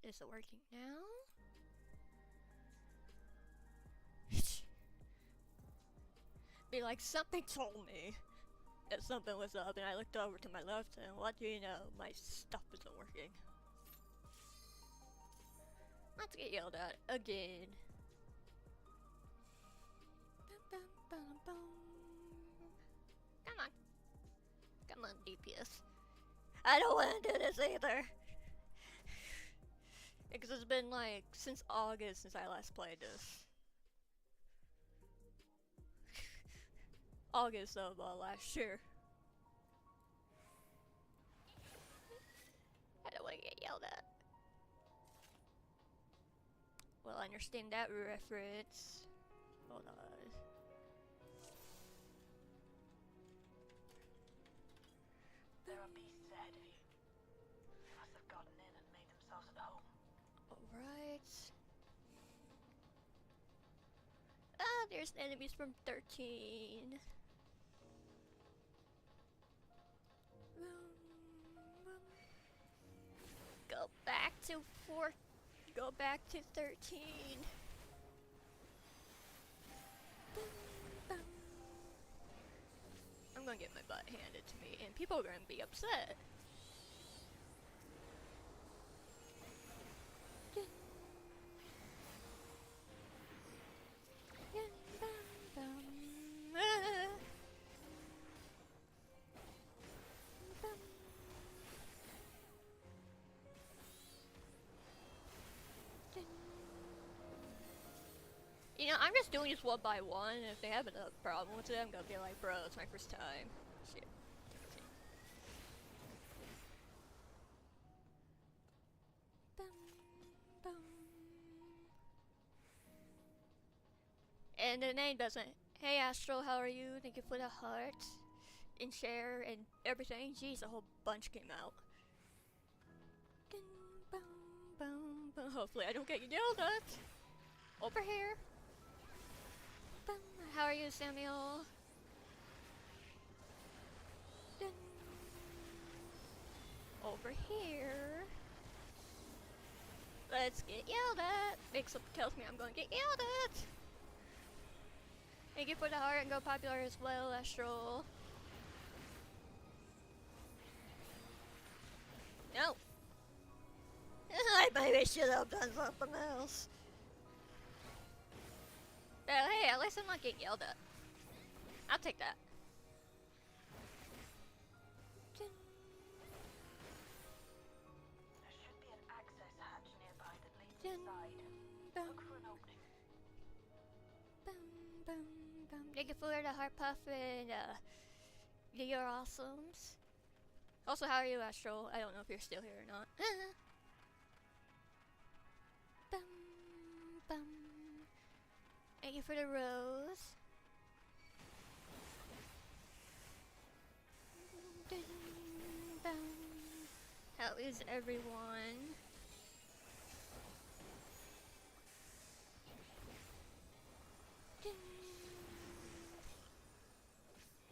Is it working now? Be like, something told me that something was up, and I looked over to my left, and what do you know? My stuff isn't working. Let's get yelled at again. Come on. Come on, DPS. I don't want to do this either. Because it's been like since August since I last played this. August of last year. I don't want to get yelled at. Well, I understand that reference. Hold on. There are beasts ahead of you. They must have gotten in and made themselves at home. Alright. Ah, there's enemies from 13. Go back to 4. Go back to 13. I'm gonna get my butt handed to me, and people are gonna be upset. You know, I'm just doing this one by one, and if they have a problem with it, I'm gonna be like, bro, it's my first time. Shit. And the name doesn't. Hey Astro, how are you? Thank you for the heart and share and everything. Jeez, a whole bunch came out. Hopefully I don't get yelled at. Over here. How are you, Samuel? Over here. Let's get yelled at. Mix-up tells me I'm going to get yelled at. Thank you for the heart and go popular as well, Astral. No. I maybe should have done something else. But hey, at least I'm not getting yelled at. I'll take that. There should be an access hatch nearby that leads inside. Look for an opening. Thank you for the heart puff and you're awesomes. Also, how are you, Astral? I don't know if you're still here or not. Thank you for the rose. How is everyone?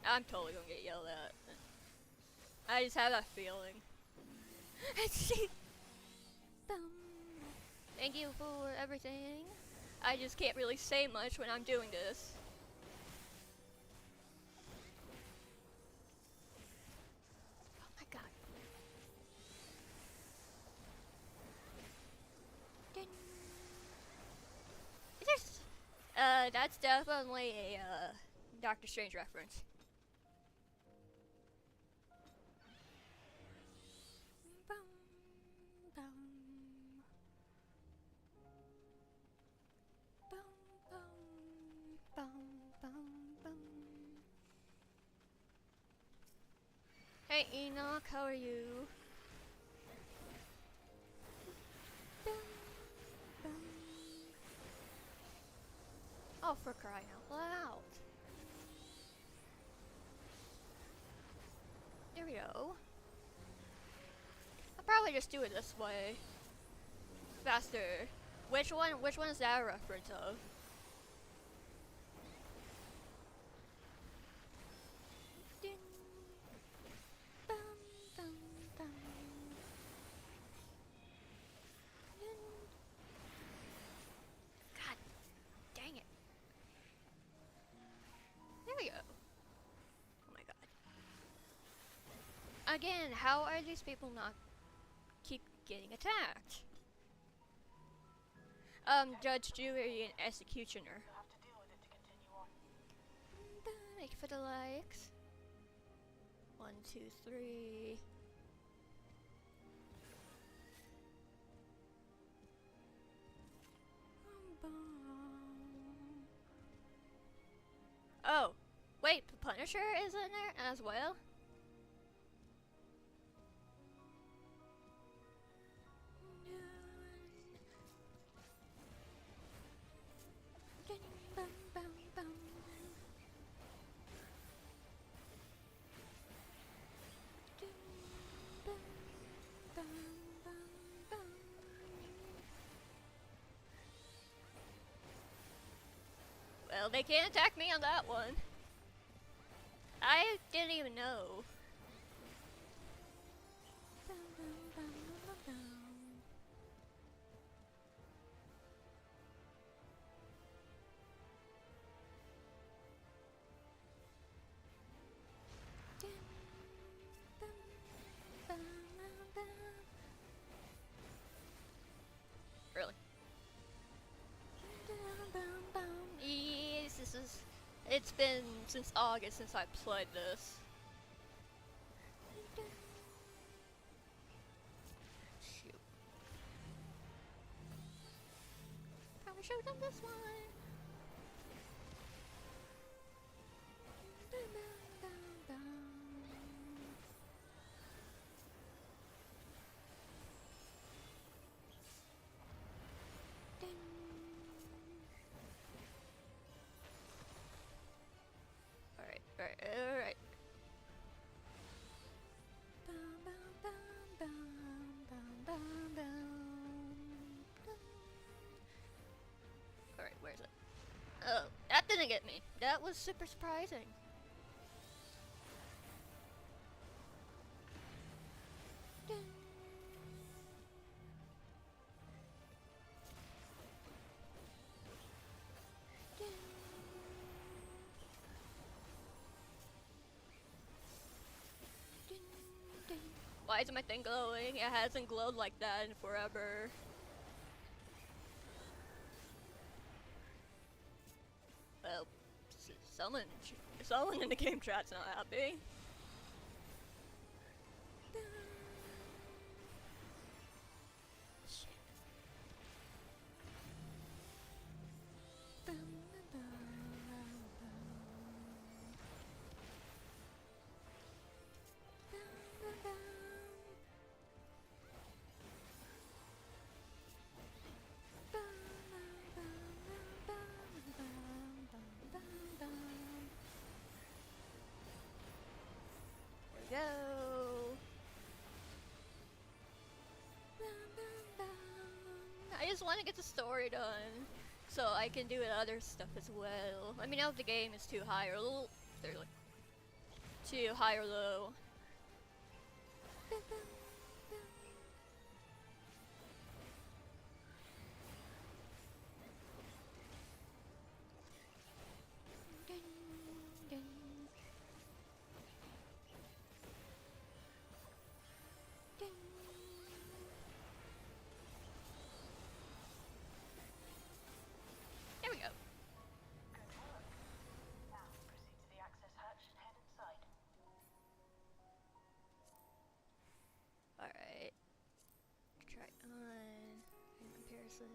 I'm totally gonna get yelled at. I just have that feeling. Thank you for everything. I just can't really say much when I'm doing this. Oh my god. That's definitely a Doctor Strange reference. Hey Enoch, how are you? Oh, for crying out loud. There we go. I'll probably just do it this way. Faster. Which one is that a reference of? Again, how are these people not keep getting attacked? Judge, jury, and executioner. You'll have to deal with it to continue on. Thank you for the likes. 1, 2, 3. Oh, wait, the Punisher is in there as well? Well, they can't attack me on that one. I didn't even know. Really? Yes, this is. It's been since August since I played this. Shoot. Probably should have done this one. Alright. Alright, where's it? Oh, that didn't get me. That was super surprising. Why isn't my thing glowing? It hasn't glowed like that in forever. Well, someone in the game chat's not happy. Shit. Go. I just want to get the story done so I can do other stuff as well. Let me know if the game is too high or low. They're like too high or low. There we go. Good work. Now proceed to the access hatch and head inside. Alright. Try on. In comparison.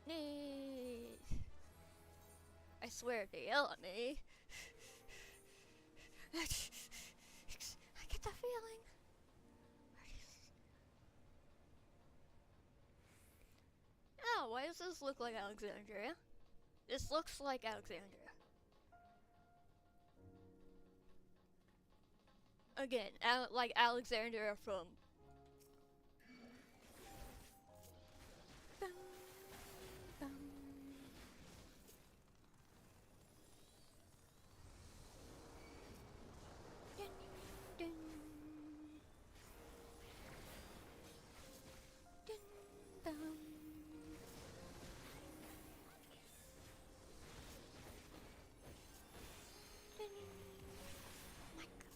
Neat. I swear if they yell at me. I get that feeling. Oh, why does this look like Alexandria? This looks like Alexandria. Again, like Alexandria from... My God.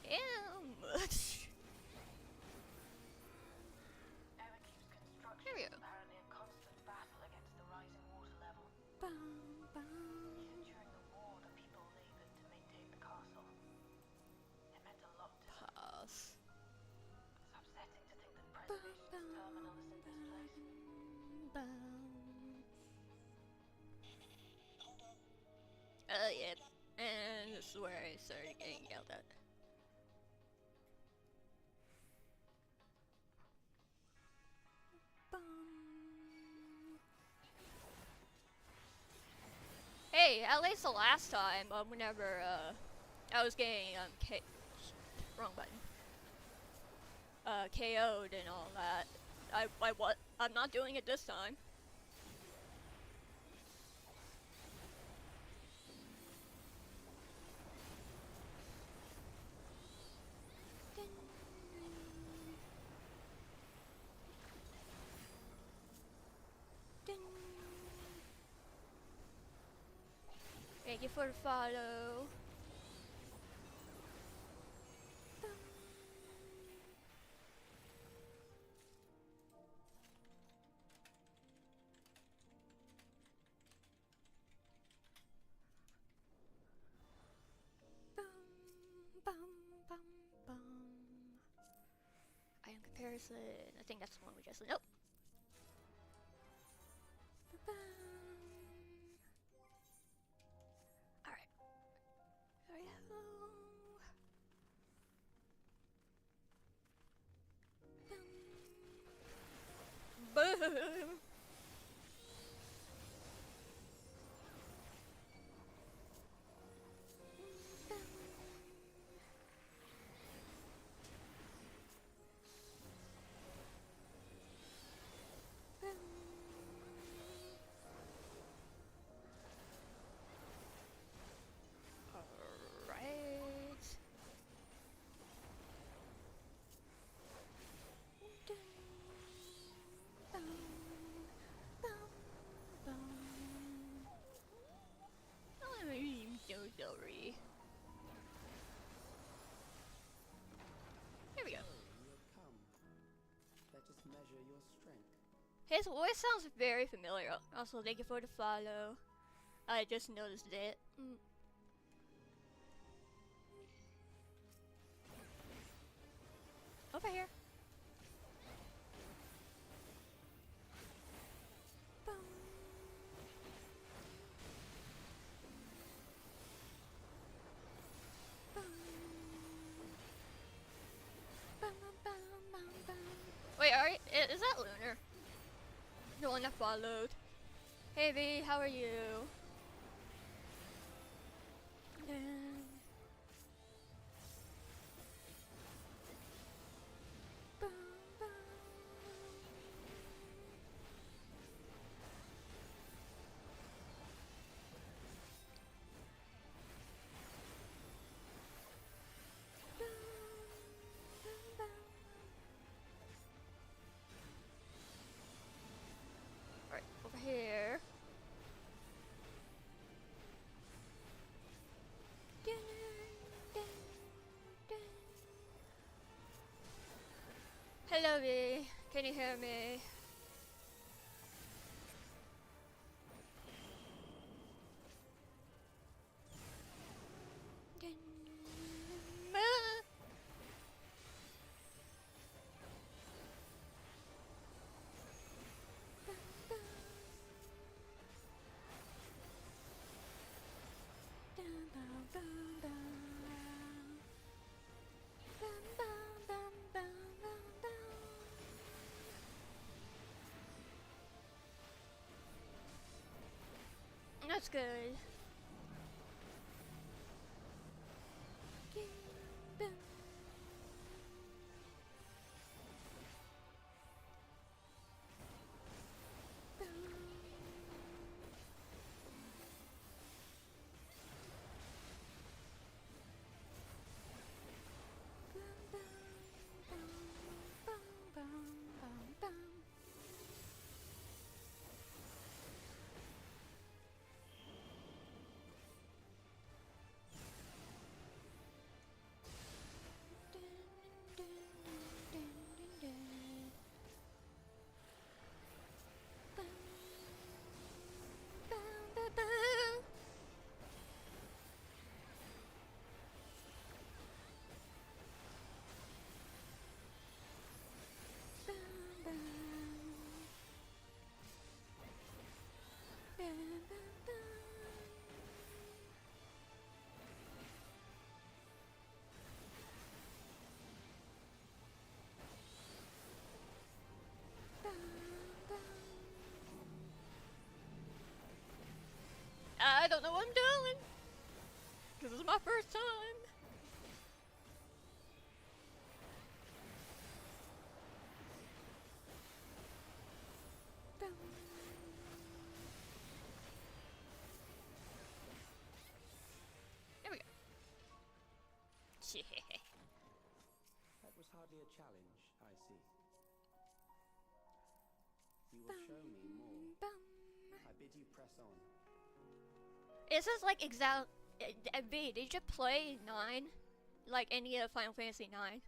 am. Ever keeps construction Here we is go. apparently a constant battle against the rising water level. Bum, bum. Even during the war, the people labored to maintain the castle. It meant a lot to them. Pass. It's upsetting to think that preservation's terminal is in this place. Yep. And this is where I started getting yelled at. Hey, at least the last time, whenever, I was getting, wrong button. KO'd and all that. I'm not doing it this time. Thank you for the follow. Item comparison. I think that's the one we just. Nope. Alright. There we go. Boom! Alright. I'm so sorry. Here we go. You have come. Let us measure your strength. His voice sounds very familiar. Also, thank you for the follow. I just noticed it. Over here. Wait, is that Lunar? The one that followed. Hey V, how are you? Alright, over here. Hello V, can you hear me? That's good. don't know what I'm doing. Cause this is my first time. There we go. That was hardly a challenge, I see. You will show me more. I bid you press on. It says like V, did you play 9? Like any of Final Fantasy 9?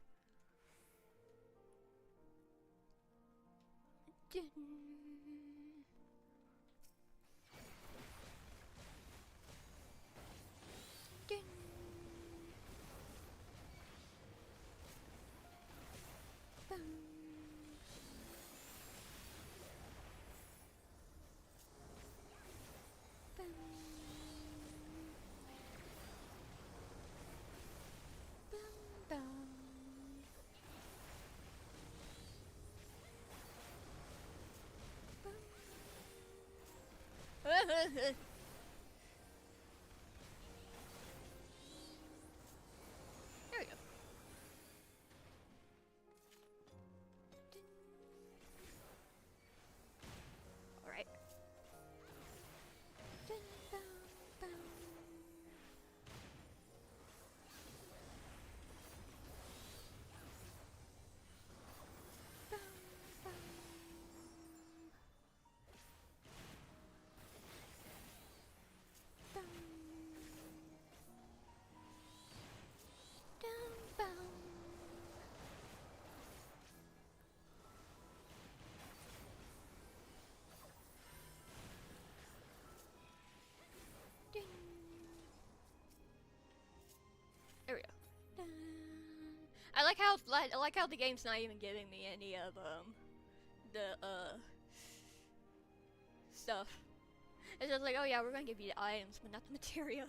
There we go. Alright. There we go. I like how the game's not even giving me any of the stuff. It's just like, oh yeah, we're gonna give you the items, but not the materia.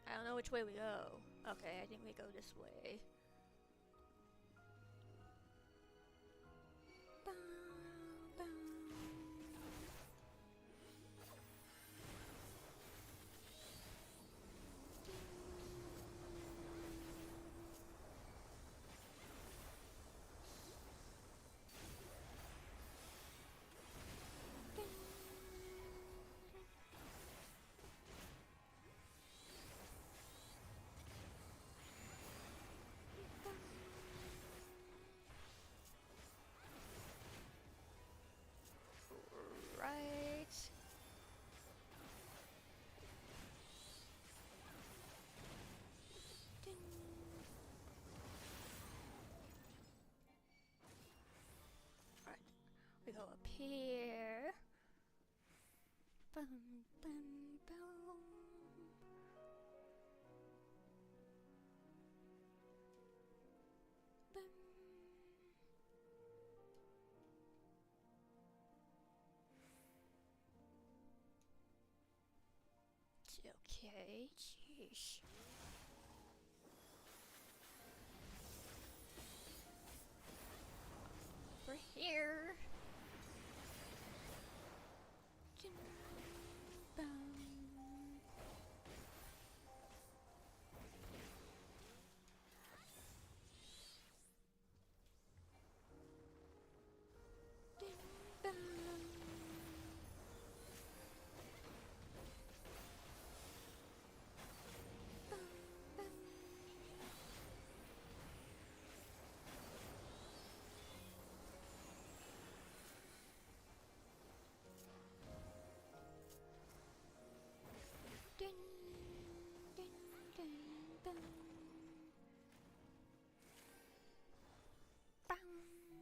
I don't know which way we go. Okay, I think we go this way. Right. Alright, we go up here. Bum, bum, bum. Bum. Okay, jeez. We're here.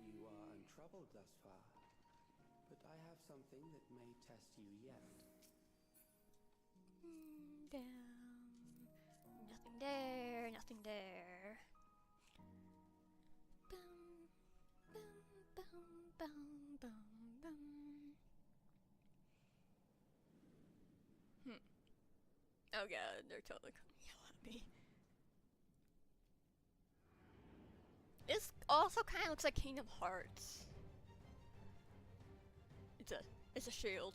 You are untroubled thus far, but I have something that may test you yet. Nothing there, nothing there. Oh god, they're totally coming yellow. me. This also kind of looks like Kingdom Hearts. It's a shield.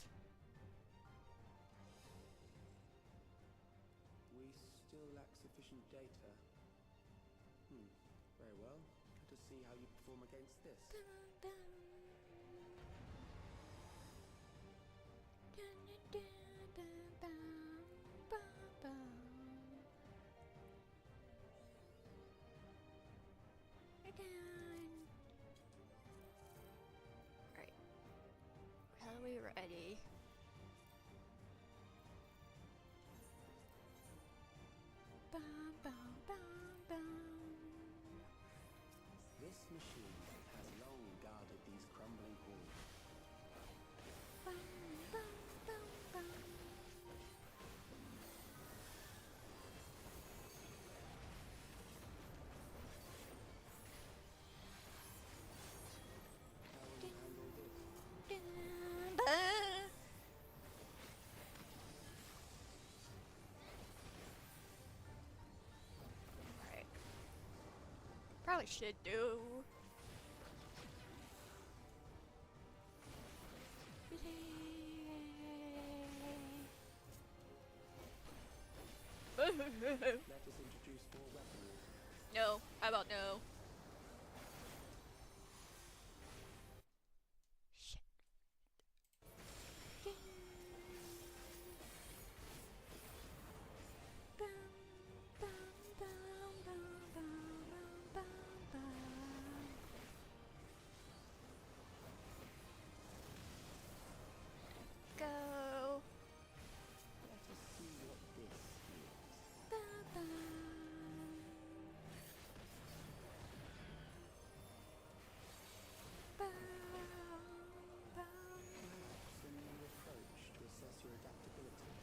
We still lack sufficient data. Very well. Let us see how you perform against this. Alright. Are we ready? This machine has long guarded these crumbling halls. How will you handle this? Alright. Probably should do. Let us introduce more weaponry. No, how about no? Shit. Go. Let us see what this is. Perhaps a new approach to assess your adaptability.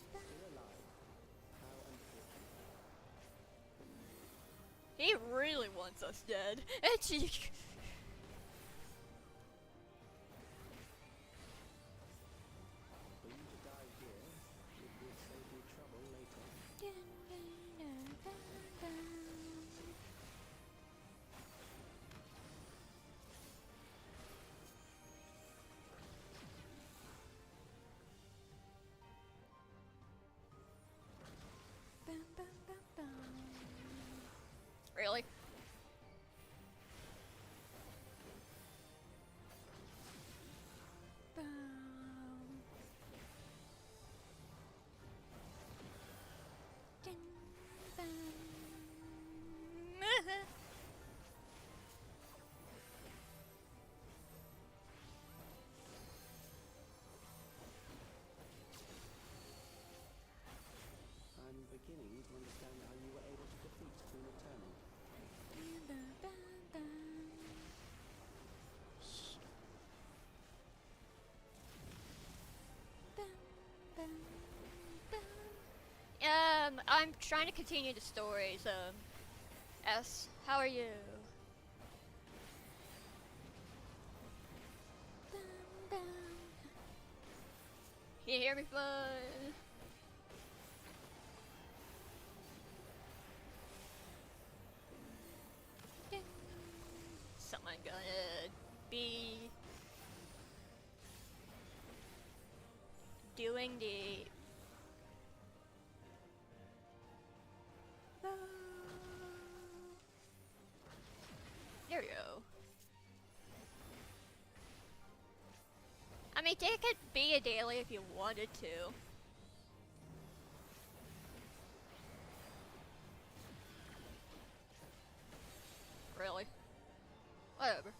Still alive. How unfortunate. He really wants us dead. And she. For you to die here, it would save me trouble later. Really? I'm beginning to understand how you were able to defeat Queen Eternal. I'm trying to continue the stories. S, how are you? Can you hear me fine? Someone gonna be doing the there we go. I mean, they could be a daily if you wanted to. Really? Whatever.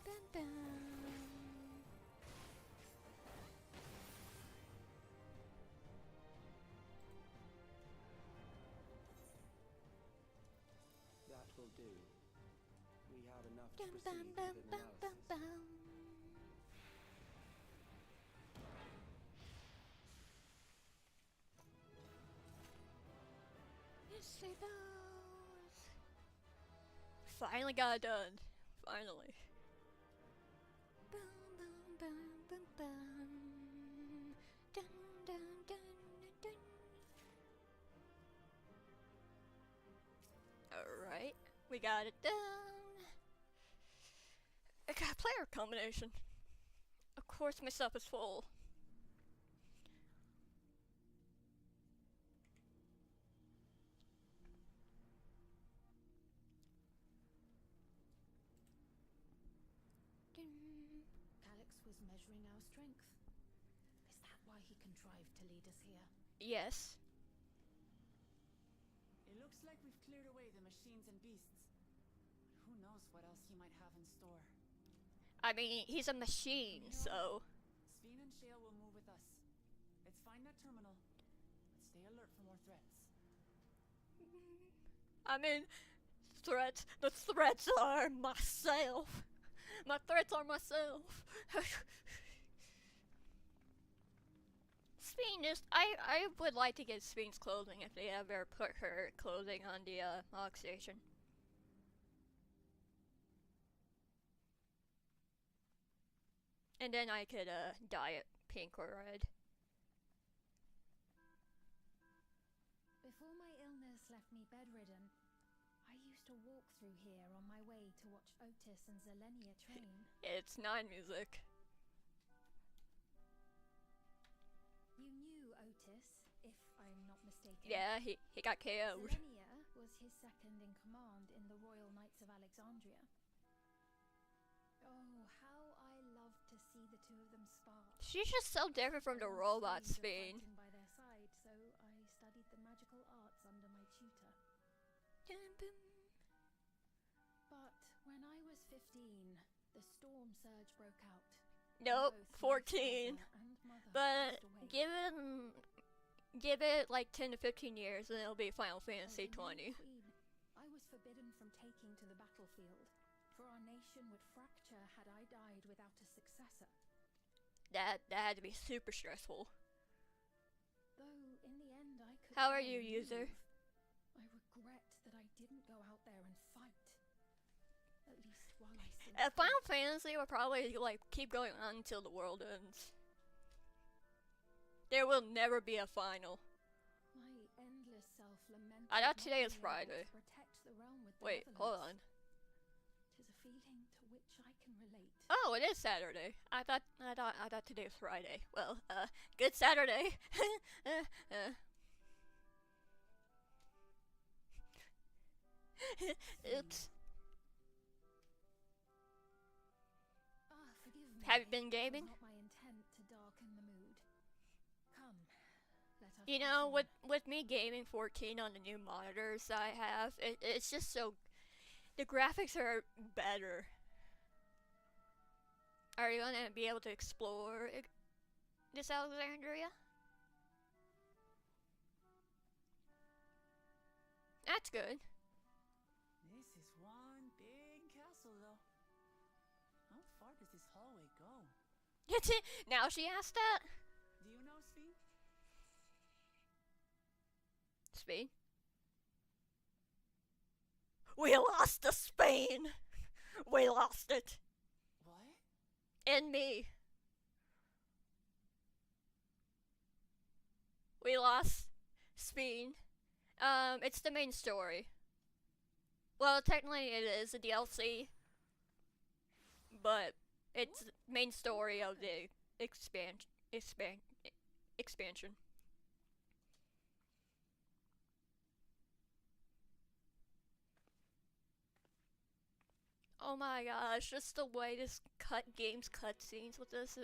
bum, bum. That will do. We have enough to Bum, proceed bum, with bum, an bum, bum, analysis. bum. Yes, it does. Finally got it done. Finally. Bum, bum, bum, bum, bum. Dun, dun, dun, dun, dun. Alright, we got it done. I got a player combination. Of course, my stuff is full. Dun. Calix was measuring our strength. Is that why he contrived to lead us here? Yes. It looks like we've cleared away the machines and beasts. But who knows what else he might have in store. I mean, he's a machine, so. Sveen and Shale will move with us. Let's find that terminal. But stay alert for more threats. I mean, threats. The threats are myself. My threats are myself. Sveen is. I would like to get Sveen's clothing if they ever put her clothing on the Mog Station. And then I could dye it pink or red. Before my illness left me bedridden, I used to walk through here on my way to watch Otis and Zelenia train. It's 9 music. You knew Otis, if I'm not mistaken. Yeah, he got KO'd. Zelenia was his second in command in the Royal Knights of Alexandria. Oh, how I loved to see the two of them spar. She's just so different from the I once robot dreamed of Sveen. fighting by their side, so I studied the magical arts under my tutor. But when I was 15, the storm surge broke out. and Nope, both my 14. father and mother But passed away. give it like 10 to 15 years and it'll be Final As Fantasy the new 20. queen, I was forbidden from taking to the battlefield, for our nation would fracture had I died without a successor. That had to be super stressful. Though in the end I could. How are barely you, user? move. I regret that I didn't go out there and fight. At least while I still could. Final Fantasy will probably like keep going on until the world ends. There will never be a final. My endless self-lament. I thought of today not is being able Friday. to protect the realm with Wait, hold on. benevolence. 'Tis a feeling to which I can relate. Oh, it is Saturday. I thought today was Friday. Well, good Saturday. Oops. Forgive me. Have you been It was gaming? not my intent to darken the mood. Come, let us You press know, on. with me gaming 14 on the new monitors I have, it's just so. The graphics are better. Are you gonna be able to explore this Alexandria? That's good. This is one big castle, though. How far does this hallway go? Now she asked that? Do you know, Sveen? Spain? We lost to Spain! We lost it! What? And me. We lost Spain. It's the main story. Well, technically it is a DLC, but it's the main story of the expansion. Oh my gosh, just the way this game's cutscenes with this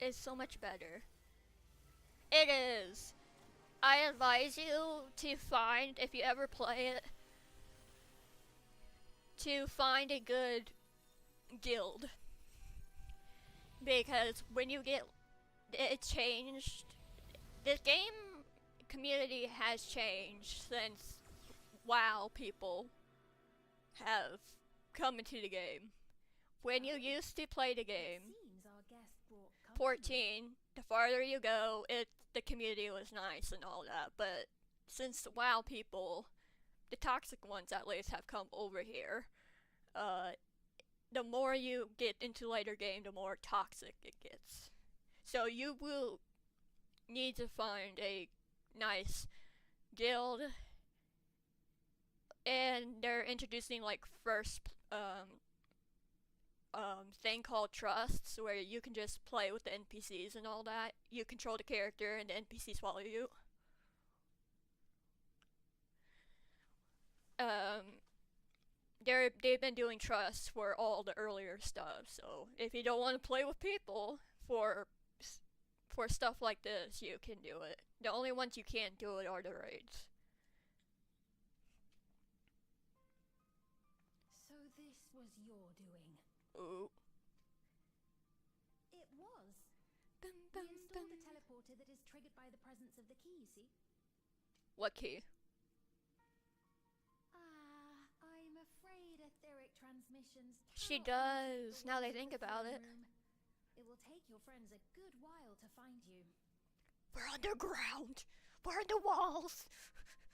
is so much better. It is. I advise you to find, if you ever play it, to find a good guild. Because when you get it changed, this game community has changed since WoW people have come into the game. When you used to play the game, Seems our guest brought company. 14, the farther you go, the community was nice and all that, but since the WoW people, the toxic ones at least, have come over here, the more you get into later game, the more toxic it gets. So you will need to find a nice guild, and they're introducing like first thing called trusts, where you can just play with the NPCs and all that. You control the character and the NPCs follow you. They've been doing trusts for all the earlier stuff, so if you don't want to play with people for stuff like this, you can do it. The only ones you can't do it are the raids. So this was your doing. Ooh. It was. Bum, We bum, installed bum. a teleporter that is triggered by the presence of the key, you see? What key? I'm afraid etheric transmissions She cannot penetrate does, the now they walls of think the about throne it. room. It will take your friends a good while to find you. We're underground. We're in the walls.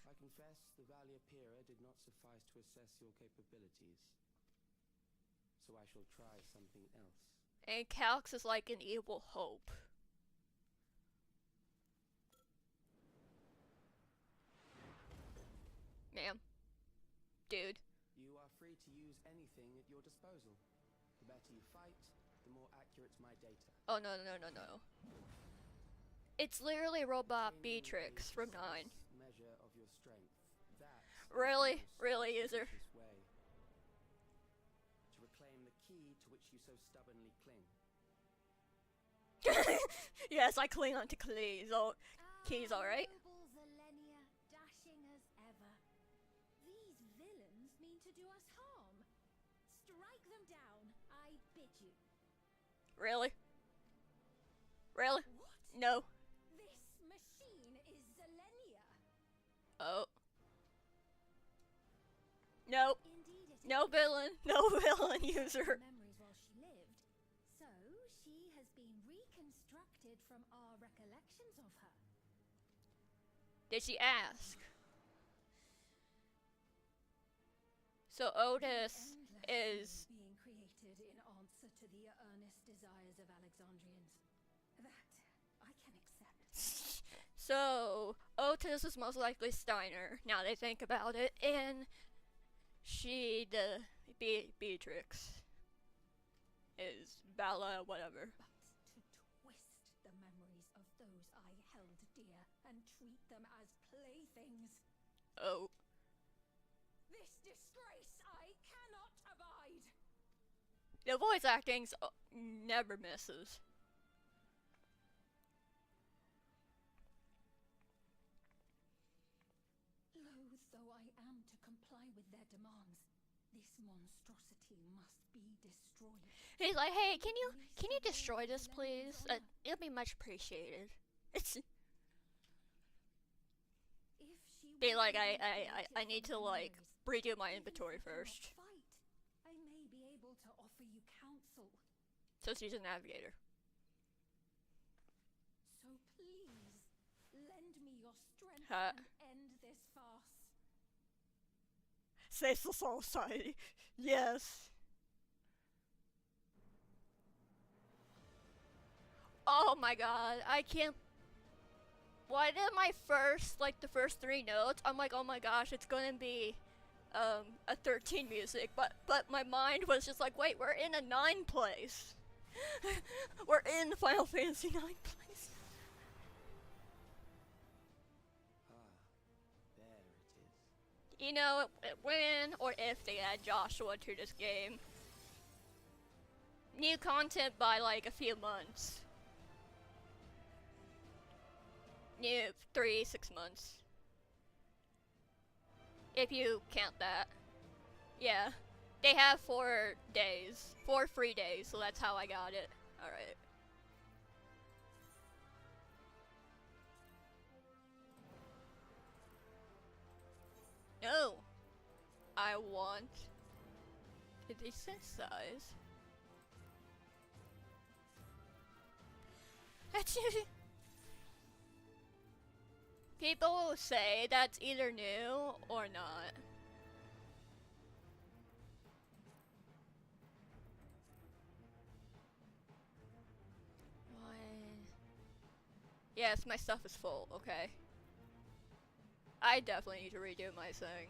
I confess the Valiapira did not suffice to assess your capabilities. So I shall try something else. And Calx is like an evil hope. Ma'am. Dude. You are free to use anything at your disposal. The better you fight, the more accurate my data. Oh, no, no, no, no. It's literally Robot Obtaining a Beatrix from 9. precise measure of your strength. That is the Really? most Really, user? expeditious way to reclaim the key to which you so stubbornly cling. Yes, I cling onto keys. Oh, keys, alright? Noble Zelenia, dashing as ever. These villains mean to do us harm. Strike them down, I bid you. Really? Really? What? No. This machine is Zelenia. Oh. No. Indeed it No is. villain. No villain user. Memories while she lived. So she has been reconstructed from our recollections of her. Did she ask? So Otis is... being created in answer to the earnest desires of Alexandrians. That I can accept. So, Otis is most likely Steiner, now they think about it, and she, the Beatrix, is Bella, whatever. But to twist the memories of those I held dear and treat them as playthings. Oh. This disgrace I cannot abide. The voice acting's never misses. Loath though I am to comply with their demands, this monstrosity must be destroyed. He's like, hey, can you destroy this, please? It'll be much appreciated. It's If she be were like, indeed I created need from to, like, memories, redo my even if inventory I cannot first. fight, I may be able to offer you counsel. So she's a navigator. So please, lend me your strength Huh. and end this farce. Save the society. Yes. Oh my god, I can't. Why did my the first 3 notes, I'm like, oh my gosh, it's gonna be a 13 music, but my mind was just like, wait, we're in a 9 place. We're in Final Fantasy 9 place. There it is. You know, when or if they add Joshua to this game, new content by like a few months. New 3-6 months. If you count that. Yeah. They have 4 days. 4 free days, so that's how I got it. Alright. No! I want a decent size. People say that's either new or not. One. Yes, my stuff is full, okay. I definitely need to redo my thing.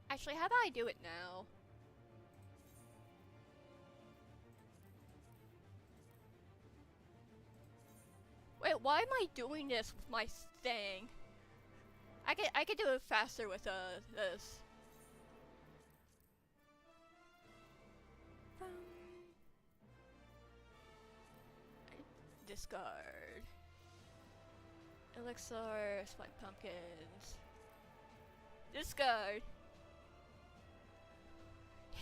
Actually, how about I do it now? Wait, why am I doing this with my thing? I could do it faster with this. Discard. Elixir, spike pumpkins. Discard.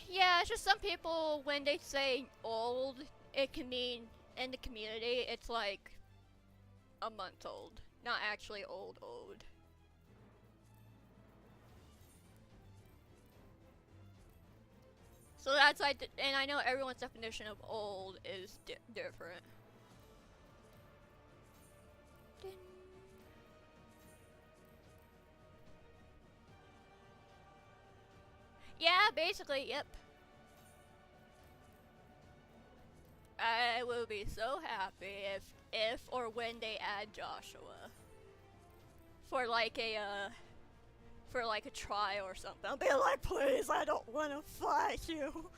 Yeah, it's just some people, when they say old, it can mean, in the community, it's like a month old. Not actually old. So that's like, and I know everyone's definition of old is different. Yeah, basically, yep. I will be so happy if or when they add Joshua for like a trial or something. I'll be like, please, I don't want to fight you,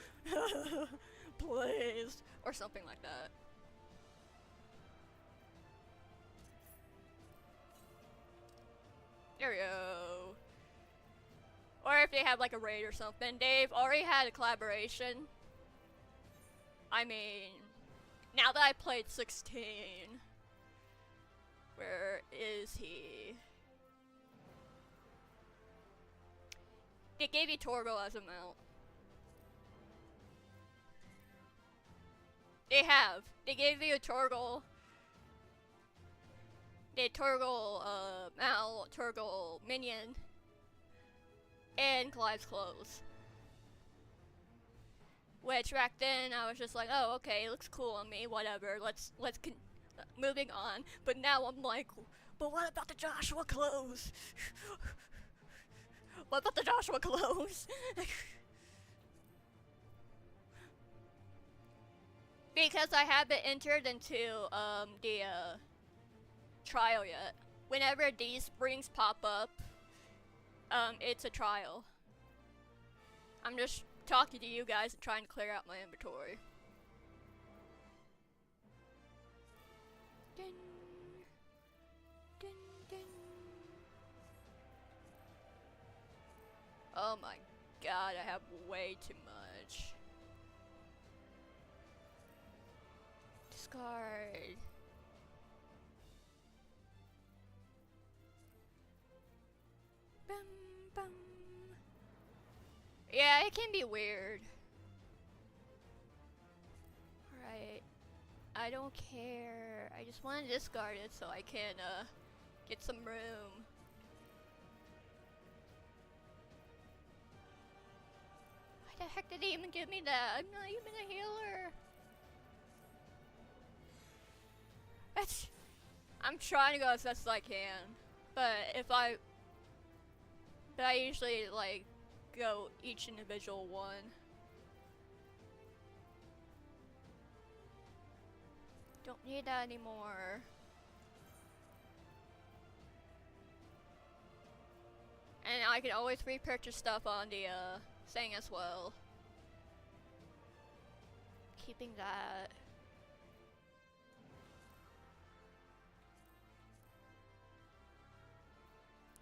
please, or something like that. There we go. Or if they have like a raid or something. They've already had a collaboration. I mean, now that I played 16, where is he? They gave you Torgo as a mount. They have. They gave you a Torgal. They Torgal mount, Torgal minion, and Clive's clothes. Which back then I was just like, oh, okay, it looks cool on me, whatever. Let's moving on. But now I'm like, but what about the Joshua clothes? What about the Joshua clothes? Because I haven't entered into the trial yet. Whenever these springs pop up, it's a trial. I'm just talking to you guys and trying to clear out my inventory. Dun, dun, dun. Oh my god, I have way too much. Discard. Bum, bum. Yeah, it can be weird. Alright. I don't care. I just want to discard it so I can get some room. Why the heck did he even give me that? I'm not even a healer. I'm trying to go as best as I can. But I usually like go each individual one. Don't need that anymore. And I can always repurchase stuff on the thing as well. Keeping that.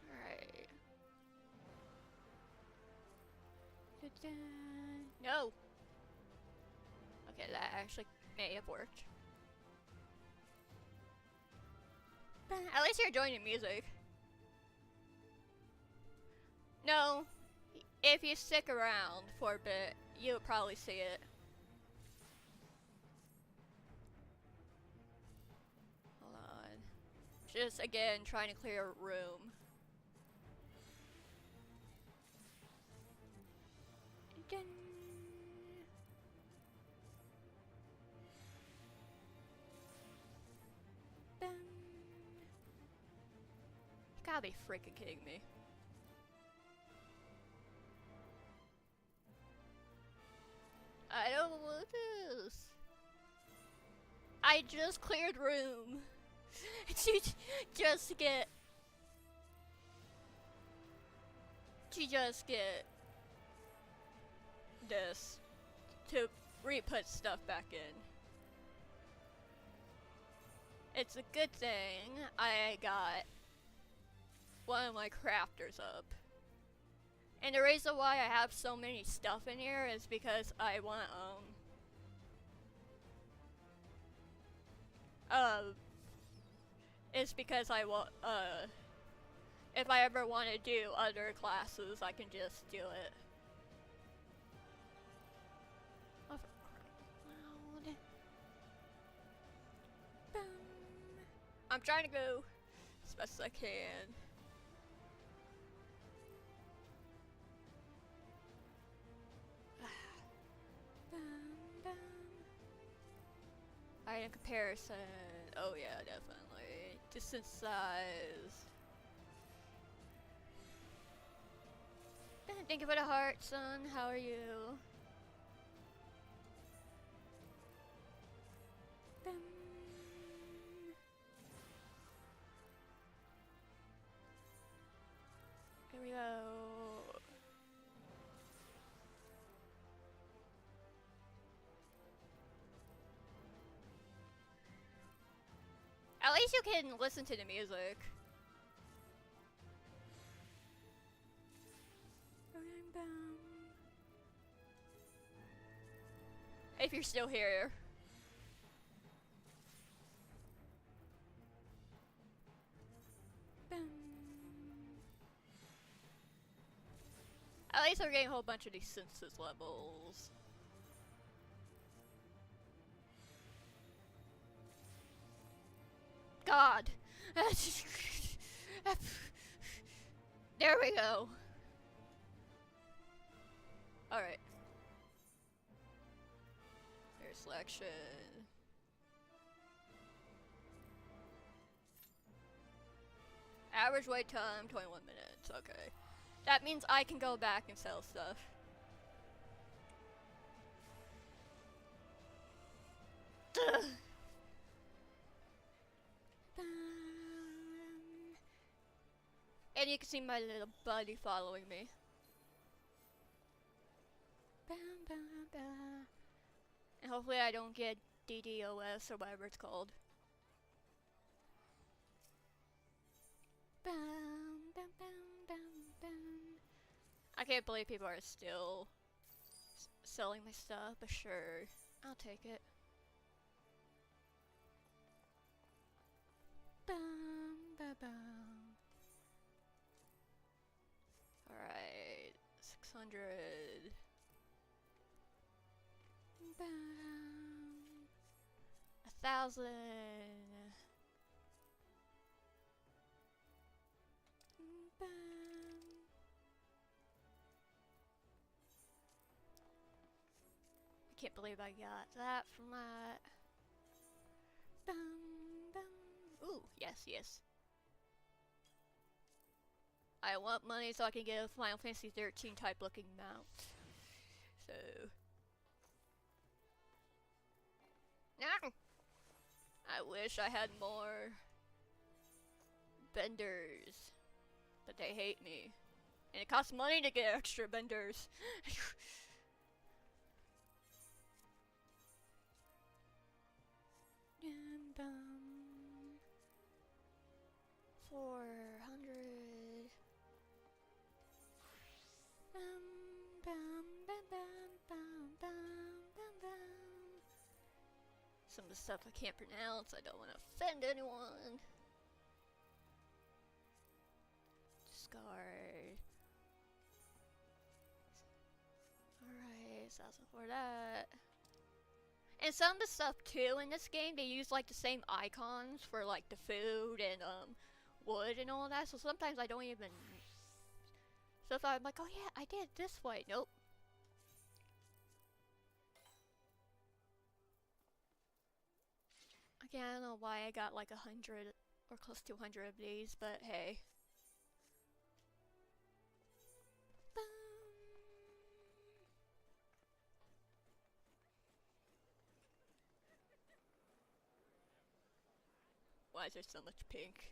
Alright. No! Okay, that actually may have worked. At least you're enjoying the music. No. If you stick around for a bit, you'll probably see it. Hold on. Just again trying to clear a room. Dun. Dun. You gotta be freaking kidding me. I don't want this. I just cleared room just to get this to re-put stuff back in. It's a good thing I got one of my crafters up. And the reason why I have so many stuff in here is because I want, it's because I want, if I ever want to do other classes, I can just do it. Oh, for crying out loud. Boom. I'm trying to go as best as I can. Alright, in comparison, oh yeah, definitely. Distance size. Thank you for the heart, son. How are you? Here we go. At least you can listen to the music. If you're still here. At least we're getting a whole bunch of these synthesis levels. God. There we go. Alright. There's selection. Average wait time, 21 minutes. Okay. That means I can go back and sell stuff. Ugh. And you can see my little buddy following me. And hopefully I don't get DDoS or whatever it's called. I can't believe people are still selling my stuff, but sure, I'll take it. Alright, 600. 1,000. I can't believe I got that from that. Ooh, yes, yes. I want money so I can get a Final Fantasy 13 type looking mount. So. No! I wish I had more vendors. But they hate me. And it costs money to get extra vendors. And 400. Some of the stuff I can't pronounce. I don't want to offend anyone. Discard. 6,000 for that. And some of the stuff too in this game, they use like the same icons for like the food and wood and all that. So sometimes I don't even. So if I'm like, oh yeah, I did it this way. Nope. Again, I don't know why I got like 100 or close to 100 of these, but hey. Why is there so much pink?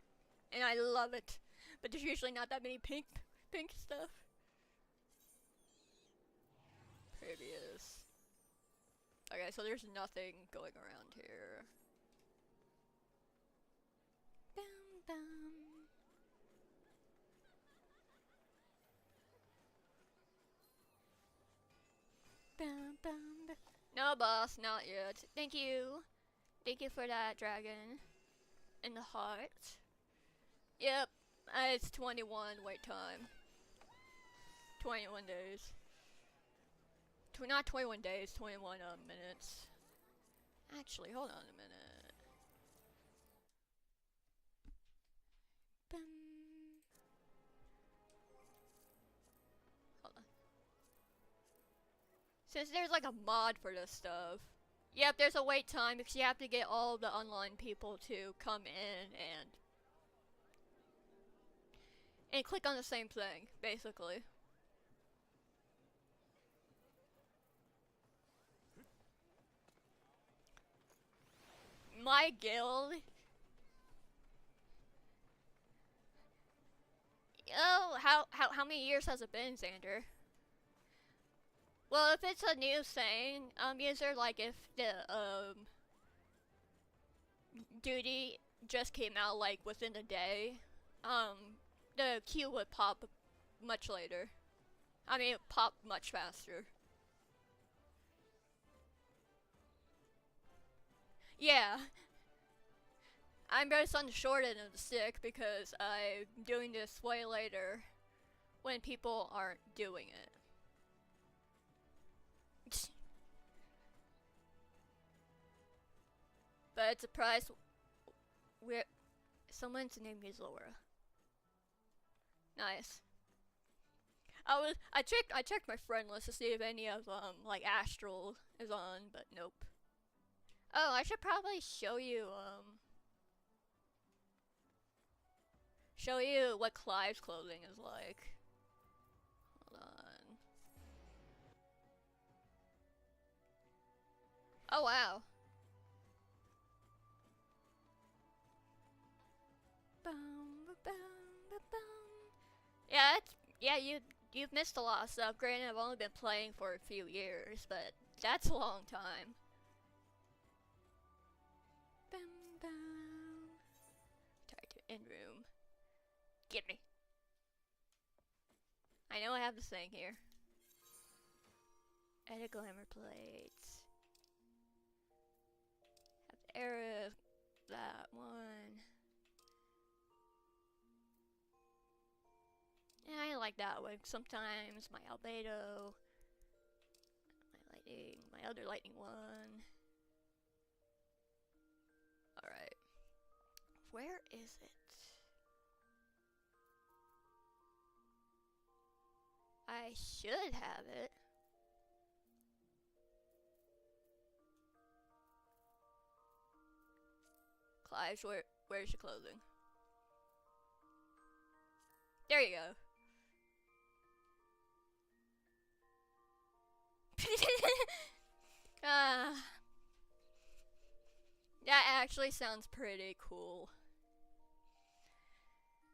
And I love it, but there's usually not that many pink stuff. Previous. Okay, so there's nothing going around here. Bum, bum. Bum, bum, bum. No, boss, not yet. Thank you. Thank you for that, dragon. In the heart. Yep, it's 21 wait time. 21 days. Not 21 days, 21 minutes. Actually, hold on a minute. Bum. Hold on. Since there's like a mod for this stuff. Yep, there's a wait time because you have to get all the online people to come in and click on the same thing, basically. My guild. Oh, how many years has it been, Xander? Well, if it's a new thing, user, like if the duty just came out like within a day, the queue would pop much later. I mean, it popped much faster. Yeah. I'm just on the short end of the stick because I'm doing this way later when people aren't doing it. But it's a price where someone's name is Laura. Nice. I checked my friend list to see if any of like Astral is on, but nope. Oh, I should probably show you what Clive's clothing is like. Hold on. Oh wow. Yeah, you've missed a lot of stuff. Granted, I've only been playing for a few years, but that's a long time. Tied to in room. Get me. I know I have this thing here. Edit glamour plates. Have the arrow. That one. Yeah, I like that one. Sometimes my albedo, my other lightning one. Alright. Where is it? I should have it. Clive, where's your clothing? There you go. That actually sounds pretty cool.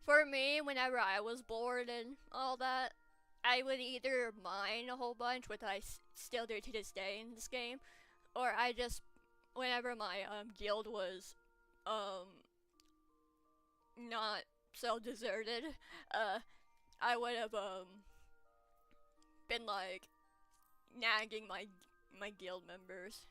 For me, whenever I was bored and all that, I would either mine a whole bunch, which I still do to this day in this game, or I just, whenever my guild was not so deserted, I would have been like nagging my guild members.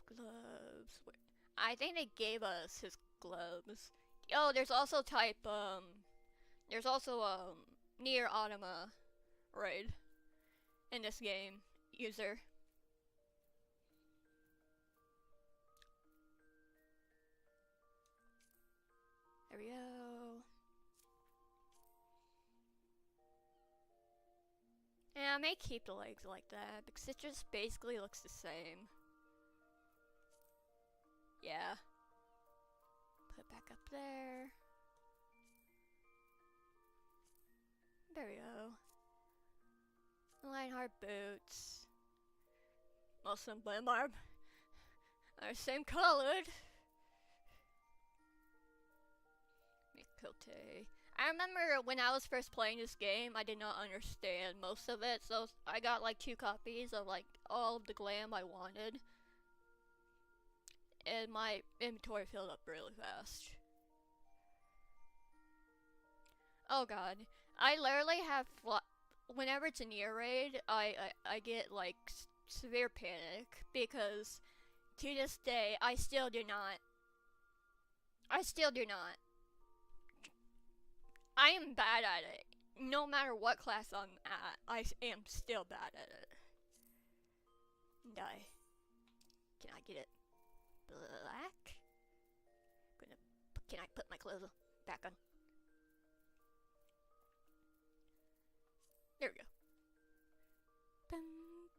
Gloves. I think they gave us his gloves. Oh, there's also there's also Nier Automata raid in this game. User. There we go. Yeah, I may keep the legs like that because it just basically looks the same. Yeah. Put it back up there. There we go. Lionheart boots. Most of them are same colored. Mikote. I remember when I was first playing this game, I did not understand most of it, so I got like 2 copies of like all of the glam I wanted. And my inventory filled up really fast. Oh god. I literally have, whenever it's a Nier raid, I get like severe panic because to this day, I still do not. I am bad at it. No matter what class I'm at, I am still bad at it. Die. Can I get it black? Can I put my clothes back on? There we go. Bum,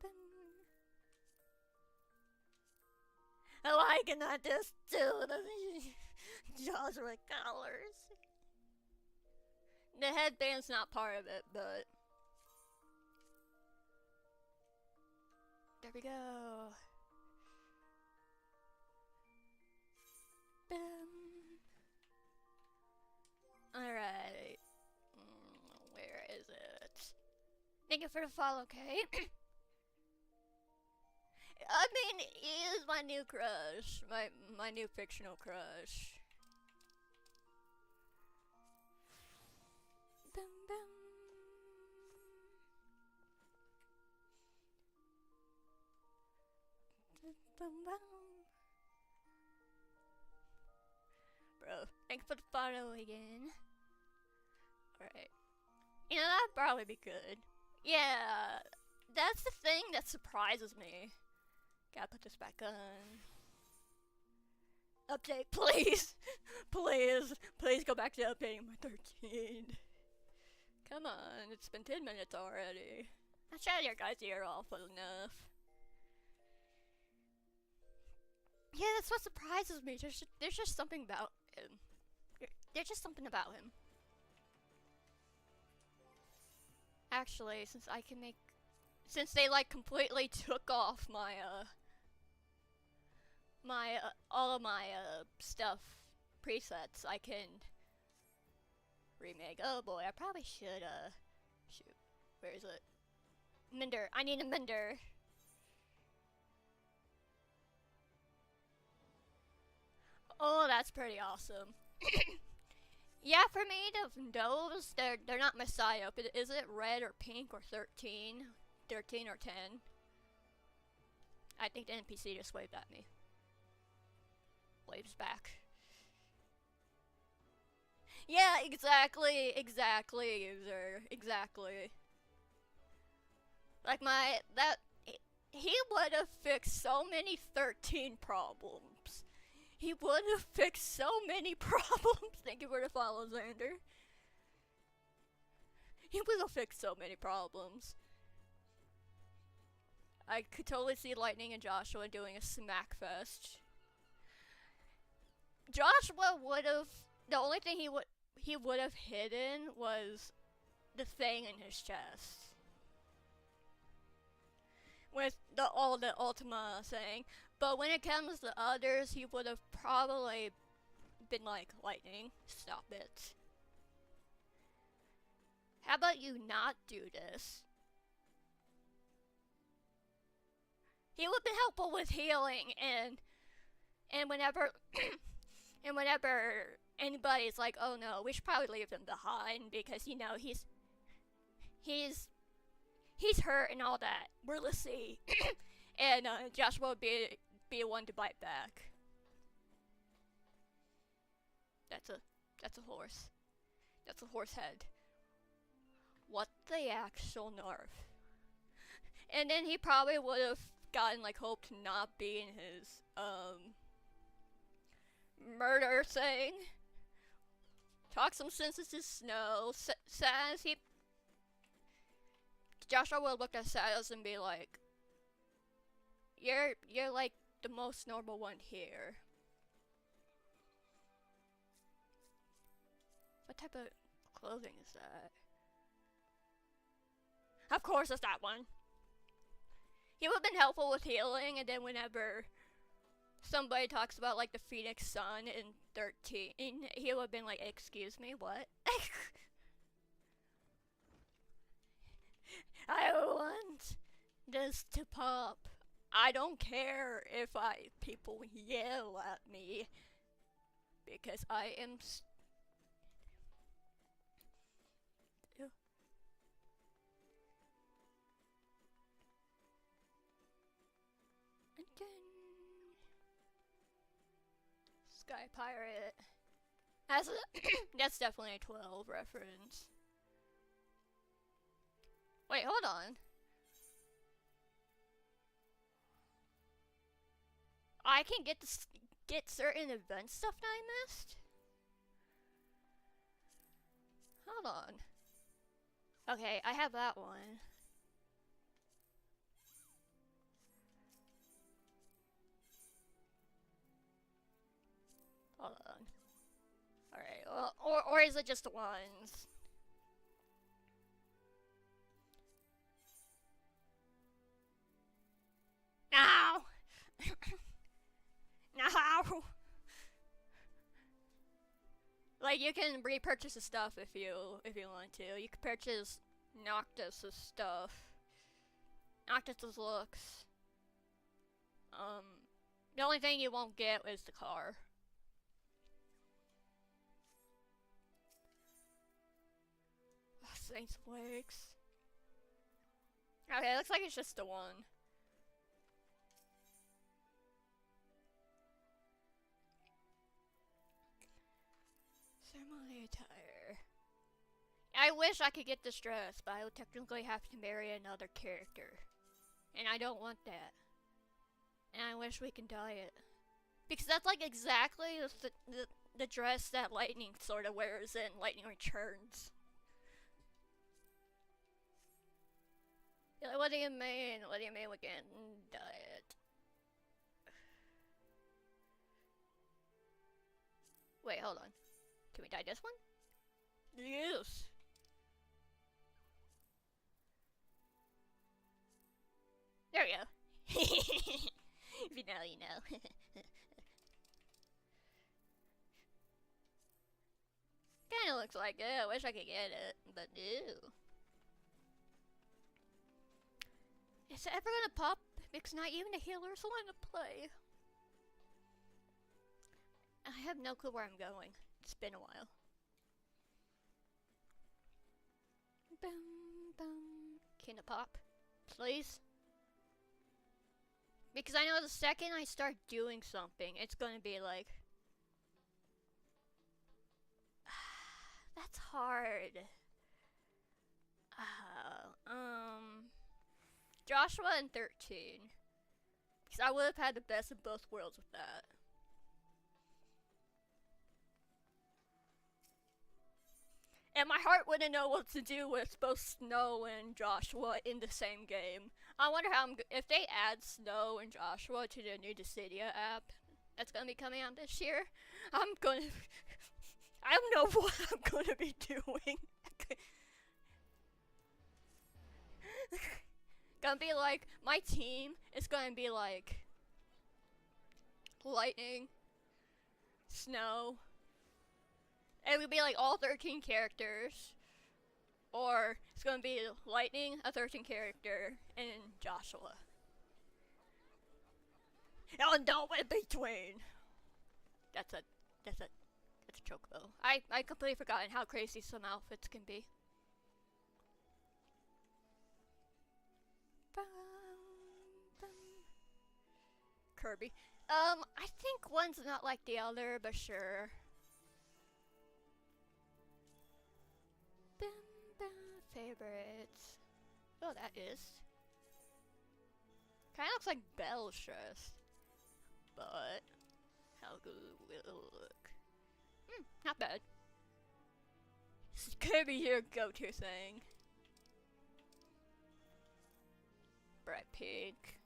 bum. Why can I just do the Joshua colors? The headband's not part of it, but there we go. Alright. Where is it? Thank you for the follow, okay? I mean, he is my new crush. My new fictional crush. Bum, bum. Bum, bum. Bro, thanks for the follow again. Alright. You know, that'd probably be good. Yeah, that's the thing that surprises me. Gotta put this back on. Update, please! Please go back to updating my 13. Come on, it's been 10 minutes already. I shut your guys' ear off enough. Yeah, that's what surprises me. There's just something about him. There's just something about him. Actually, since they like completely took off my all of my stuff presets, I can remake. Oh boy, I probably should shoot. Where is it? Mender. I need a mender. Oh, that's pretty awesome. Yeah, for me, those, they're not Messiah, but is it red or pink or 13? 13 or 10? I think the NPC just waved at me. Waves back. Yeah, exactly, user, exactly. Like he would have fixed so many 13 problems. He would have fixed so many problems. Thank you for the follow, Xander. He would have fixed so many problems. I could totally see Lightning and Joshua doing a smack fest. Joshua would have. The only thing he would have hidden was the thing in his chest. With all the Ultima thing. But when it comes to others, he would have probably been like, Lightning, stop it. How about you not do this? He would have been helpful with healing, and whenever and whenever anybody's like, oh no, we should probably leave him behind because, you know, he's hurt and all that. We're, let's see. And Joshua would be be the one to bite back. That's a horse. That's a horse head. What the actual nerve? And then he probably would have gotten like hope to not be in his murder thing. Talk some sense into Snow. Says he. Joshua would look at Says and be like, "You're like the most normal one here." What type of clothing is that? Of course it's that one. He would have been helpful with healing, and then whenever somebody talks about like the Phoenix Sun in 13, he would have been like, "Excuse me, what?" I want this to pop. I don't care if people yell at me, because I am Sky Pirate. That's definitely a 12 reference. Wait, hold on. I can get certain event stuff that I missed? Hold on. Okay, I have that one. Hold on. Alright, well, or is it just the ones? No! No! Like, you can repurchase the stuff if you want to. You can purchase Noctis' stuff. Noctis' looks. The only thing you won't get is the car. Saints Flakes. Okay, looks like it's just the one. Ceremony attire. I wish I could get this dress, but I would technically have to marry another character. And I don't want that. And I wish we can dye it. Because that's like exactly the dress that Lightning sort of wears in Lightning Returns. You're like, what do you mean? What do you mean we can't dye it? Wait, hold on. Can we dye this one? Yes. There we go. If you know, you know. Kinda looks like it. I wish I could get it, but no. Is it ever gonna pop? Because not even the healers want to play. I have no clue where I'm going. It's been a while. Boom, boom. Can it pop? Please? Because I know the second I start doing something, it's gonna be like... That's hard. Joshua and 13. Because I would have had the best of both worlds with that. And my heart wouldn't know what to do with both Snow and Joshua in the same game. I wonder how if they add Snow and Joshua to the new Dissidia app that's gonna be coming out this year, I don't know what I'm gonna be doing. Gonna be like, my team is gonna be like Lightning, Snow. It would be like all 13 characters, or it's gonna be Lightning, a 13 character, and Joshua. And no in between. That's a joke though. I completely forgotten how crazy some outfits can be. Kirby. I think one's not like the other, but sure. Bum, bum, favorites. Oh, that is. Kinda looks like Belle's dress. But, how good will it look? Not bad. This is Kirby your go-to thing. Bright pink.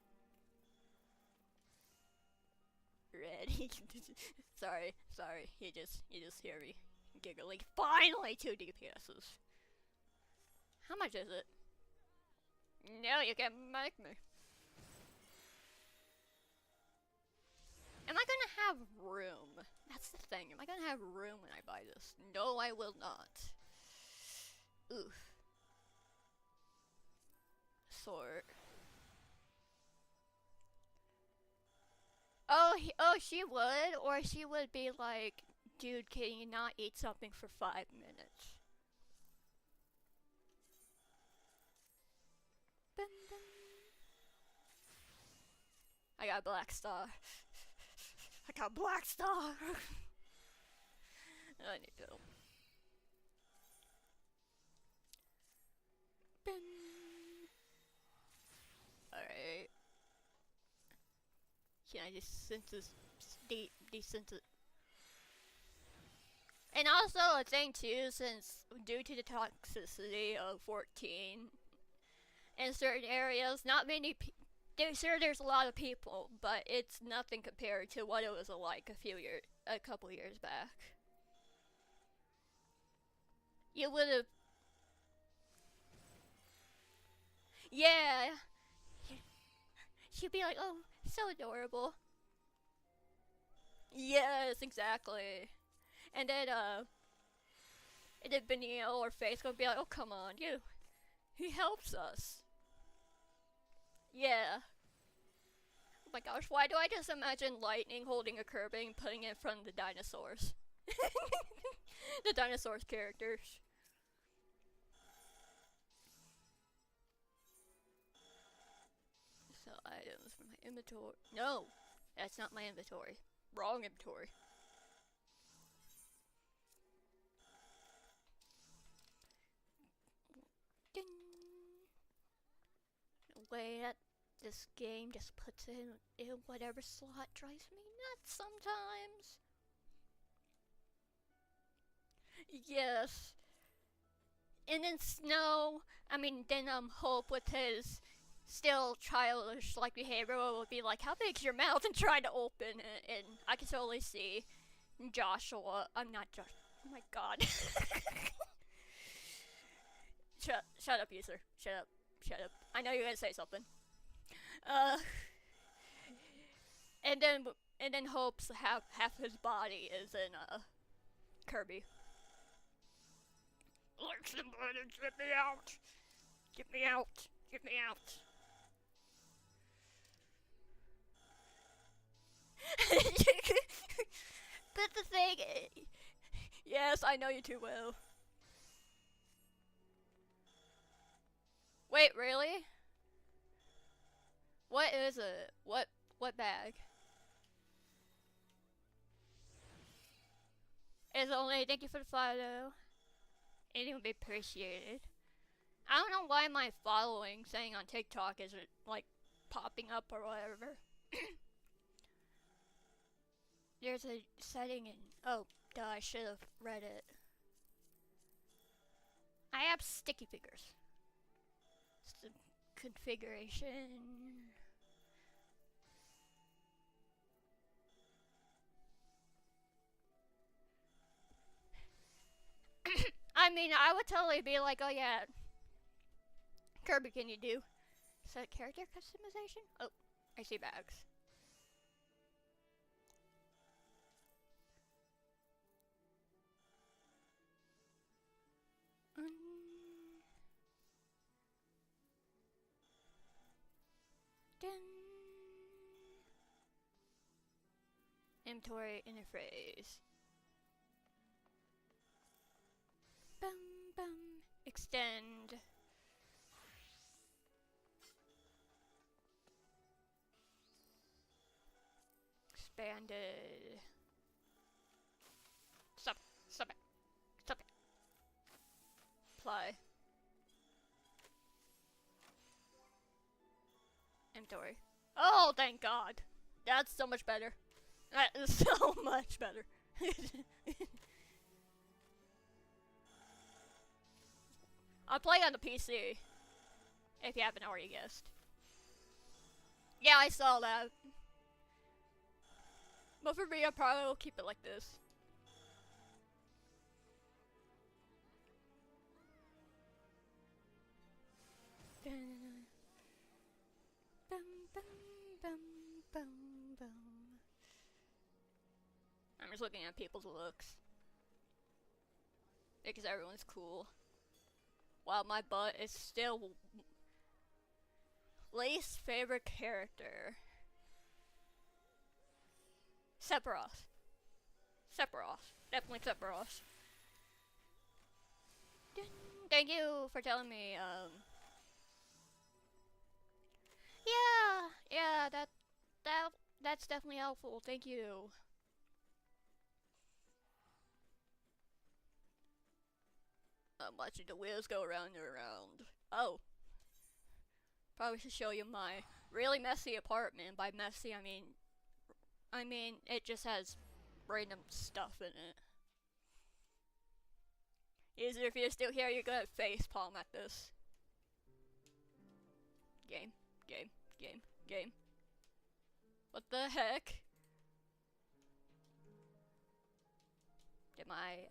Red. sorry. You just hear me giggling. Finally, 2 DPSs. How much is it? No, you can't make me. Am I gonna have room? That's the thing. Am I gonna have room when I buy this? No, I will not. Oof. Sort. Oh, she would, or she would be like, dude, can you not eat something for 5 minutes? Bum, bum. I got Black Star. I got Black Star. I need to. Alright. Can I just census decensus? And also a thing too, since due to the toxicity of 14 in certain areas, not many there's a lot of people, but it's nothing compared to what it was like a couple years back. You would've, yeah. She'd be like, oh, so adorable. Yes, exactly. And then Benio or Faith would be like, oh, come on, he helps us. Yeah. Oh my gosh, why do I just imagine Lightning holding a Kirby and putting it in front of the dinosaurs? The dinosaurs characters. So items from my inventory. No, that's not my inventory. Wrong inventory. Ding. The way that this game just puts it in whatever slot drives me nuts sometimes. Yes. And then Snow, Hope with his still childish like behavior would be like, how big's your mouth, and try to open it, and I can totally see Joshua, I'm not Josh, oh my god. Shut up, user, shut up, I know you're gonna say something. And then Hope's half his body is in Kirby. Like somebody, get me out! Get me out! Get me out! But the thing is, yes, I know you too well. Wait, really? What is it? What bag? It's only, thank you for the follow. Anything would be appreciated. I don't know why my following saying on TikTok isn't like popping up or whatever. There's a setting in, oh, duh, I should have read it. I have sticky fingers. It's the configuration. I would totally be like, oh yeah, Kirby, can you do set character customization? Oh, I see bags. Dun. Inventory interface. Bum bum. Extend. expanded. Stop it. Stop it. Stop it. Apply. Inventory. Oh, thank God. That's so much better. That is so much better. I'm playing on the PC. If you haven't already guessed. Yeah, I saw that. But for me, I probably will keep it like this. I'm just looking at people's looks. Because everyone's cool. While my butt is still least favorite character. Sephiroth. Sephiroth. Definitely Sephiroth. Thank you for telling me, yeah, that's definitely helpful. Thank you. I'm watching the wheels go around and around. Oh. Probably should show you my really messy apartment. By messy, I mean it just has random stuff in it. User, if you're still here, you're gonna facepalm at this. Game. What the heck? Did my,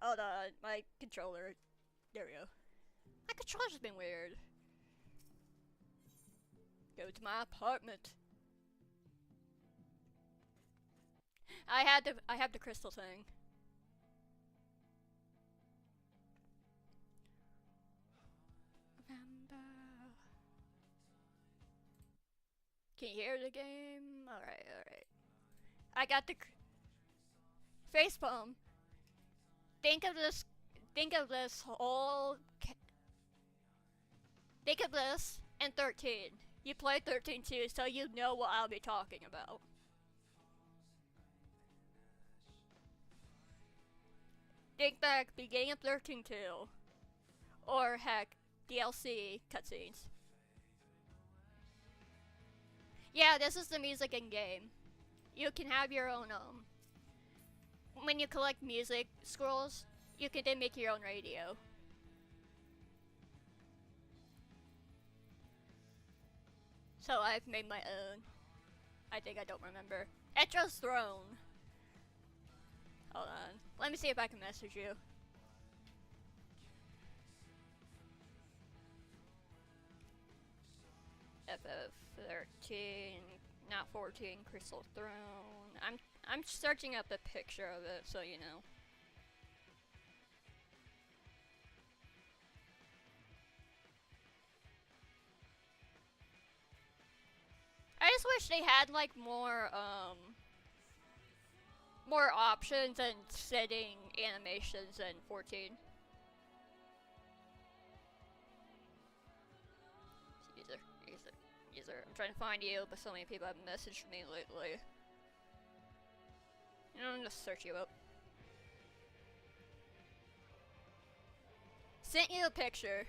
hold on, my controller. There we go. My controller's been weird. Go to my apartment. I have the crystal thing. Can you hear the game? Alright. I got the facepalm. Think of this and 13. You played 13 too, so you know what I'll be talking about. Think back, beginning of 13 too. Or heck, DLC cutscenes. Yeah, this is the music in game. You can have your own, when you collect music scrolls, you can then make your own radio. So I've made my own. I think I don't remember. Etro's Throne. Hold on. Let me see if I can message you. FF13, not 14, Crystal Throne. I'm searching up a picture of it, so you know. I just wish they had like more options and setting animations in 14. User. I'm trying to find you, but so many people have messaged me lately. You know, I'm gonna search you up. Sent you a picture.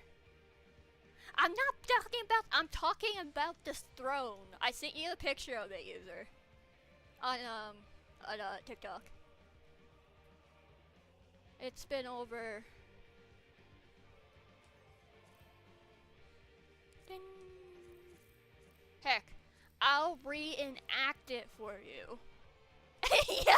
I'm talking about this throne. I sent you a picture of it, user. On TikTok. It's been over. Ding. Heck, I'll reenact it for you. Yeah.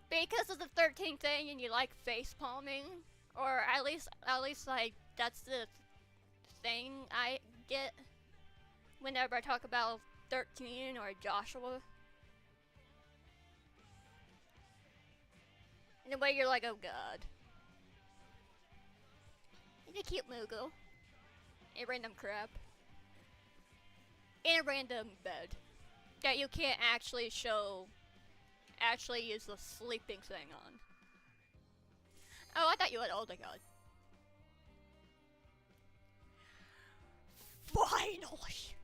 Because of the 13 thing, and you like face palming, or at least like that's the thing I get whenever I talk about 13 or Joshua. In a way, you're like, oh god. He's a cute Moogle. A random crap. In a random bed. That you can't actually use the sleeping thing on. Oh, I thought you had older gun. Finally!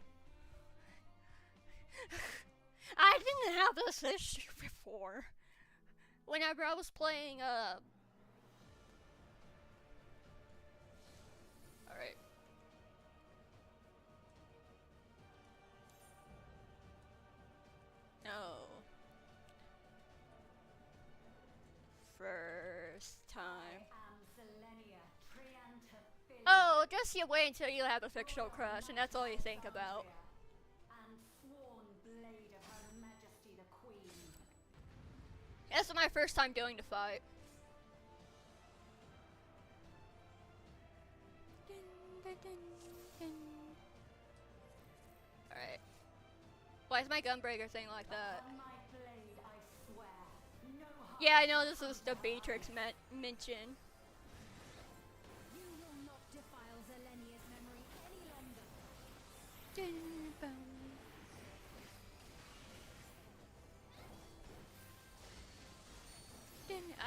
I didn't have this issue before. Whenever I was playing, Alright. No. First time. Oh, just you wait until you have a fictional crush, and that's all you think about. And sworn blade of Her Majesty the Queen. This is my first time doing the fight. Alright. Why is my gunbreaker thing like that? On my blade, I swear, no harm. Yeah, I know this is the Beatrix mention. You will not defile Zelenia's memory any longer.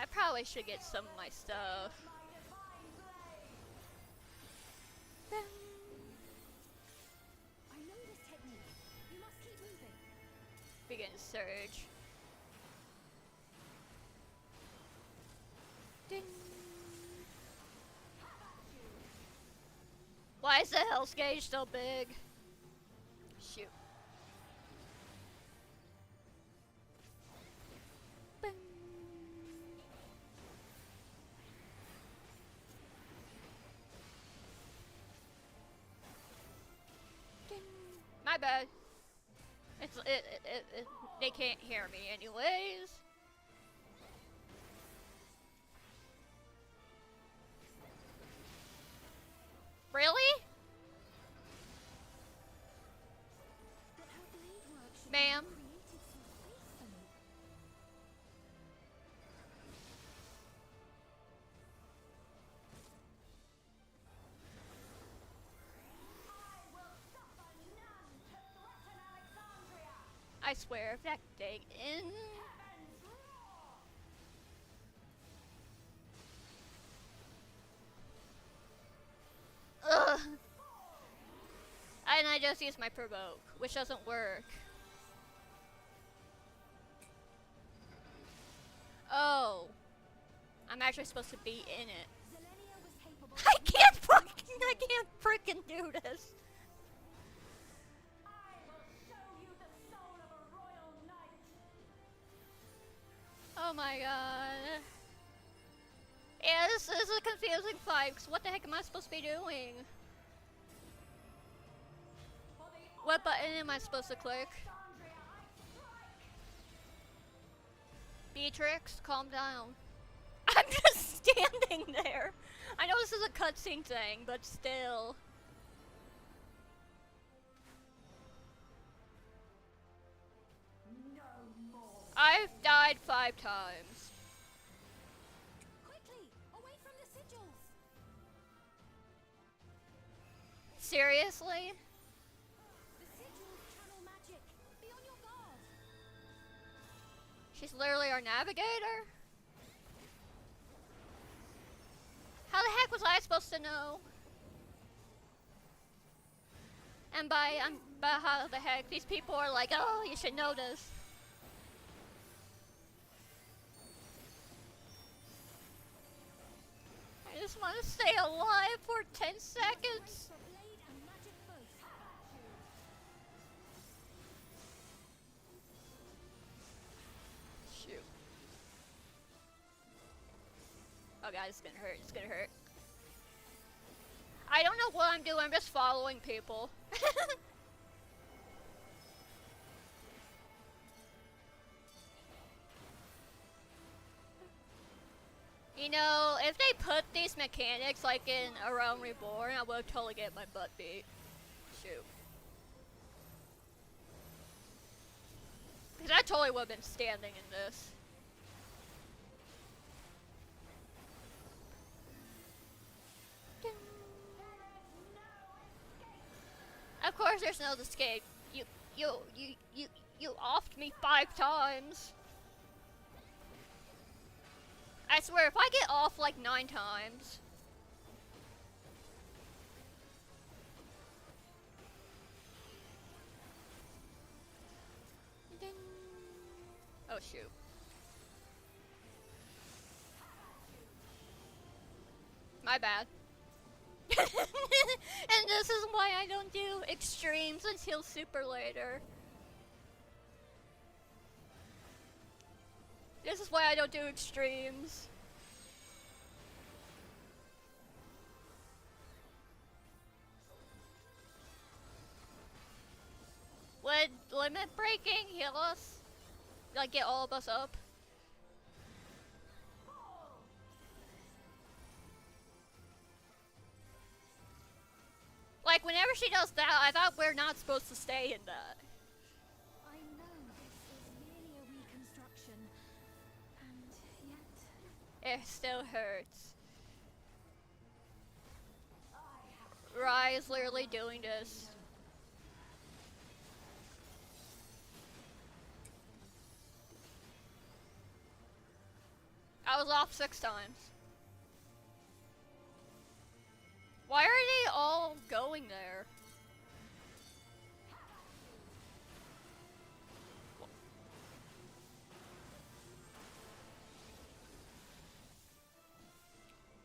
I probably should get some of my stuff. I know this technique. You must keep moving. Begin surge. Why is the health gauge so big? Shoot. My bad. They can't hear me anyways. Really? But her blade work should Ma'am? be created so faithfully. I swear, if that thing in. Ugh. And I just used my provoke, which doesn't work. Oh. I'm actually supposed to be in it. Zelenia was capable I can't freaking do this. Oh my god. Yeah, this is a confusing fight, 'cause what the heck am I supposed to be doing? What button am I supposed to click? Beatrix, calm down. I'm just standing there. I know this is a cutscene thing, but still. I've died 5 times. quickly away from the sigils. Seriously? The sigils channel magic. Be on your guard. She's literally our navigator? How the heck was I supposed to know? And by how the heck these people are like, oh, you should know this. I just want to stay alive for 10 seconds. For blade and magic both. Shoot. Oh god, it's gonna hurt, it's gonna hurt. I don't know what I'm doing, I'm just following people. You know, if they put these mechanics like in A Realm Reborn, I would totally get my butt beat. Shoot. Because I totally would have been standing in this. Of course there's no escape. You offed me 5 times. I swear, if I get off like 9 times. Ding. Oh shoot. My bad. And this is why I don't do extremes until super later. This is why I don't do extremes. Would limit breaking heal us? Like get all of us up? Like whenever she does that, I thought we're not supposed to stay in that. I know this is merely a reconstruction, and yet It still hurts. Rai is literally doing this. I was off 6 times. Why are they all going there?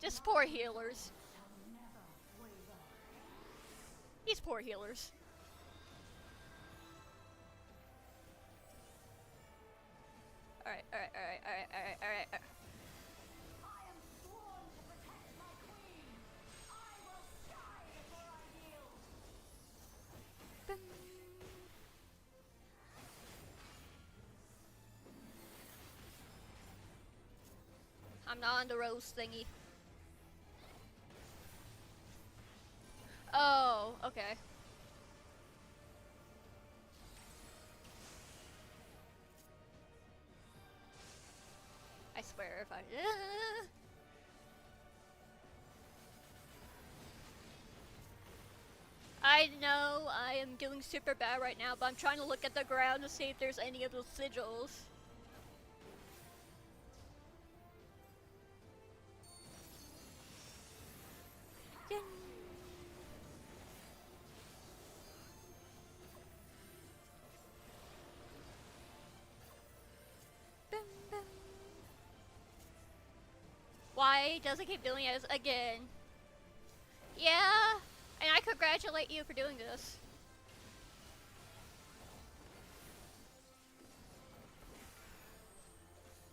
Just poor healers. These poor healers. Alright. I'm not on the rose thingy. Oh, okay. I swear if I... I know I am doing super bad right now, but I'm trying to look at the ground to see if there's any of those sigils. Why does it keep doing it again? Yeah, and I congratulate you for doing this.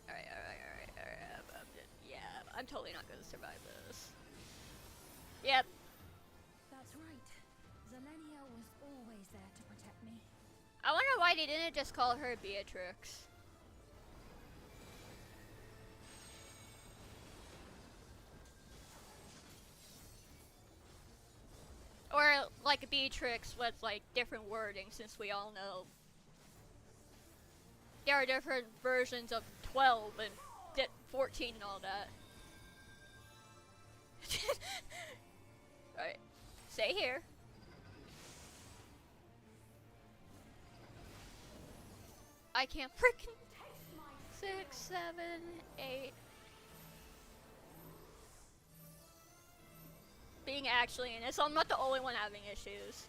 Alright. Yeah, I'm totally not gonna survive this. Yep. that's right. Zelenia was always there to protect me. I wonder why they didn't just call her Beatrix. Or like a Beatrix with like different wording, since we all know there are different versions of 12 and 14 and all that. Alright, stay here. I can't freaking 6, 7, 8. Being actually in it, so I'm not the only one having issues.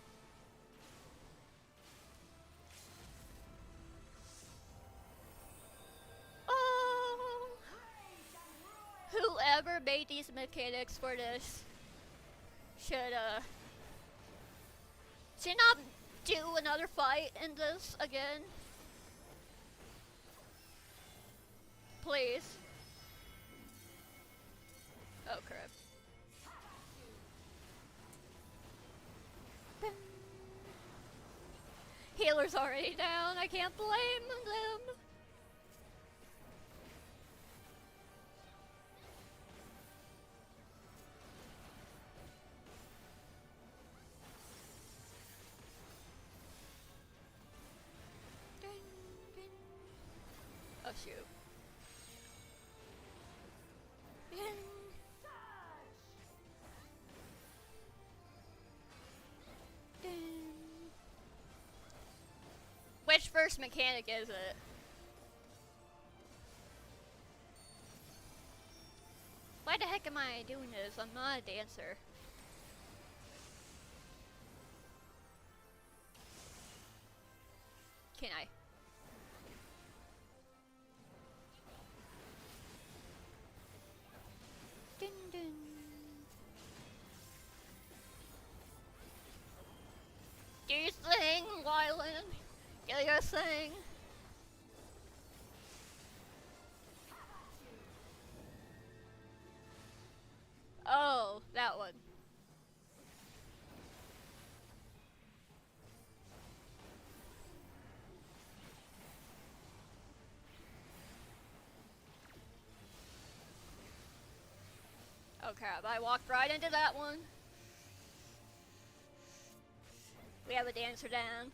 Oh, whoever made these mechanics for this should not do another fight in this again. Please. Oh crap. Healer's already down, I can't blame them. Oh shoot. Which first mechanic is it? heck am I doing this? I'm not a dancer. Can I? Dun dun. Do your thing, Wyland. Do your thing. Oh, that one. Oh crap, I walked right into that one. We have a dancer down.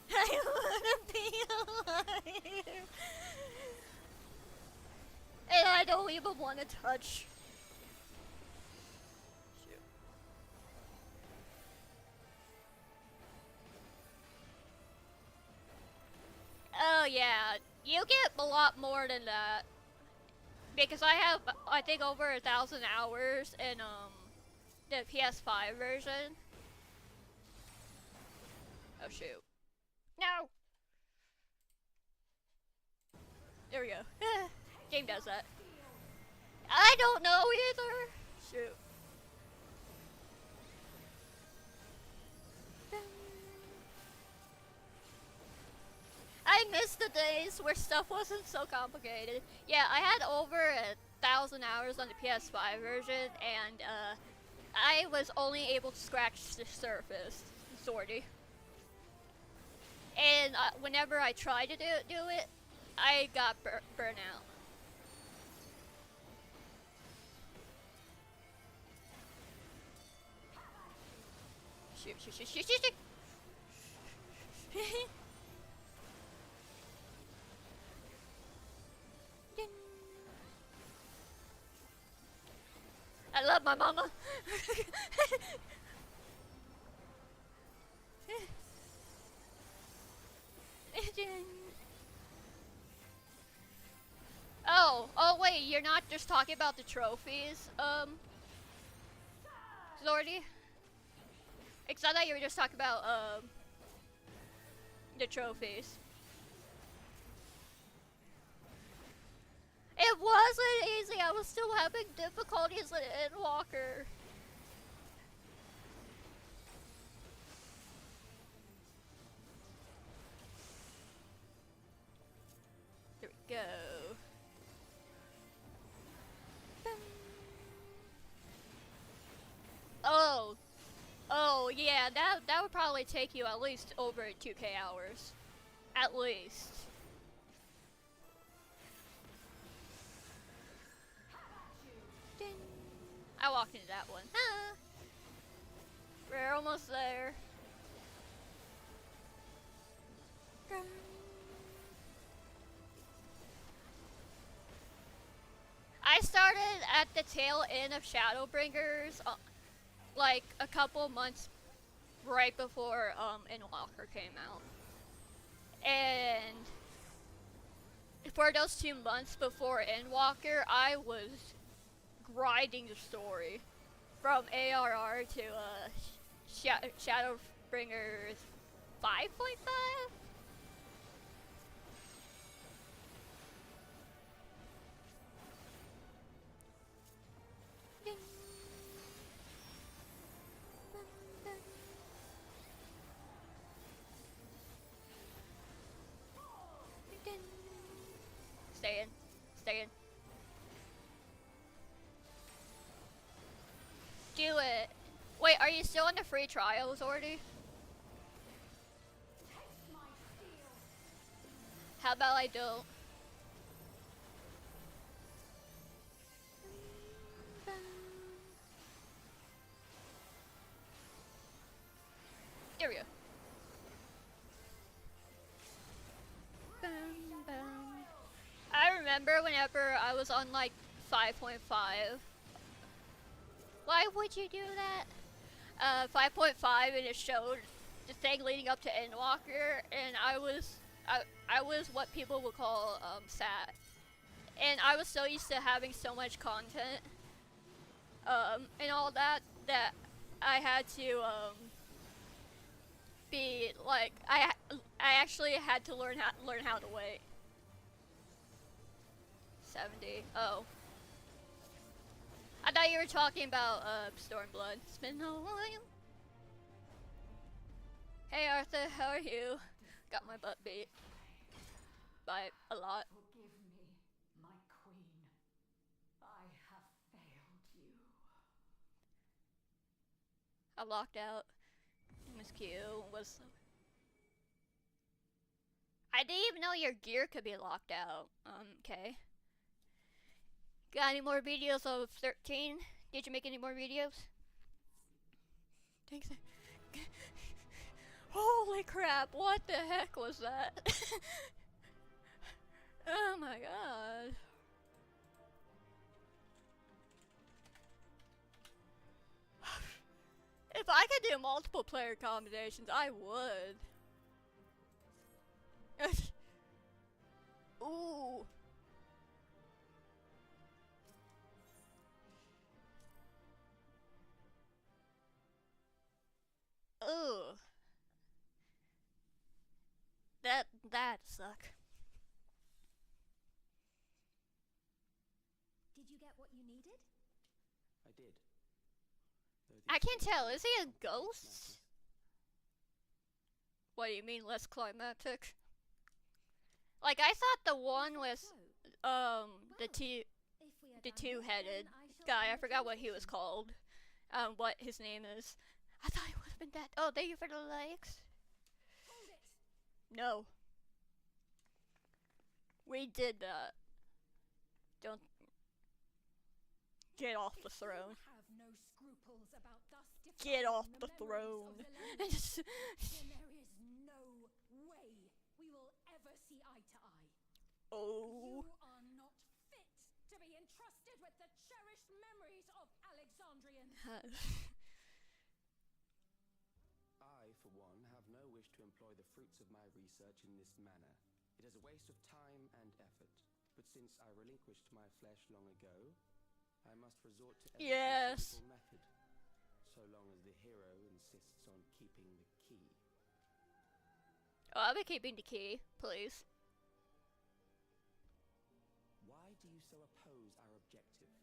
I wanna be alive. And I don't even wanna touch. Shoot. Oh yeah, you get a lot more than that. Because I have, I think, over 1,000 hours in the PS5 version. Oh shoot. No! There we go. Game does that. I don't know either! Shoot. I miss the days where stuff wasn't so complicated. Yeah, I had over 1,000 hours on the PS5 version, and I was only able to scratch the surface, sorty. And whenever I tried to do it, I got burnout. Shoot, shoot, shoot, shoot, shoot, shoot. I love my mama. Oh wait, you're not just talking about the trophies, Zordy? Because I thought you were just talking about, the trophies. It wasn't easy, I was still having difficulties in Walker. There we go. Oh yeah, that would probably take you at least over 2K hours. At least. Ding. I walked into that one. Ah. We're almost there. I started at the tail end of Shadowbringers, like a couple months right before Endwalker came out. And for those 2 months before Endwalker, I was grinding the story from ARR to Shadowbringers 5.5? Stay in. Stay in. Do it. Wait, are you still in the free trials already? How about I don't? There we go. I remember whenever I was on like 5.5. Why would you do that? 5.5 and it showed the thing leading up to Endwalker, and I was what people would call sad, and I was so used to having so much content, and all that I had to be like I actually had to learn how to wait. 70. Oh. I thought you were talking about Stormblood. It's been a while. Hey Arthur, how are you? Got my butt beat by a lot. Forgive me, my queen. I have failed you. I locked out. Miss Q was. I didn't even know your gear could be locked out. Okay. Got any more videos of 13? Did you make any more videos? Thanks. Holy crap, what the heck was that? Oh my god. If I could do multiple player combinations, I would. Ooh. Ooh. That suck. Did you get what you needed? I did. I can't tell. Is he a ghost? What do you mean less climatic? Like I thought the one was the two-headed guy. I forgot what he was called. What his name is. I thought it would have been that. Oh, thank you for the likes. Hold it. No. We did that. Don't get off the throne. You have no scruples about thus Get defying off the memories throne. of Valyria. Then there is no way we will ever see eye to eye. Oh. You are not fit to be entrusted with the cherished memories of Alexandrians. I, for one, have no wish to employ the fruits of my research in this manner. It is a waste of time and effort. But since I relinquished my flesh long ago, I must resort to every Yes. conceivable method, so long as the hero insists on keeping the key. Oh, I'll be keeping the key, please. Why do you so oppose our objective?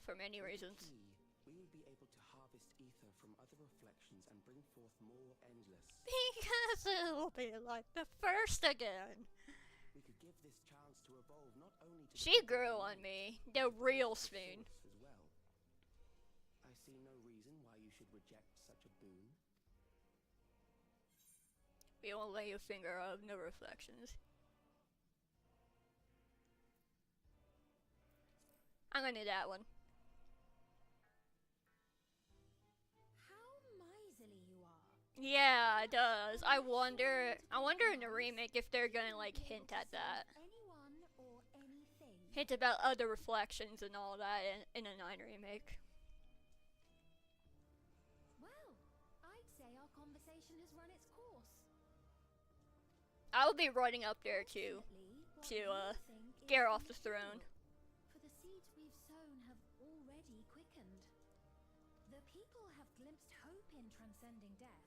For many With the reasons. key, we will be able to harvest ether from other reflections and bring forth more endless. Because it will be like the first again. We could give this chance to evolve not only to She become grew the on one, me. but The to real the spoon. source as well. I see no reason why you should reject such a boon. We won't let you finger of no reflections. I'm gonna do that one. How miserly you are. Yeah, it does. I wonder in the remake if they're gonna like hint at that. Anyone or anything. Hint about other reflections and all that in a 9 remake. Well, I'd say our conversation has run its course. I'll be running up there too. Ultimately, what to, we think is get off the inevitable, throne. For the seeds we've sown have already quickened. The people have glimpsed hope in transcending death,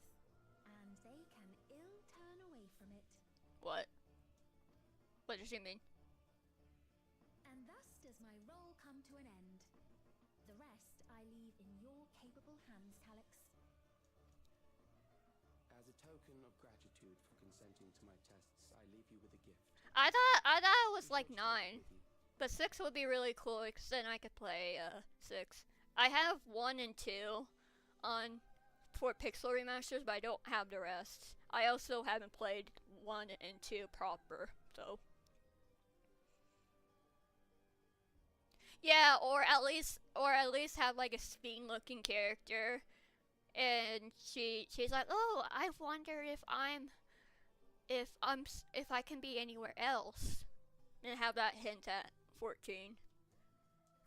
and they can ill turn away from it. What? What does she mean? And thus does my role come to an end. The rest I leave in your capable hands, Talix. As a token of gratitude for consenting to my tests, I leave you with a gift. I thought it was You like shall take 9. it with you. But 6 would be really cool because then I could play 6. I have 1 and 2 on for Pixel Remasters, but I don't have the rest. I also haven't played 1 and 2 proper, so. Yeah, or at least have like a Speen looking character, and she's like, oh, I wonder if I can be anywhere else, and have that hint at 14.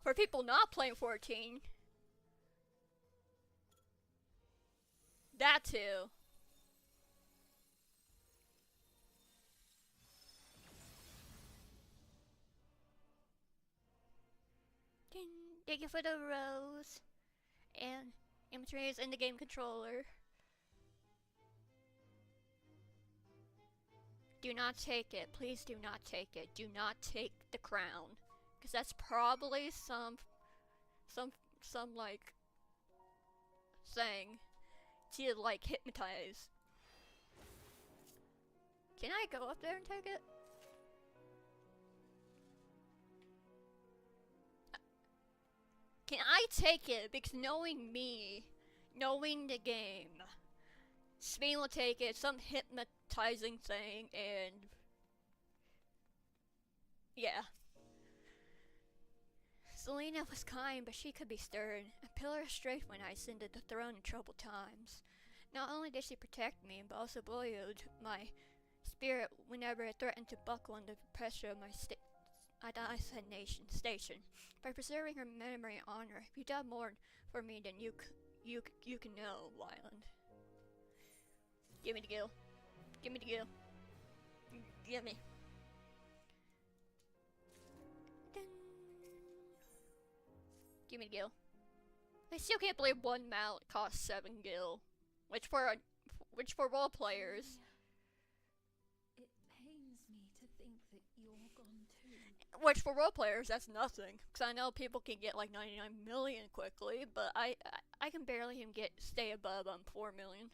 For people not playing 14, that too. Thank you for the rose. And inventory is in the game controller. Do not take it. Please do not take it. Do not take the crown. Because that's probably some like thing to like hypnotize. Can I go up there and take it? Can I take it? Because knowing me, knowing the game, Spain will take it, some hypnotizing thing, and yeah. Selena was kind, but she could be stern. A pillar of strength when I ascended the throne in troubled times. Not only did she protect me, but also buoyed my spirit whenever it threatened to buckle under the pressure of my station. By preserving her memory and honor, you done more for me than you can know, Wyland. Give me the gill. Give me the gill. Give me. Dun. Give me the gill. I still can't believe one mount costs 7 gil, which for role players. It pains me to think that you're gone too. Which for role players, that's nothing. Because I know people can get like 99 million quickly, but I can barely even stay above 4 million.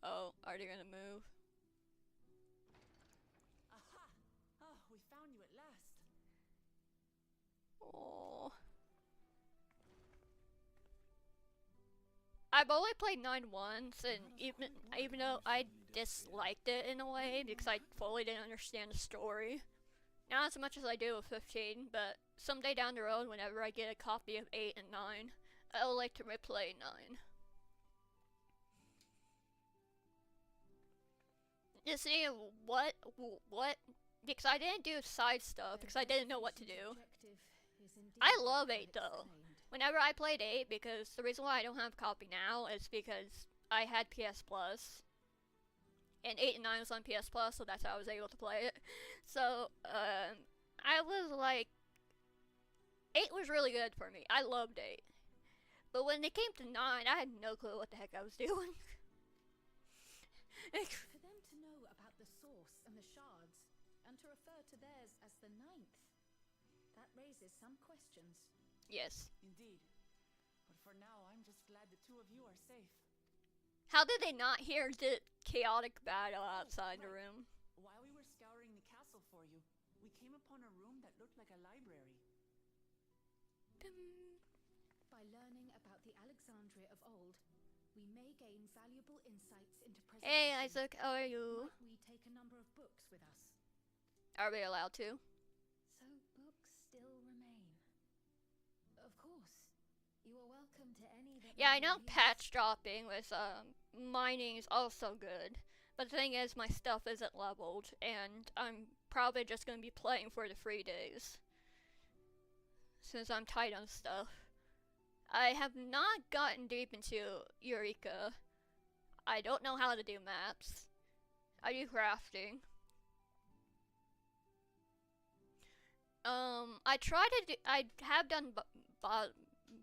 Oh, are they gonna move? Aha! Oh, we found you at last. Oh. I've only played 9 once, and even though I disliked it in a way because I fully didn't understand the story, not as much as I do with 15, but someday down the road, whenever I get a copy of 8 and 9, I would like to replay 9. To see what, because I didn't do side stuff because I didn't know what to do. I love 8 though. Whenever I played 8, because the reason why I don't have a copy now is because I had PS Plus, and 8 and 9 was on PS Plus, so that's how I was able to play it. So, I was like, 8 was really good for me. I loved 8. But when it came to 9, I had no clue what the heck I was doing. For them to know about the source and the shards, and to refer to theirs as the 9th, that raises some questions. Yes. Indeed. But for now, I'm just glad the two of you are safe. How did they not hear the chaotic battle outside the room? While we were scouring the castle for you, we came upon a room that looked like a library. By learning about the Alexandria of old, we may gain valuable insights into preservation. Hey Isaac, how are you? Might we take a number of books with us? Are we allowed to? So books still remain. Of course. You are welcome to any that Yeah, I may know be patch dropping with mining is also good. But the thing is, my stuff isn't leveled, and I'm probably just gonna be playing for the free days. Since I'm tight on stuff. I have not gotten deep into Eureka. I don't know how to do maps. I do crafting. I try to do, I have done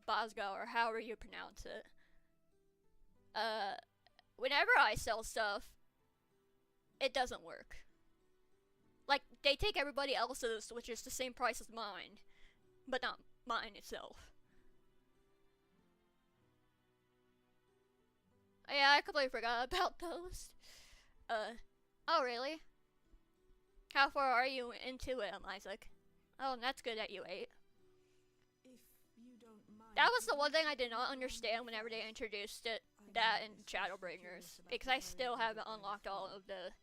Bosgo, or however you pronounce it. Whenever I sell stuff, it doesn't work. Like, they take everybody else's, which is the same price as mine, but not mine itself. Yeah, I completely forgot about those. Oh really? How far are you into it, Isaac? Oh, that's good that you ate. If you don't mind. That was the one thing I did not understand whenever they introduced it, that in Shadowbringers, because I still haven't unlocked all of the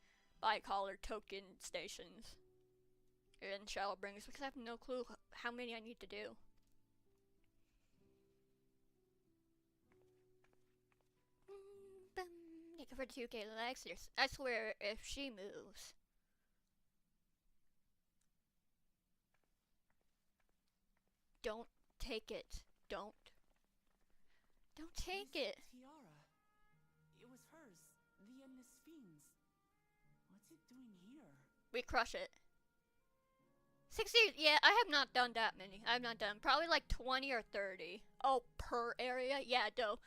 bi-collar token stations in Shadowbringers, because I have no clue how many I need to do. Thank you for 2K likes. I swear, if she moves. Don't take it. Don't take it. Tiara. It was hers. The Endless Fiends. What's it doing here? We crush it. 60, yeah, I have not done that many. I have not done probably like 20 or 30. Oh, per area? Yeah, no.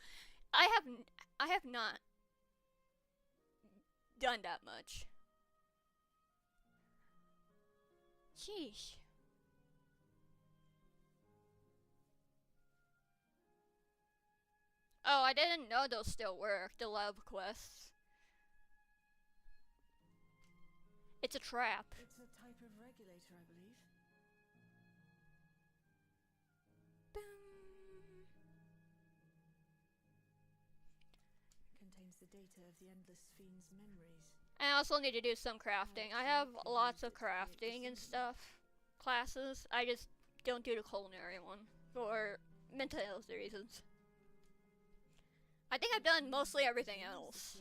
I have not done that much. Sheesh. Oh, I didn't know those still work, the love quests. It's a trap. It's a type of regulator, I believe. Contains the data of the Endless Fiend's memories. I also need to do some crafting. I have lots of crafting and stuff classes. I just don't do the culinary one for mental health reasons. I think I've done mostly everything else.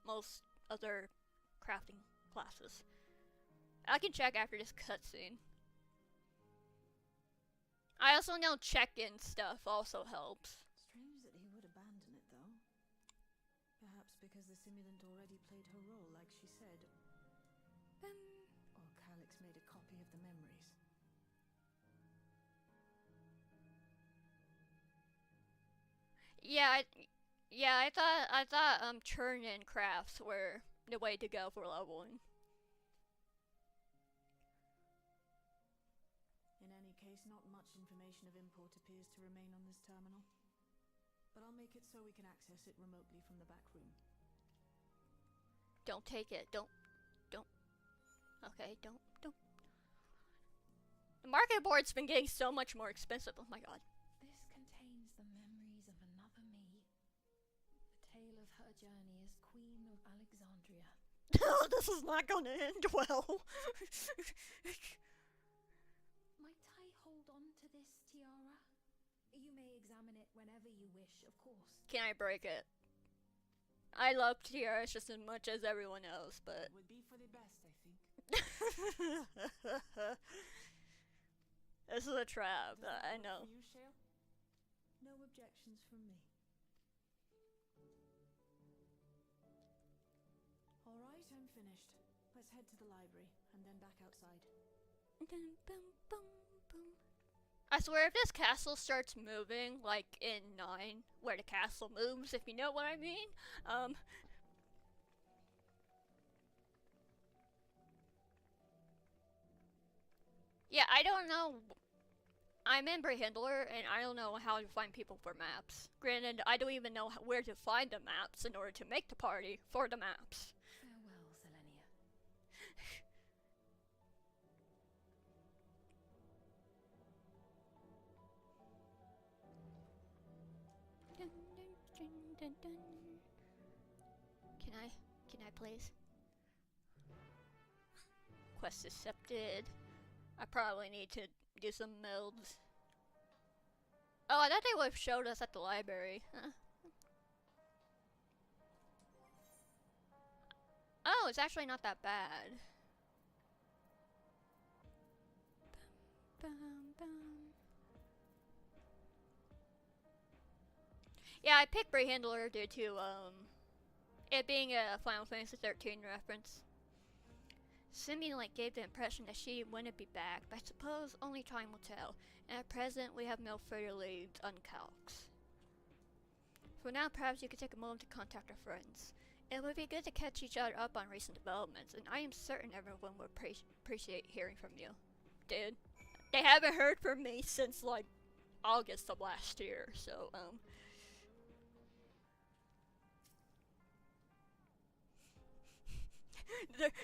Most other crafting classes. I can check after this cutscene. I also know check-in stuff also helps. Strange that he would abandon it, though. Perhaps because the simulant already played her role, like she said. Or Calyx made a copy of the memories. Yeah, I thought churn and crafts were the way to go for leveling. In any case, not much information of import appears to remain on this terminal. But I'll make it so we can access it remotely from the back room. Don't take it. Don't. Okay, don't. The market board's been getting so much more expensive. Oh my god. This contains the memories of another me. The tale of her journey as Queen of Alexandria. This is not gonna end well. Might I hold on to this tiara? You may examine it whenever you wish, of course. Can I break it? I love tiaras just as much as everyone else, but It would be for the best, I think. this is a trap. Does that I work know. for you, Shale? No objections from me. Alright, I'm finished. Let's head to the library, and then back outside. I swear, if this castle starts moving, like in 9, where the castle moves, if you know what I mean, yeah, I don't know. I'm in Brehindler, and I don't know how to find people for maps. Granted, I don't even know where to find the maps in order to make the party for the maps. Farewell, Selenia. Can I please? Quest accepted. I probably need to do some builds. Oh, I thought they would have showed us at the library. Huh. Oh, it's actually not that bad. Yeah, I picked Brehindler due to it being a Final Fantasy 13 reference. Simulate gave the impression that she wouldn't be back, but I suppose only time will tell. And at present, we have no further leads on Calyx. For now, perhaps you could take a moment to contact our friends. It would be good to catch each other up on recent developments, and I am certain everyone would appreciate hearing from you. Dude, they haven't heard from me since, like, August of last year, so,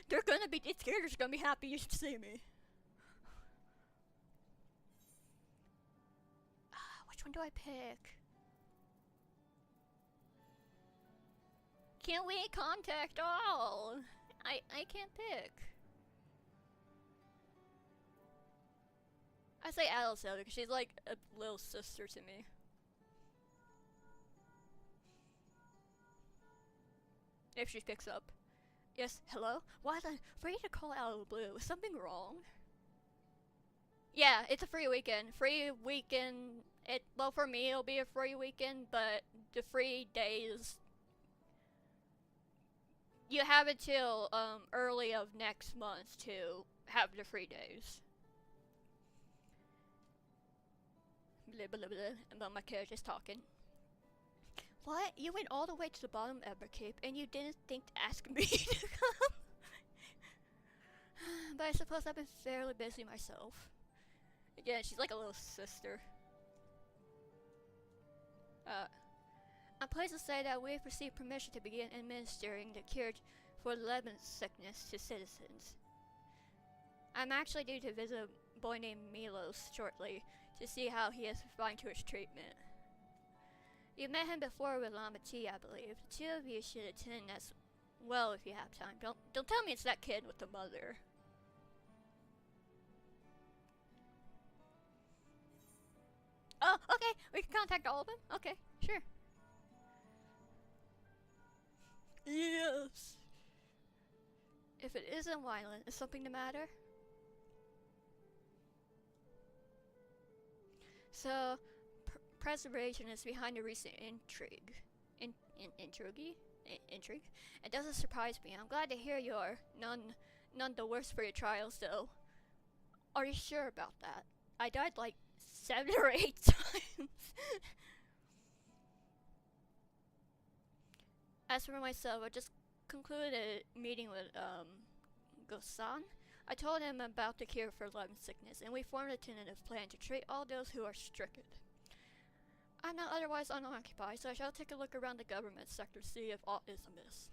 they're gonna be, these characters are gonna be happy you should see me. Which one do I pick? Can't we contact all? I can't pick. I say Alice though, because she's like a little sister to me. If she picks up. Yes, hello? Why the free to call out of the blue? Is something wrong? Yeah, it's a free weekend. Free weekend. Well, for me, it'll be a free weekend, but the free days you have until early of next month to have the 3 days. Blah blah blah. And then my character's talking. What? You went all the way to the bottom of Everkeep and you didn't think to ask me to come? But I suppose I've been fairly busy myself. Again, she's like a little sister. I'm pleased to say that we've received permission to begin administering the cure for lemon sickness to citizens. I'm actually due to visit a boy named Milos shortly to see how he is responding to his treatment. You met him before with Lamati, I believe. The two of you should attend as well if you have time. Don't tell me it's that kid with the mother. Oh, okay. We can contact all of them? Okay, sure. Yes. If it isn't violent, is something the matter? So, preservation is behind the recent intrigue. Intrigue? It doesn't surprise me. I'm glad to hear you're none the worse for your trials, though. Are you sure about that? I died like 7 or 8 times. As for myself, I just concluded a meeting with Gosan. I told him about the cure for lemon sickness, and we formed a tentative plan to treat all those who are stricken. I'm not otherwise unoccupied, so I shall take a look around the government sector to see if aught is amiss.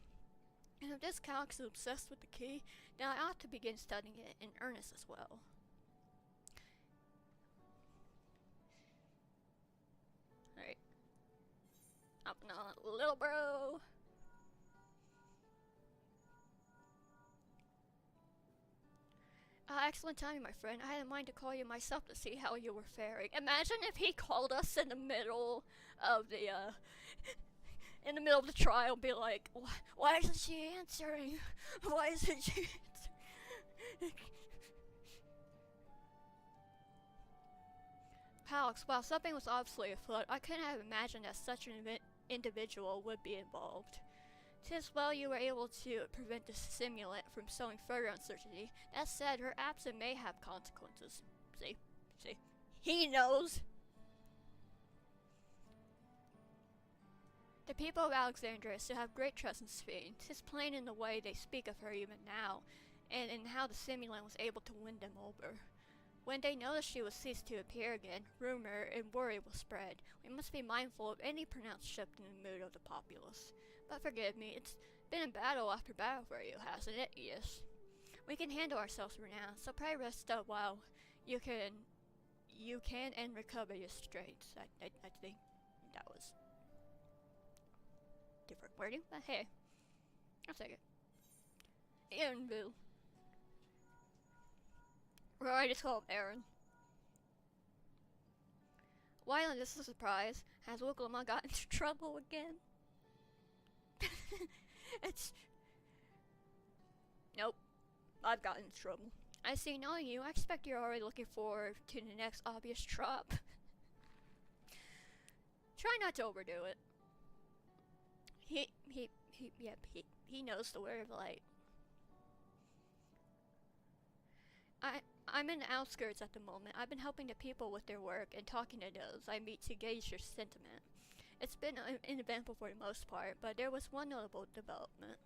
And if this Calx is obsessed with the key, then I ought to begin studying it in earnest as well. Alright. Up and on, little bro! Excellent timing, my friend. I had in mind to call you myself to see how you were faring. Imagine if he called us in the middle of the, trial, be like, why isn't she answering? Why isn't she answering? Palx, while something was obviously afoot, I couldn't have imagined that such an individual would be involved. 'Tis well you were able to prevent the simulant from sowing further uncertainty. That said, her absence may have consequences. See? He knows! The people of Alexandria still have great trust in Spain. 'Tis plain in the way they speak of her even now, and in how the simulant was able to win them over. When they notice she will cease to appear again, rumor and worry will spread. We must be mindful of any pronounced shift in the mood of the populace. But forgive me, it's been a battle after battle for you, hasn't it? Yes. We can handle ourselves for now, so pray rest up while you can and recover your strength. I think that was different wording, but hey, I'll take it. Aaronville. Or I just call him Aaron. While this is a surprise, has Wiklama got into trouble again? Nope. I've gotten into trouble. I see, knowing you, I expect you're already looking forward to the next obvious drop. Try not to overdo it. He knows the word of light. I'm in the outskirts at the moment. I've been helping the people with their work and talking to those I meet to gauge their sentiment. It's been uneventful for the most part, but there was one notable development.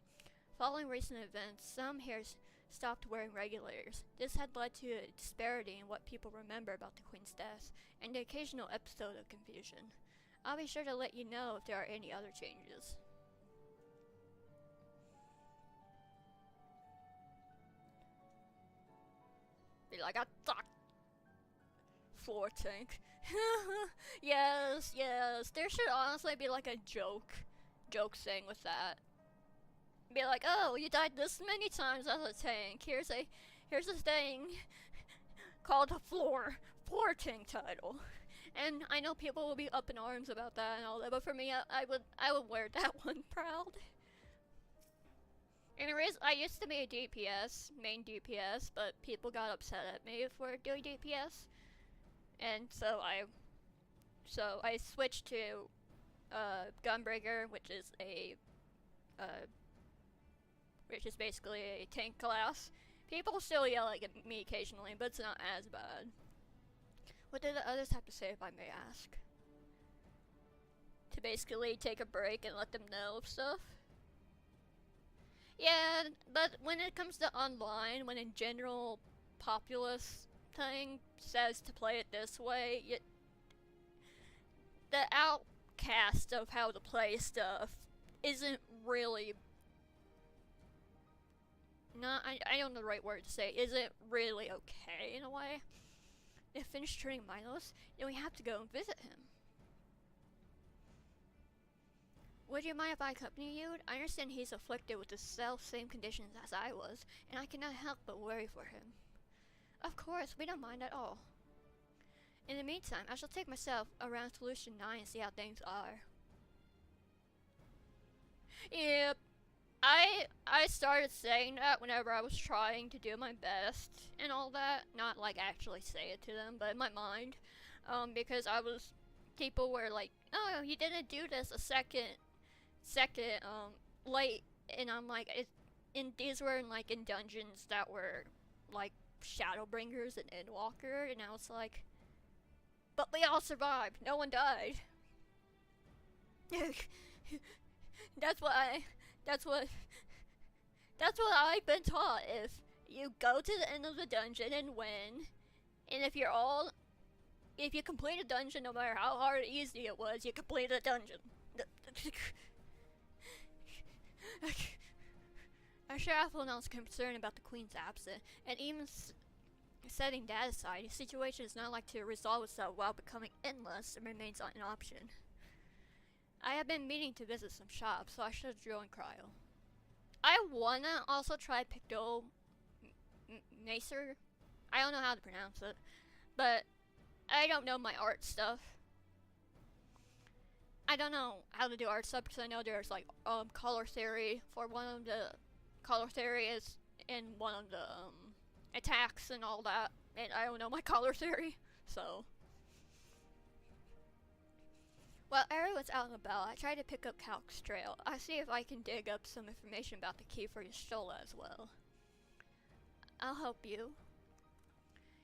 Following recent events, some here stopped wearing regulators. This had led to a disparity in what people remember about the Queen's death, and the occasional episode of confusion. I'll be sure to let you know if there are any other changes. Be like, I thought floor tank. yes. There should honestly be like a joke thing with that. Be like, oh, you died this many times as a tank. Here's a thing called a floor tank title. And I know people will be up in arms about that and all that, but for me, I would wear that one proud. Anyways, I used to be a DPS, main DPS, but people got upset at me for doing DPS. And so I switched to Gunbreaker, which is a which is basically a tank class. People still yell at me occasionally, but it's not as bad. What did the others have to say, if I may ask? To basically take a break and let them know of stuff? Yeah, but when it comes to online, when a general populace thing says to play it this way, the outcast of how to play stuff isn't really... I don't know the right word to say. Isn't really okay in a way. They finished training Milos, then we have to go and visit him. Would you mind if I accompany you? I understand he's afflicted with the same conditions as I was, and I cannot help but worry for him. Of course, we don't mind at all. In the meantime, I shall take myself around Solution 9 and see how things are. Yep. I started saying that whenever I was trying to do my best and all that, not like actually say it to them, but in my mind, because people were like, oh, you didn't do this a second, late, and I'm like, these were in dungeons that were, like, Shadowbringers and Endwalker, and I was like, but we all survived, no one died. That's what I've been taught. If you go to the end of the dungeon and win, and if you complete a dungeon, no matter how hard or easy it was, you complete the dungeon. Ashrathal is concerned about the Queen's absence, and even setting that aside, the situation is not like to resolve itself while becoming endless and remains an option. I have been meaning to visit some shops, so I should join Cryo. I wanna also try Picto Macer. I don't know how to pronounce it, but I don't know my art stuff. I don't know how to do art stuff because I know there's like color theory for one of the color theory is in one of the attacks and all that, and I don't know my color theory, so. While Ari was out and about, I tried to pick up Calc's trail. I see if I can dig up some information about the key for Y'shtola as well. I'll help you.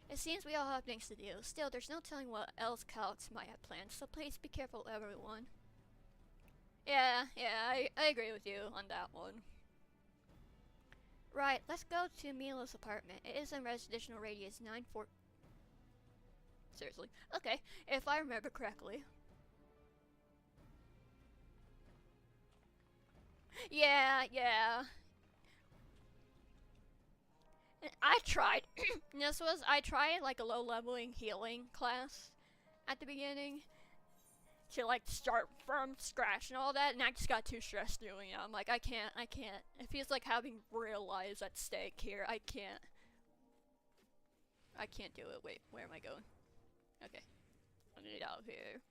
It seems we all have things to do. Still, there's no telling what else Calx might have planned, so please be careful, everyone. Yeah, I agree with you on that one. Right, let's go to Milo's apartment. It is in residential radius 9-4... Seriously. Okay, if I remember correctly. Yeah. I tried, I tried like a low leveling healing class at the beginning to like start from scratch and all that, and I just got too stressed doing it. I'm like, I can't. It feels like having real lives at stake here. I can't do it. Wait, where am I going? Okay, I'm gonna get out of here.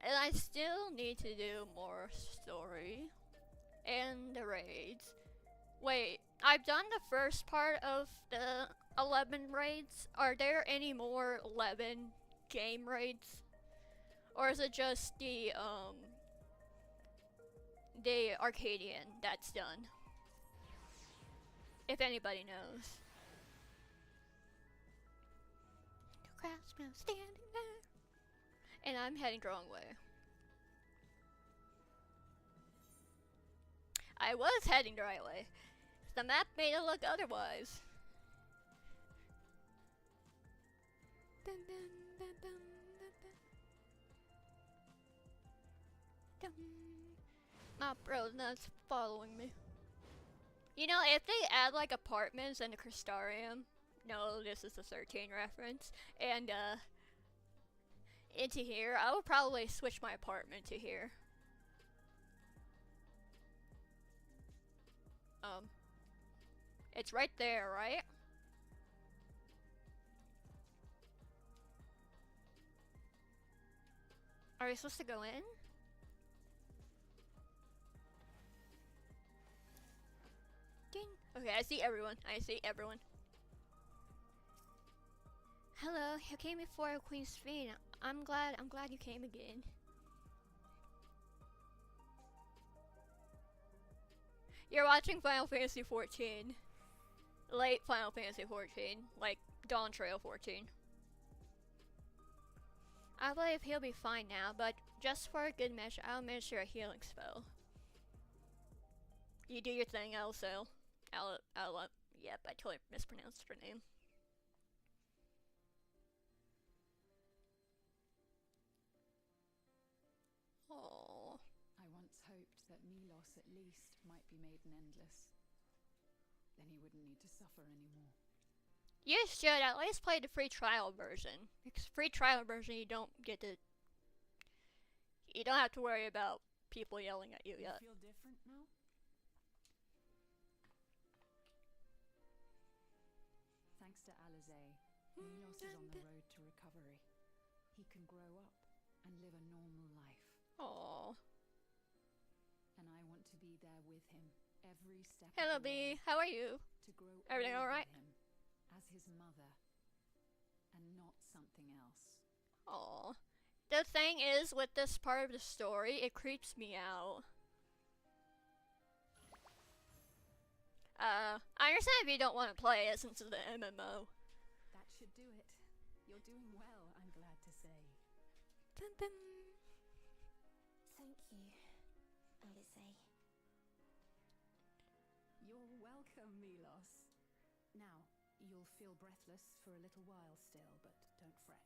And I still need to do more story and the raids. Wait, I've done the first part of the 11 raids. Are there any more 11 game raids? Or is it just the Arcadian that's done? If anybody knows. The craftsman standing there. And I'm heading the wrong way. I was heading the right way. The map made it look otherwise. My bro's not following me. You know, if they add like apartments in the Crystarium, no, this is the 13 reference, and into here, I would probably switch my apartment to here. It's right there, right? Are we supposed to go in? Ding. Okay, I see everyone. Hello, you came before Queen's Fiend. I'm glad you came again. You're watching Final Fantasy 14. Late Final Fantasy 14. Like Dawn Trail 14. I believe he'll be fine now, but just for a good measure, I'll administer a healing spell. You do your thing, also. Yep, I totally mispronounced her name. Oh. I once hoped that Milos at least might be made an endless. Then he wouldn't need to suffer anymore. You should at least play the free trial version. Because free trial version you don't have to worry about people yelling at you yet. You feel different now? Thanks to Alizé, Milos is on the road to recovery. He can grow up and live a normal life. Aww. And I want to be there with him every step Hello, of the way. B. How are you? To grow Everything old alright? with him as his mother and not something else. Aww. The thing is, with this part of the story, it creeps me out. I understand if you don't want to play it since it's the MMO. That should do it. You're doing well, I'm glad to say. Dun, dun. Thank you, Alizé. You're welcome, Milos. Now, you'll feel breathless for a little while still, but don't fret.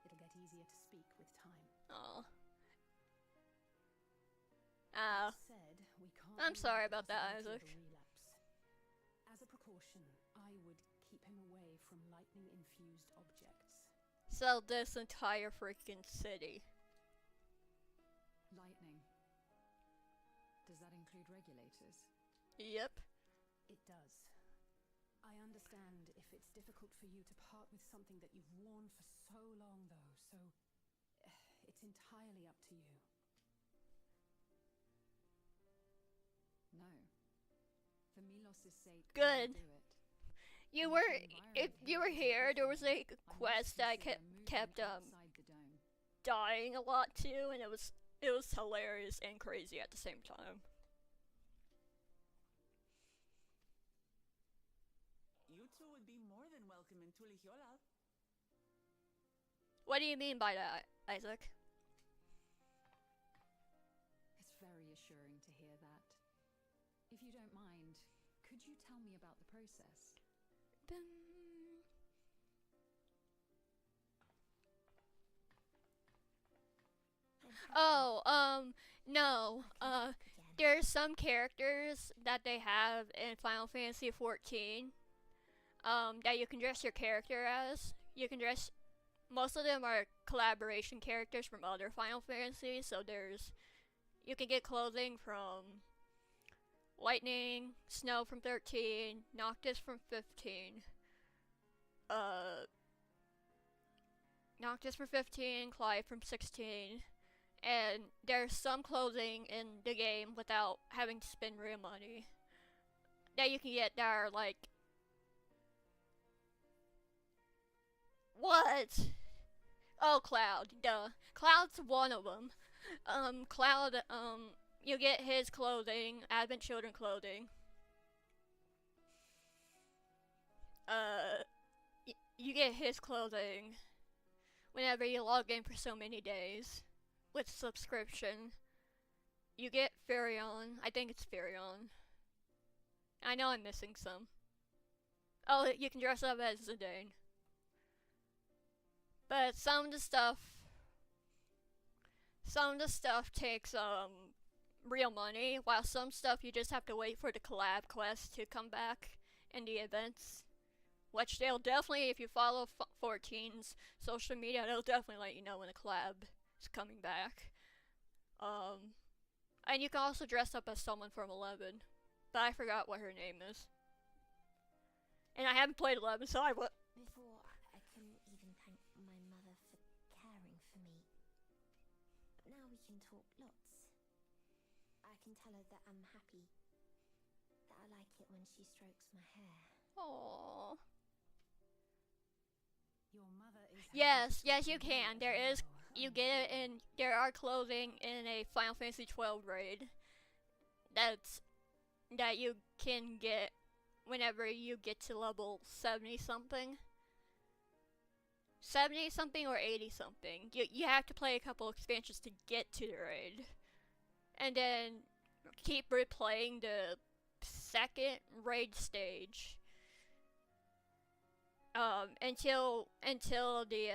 It'll get easier to speak with time. Aw. That said, we can't I'm rule sorry out the about that, possibility Isaac. of a relapse. As a precaution, I would keep him away from lightning-infused objects. Sell this entire freaking city. Lightning. Does that include regulators? Yep. It does. I understand if it's difficult for you to part with something that you've worn for so long, though, so it's entirely up to you. No. For Milos' sake, I Good. will do it. You And were, the if environment you were is here, there was a different. I must quest that I consider moving kept outside the dome. dying a lot too, and it was hilarious and crazy at the same time. You two would be more than welcome in Tuliholal. What do you mean by that, Isaac? It's very assuring to hear that. If you don't mind, could you tell me about the process? Oh, no. Again. There's some characters that they have in Final Fantasy 14, that you can dress your character as. You can dress. Most of them are collaboration characters from other Final Fantasies. So you can get clothing from Lightning, Snow from 13, Noctis from 15. Noctis from 15, Clive from 16. And there's some clothing in the game without having to spend real money that you can get that are like... What? Oh, Cloud, duh. Cloud's one of them. Cloud, you get his clothing, Advent Children clothing. You get his clothing whenever you log in for so many days. With subscription, you get Furion. I think it's Furion. I know I'm missing some. Oh, you can dress up as Zidane. But some of the stuff takes real money, while some stuff you just have to wait for the collab quest to come back in the events. Which they'll definitely, if you follow 14's social media, they'll definitely let you know when the collab is coming back. And you can also dress up as someone from 11, but I forgot what her name is. And I haven't played 11, so I would. Before I can even thank my mother for caring for me. But now we can talk lots. I can tell her that I'm happy. That I like it when she strokes my hair. Aww. Your mother is happy Yes, to yes, talk you to can. as There is, well. you I'm get it sure. in, there are clothing in a Final Fantasy 12 raid that you can get whenever you get to level 70 something. 70 something or 80 something. You have to play a couple expansions to get to the raid. And then keep replaying the second raid stage. Until the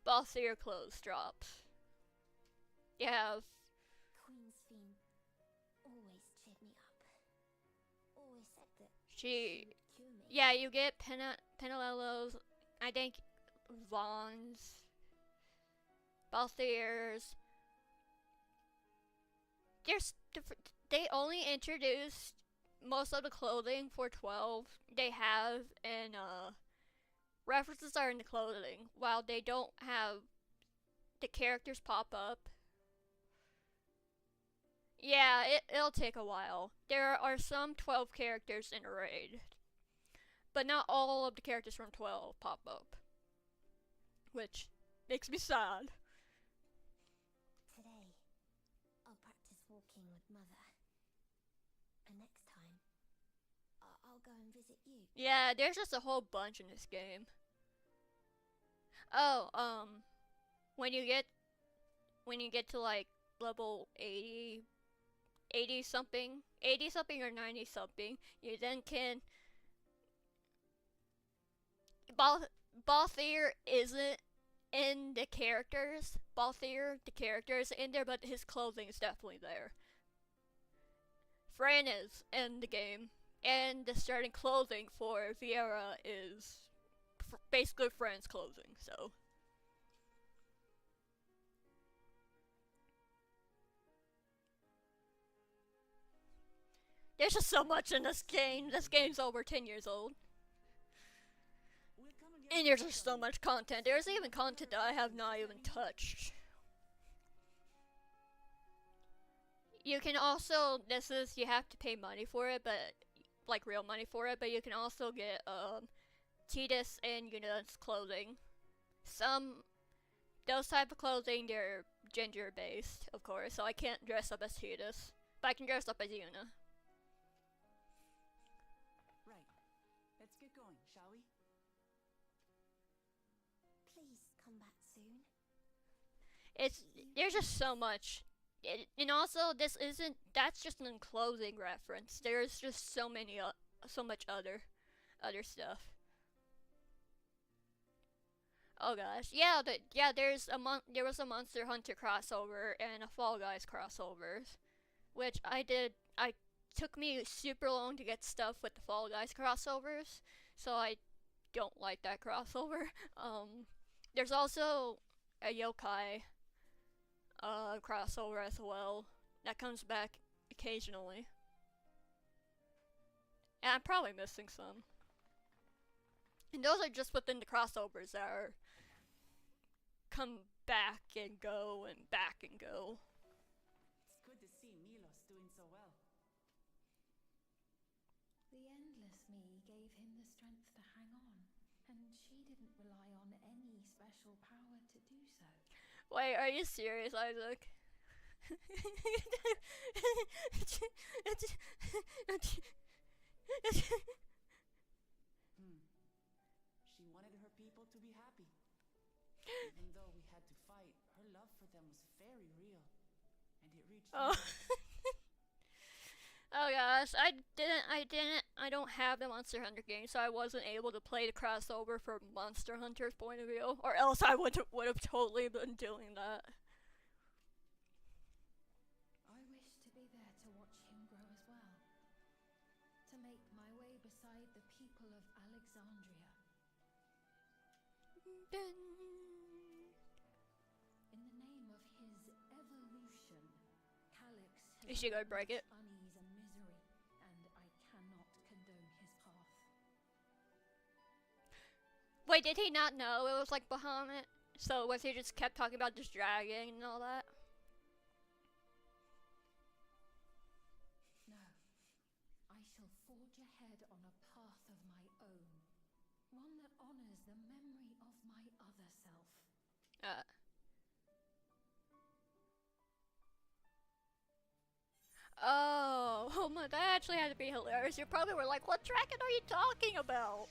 Balthier clothes drops. You have Queen's Fiend always cheered me up. Always said that she would cure me. yeah, you get Penelellos, I think Vons, Balthiers. They only introduced most of the clothing for 12 they have, and references are in the clothing, while they don't have the characters pop up. Yeah, it'll take a while. There are some 12 characters in a raid, but not all of the characters from 12 pop up, which makes me sad. Today, I'll practice walking with Mother. And next time, I'll go and visit you. Yeah, there's just a whole bunch in this game. Oh, when you get to like level 80 something or 90 something, you then can Balthier isn't in the characters. Balthier, the character, is in there, but his clothing is definitely there. Fran is in the game, and the starting clothing for Viera is basically Fran's clothing, so. There's just so much in this game. This game's over 10 years old. We'll come again And there's next just so time. much content. There's even content that I have not even touched. You can also, you have to pay money for it, but, like real money for it, but you can also get, Tidus and Yuna's clothing. Those type of clothing, they're gender based, of course, so I can't dress up as Tidus, but I can dress up as Yuna. Right. Let's get going, shall we? Please come back soon. There's just so much. And also, that's just an clothing reference. There's just so much other stuff. Oh gosh, yeah, there was a Monster Hunter crossover and a Fall Guys crossover, which I took me super long to get stuff with the Fall Guys crossovers, so I don't like that crossover. There's also a yokai crossover as well that comes back occasionally, and I'm probably missing some. And those are just within the crossovers that are come back and go and back and go. It's good to see Milos doing so well. The Endless Me gave him the strength to hang on, and she didn't rely on any special power to do so. Wait, are you serious, Isaac? She wanted her people to be happy. Even though we had to fight, her love for them was very real. And it reached Oh. me. Oh gosh, I don't have the Monster Hunter game, so I wasn't able to play the crossover from Monster Hunter's point of view, or else I would have totally been doing that. I wish to be there to watch him grow as well. To make my way beside the people of Alexandria. In the name of his evolution, Calyx has You should go break it. much unease and misery, and I cannot condone his path. Wait, did he not know it was like Bahamut? So was he just kept talking about this dragon and all that? No, I shall forge ahead on a path of my own, one that honors the memory of that actually had to be hilarious. You probably were like, what dragon are you talking about?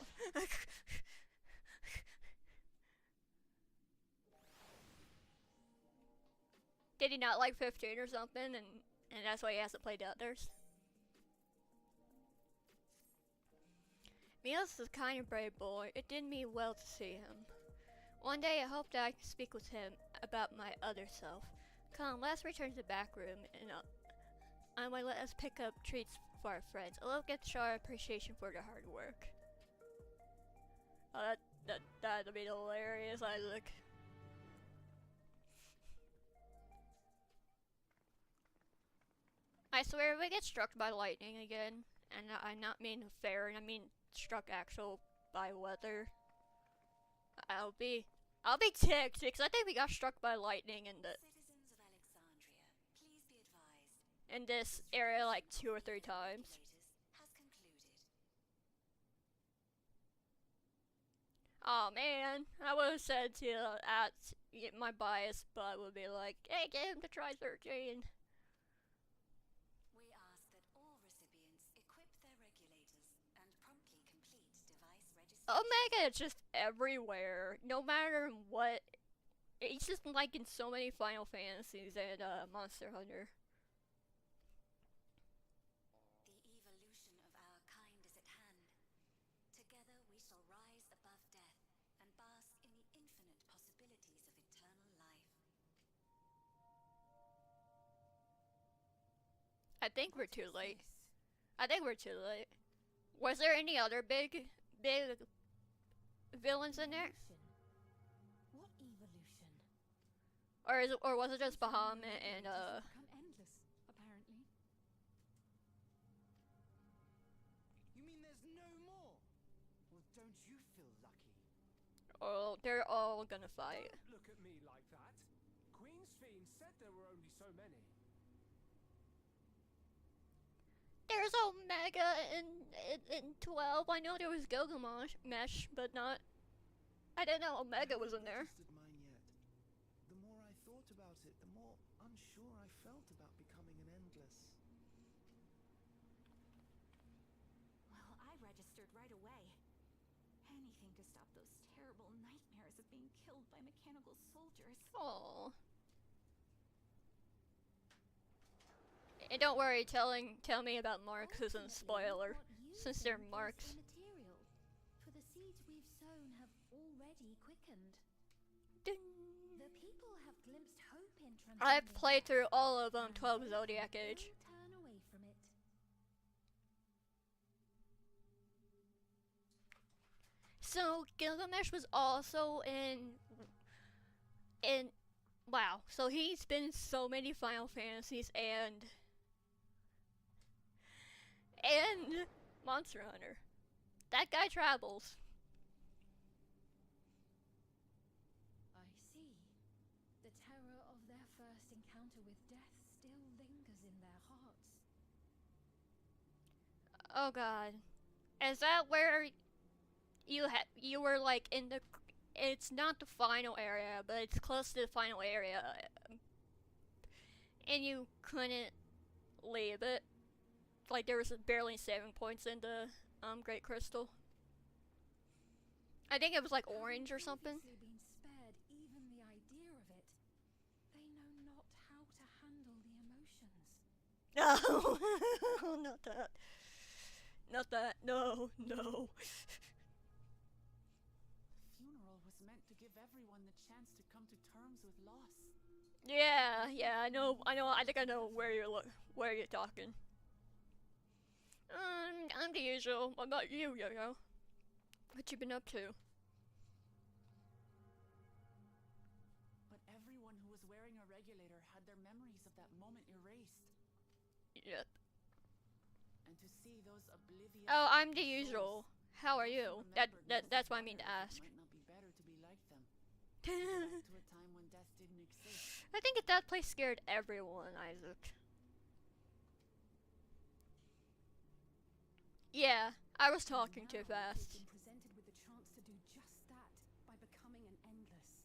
Did he not like 15 or something, and that's why he hasn't played the others? Milos is a kind and brave boy. It did me well to see him. One day I hope that I can speak with him about my other self. Come, let's return to the back room, and I might let us pick up treats for our friends. A little gift to show our appreciation for their hard work. Oh, that'd be hilarious, Isaac. I swear if we get struck by lightning again, and I not mean fair, and I mean struck actual by weather, I'll be ticked because I think we got struck by lightning in the Citizens of Alexandria, please be advised. in this area like 2 or 3 times. Has concluded. Oh man, I would have said to at my biased butt would be like, hey, get him to try 13. We ask that all recipients equip their regulators and promptly complete device registration. Omega is just everywhere, no matter what. It's just like in so many Final Fantasies and Monster Hunter. The evolution of our kind is at hand. Together we shall rise above death and bask in the infinite possibilities of eternal life. I think we're too late. I think we're too late. Was there any other big villains in there? What evolution? Or was it just Bahamut and Become endless, apparently. You mean there's no more? Well, don't you feel lucky? oh, they're all gonna fight. Don't look at me like that. Queen's Fiend said there were only so many. There's Omega in 12. I know there was Gilgamesh, but not. I didn't know Omega was in there. Tested mine yet. The more I thought about it, the more unsure I felt about becoming an endless. Well, I registered right away. Anything to stop those terrible nightmares of being killed by mechanical soldiers. Oh. And don't worry, tell me about Marks isn't a spoiler, since they're Marks. Material, for the seeds we've sown have already quickened. Ding. The people have glimpsed hope in I've transcending played death, through all of and 12 they Zodiac won't Age. turn away from it. So Gilgamesh was also in wow. So he's been in so many Final Fantasies and Monster Hunter. That guy travels. I see. The terror of their first encounter with death still lingers in their hearts. Oh god. Is that where you were like in the it's not the final area, but it's close to the final area. And you couldn't leave it. Like there was barely saving points in the Great Crystal. I think it was like orange or something. Previously been spared even the idea of it. They know not how to handle the emotions. No, not that. Not that. No, no. The funeral was meant to give everyone the chance to come to terms with loss. Yeah, I know. I think I know where you're talking. I'm the usual. What about you, Yo-Yo? What you been up to? But everyone who was wearing a regulator had their memories of that moment erased. Yep. And to see those oblivious Oh, I'm the souls usual. How are you? That's what I mean to ask. Might not be better to be like them. Back to a time when death didn't exist. I think that place scared everyone, Isaac. Yeah, I was talking Now too They've fast. been presented with the chance to do just that by becoming an endless.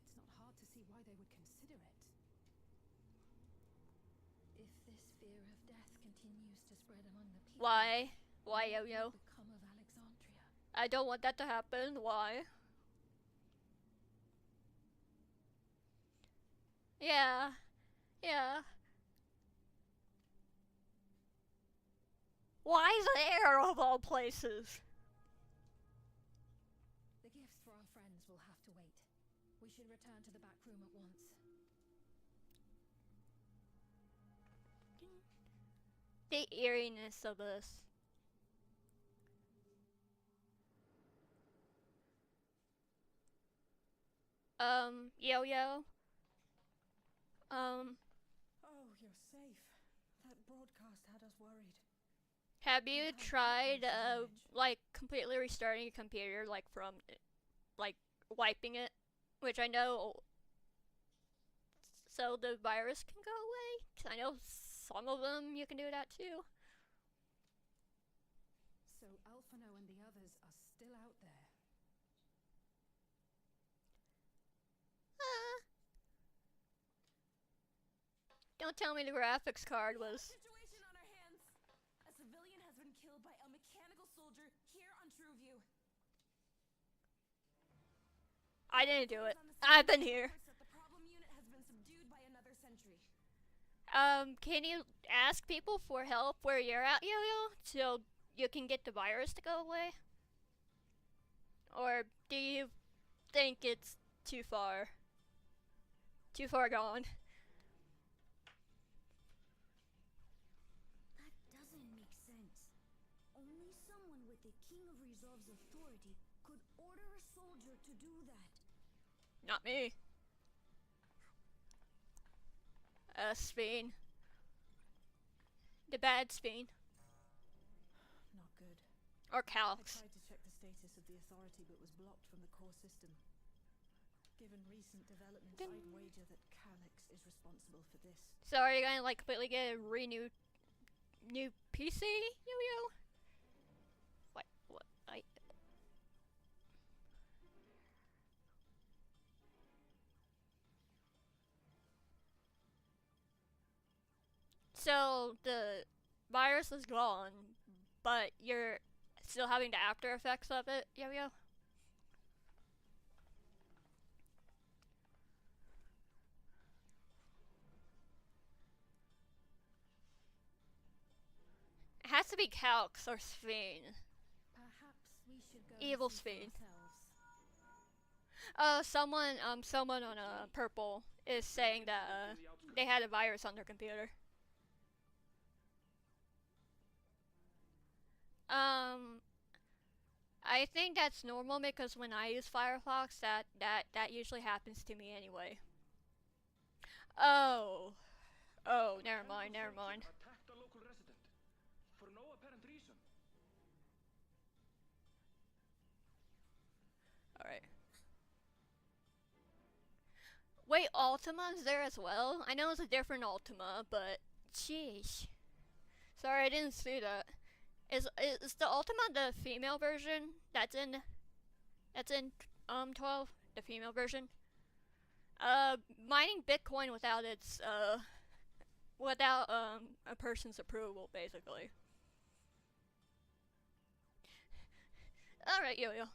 It's not hard to see why they would consider it. If this fear of death continues to spread among the people, Why? Why, Yo-Yo? what will become of Alexandria? I don't want that to happen. Why? Yeah. Yeah. Why there, of all places? The gifts for our friends will have to wait. We should return to the back room at once. The eeriness of this. Yo-Yo? Oh, you're safe. That broadcast had us worried. Have you tried, like, completely restarting your computer, like, from, like, wiping it? Which I know, so the virus can go away? 'Cause I know some of them you can do that too. So Alphino and the others are still out there. Don't tell me the graphics card was... Situation on our hands. A civilian has been killed by a mechanical soldier here on Trueview. I didn't do it. I've been here. The problem unit has been subdued by another sentry. Can you ask people for help where you're at, Yo-Yo? So you can get the virus to go away? Or do you think it's too far? Too far gone? That doesn't make sense. Only someone with the King of Resolve's authority could order a soldier to do that. Not me. Spain. The bad Spain. Not good. Or I Calx. tried to check the status of the authority but was blocked from the core system. Given recent developments, I'd wager that Calix is responsible for this. So are you gonna like completely get a new PC, Yo-Yo? What? So the virus is gone, but you're still having the after effects of it, Yo-Yo? It has to be Calx or Sphene. Perhaps we should go Evil and see for Sphene. ourselves. Someone on purple is saying that they had a virus on their computer. I think that's normal because when I use Firefox, that usually happens to me anyway. Oh, never mind. Attacked a local resident for no apparent reason. All right. Wait, Ultima's there as well? I know it's a different Ultima, but sheesh. Sorry, I didn't see that. Is the Ultima the female version? That's in 12, the female version. Mining Bitcoin without its without a person's approval, basically. All right, Yo-Yo.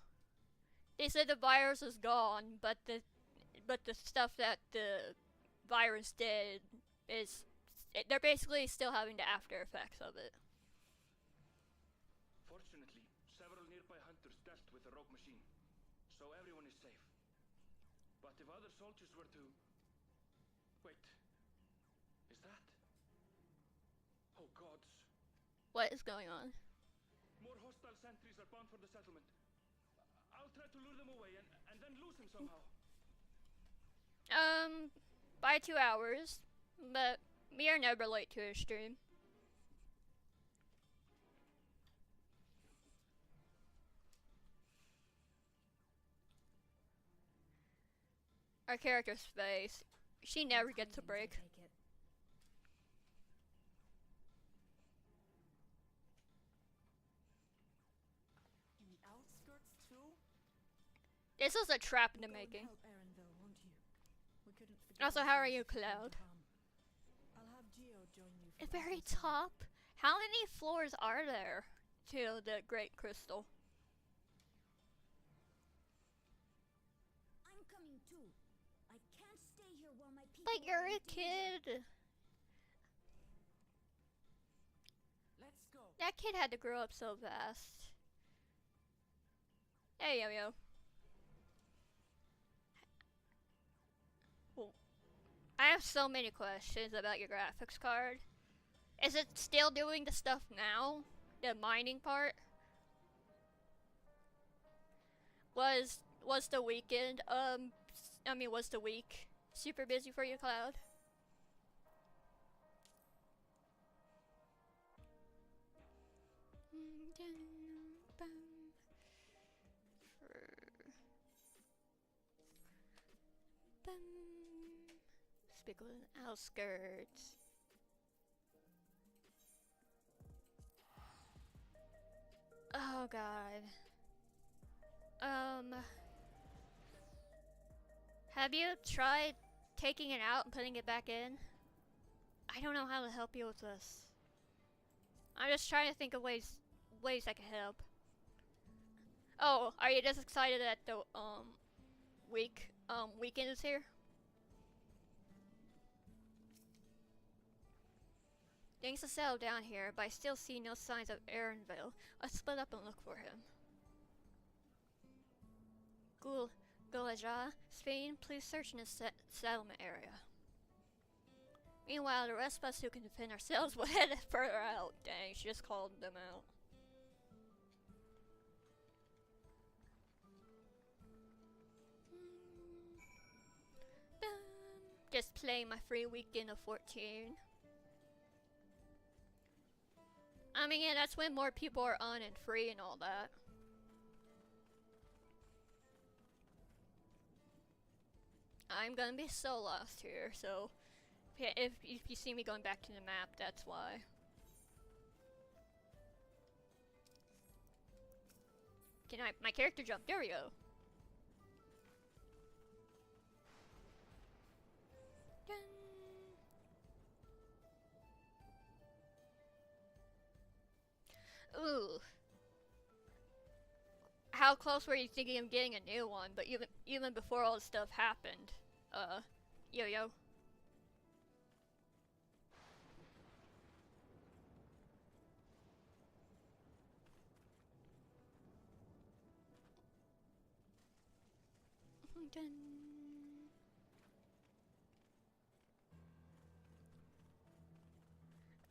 They said the virus is gone, but the stuff that the virus did is they're basically still having the after effects of it. Fortunately, several nearby hunters dealt with the rogue machine, so everyone is safe. But if other soldiers were to... Wait. Is that... Oh gods. What is going on? More hostile sentries are bound for the settlement. I'll try to lure them away and then lose them somehow. By 2 hours, but we are never late to a stream. Our character's face, she never gets a break. Take it. In the outskirts too? This is a trap in the Go and making. help Erenville, won't you? We couldn't forget Also, the how are things you, that came to Cloud? harm. I'll have Geo join you the very top? How many floors are there to the Great Crystal? I'm coming too. I can't stay here while my people. But you're a kid. Let's go. That kid had to grow up so fast. Hey, Yo-Yo. Well, I have so many questions about your graphics card. Is it still doing the stuff now? The mining part? Was the weekend, was the week super busy for you, Cloud? Speak with an outskirts. Oh god. Have you tried taking it out and putting it back in? I don't know how to help you with this. I'm just trying to think of ways I can help. Oh, are you just excited that the weekend is here? Things have settled down here, but I still see no signs of Aaronville. Let's split up and look for him. Gulaja, Spain, please search in the settlement area. Meanwhile, the rest of us who can defend ourselves will head further out. Dang, she just called them out. Just playing my free weekend of 14. I mean, yeah, that's when more people are on and free and all that. I'm gonna be so lost here, so yeah, if you see me going back to the map, that's why. Can my character jump? There we go. Ooh. How close were you thinking of getting a new one? But even before all this stuff happened, Yo-Yo.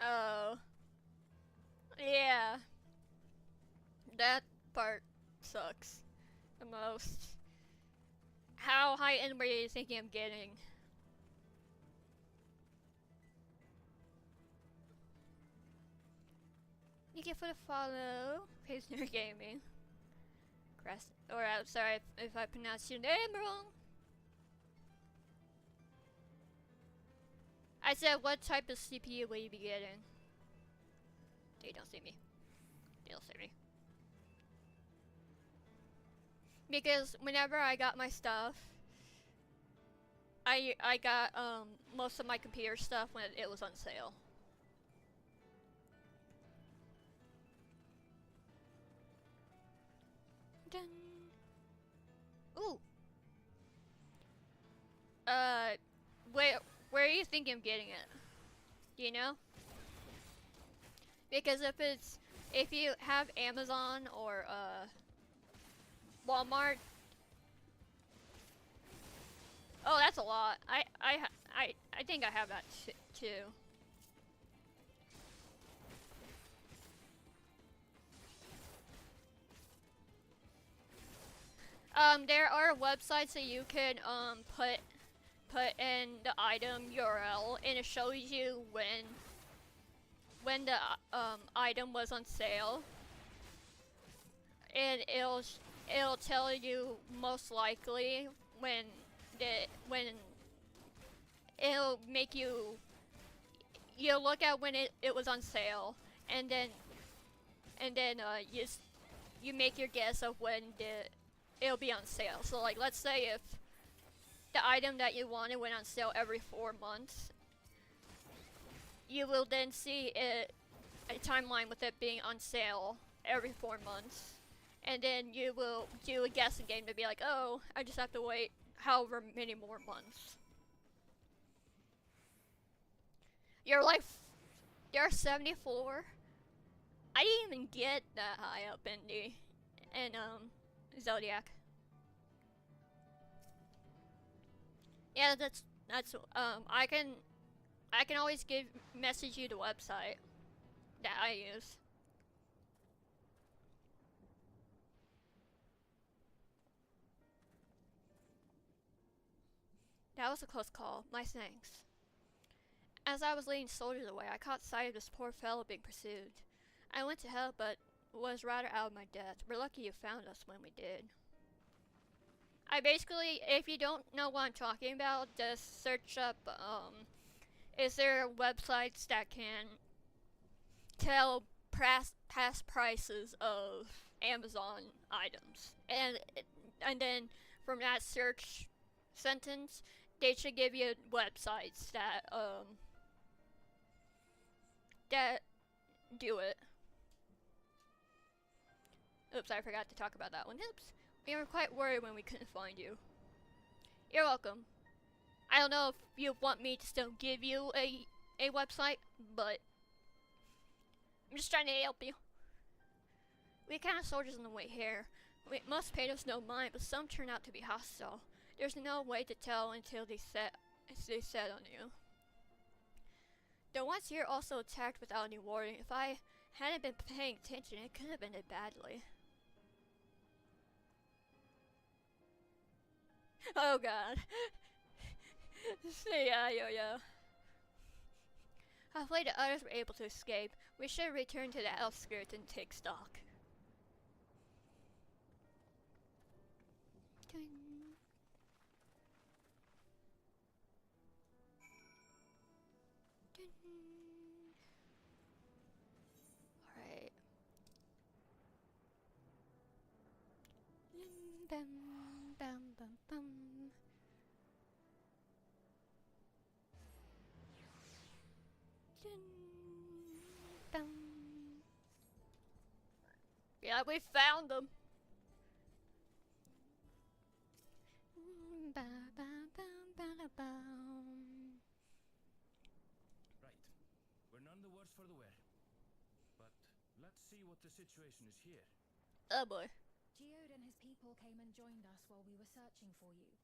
Oh. Yeah. That part sucks the most. How high end were you thinking of getting? Thank you for the follow, Prisoner Gaming. Crest, or I'm sorry if I pronounced your name wrong. I said, what type of CPU will you be getting? They don't see me. They don't see me. Because whenever I got my stuff, I got most of my computer stuff when it was on sale. Dun. Ooh. Where are you thinking of getting it? Do you know? Because if you have Amazon or Walmart. Oh, that's a lot. I think I have that too. There are websites that you can put in the item URL, and it shows you when the item was on sale, and it'll tell you most likely when it'll make you look at when it was on sale, and then you make your guess of when it'll be on sale. So like, let's say if the item that you wanted went on sale every 4 months, you will then see a timeline with it being on sale every 4 months. And then you will do a guessing game to be like, oh, I just have to wait however many more months. You're like, you're 74. I didn't even get that high up in Zodiac. Yeah, that's I can always message you the website that I use. That was a close call. My thanks. As I was leading soldiers away, I caught sight of this poor fellow being pursued. I went to help, but was rather out of my depth. We're lucky you found us when we did. I basically, if you don't know what I'm talking about, just search up, is there websites that can tell past prices of Amazon items? And then from that search sentence, they should give you websites that that do it. Oops, I forgot to talk about that one. Oops. We were quite worried when we couldn't find you. You're welcome. I don't know if you want me to still give you a website, but I'm just trying to help you. We encountered soldiers on the way here. Most paid us no mind, but some turned out to be hostile. There's no way to tell until they set on you. The ones here also attacked without any warning. If I hadn't been paying attention, it could have ended badly. Oh god. Yeah. Halfway the others were able to escape. We should return to the outskirts and take stock. Alright. Bum. Yeah, we found them. Right. We're none the worse for the wear. But let's see what the situation is here. Oh boy. Geode and his people came and joined us while we were searching for you.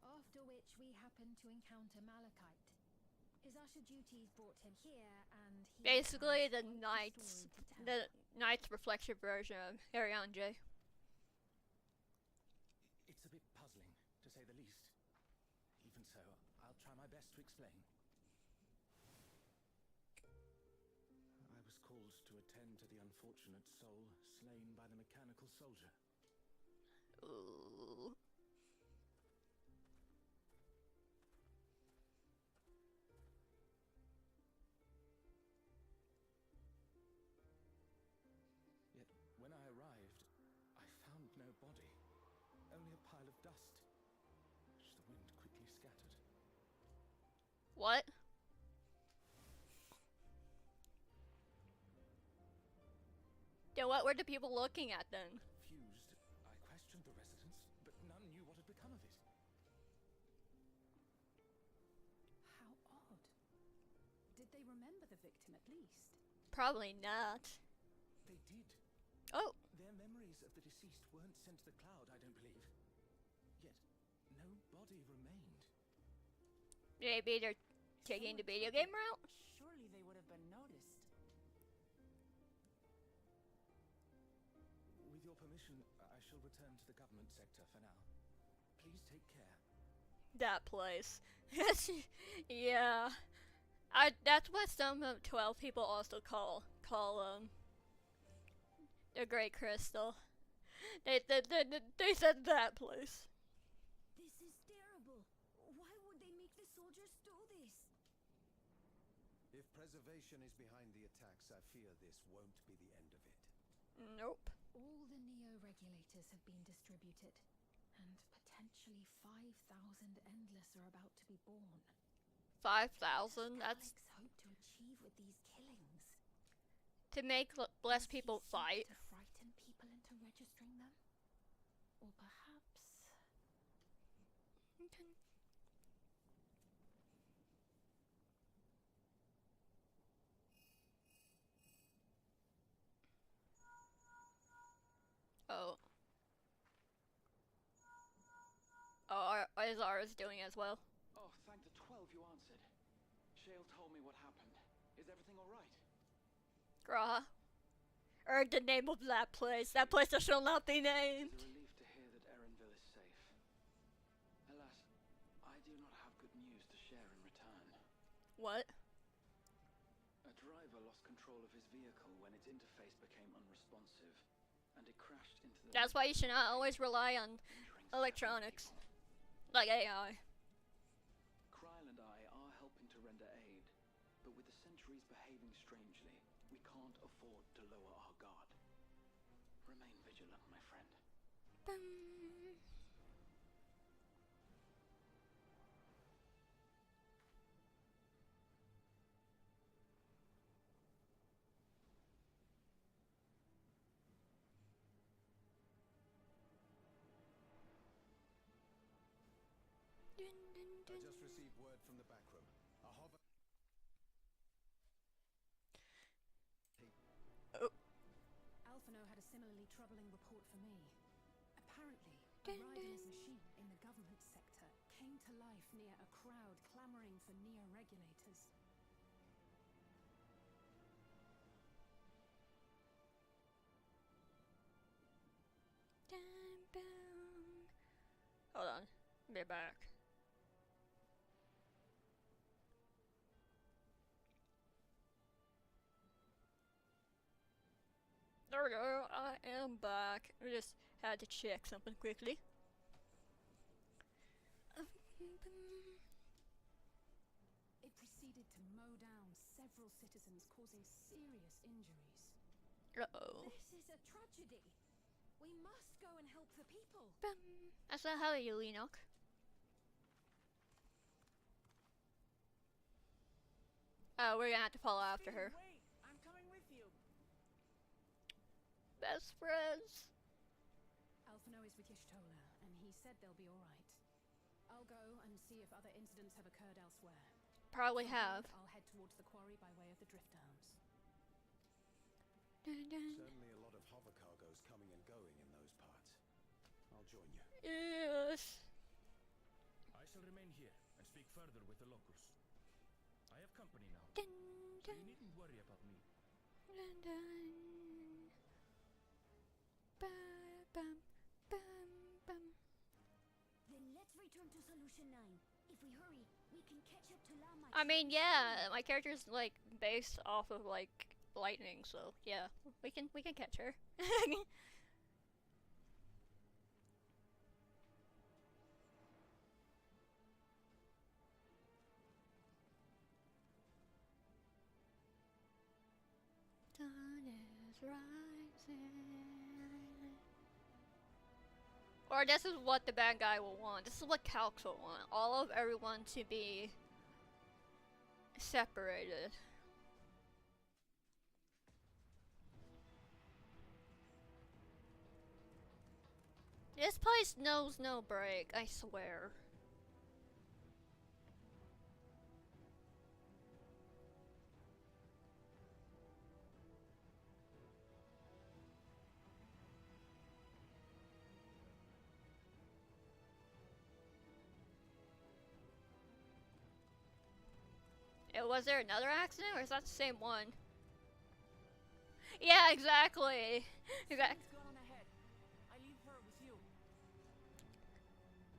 After which we happened to encounter Malachite. His usher duties brought him here, and he Basically, the quite Knights, story to tell. the Knights reflection version of Ariane J. It's a bit puzzling, to say the least. Even so, I'll try my best to explain. I was called to attend to the unfortunate soul slain by the mechanical soldier. Ooh. Yet, when I arrived, I found no body. Only a pile of dust, which the wind quickly scattered. What? Then what were the people looking at then? Confused, I questioned the residents, but none knew what had become of it. How odd. Did they remember the victim at least? Probably not. They did. Oh. Their memories of the deceased weren't sent to the cloud, I don't believe. Yet, no body remained. Maybe they're taking the video game route? Surely they would have been noticed. With your permission, I shall return to the government sector for now. Please take care. That place. Yeah. That's what some of 12 people also call the Great Crystal. They said that place. This is terrible. Why would they make the soldiers do this? If preservation is behind the attacks, I fear this won't be the end of it. Nope. All the Neo-regulators have been distributed, and potentially 5,000 Endless are about to be born. 5,000? That's... Calyx hope to achieve To make less people fight. To frighten people into registering them? Or perhaps... Oh. Oh, is ours doing as well? Oh, thank the 12 you answered. Shale told me what happened. Is everything alright? Graha. Or the name of that place. That place that shall not be named. It's a relief to hear that Erenville is safe. Alas, I do not have good news to share in return. What? A driver lost control of his vehicle when its interface became unresponsive, and it crashed into the... That's why you should not always rely on electronics. Like AI. Kryle and I are helping to render aid, but with the Sentries behaving strangely, we can't afford to lower our guard. Remain vigilant, my friend. I just received word from the back room. A hover... Alphino had a similarly troubling report for me. Apparently, a riderless machine in the government sector came to life near a crowd clamoring for NEAR regulators. Hold on. Be back. There we go. I am back. I just had to check something quickly. It proceeded to mow down several citizens, causing serious injuries. Uh-oh. This is a tragedy. We must go and help the people. That's not how you, Enoch. Oh, we're gonna have to follow after her. Wait, I'm coming with you. Best friends. Alphino is with Y'shtola, and he said they'll be alright. I'll go and see if other incidents have occurred elsewhere. Probably From have. there, I'll head towards the quarry by way of the Drift Downs. Certainly a lot of hover cargoes coming and going in those parts. I'll join you. Yes. I shall remain here and speak further with the locals. I have company now, so you needn't worry about me. Then let's return to Solution 9. If we hurry, we can catch up to Lamach. I mean, yeah, my character's like based off of like lightning, so yeah, we can catch her. Sun is rising. Or this is what the bad guy will want. This is what Calx will want. All of everyone to be separated. This place knows no break, I swear. Was there another accident, or is that the same one? Yeah, exactly. Exactly. She's gone on ahead. I leave her with you.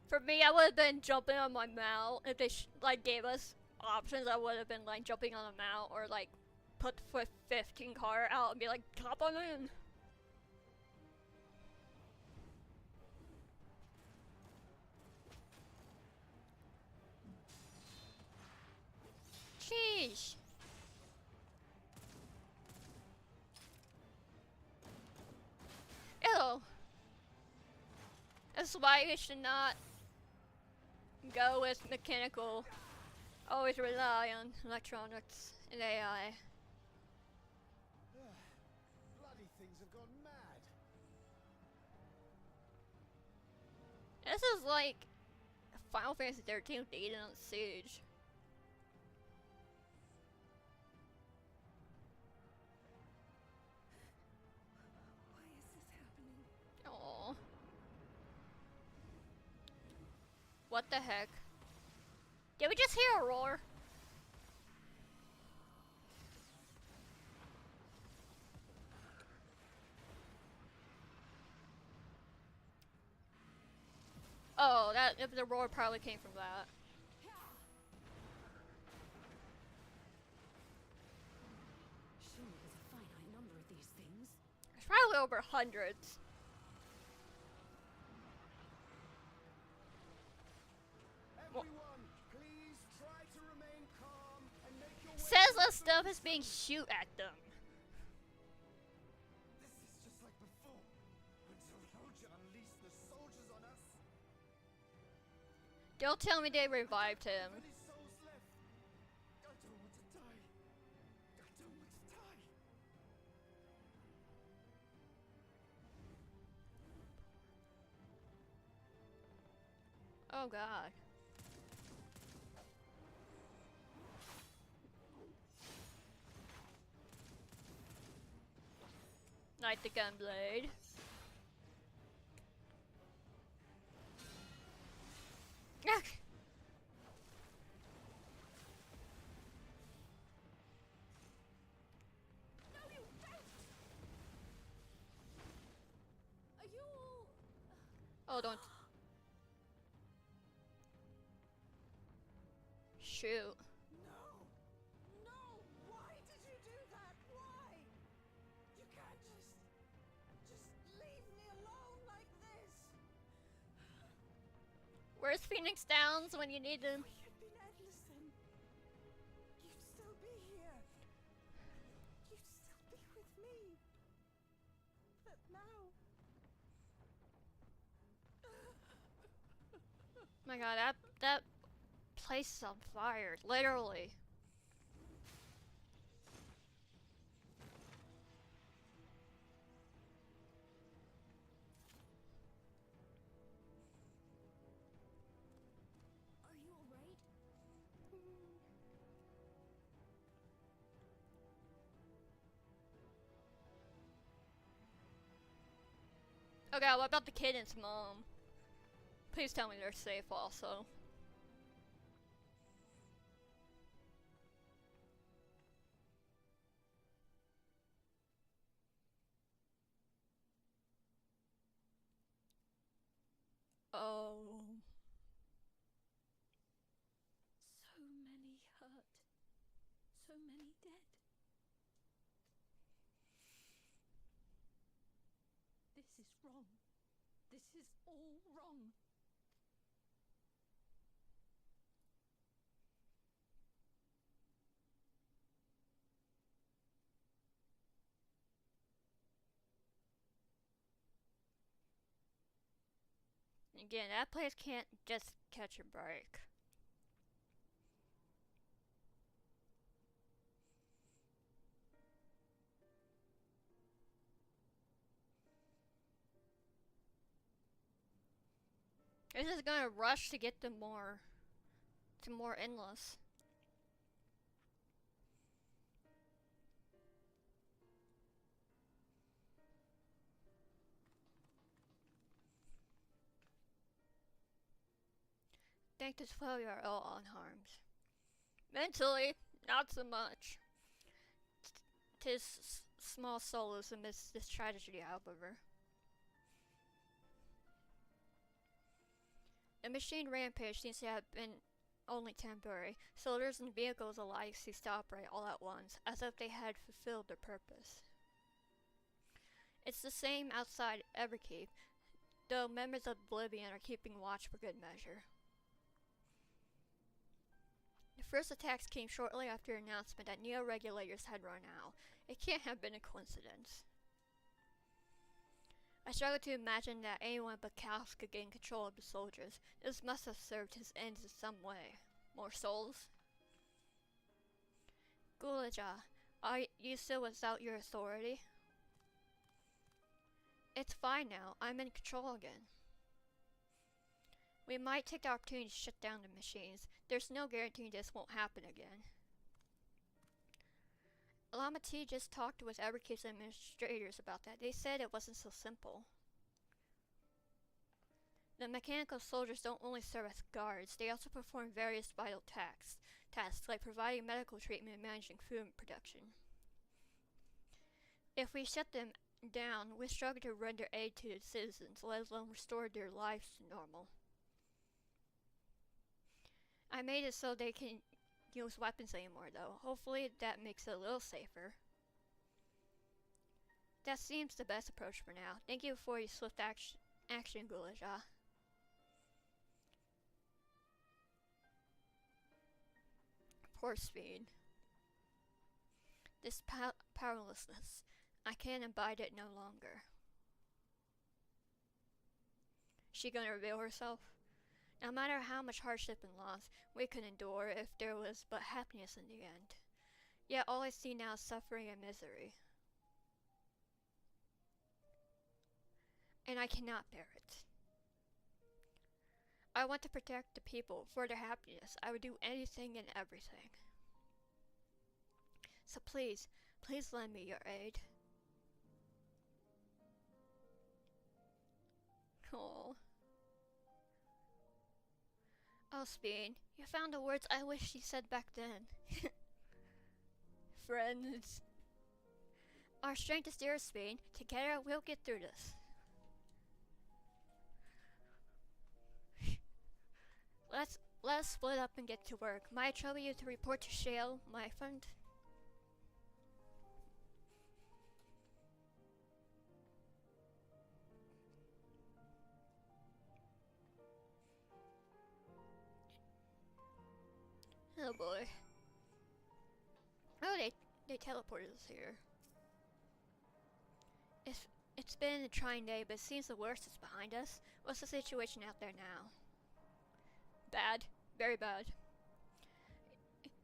For me, I would have been jumping on my mount. If they like gave us options, I would have been like jumping on a mount, or like put the 15 car out and be like, hop on in. Sheesh. Ew. That's why you should not go with mechanical. Always rely on electronics and AI. This is like Final Fantasy 13 with Eden on Siege. Why is this happening? Oh. What the heck? Did we just hear a roar? Oh, the roar probably came from that. Surely there's a finite number of these things. There's probably over hundreds. Everyone, please try to remain calm and make your way Says through that stuff is being shoot at them. This is just like before, when Zoroja unleashed the soldiers on us. Don't tell me they revived him. Any souls left? I don't want to die. I don't want to die. Oh god. Light the gunblade. Yuck. No, you don't! Are you all... Oh, don't. Shoot. No! No! Why did you do that? Why? You can't just leave me alone like this. Where's Phoenix Downs when you need them? We had been endless then. You'd still be here. You'd still be with me. But now... My god, that place is on fire, literally. Are you alright? Oh god, what about the kid and his mom? Please tell me they're safe also. Oh. So many hurt. So many dead. This is wrong. This is all wrong. Again, that place can't just catch a break. This is gonna rush to get them more endless. Think this failure are all unharmed. Mentally, not so much. Tis small solace amidst this tragedy, however. The machine rampage seems to have been only temporary. Soldiers and vehicles alike ceased to operate all at once, as if they had fulfilled their purpose. It's the same outside Everkeep, though members of Oblivion are keeping watch for good measure. The first attacks came shortly after the announcement that neo-regulators had run out. It can't have been a coincidence. I struggle to imagine that anyone but Chaos could gain control of the soldiers. This must have served his ends in some way. More souls? Gulaja, are you still without your authority? It's fine now. I'm in control again. We might take the opportunity to shut down the machines. There's no guarantee this won't happen again. Lama T just talked with Everkeep's administrators about that. They said it wasn't so simple. The mechanical soldiers don't only serve as guards, they also perform various vital tasks like providing medical treatment and managing food production. If we shut them down, we struggle to render aid to the citizens, let alone restore their lives to normal. I made it so they can use weapons anymore though. Hopefully that makes it a little safer. That seems the best approach for now. Thank you for your swift action, Gulaja. Poor Speed. This powerlessness. I can't abide it no longer. She gonna reveal herself? No matter how much hardship and loss we could endure if there was but happiness in the end. Yet all I see now is suffering and misery. And I cannot bear it. I want to protect the people. For their happiness, I would do anything and everything. So please lend me your aid. Oh. Oh, Speed, you found the words I wish she said back then. Friends. Our strength is yours, Speed. Together, we'll get through this. Let's split up and get to work. Might I trouble you to report to Shale, my friend? Oh boy. Oh, they teleported us here. It's been a trying day, but it seems the worst is behind us. What's the situation out there now? Bad. Very bad.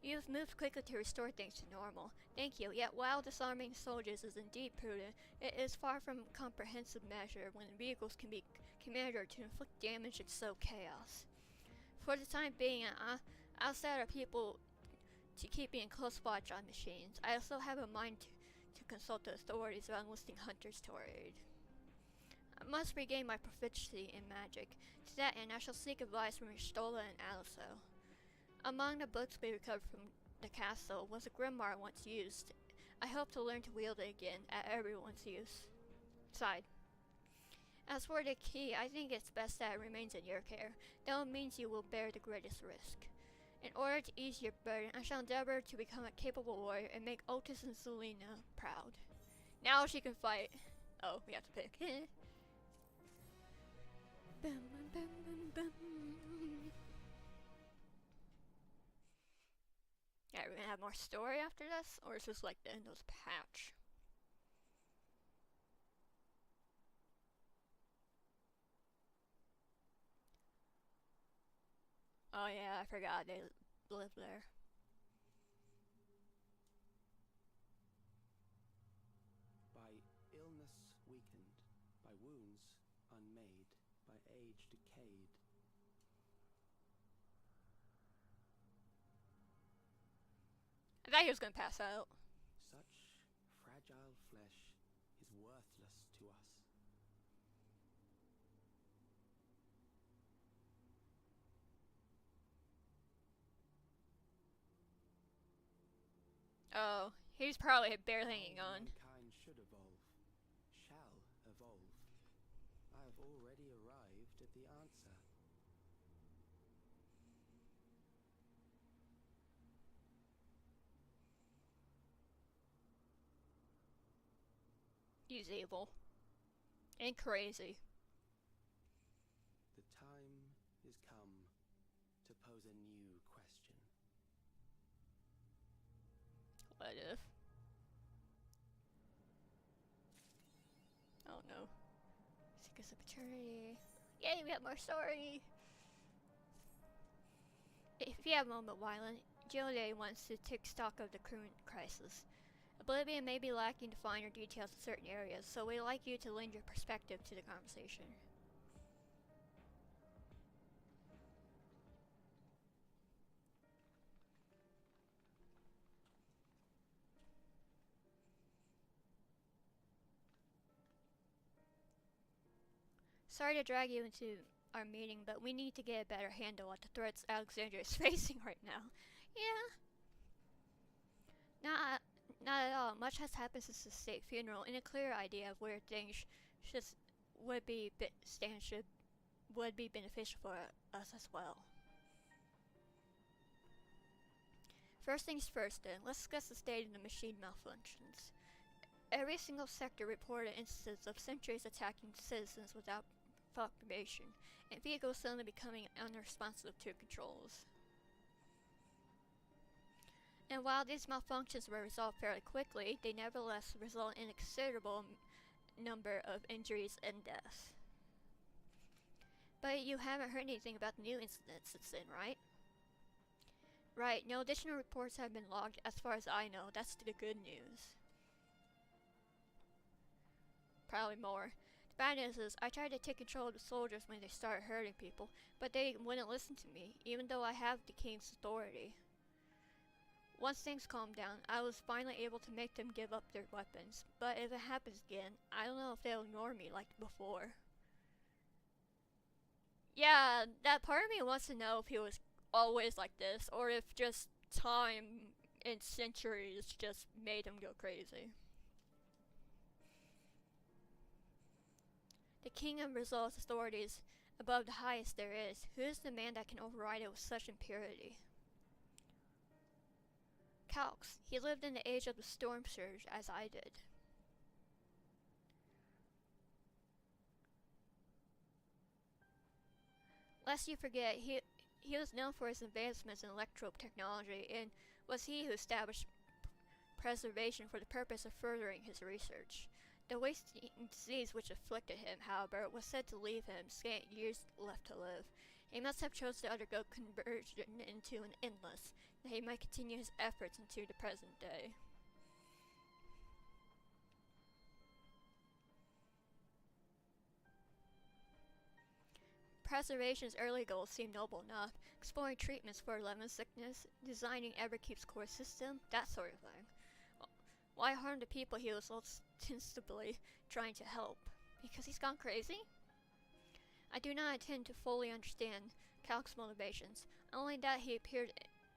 You've moved quickly to restore things to normal. Thank you. Yet while disarming soldiers is indeed prudent, it is far from a comprehensive measure when vehicles can be commanded to inflict damage and sow chaos. For the time being, I'll set our people to keeping a close watch on machines. I also have a mind to consult the authorities about enlisting hunters to our aid. I must regain my proficiency in magic. To that end, I shall seek advice from Stola and Aliso. Among the books we recovered from the castle was a grimoire once used. I hope to learn to wield it again at everyone's side. As for the key, I think it's best that it remains in your care, though it means you will bear the greatest risk. In order to ease your burden, I shall endeavor to become a capable warrior and make Otis and Selena proud. Now she can fight. Oh, we have to pick. Bum, bum, bum, bum. Yeah, we're gonna have more story after this, or is this like the end of this patch? Oh yeah, I forgot they live there. By illness weakened, by wounds unmade, by age decayed. I thought he was gonna pass out. Such fragile flesh is worthless to us. Oh, he's probably barely hanging on. Mankind should evolve, shall evolve. I have already arrived at the answer. He's evil. And crazy. The time is come to pose a new question. What if? Oh no. Seekers of Eternity. Yay, we have more story! If you have a moment, Wyland, Jode wants to take stock of the current crisis. Oblivion may be lacking to finer details in certain areas, so we'd like you to lend your perspective to the conversation. Sorry to drag you into our meeting, but we need to get a better handle on the threats Alexandria is facing right now. Yeah. Not at all. Much has happened since the state funeral, and a clear idea of where things would be beneficial for us as well. First things first then, let's discuss the state of the machine malfunctions. Every single sector reported instances of sentries attacking citizens without proclamation, and vehicles suddenly becoming unresponsive to controls. And while these malfunctions were resolved fairly quickly, they nevertheless result in a considerable number of injuries and deaths. But you haven't heard anything about the new incidents since then, right? Right, no additional reports have been logged as far as I know. That's the good news. Probably more. The bad news is, I tried to take control of the soldiers when they started hurting people, but they wouldn't listen to me, even though I have the king's authority. Once things calmed down, I was finally able to make them give up their weapons, but if it happens again, I don't know if they'll ignore me like before. Yeah, that part of me wants to know if he was always like this, or if just time and centuries just made him go crazy. The kingdom resolves authorities above the highest there is. Who is the man that can override it with such impurity? Calx. He lived in the age of the storm surge, as I did. Lest you forget, he was known for his advancements in electrope technology, and was he who established preservation for the purpose of furthering his research. The wasting disease which afflicted him, however, was said to leave him scant years left to live. He must have chosen to undergo conversion into an endless, that he might continue his efforts into the present day. Preservation's early goals seem noble enough, exploring treatments for lemon sickness, designing Everkeep's core system, that sort of thing. Why harm the people he was ostensibly trying to help? Because he's gone crazy? I do not intend to fully understand Calx's motivations, only that he appeared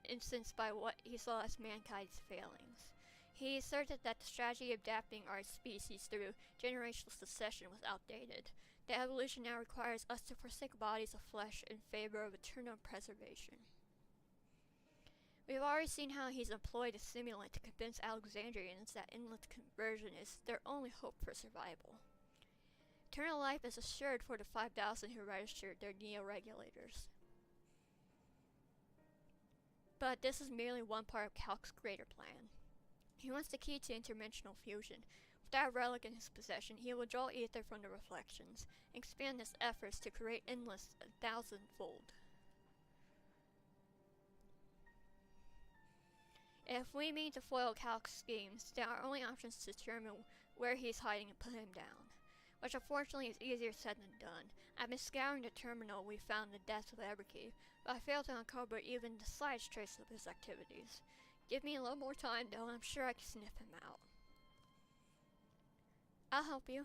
incensed by what he saw as mankind's failings. He asserted that the strategy of adapting our species through generational succession was outdated. That evolution now requires us to forsake bodies of flesh in favor of eternal preservation. We've already seen how he's employed a simulant to convince Alexandrians that endless conversion is their only hope for survival. Eternal life is assured for the 5,000 who registered their neo-regulators. But this is merely one part of Calx's greater plan. He wants the key to interdimensional fusion. With that relic in his possession, he will draw ether from the reflections, and expand his efforts to create endless 1,000-fold. If we mean to foil Calx's schemes, then our only option is to determine where he's hiding and put him down, which unfortunately is easier said than done. I've been scouring the terminal we found in the depths of Everkeep, but I failed to uncover even the slightest trace of his activities. Give me a little more time though, and I'm sure I can sniff him out. I'll help you.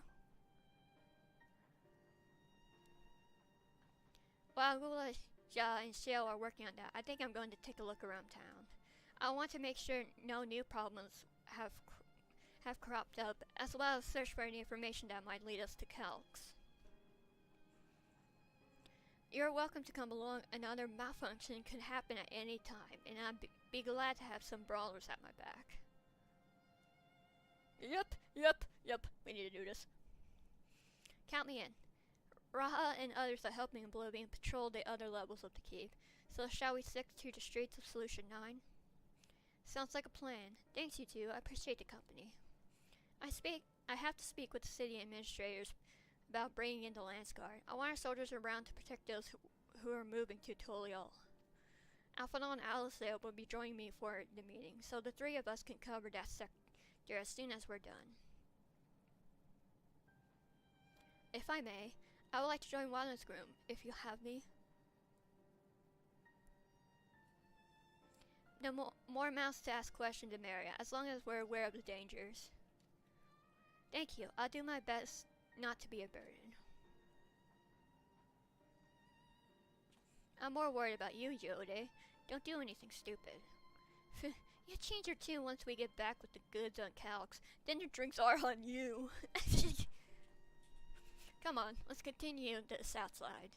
While Gula, Ja, and Shale are working on that, I think I'm going to take a look around town. I want to make sure no new problems have cropped up, as well as search for any information that might lead us to Calx. You're welcome to come along. Another malfunction could happen at any time, and I'd be glad to have some brawlers at my back. Yep, we need to do this. Count me in. Raha and others are helping Oblivion patrol the other levels of the keep, so shall we stick to the streets of Solution 9? Sounds like a plan. Thanks, you two. I appreciate the company. I have to speak with the city administrators about bringing in the Lance Guard. I want our soldiers around to protect those who are moving to Toliol. Alphonse and Alicel will be joining me for the meeting, so the three of us can cover that sector as soon as we're done. If I may, I would like to join Wilderness Groom, if you have me. No more mouths to ask questions, Demaria, as long as we're aware of the dangers. Thank you. I'll do my best not to be a burden. I'm more worried about you, Jode. Don't do anything stupid. You change your tune once we get back with the goods on Calx. Then the drinks are on you. Come on, let's continue to the south side.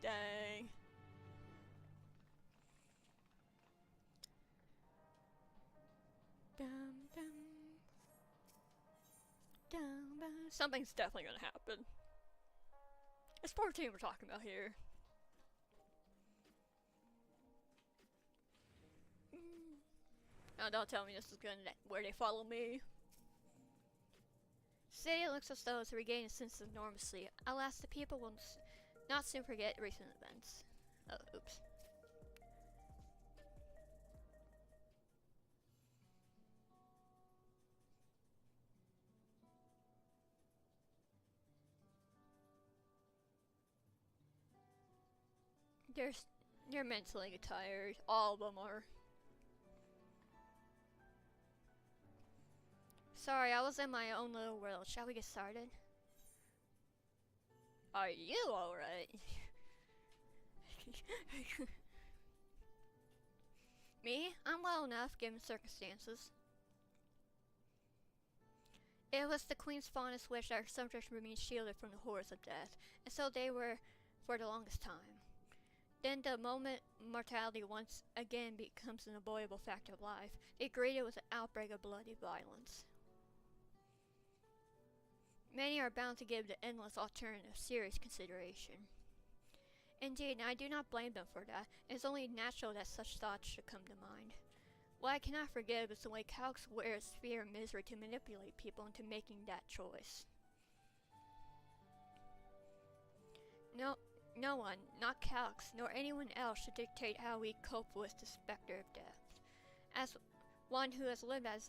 Dang. Dum dum. Dum dum. Something's definitely gonna happen. It's 14 we're talking about here. Now don't tell me this is gonna where they follow me. City looks as though it's regaining a sense of normalcy. Alas, the people will not soon forget recent events. Oh, oops. They're mentally tired. All of them are. Sorry, I was in my own little world. Shall we get started? Are you alright? Me? I'm well enough, given circumstances. It was the Queen's fondest wish that her subjects remain shielded from the horrors of death, and so they were for the longest time. Then the moment mortality once again becomes an avoidable fact of life, they greeted with an outbreak of bloody violence. Many are bound to give the endless alternative serious consideration. Indeed, I do not blame them for that. It is only natural that such thoughts should come to mind. What I cannot forgive is the way Calx wears fear and misery to manipulate people into making that choice. No one, not Calx, nor anyone else should dictate how we cope with the specter of death. As one who has lived as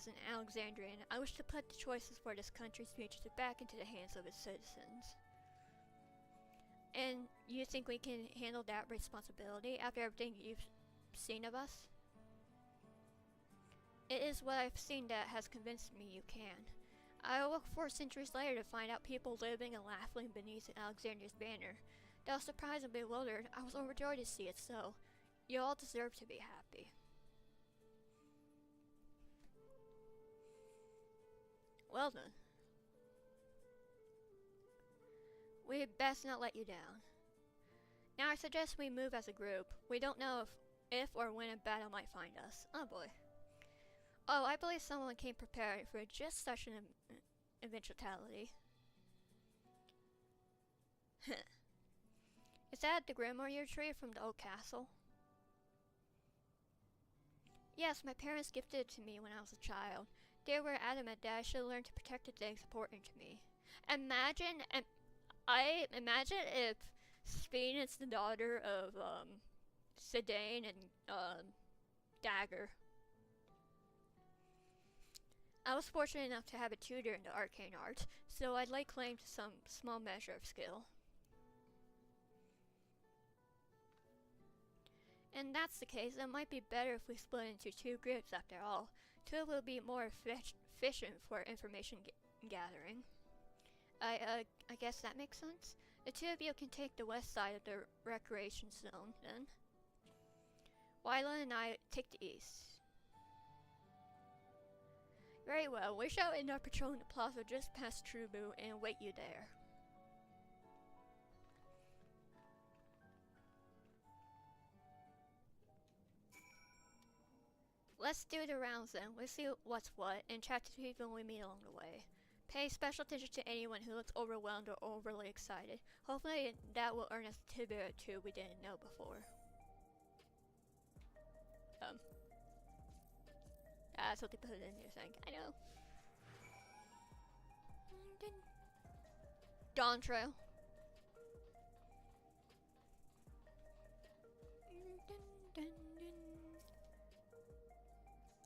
an Alexandrian, I wish to put the choices for this country's future back into the hands of its citizens. And you think we can handle that responsibility after everything you've seen of us? It is what I've seen that has convinced me you can. I will look 4 centuries later to find out people living and laughing beneath Alexandria's banner. Though surprised and bewildered, I was overjoyed to see it so. You all deserve to be happy. Well then. We'd best not let you down. Now I suggest we move as a group. We don't know if or when a battle might find us. Oh boy. Oh, I believe someone came prepared for just such an eventuality. Is that the Grimoire tree from the old castle? Yes, my parents gifted it to me when I was a child. They were adamant that I should learn to protect the things important to me. Imagine if Sphene is the daughter of Zidane and Dagger. I was fortunate enough to have a tutor in the arcane arts, so I'd lay claim to some small measure of skill. And that's the case, it might be better if we split into 2 groups after all. 2 will be more efficient for information gathering. I guess that makes sense? The 2 of you can take the west side of the recreation zone, then. Wylan and I take the east. Very well, we shall end up patrolling the plaza just past Trubu and wait you there. Let's do the rounds then. We'll see what's what and chat to people we meet along the way. Pay special attention to anyone who looks overwhelmed or overly excited. Hopefully that will earn us a tidbit or 2 we didn't know before. That's what they put in your thing. I know. Dawn Trail.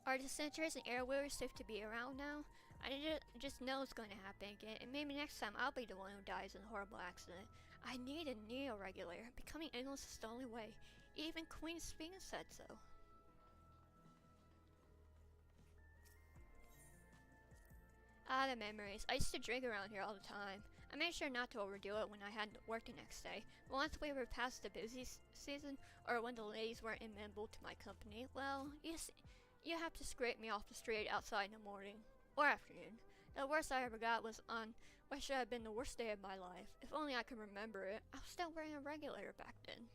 Are the sentries and airwheelers safe to be around now? I just know it's going to happen again, and maybe next time I'll be the one who dies in a horrible accident. I need a neo-regulator. Becoming endless is the only way. Even Queen Sphene said so. Ah, the memories. I used to drink around here all the time. I made sure not to overdo it when I had to work the next day. But once we were past the busy season, or when the ladies weren't amenable to my company, well, you have to scrape me off the street outside in the morning or afternoon. The worst I ever got was on what should have been the worst day of my life. If only I could remember it. I was still wearing a regulator back then.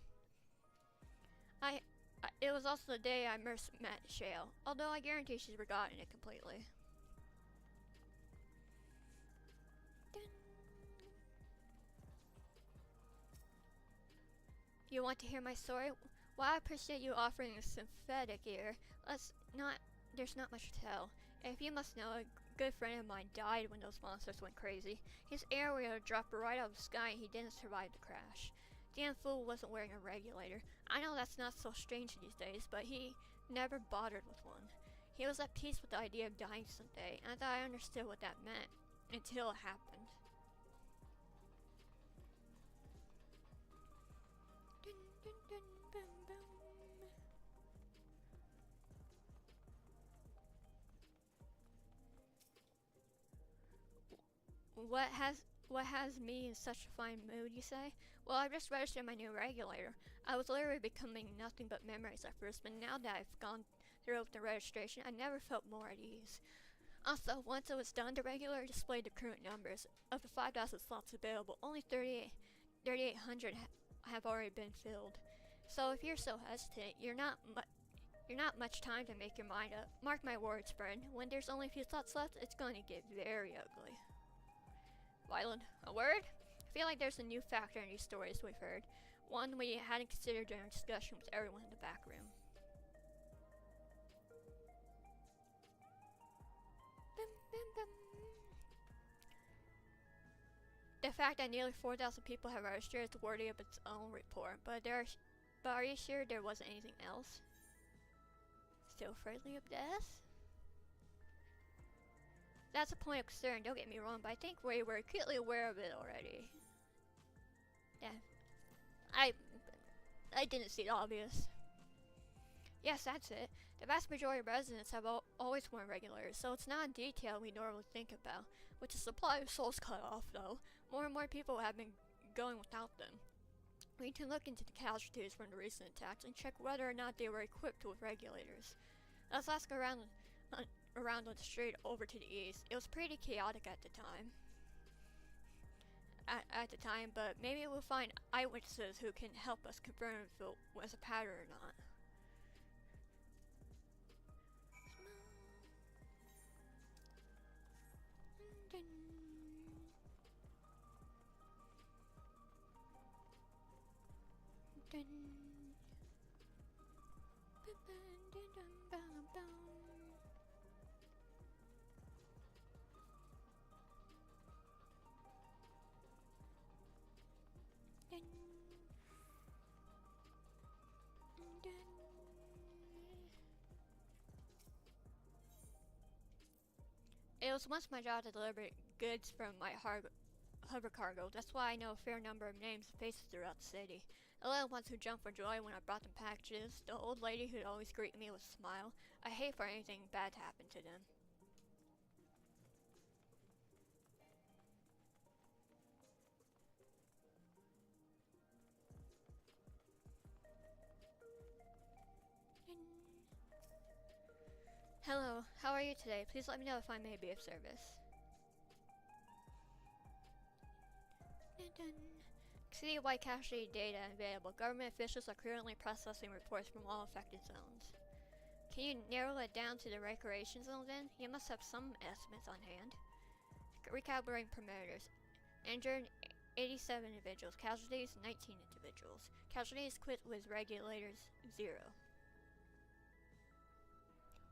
It was also the day I first met Shale, although I guarantee she's forgotten it completely. You want to hear my story? Well, I appreciate you offering a synthetic ear. There's not much to tell. If you must know, a good friend of mine died when those monsters went crazy. His aerial dropped right out of the sky and he didn't survive the crash. Damn fool wasn't wearing a regulator. I know that's not so strange these days, but he never bothered with one. He was at peace with the idea of dying someday, and I thought I understood what that meant, until it happened. What has me in such a fine mood, you say? Well, I've just registered my new regulator. I was literally becoming nothing but memories at first, but now that I've gone through with the registration, I never felt more at ease. Also, once it was done, the regulator displayed the current numbers. Of the 5,000 slots available, only 3,800 have already been filled. So if you're so hesitant, you're not much time to make your mind up. Mark my words, friend. When there's only a few slots left, it's going to get very ugly. Wyland, a word? I feel like there's a new factor in these stories we've heard. One we hadn't considered during our discussion with everyone in the back room. The fact that nearly 4,000 people have registered is worthy of its own report, but are you sure there wasn't anything else? Still friendly of death? That's a point of concern, don't get me wrong, but I think we were acutely aware of it already. Yeah. I didn't see the obvious. Yes, that's it. The vast majority of residents have always worn regulators, so it's not a detail we normally think about. With the supply of souls cut off, though, more and more people have been going without them. We need to look into the casualties from the recent attacks and check whether or not they were equipped with regulators. Let's ask around on the street over to the east. It was pretty chaotic at the time. But maybe we'll find eyewitnesses who can help us confirm if it was a pattern or not. It was once my job to deliver goods from my hover cargo. That's why I know a fair number of names and faces throughout the city. The little ones who jumped for joy when I brought them packages, the old lady who'd always greet me with a smile. I hate for anything bad to happen to them. Hello, how are you today? Please let me know if I may be of service. City White casualty data available. Government officials are currently processing reports from all affected zones. Can you narrow it down to the recreation zone then? You must have some estimates on hand. Recalibrating parameters. Injured 87 individuals. Casualties 19 individuals. Casualties quit with regulators 0.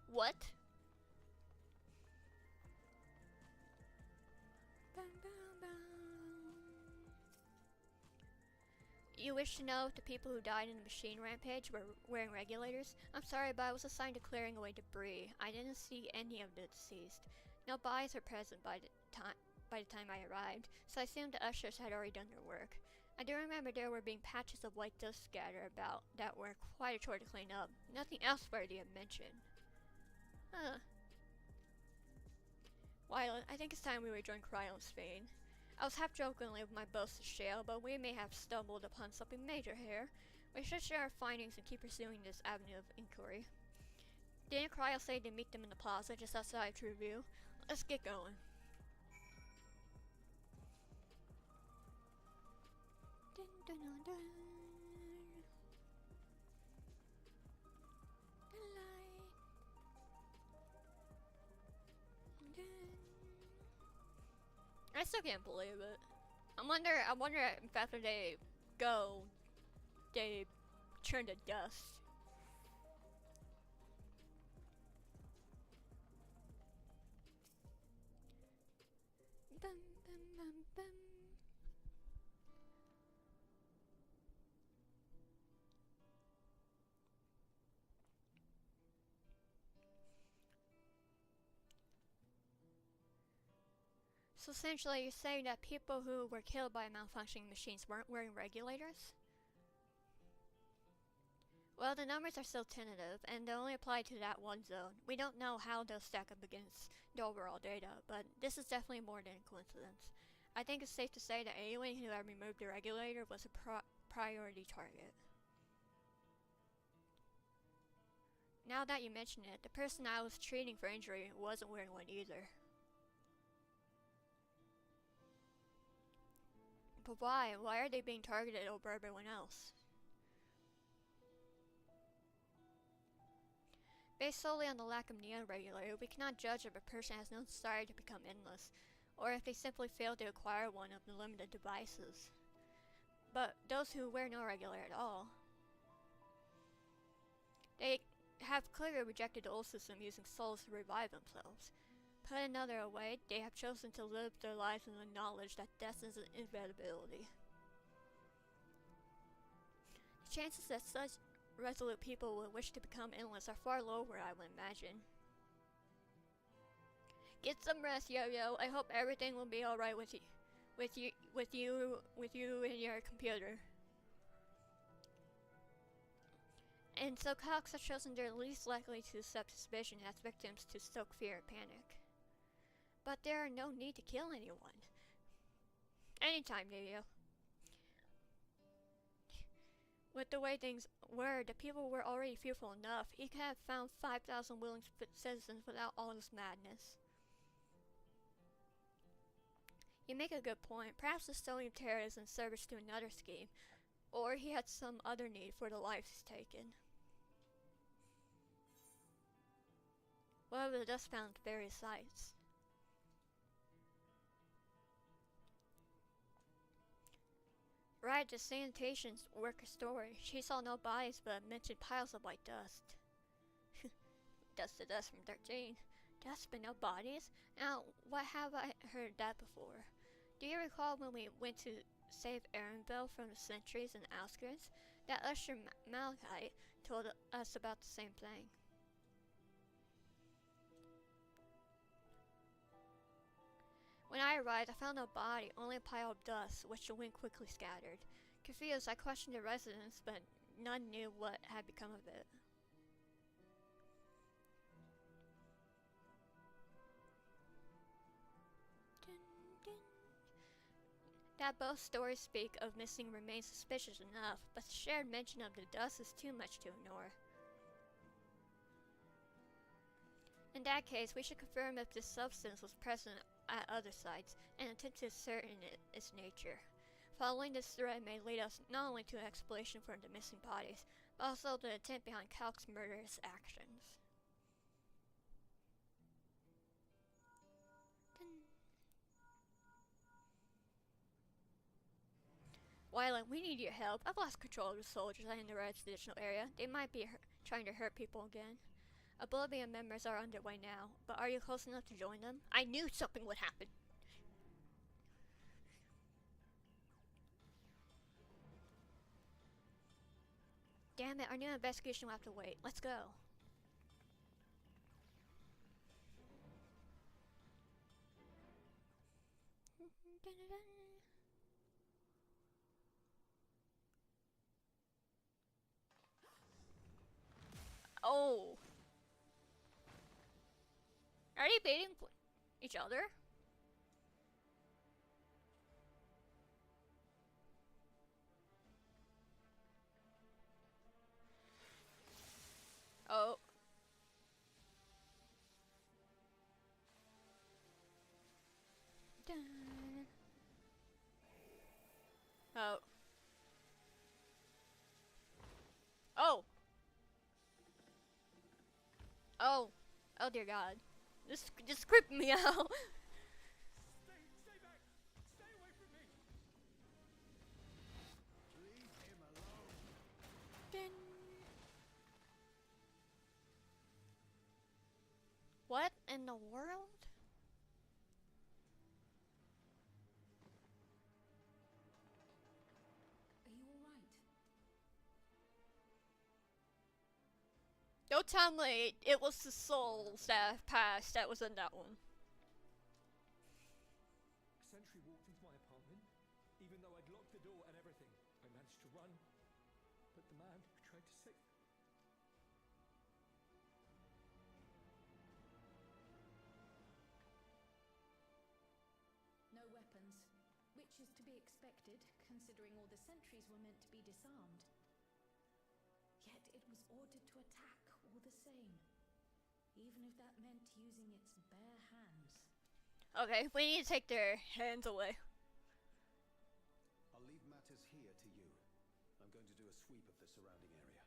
What? You wish to know if the people who died in the machine rampage were wearing regulators? I'm sorry, but I was assigned to clearing away debris. I didn't see any of the deceased. No bodies were present by the time I arrived, so I assumed the ushers had already done their work. I do remember there were being patches of white dust scattered about that were quite a chore to clean up. Nothing else worthy of mention. Huh. Wyland, I think it's time we rejoin Cryo in Spain. I was half jokingly with my boasted shale, but we may have stumbled upon something major here. We should share our findings and keep pursuing this avenue of inquiry. Didn't Cryo say to meet them in the plaza just outside Trueview? Let's get going. Dun, dun, dun, dun. The light. Dun. I still can't believe it. I wonder if after they go, they turn to dust. Bum, bum, bum, bum. So essentially, you're saying that people who were killed by malfunctioning machines weren't wearing regulators? Well, the numbers are still tentative, and they only apply to that one zone. We don't know how they'll stack up against the overall data, but this is definitely more than a coincidence. I think it's safe to say that anyone who had removed the regulator was a priority target. Now that you mention it, the person I was treating for injury wasn't wearing one either. But why? Why are they being targeted over everyone else? Based solely on the lack of neon regulator, we cannot judge if a person has no desire to become endless, or if they simply fail to acquire one of the limited devices. But those who wear no regulator at all, they have clearly rejected the old system using souls to revive themselves. Put another way, they have chosen to live their lives in the knowledge that death is an inevitability. The chances that such resolute people will wish to become endless are far lower, I would imagine. Get some rest, Yo-Yo. I hope everything will be alright with you and your computer. And so Cox have chosen their least likely to accept suspicion as victims to stoke fear and panic. But there are no need to kill anyone. Anytime, Yo-Yo. With the way things were, the people were already fearful enough. He could have found 5,000 willing citizens without all this madness. You make a good point. Perhaps the stoning of terror is in service to another scheme, or he had some other need for the lives he's taken. Whatever the dust found at various sites. Right, the sanitation worker's story. She saw no bodies but mentioned piles of white dust. Dust to dust from 13. Dust but no bodies? Now, why have I heard that before? Do you recall when we went to save Erenville from the sentries and outskirts? That Usher Malachite told us about the same thing. When I arrived, I found no body, only a pile of dust, which the wind quickly scattered. Confused, I questioned the residents, but none knew what had become of it. Dun, dun. That both stories speak of missing remains suspicious enough, but the shared mention of the dust is too much to ignore. In that case, we should confirm if this substance was present at other sites, and attempt to ascertain its nature. Following this thread may lead us not only to an explanation for the missing bodies, but also the intent behind Calc's murderous actions. Wyland, we need your help. I've lost control of the soldiers in the residential area. They might be trying to hurt people again. Oblivion members are underway now, but are you close enough to join them? I knew something would happen. Damn it, our new investigation will have to wait. Let's go. Oh. Are they beating each other? Oh. Oh. Oh. Oh dear God. This just creeped me out. Stay back! Stay away from me! Leave him alone. What in the world? Are you alright? Don't tell me it was the souls that have passed that was in that one. A sentry walked into my apartment, even though I'd locked the door and everything. I managed to run, but the man who tried to save me. No weapons, which is to be expected, considering all the sentries were meant to be disarmed. Yet it was ordered to attack all the same, even if that meant using its bare hands. Okay, we need to take their hands away. I'll leave matters here to you. I'm going to do a sweep of the surrounding area.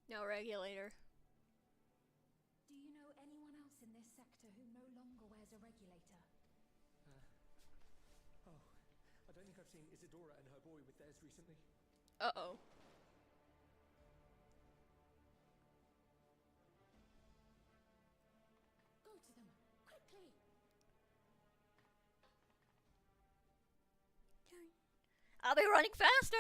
No regulator. Do you know anyone else in this sector who no longer wears a regulator? Oh, I don't think I've seen Isadora and her boy with theirs recently. Uh-oh. Go to them, quickly! I'll be running faster.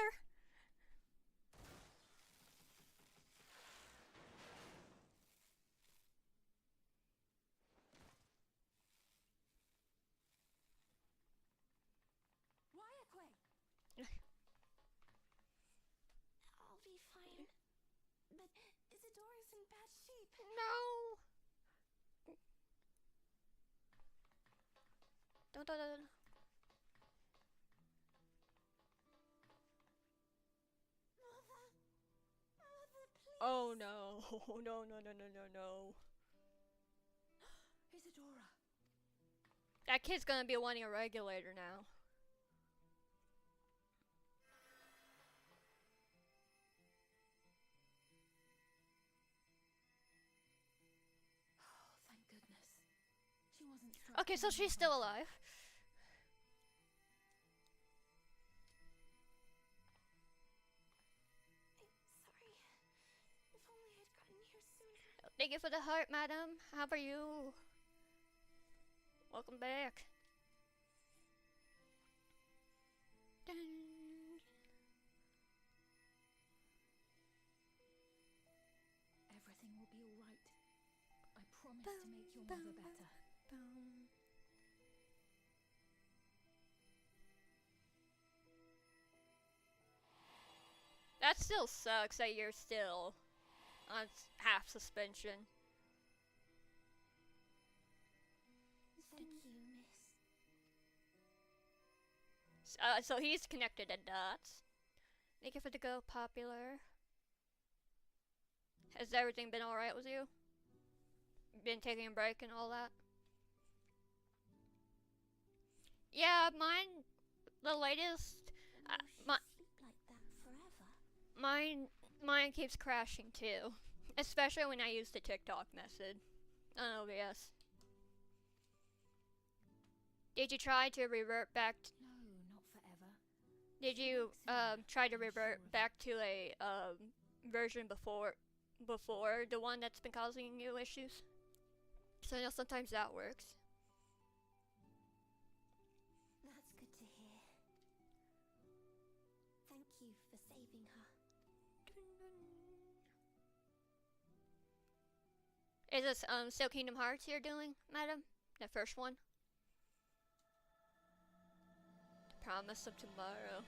I'll be fine. But Isadora's in bad shape. No. Don't. Mother, please. Oh no. No. Isadora! That kid's gonna be wanting a regulator now. Oh, thank goodness. She wasn't struck Okay, so down she's by still something. alive. Sorry. If only I'd gotten here sooner. Thank you for the heart, madam. How are you? Welcome back. Dun. Everything will be alright. I promise to make your mother better. That still sucks that you're still on half suspension. Thank you, miss. So he's connected to dots. Thank you for the go, popular. Has everything been alright with you? Been taking a break and all that? Yeah, mine, the latest, No, she'll sleep like that forever. mine keeps crashing too. Especially when I use the TikTok method on OBS. Did you try to revert back No, not forever. did you try to revert back to a version before the one that's been causing you issues? So I know sometimes that works. That's good to hear. Thank you for saving her. Is this still Kingdom Hearts you're doing, madam? The first one? The Promise of Tomorrow.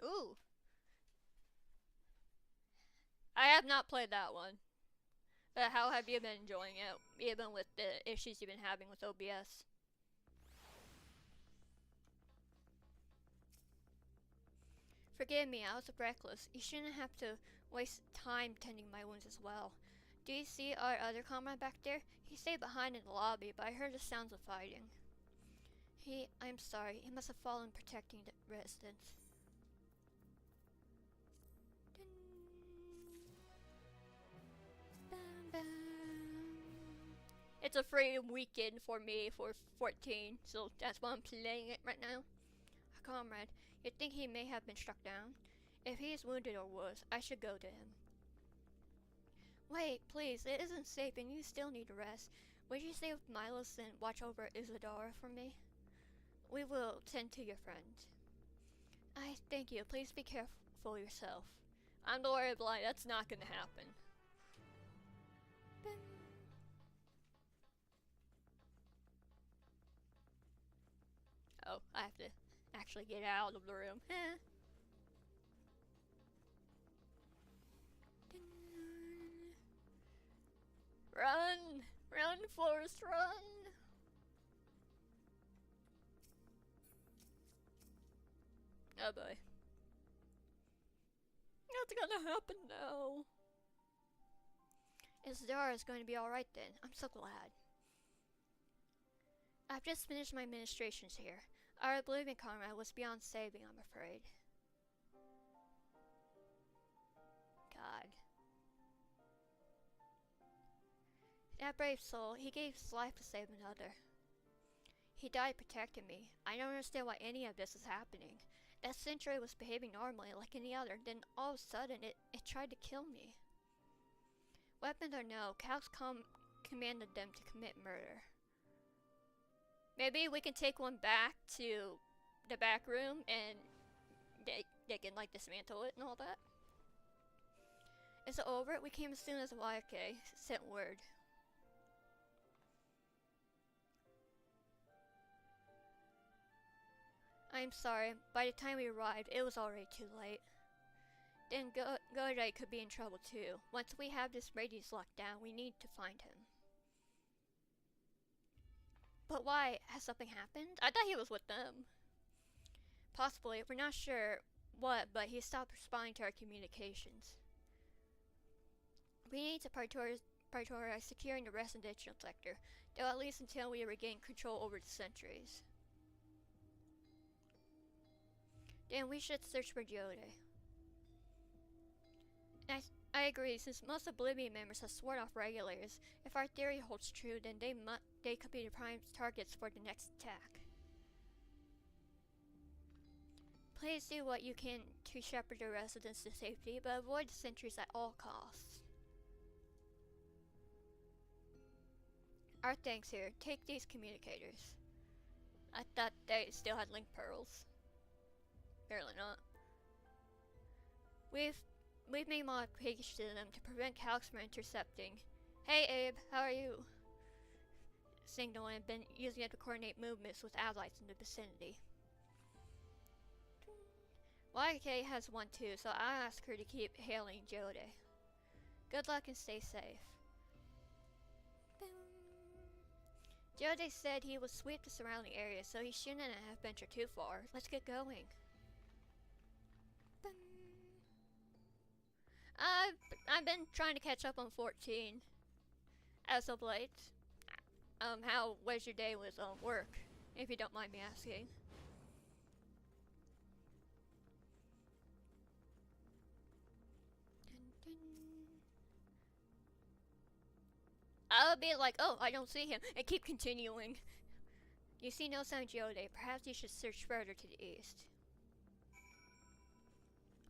Ooh. I have not played that one. But how have you been enjoying it, even with the issues you've been having with OBS? Forgive me, I was reckless. You shouldn't have to waste time tending my wounds as well. Do you see our other comrade back there? He stayed behind in the lobby, but I heard the sounds of fighting. I'm sorry, he must have fallen protecting the residents. It's a free weekend for me for 14, so that's why I'm playing it right now. Comrade, you think he may have been struck down? If he is wounded or worse, I should go to him. Wait, please, it isn't safe and you still need to rest. Would you stay with Milos and watch over Isadora for me? We will tend to your friend. I thank you. Please be careful yourself. I'm the Warrior Blind. That's not gonna happen. Oh, I have to actually get out of the room. Run! Run, Forrest, run! Oh boy. What's gonna happen now? Isadora going to be alright then. I'm so glad. I've just finished my ministrations here. Our Oblivion comrade was beyond saving, I'm afraid. God. That brave soul, he gave his life to save another. He died protecting me. I don't understand why any of this is happening. That sentry was behaving normally like any other, then all of a sudden it tried to kill me. Weapons or no, Calx commanded them to commit murder. Maybe we can take one back to the back room and they can like dismantle it and all that. Is it over? We came as soon as YK sent word. I'm sorry, by the time we arrived, it was already too late. Then Godai could be in trouble too. Once we have this radius locked down, we need to find him. But why? Has something happened? I thought he was with them. Possibly, we're not sure what, but he stopped responding to our communications. We need to prioritize securing the residential sector, though at least until we regain control over the sentries. Then we should search for Jode. I agree, since most Oblivion members have sworn off regulators, if our theory holds true, then they could be the prime targets for the next attack. Please do what you can to shepherd the residents to safety, but avoid the sentries at all costs. Our thanks here. Take these communicators. I thought they still had link pearls. Apparently not. We've made modifications to them to prevent Calx from intercepting. Hey Abe, how are you? Signal and been using it to coordinate movements with allies in the vicinity. YK has one too, so I'll ask her to keep hailing Jode. Good luck and stay safe. Jode said he would sweep the surrounding area, so he shouldn't have ventured too far. Let's get going. I've been trying to catch up on 14 as of late. How was your day with work, if you don't mind me asking? I'll be like, oh, I don't see him, and keep continuing. You see no sign of Jode. Perhaps you should search further to the east.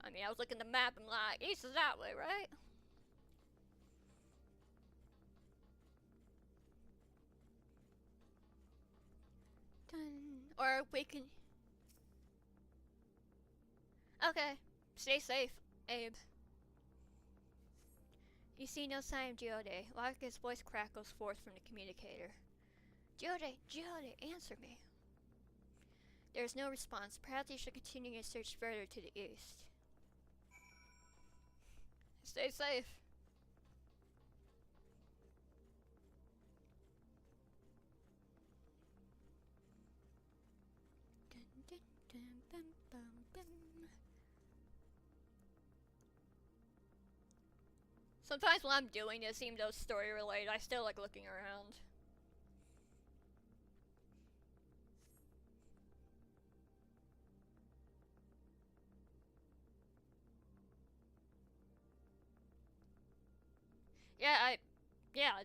I mean, I was looking at the map and like, east is that way, right? Or we can... Okay, stay safe, Abe. You see no sign of Jode. Laka's voice crackles forth from the communicator. Jode, Jode, answer me. There is no response. Perhaps you should continue your search further to the east. Stay safe. Sometimes when I'm doing this, even though it's story related, I still like looking around.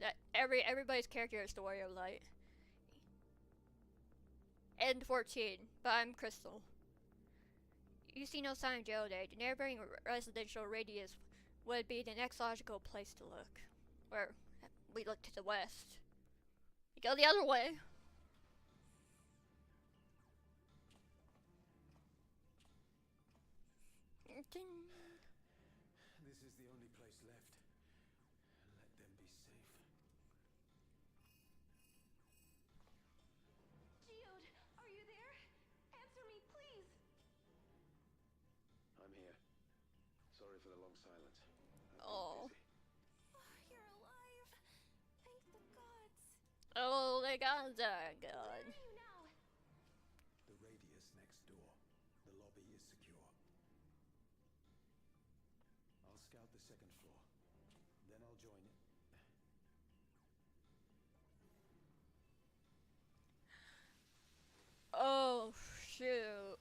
That everybody's character is story of light. And 14, but I'm Crystal. You see no sign of Geoday. The neighboring residential radius would be the next logical place to look. Where we look to the west. We go the other way. This is the only place left. Let them be safe. Geode, are you there? Answer me, please! I'm here. Sorry for the long silence. Oh. You're alive. Thank the gods. Oh, the gods are good. Where are you now? The radius next door. The lobby is secure. I'll scout the second floor. Then I'll join it. Oh, shoot.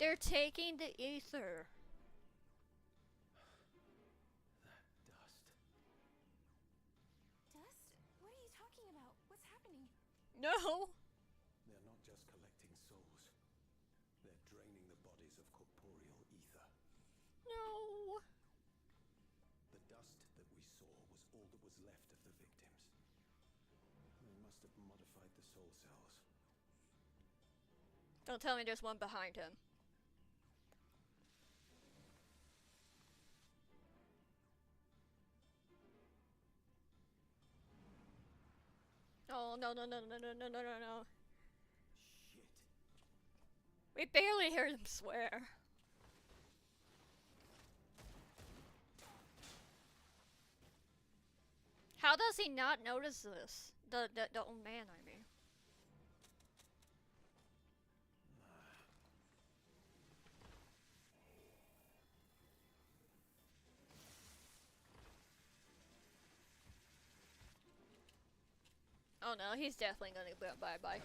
They're taking the ether. That dust. Dust? What are you talking about? What's happening? No. They're not just collecting souls. They're draining the bodies of corporeal ether. No. The dust that we saw was all that was left of the victims. They must have modified the soul cells. Don't tell me there's one behind him. Oh, no. Shit. We barely heard him swear. How does he not notice this? The old man, I mean. Oh no, he's definitely gonna go bye-bye.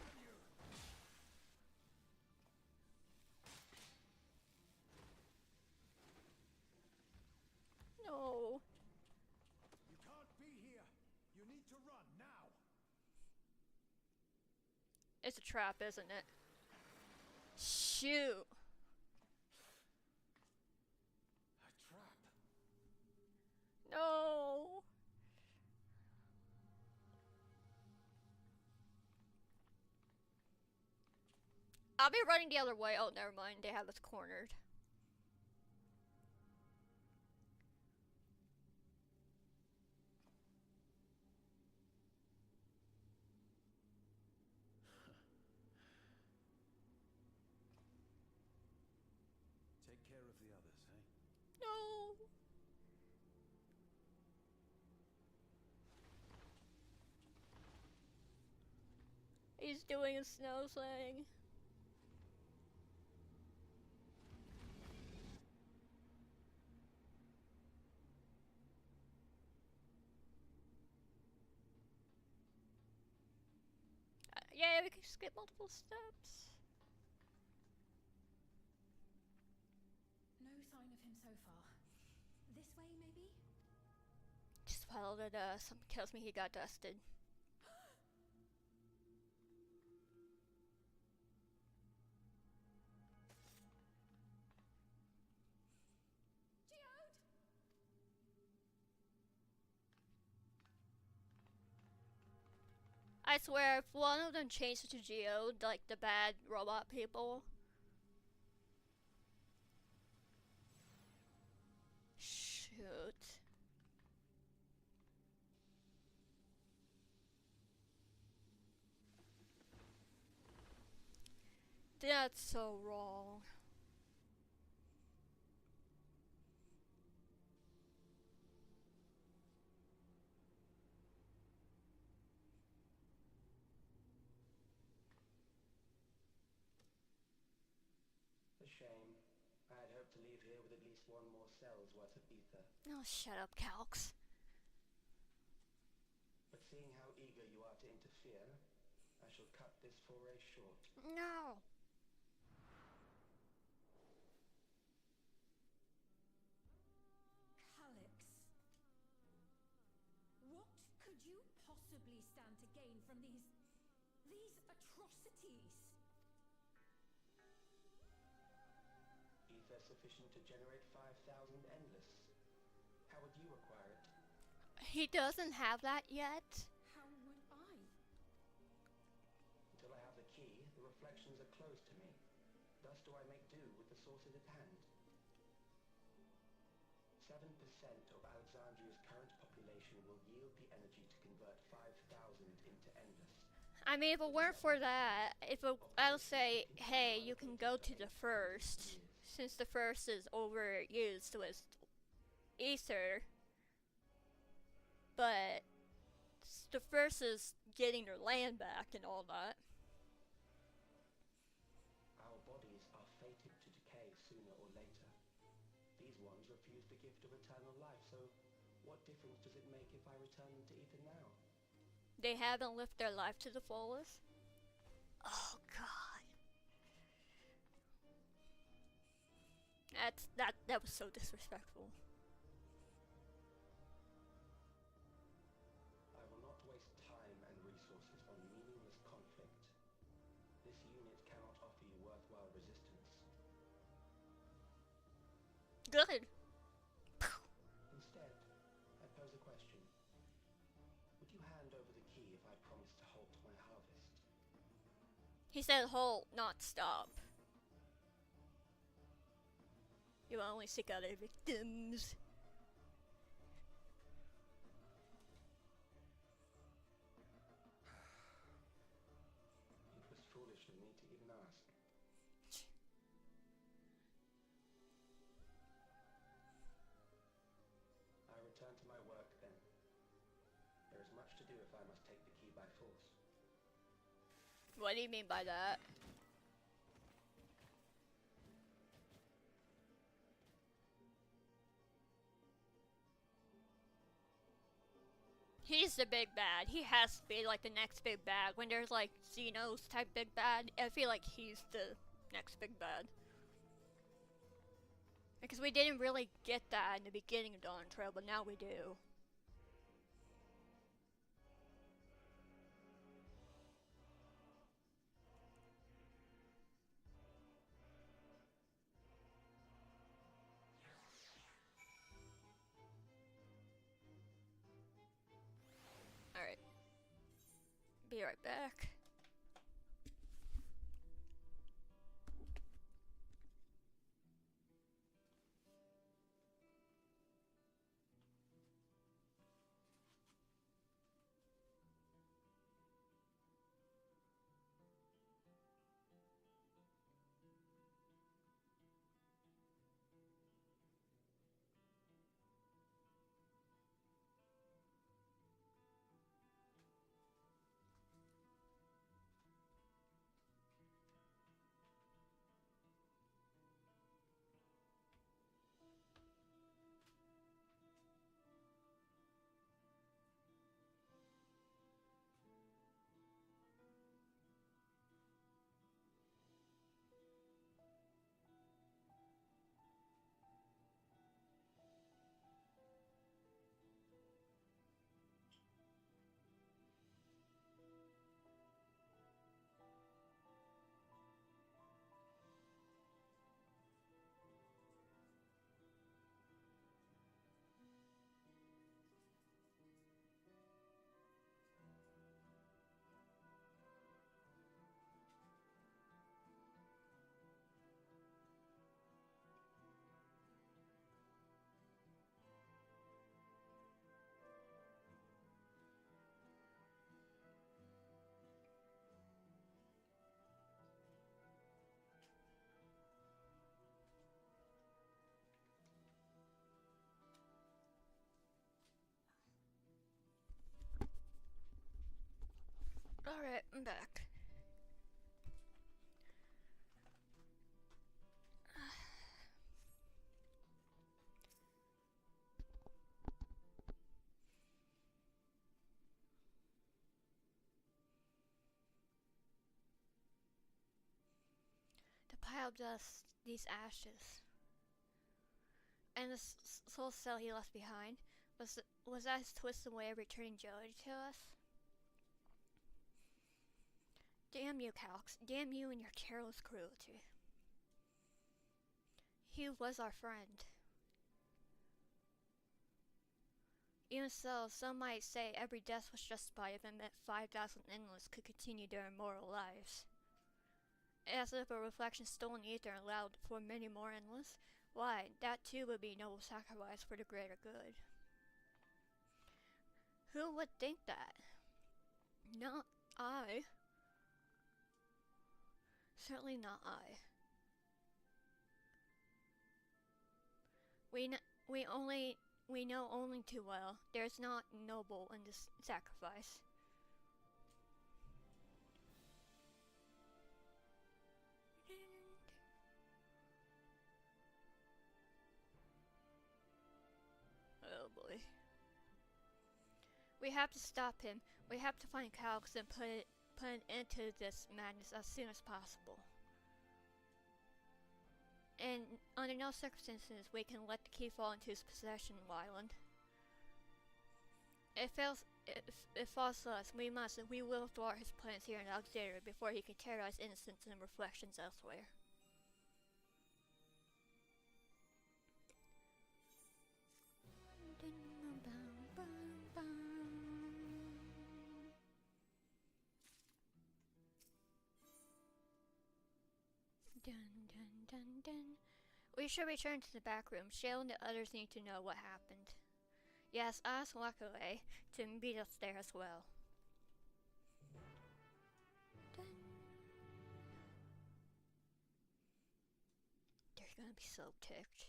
No. You can't be here. You need to run now. It's a trap, isn't it? Shoot. A trap. No. I'll be running the other way. Oh, never mind. They have us cornered. Take care of the others, eh? No. He's doing a snow thing. Yeah, we can skip multiple steps. No sign of him so far. This way, maybe? Just follow the dust. Something tells me he got dusted. Geode! I swear, if one of them changed to Geode, like the bad robot people. Shoot. That's so wrong. a shame. I had hoped to leave here with at least one more cell's worth of ether. Oh, shut up, Calx. But seeing how eager you are to interfere, I shall cut this foray short. No. Calix. What could you possibly stand to gain from these atrocities? Ether sufficient to generate 5,000 endless. How would you acquire it? He doesn't have that yet. How would I? Until I have the key, the reflections are closed to me. Thus do I make do with the sources at hand. 7% of Alexandria's current population will yield the energy to convert 5,000 into endless. I mean, if it weren't for that, I'll say, hey, you can go to the first, since the first is overused with ether. But the first is getting their land back and all that. Our bodies are fated to decay sooner or later. These ones refuse the gift of eternal life, so what difference does it make if I return them to ether now? They haven't lived their life to the fullest. Oh God. That was so disrespectful. I will not waste time and resources on meaningless conflict. This unit cannot offer you worthwhile resistance. Good. Instead, I pose a question. Would you hand over the key if I promise to halt my harvest? He said halt, not stop. You only seek out their victims. It was foolish of me to even ask. I return to my work then. There is much to do if I must take the key by force. What do you mean by that? He's the big bad. He has to be like the next big bad. When there's like Xenos type big bad, I feel like he's the next big bad. Because we didn't really get that in the beginning of Dawn Trail, but now we do. Alright. Be right back. Alright, I'm back. cloud dust, these ashes. And the soul cell he left behind, was that his twisted way of returning joy to us? Damn you, Calx. Damn you and your careless cruelty. He was our friend. Even so, some might say every death was justified if it meant 5,000 endless could continue their immortal lives. As if a reflection stolen ether allowed for many more endless, why, that too would be a noble sacrifice for the greater good. Who would think that? Not I. Certainly not I. We know only too well there's not noble in this sacrifice. Oh boy. We have to stop him. We have to find Calx and put an end to this madness as soon as possible. And under no circumstances we can let the key fall into his possession, Wyland. If it falls to us, we will thwart his plans here in Alexandria before he can terrorize innocents and reflections elsewhere. Dun, dun, dun, dun. We should return to the back room. Shale and the others need to know what happened. Yes, ask Lackaday to meet us there as well. Dun. They're gonna be so ticked.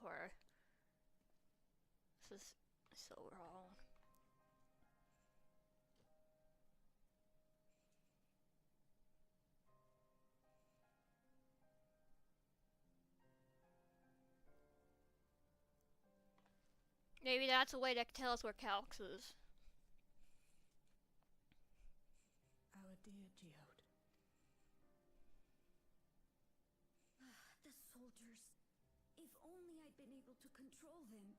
Poor. This is so wrong. Maybe that's a way that can tell us where Calx is. Our dear Geode. The soldiers. If only I'd been able to control them.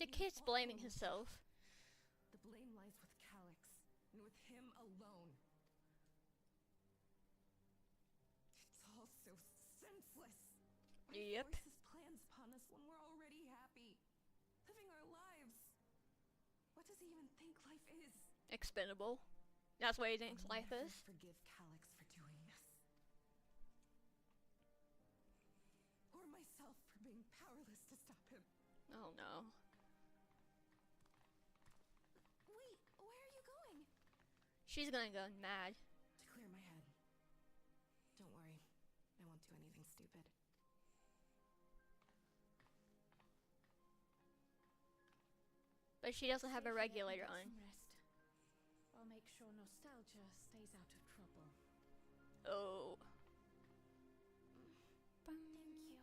The kid's blaming himself. The blame lies with Calix, and with him alone. It's all so senseless. Yep. Why force his plans upon us when we're already happy, living our lives? What does he even think life is? Expendable. That's what he thinks life is. Forgive Calix for doing this. Or myself for being powerless to stop him. Oh no. Wait, where are you going? She's gonna go mad. To clear my head. Don't worry, I won't do anything stupid. But she doesn't have a Safely, I can regulator get on. some rest. I'll make sure nostalgia stays out of trouble. Oh. Thank you.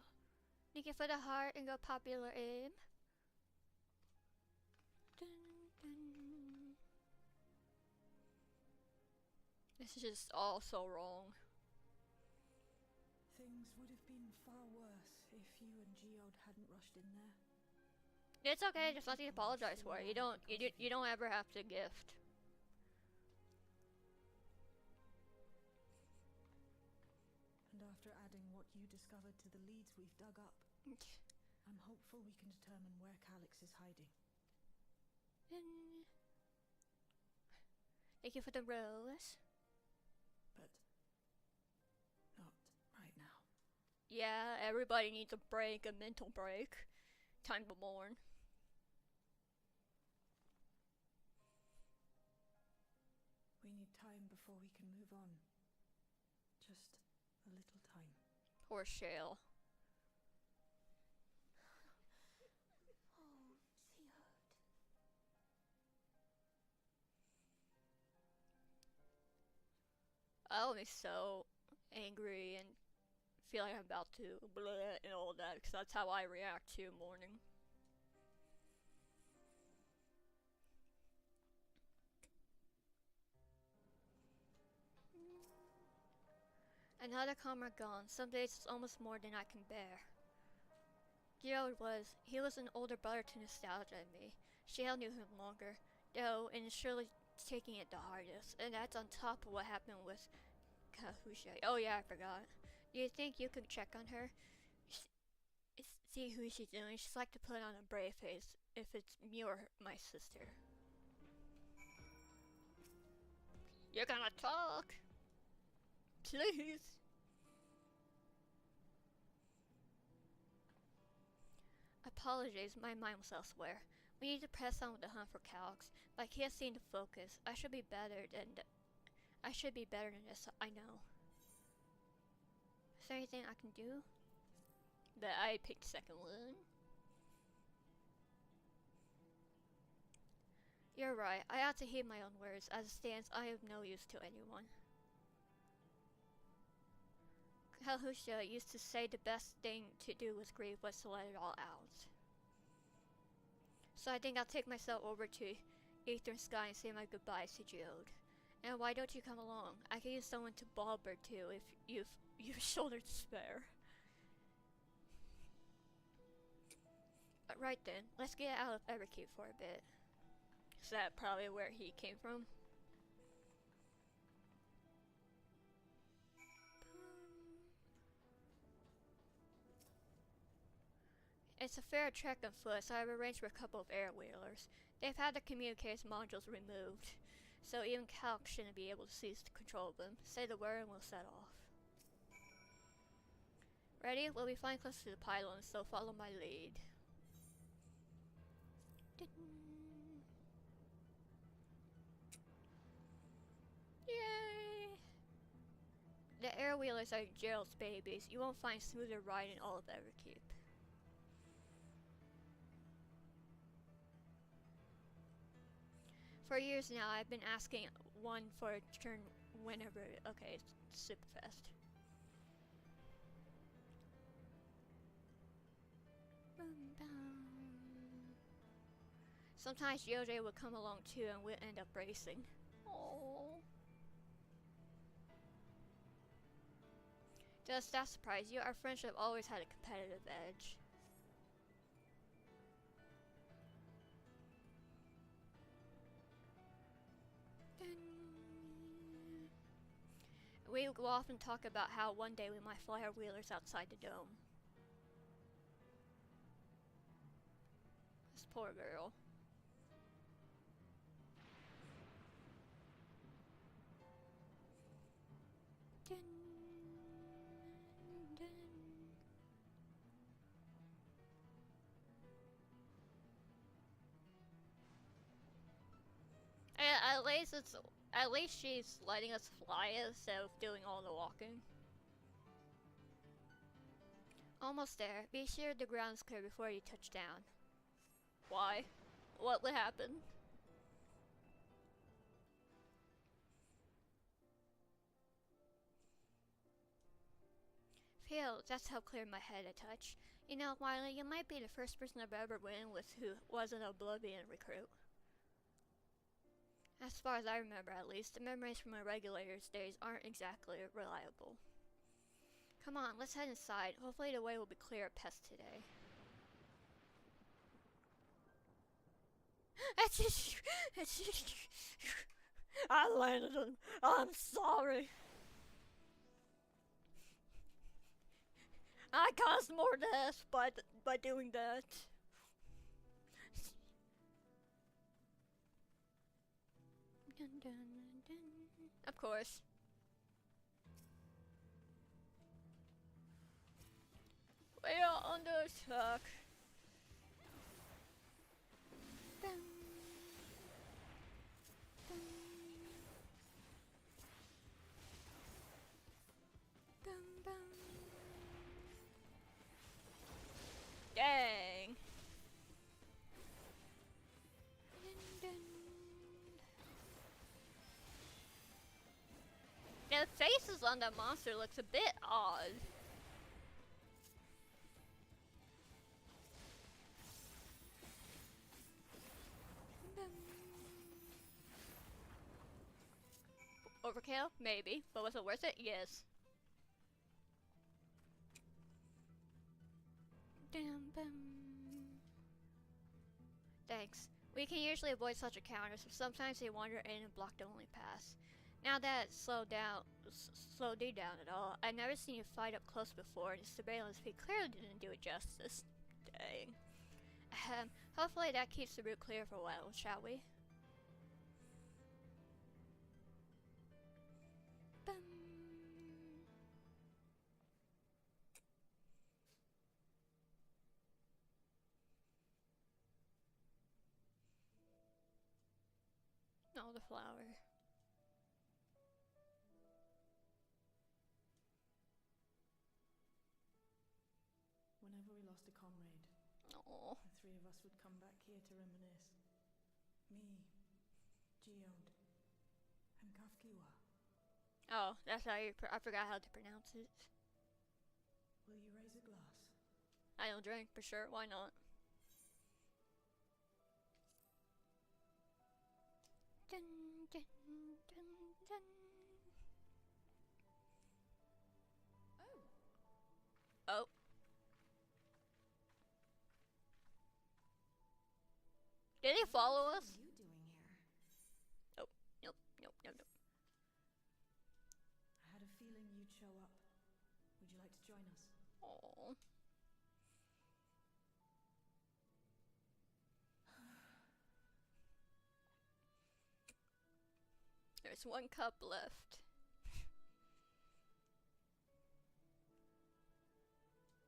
Thank you for the heart and go popular aim. Dun, dun. This is just all so wrong. Things would have been far worse if you and Geode hadn't rushed in there. It's okay, just let me apologize for it. You don't ever have to gift. And after adding what you discovered to the leads we've dug up, I'm hopeful we can determine where Calix is hiding. Thank you for the rose. But not right now. Yeah, everybody needs a break, a mental break. Time to mourn. We need time before we can move on. Just a little time. Poor Shale. Oh, Geode. I'll be so angry and feel like I'm about to blah and all that, because that's how I react to mourning. Another comrade gone. Some days it's almost more than I can bear. Gerald he was an older brother to nostalgia and me. Shale knew him longer, though, and is surely taking it the hardest. And that's on top of what happened with Kahusha. Oh yeah, I forgot. Do you think you could check on her? See who she's doing. She's like to put on a brave face if it's me or my sister. You're gonna talk? Please. Apologies, my mind was elsewhere. We need to press on with the hunt for Calx, but I can't seem to focus. I should be better than this, I know. Is there anything I can do? But I picked second one. You're right, I ought to heed my own words. As it stands, I am no use to anyone. Kahusha used to say the best thing to do with grief was to let it all out. So I think I'll take myself over to Eastern Sky and say my goodbyes to Geode. And why don't you come along? I can use someone to bobber to if you've shoulder to spare. Right then, let's get out of Everkeep for a bit. Is that probably where he came from? It's a fair trek on foot, so I've arranged for a couple of air-wheelers. They've had the communicator's modules removed, so even Calx shouldn't be able to seize control of them. Say the word and we'll set off. Ready? We'll be flying close to the pylons, so follow my lead. Yay! The air-wheelers are Gerald's babies. You won't find smoother ride in all of Everkeep. For years now, I've been asking one for a turn whenever. Okay, it's super fast. Sometimes JoJ would come along too, and we'd end up racing. Oh. Does that surprise you? Our friendship always had a competitive edge. We will often talk about how one day we might fly our wheelers outside the dome. This poor girl. Dun, dun. At least she's letting us fly instead of doing all the walking. Almost there. Be sure the ground's clear before you touch down. Why? What would happen? Phew, that's how clear my head a touch. You know, Wiley, you might be the first person I've ever been with who wasn't an Oblivion recruit. As far as I remember, at least, the memories from my regulator's days aren't exactly reliable. Come on, let's head inside. Hopefully the way will be clear of pests today. I landed him. I'm sorry. I caused more deaths by doing that. Dun, dun, dun. Of course. We are under attack. Dun, dun. Dun, dun. Dang. Dun, dun. The faces on that monster looks a bit odd. Overkill? Maybe. But was it worth it? Yes. Thanks. We can usually avoid such encounters, but sometimes they wander in and block the only path. Now that it's slowed D down at all, I've never seen you fight up close before, and the surveillance feed clearly didn't do it justice. Dang. Hopefully that keeps the route clear for a while, shall we? Bum. Oh, the flower. Whenever we lost a comrade, Oh. the three of us would come back here to reminisce. Me, Geode, and Kafkiwa. Oh, that's how you. I forgot how to pronounce it. Will you raise a glass? I don't drink, for sure. Why not? Dun, dun, dun, dun. Oh. Did he follow us? What are you doing here? Nope, nope, nope, nope, nope. I had a feeling you'd show up. Would you like to join us? Oh. There's one cup left.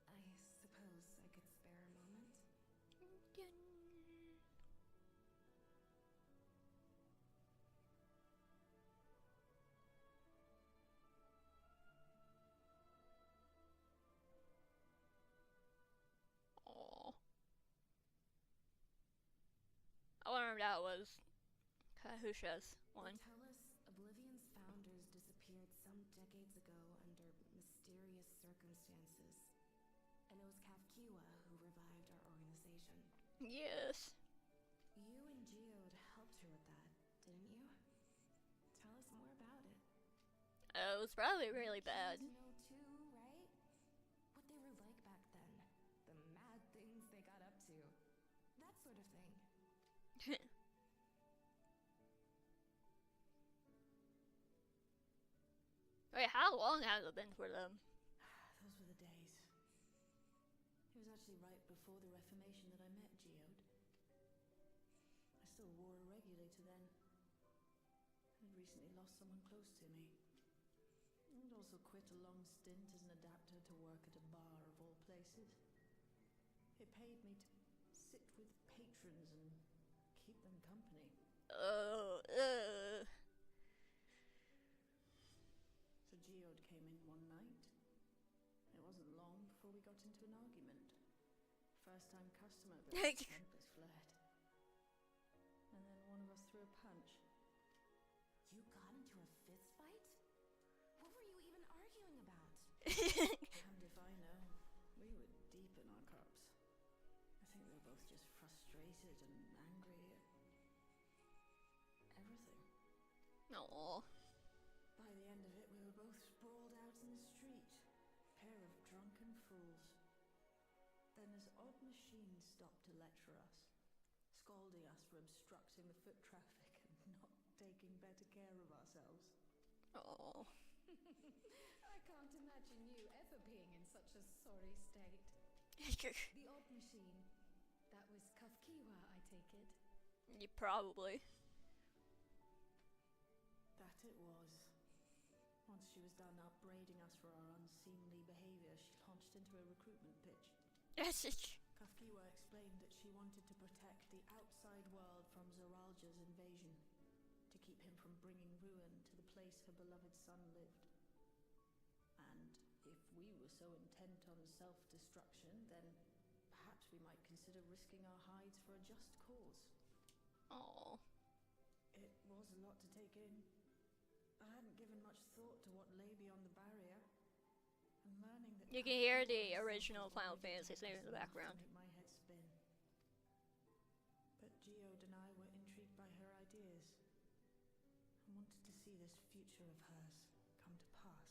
I suppose I could spare a moment. Oh. I wonder if that was Kahusha's one. They tell us Oblivion's founders disappeared some decades ago under mysterious circumstances. And it was Kafkiwa who revived our organization. Yes. You and Geode helped her with that, didn't you? Tell us more about it. It was probably really bad. You know too, right? What they were like back then. The mad things they got up to. That sort of thing. Wait, how long has it been for them? Those were the days. It was actually right before the Reformation that I met Geode. I still wore a regulator then. I'd recently lost someone close to me. I'd also quit a long stint as an adapter to work at a bar of all places. It paid me to sit with patrons and keep them company. So Geode came in one night. It wasn't long before we got into an argument. First time customer, but tempers flared. And then one of us threw a punch. You got into a fist fight? What were you even arguing about? Damned if I know. We were deep in our cups. I think we were both just frustrated and angry at everything. No. By the end of it, we were both sprawled out in the street. Pair of drunken fools. Then this odd machine stopped to lecture us, scolding us for obstructing the foot traffic and not taking better care of ourselves. Oh. I can't imagine you ever being in such a sorry state. The odd machine. That was Kafkiwa, I take it. You probably. That it was. Once she was done upbraiding us for our unseemly behavior, she launched into a recruitment pitch. Kafkiwa explained that she wanted to protect the outside world from Zoralja's invasion, to keep him from bringing ruin to the place her beloved son lived. And if we were so intent on self-destruction, then perhaps we might consider risking our hides for a just cause. Oh. It was a lot to take in. I hadn't given much thought to what lay beyond the barrier. And learning that You can hear the original Final Fantasy theme in the background. Make my head spin. But Geode and I were intrigued by her ideas and wanted to see this future of hers come to pass.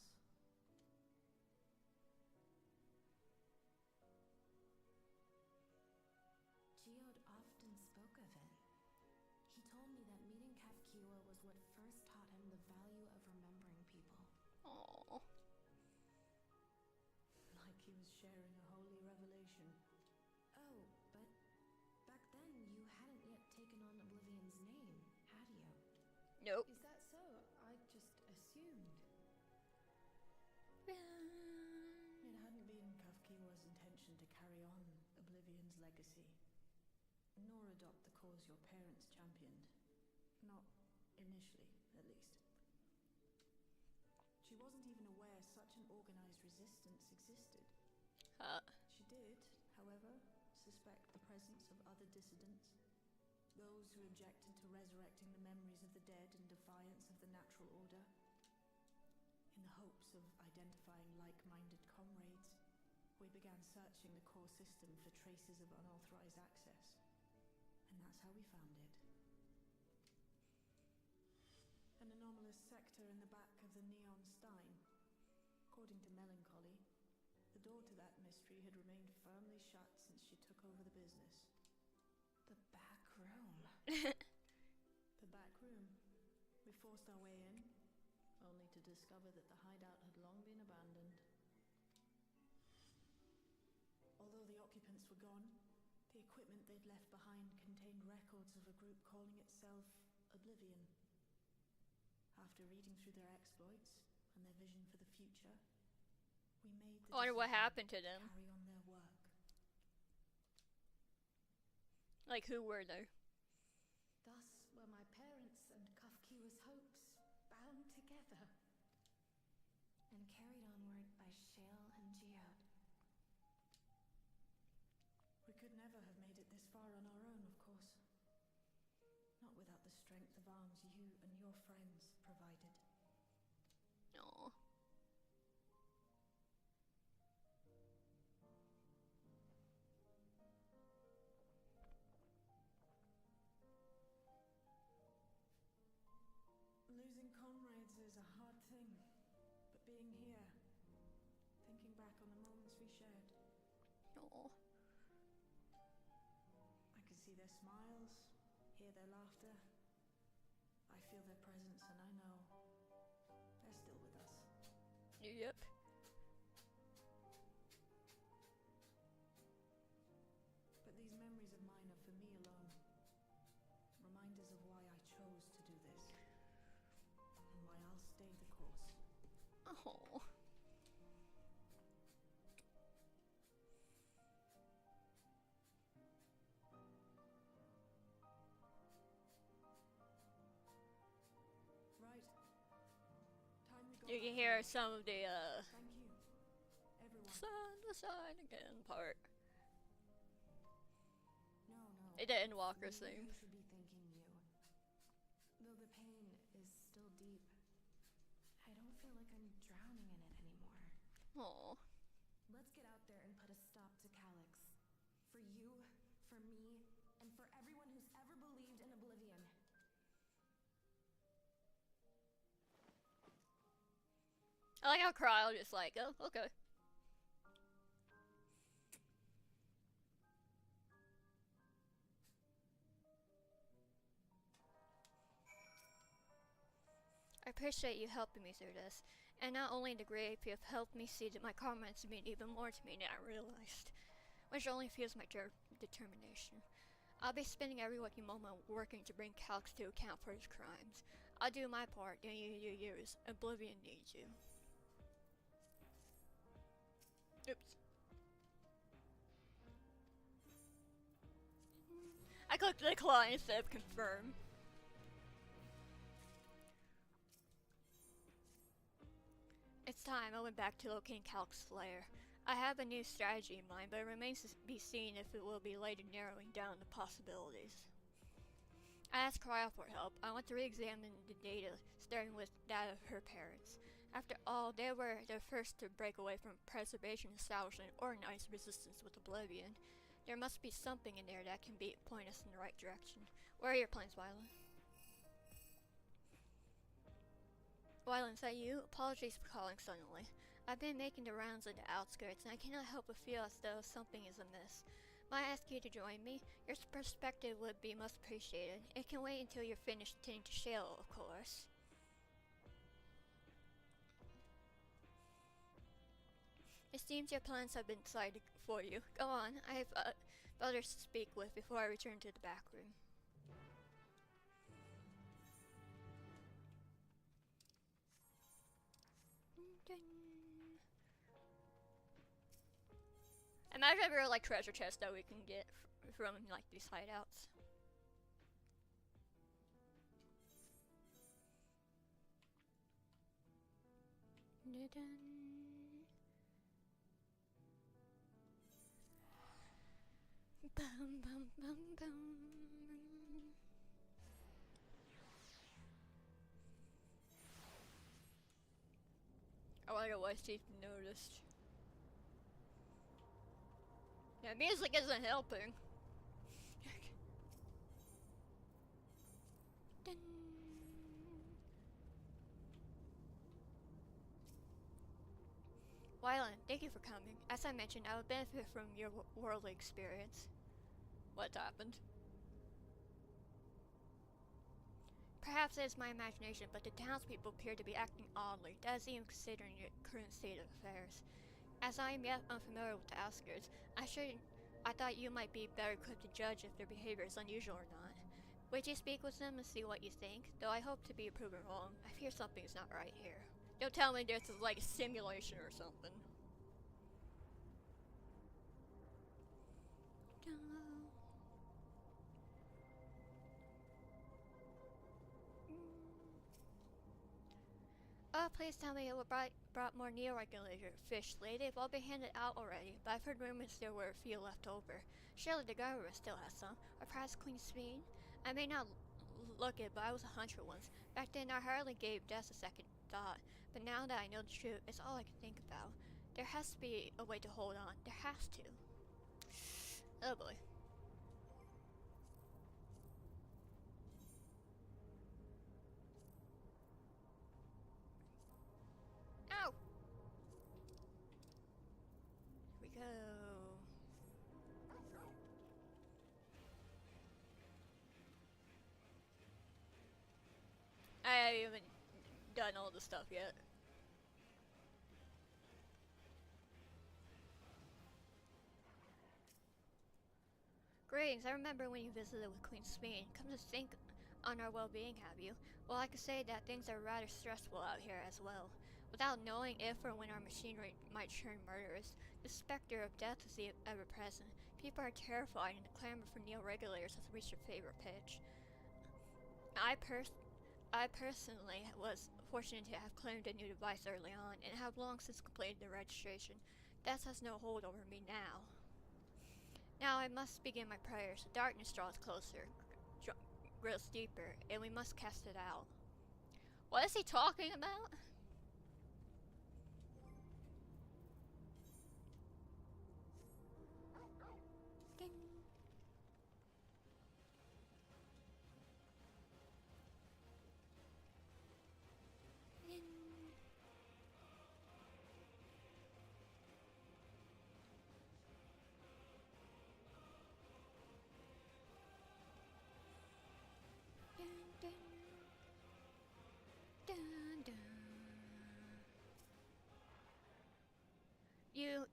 Geode often spoke of it. He told me that meeting Kafkiwa was what first taught him the value of remembering people. Aww. Like he was sharing a holy revelation. Oh, but back then you hadn't yet taken on Oblivion's name, had you? Nope. Is that so? I just assumed. It hadn't been Kafkiwa's intention to carry on Oblivion's legacy, nor adopt the cause your parents championed. Not initially, at least. She wasn't even aware such an organized resistance existed. She did, however, suspect the presence of other dissidents, those who objected to resurrecting the memories of the dead in defiance of the natural order. In the hopes of identifying like-minded comrades, we began searching the core system for traces of unauthorized access. And that's how we found it. An anomalous sector in the back of the Neon Stein. According to Melancholy, the door to that mystery had remained firmly shut since she took over the business. The back room. The back room. We forced our way in, only to discover that the hideout had long been abandoned. Although the occupants were gone, the equipment they'd left behind contained records of a group calling itself Oblivion. After reading through their exploits and their vision for the future, we made the I wonder what decision happened to them. carry on their work. Like, who were they? Thus were my parents and Kafkiwa's hopes bound together and carried onward by Shale and Geode. We could never have made it this far on our own, of course. Not without the strength of arms you and your friends provided. Aww. Losing comrades is a hard thing, but being here, thinking back on the moments we shared, Aww. I can see their smiles, hear their laughter. I feel their presence and I know they're still with us. Yep. But these memories of mine are for me alone. Reminders of why I chose to do this. And why I'll stay the course. Oh. Right. Time we go You can back hear to work. some of the Thank you, everyone. side to side again part. No, no. It didn't Walker It's me theme. who should be thanking you. Though the pain is still deep, I don't feel like I'm drowning in it anymore. Aw. Let's get out there and put a stop to Calyx. For you, for me, and for everyone who's ever believed in Oblivion. I like how Cryle just like, oh, okay. I appreciate you helping me through this, and not only the grave, you have helped me see that my comments mean even more to me than I realized, which only fuels my determination. I'll be spending every waking moment working to bring Calyx to account for his crimes. I'll do my part, and you do yours. Oblivion needs you. Oops. I clicked decline instead of confirm. It's time I went back to locating Calyx's lair. I have a new strategy in mind, but it remains to be seen if it will be later narrowing down the possibilities. I asked Cryo for help. I want to re-examine the data starting with that of her parents. After all, they were the first to break away from preservation establishment and organized resistance with oblivion. There must be something in there that can point us in the right direction. Where are your plans, Wylan? Wylan, is that you? Apologies for calling suddenly. I've been making the rounds in the outskirts, and I cannot help but feel as though something is amiss. Might I ask you to join me? Your perspective would be most appreciated. It can wait until you're finished tending to Shale, of course. It seems your plans have been decided for you. Go on, I have others to speak with before I return to the back room. Imagine if there were like treasure chests that we can get from like these hideouts. Bum, bum, bum, bum. I wonder why Steve noticed. Yeah, music isn't helping. Wylan, thank you for coming. As I mentioned, I would benefit from your worldly experience. What's happened? Perhaps it is my imagination, but the townspeople appear to be acting oddly. That is even considering the current state of affairs. As I am yet unfamiliar with the outskirts, I thought you might be better equipped to judge if their behavior is unusual or not. Would you speak with them and see what you think? Though I hope to be proven wrong, I fear something is not right here. Don't tell me this is like a simulation or something. Oh, please tell me it brought more neo-regulator fish. They've all been handed out already, but I've heard rumors there were a few left over. Surely the government still has some, or perhaps Queen Speen? I may not look it, but I was a hunter once. Back then I hardly gave death a second thought, but now that I know the truth, it's all I can think about. There has to be a way to hold on. There has to. Oh boy. Ow! Here we go. I haven't done all the stuff yet. Greetings, I remember when you visited with Queen Speen. Come to think on our well-being, have you? Well, I could say that things are rather stressful out here as well. Without knowing if or when our machinery might churn murderers, the specter of death is ever-present. People are terrified, and the clamor for neo-regulators has reached a favorite pitch. I personally was fortunate to have claimed a new device early on, and have long since completed the registration. Death has no hold over me now. Now I must begin my prayers. The darkness draws closer, grows deeper, and we must cast it out. What is he talking about? Ding. Ding. Dun, dun. Dun, dun.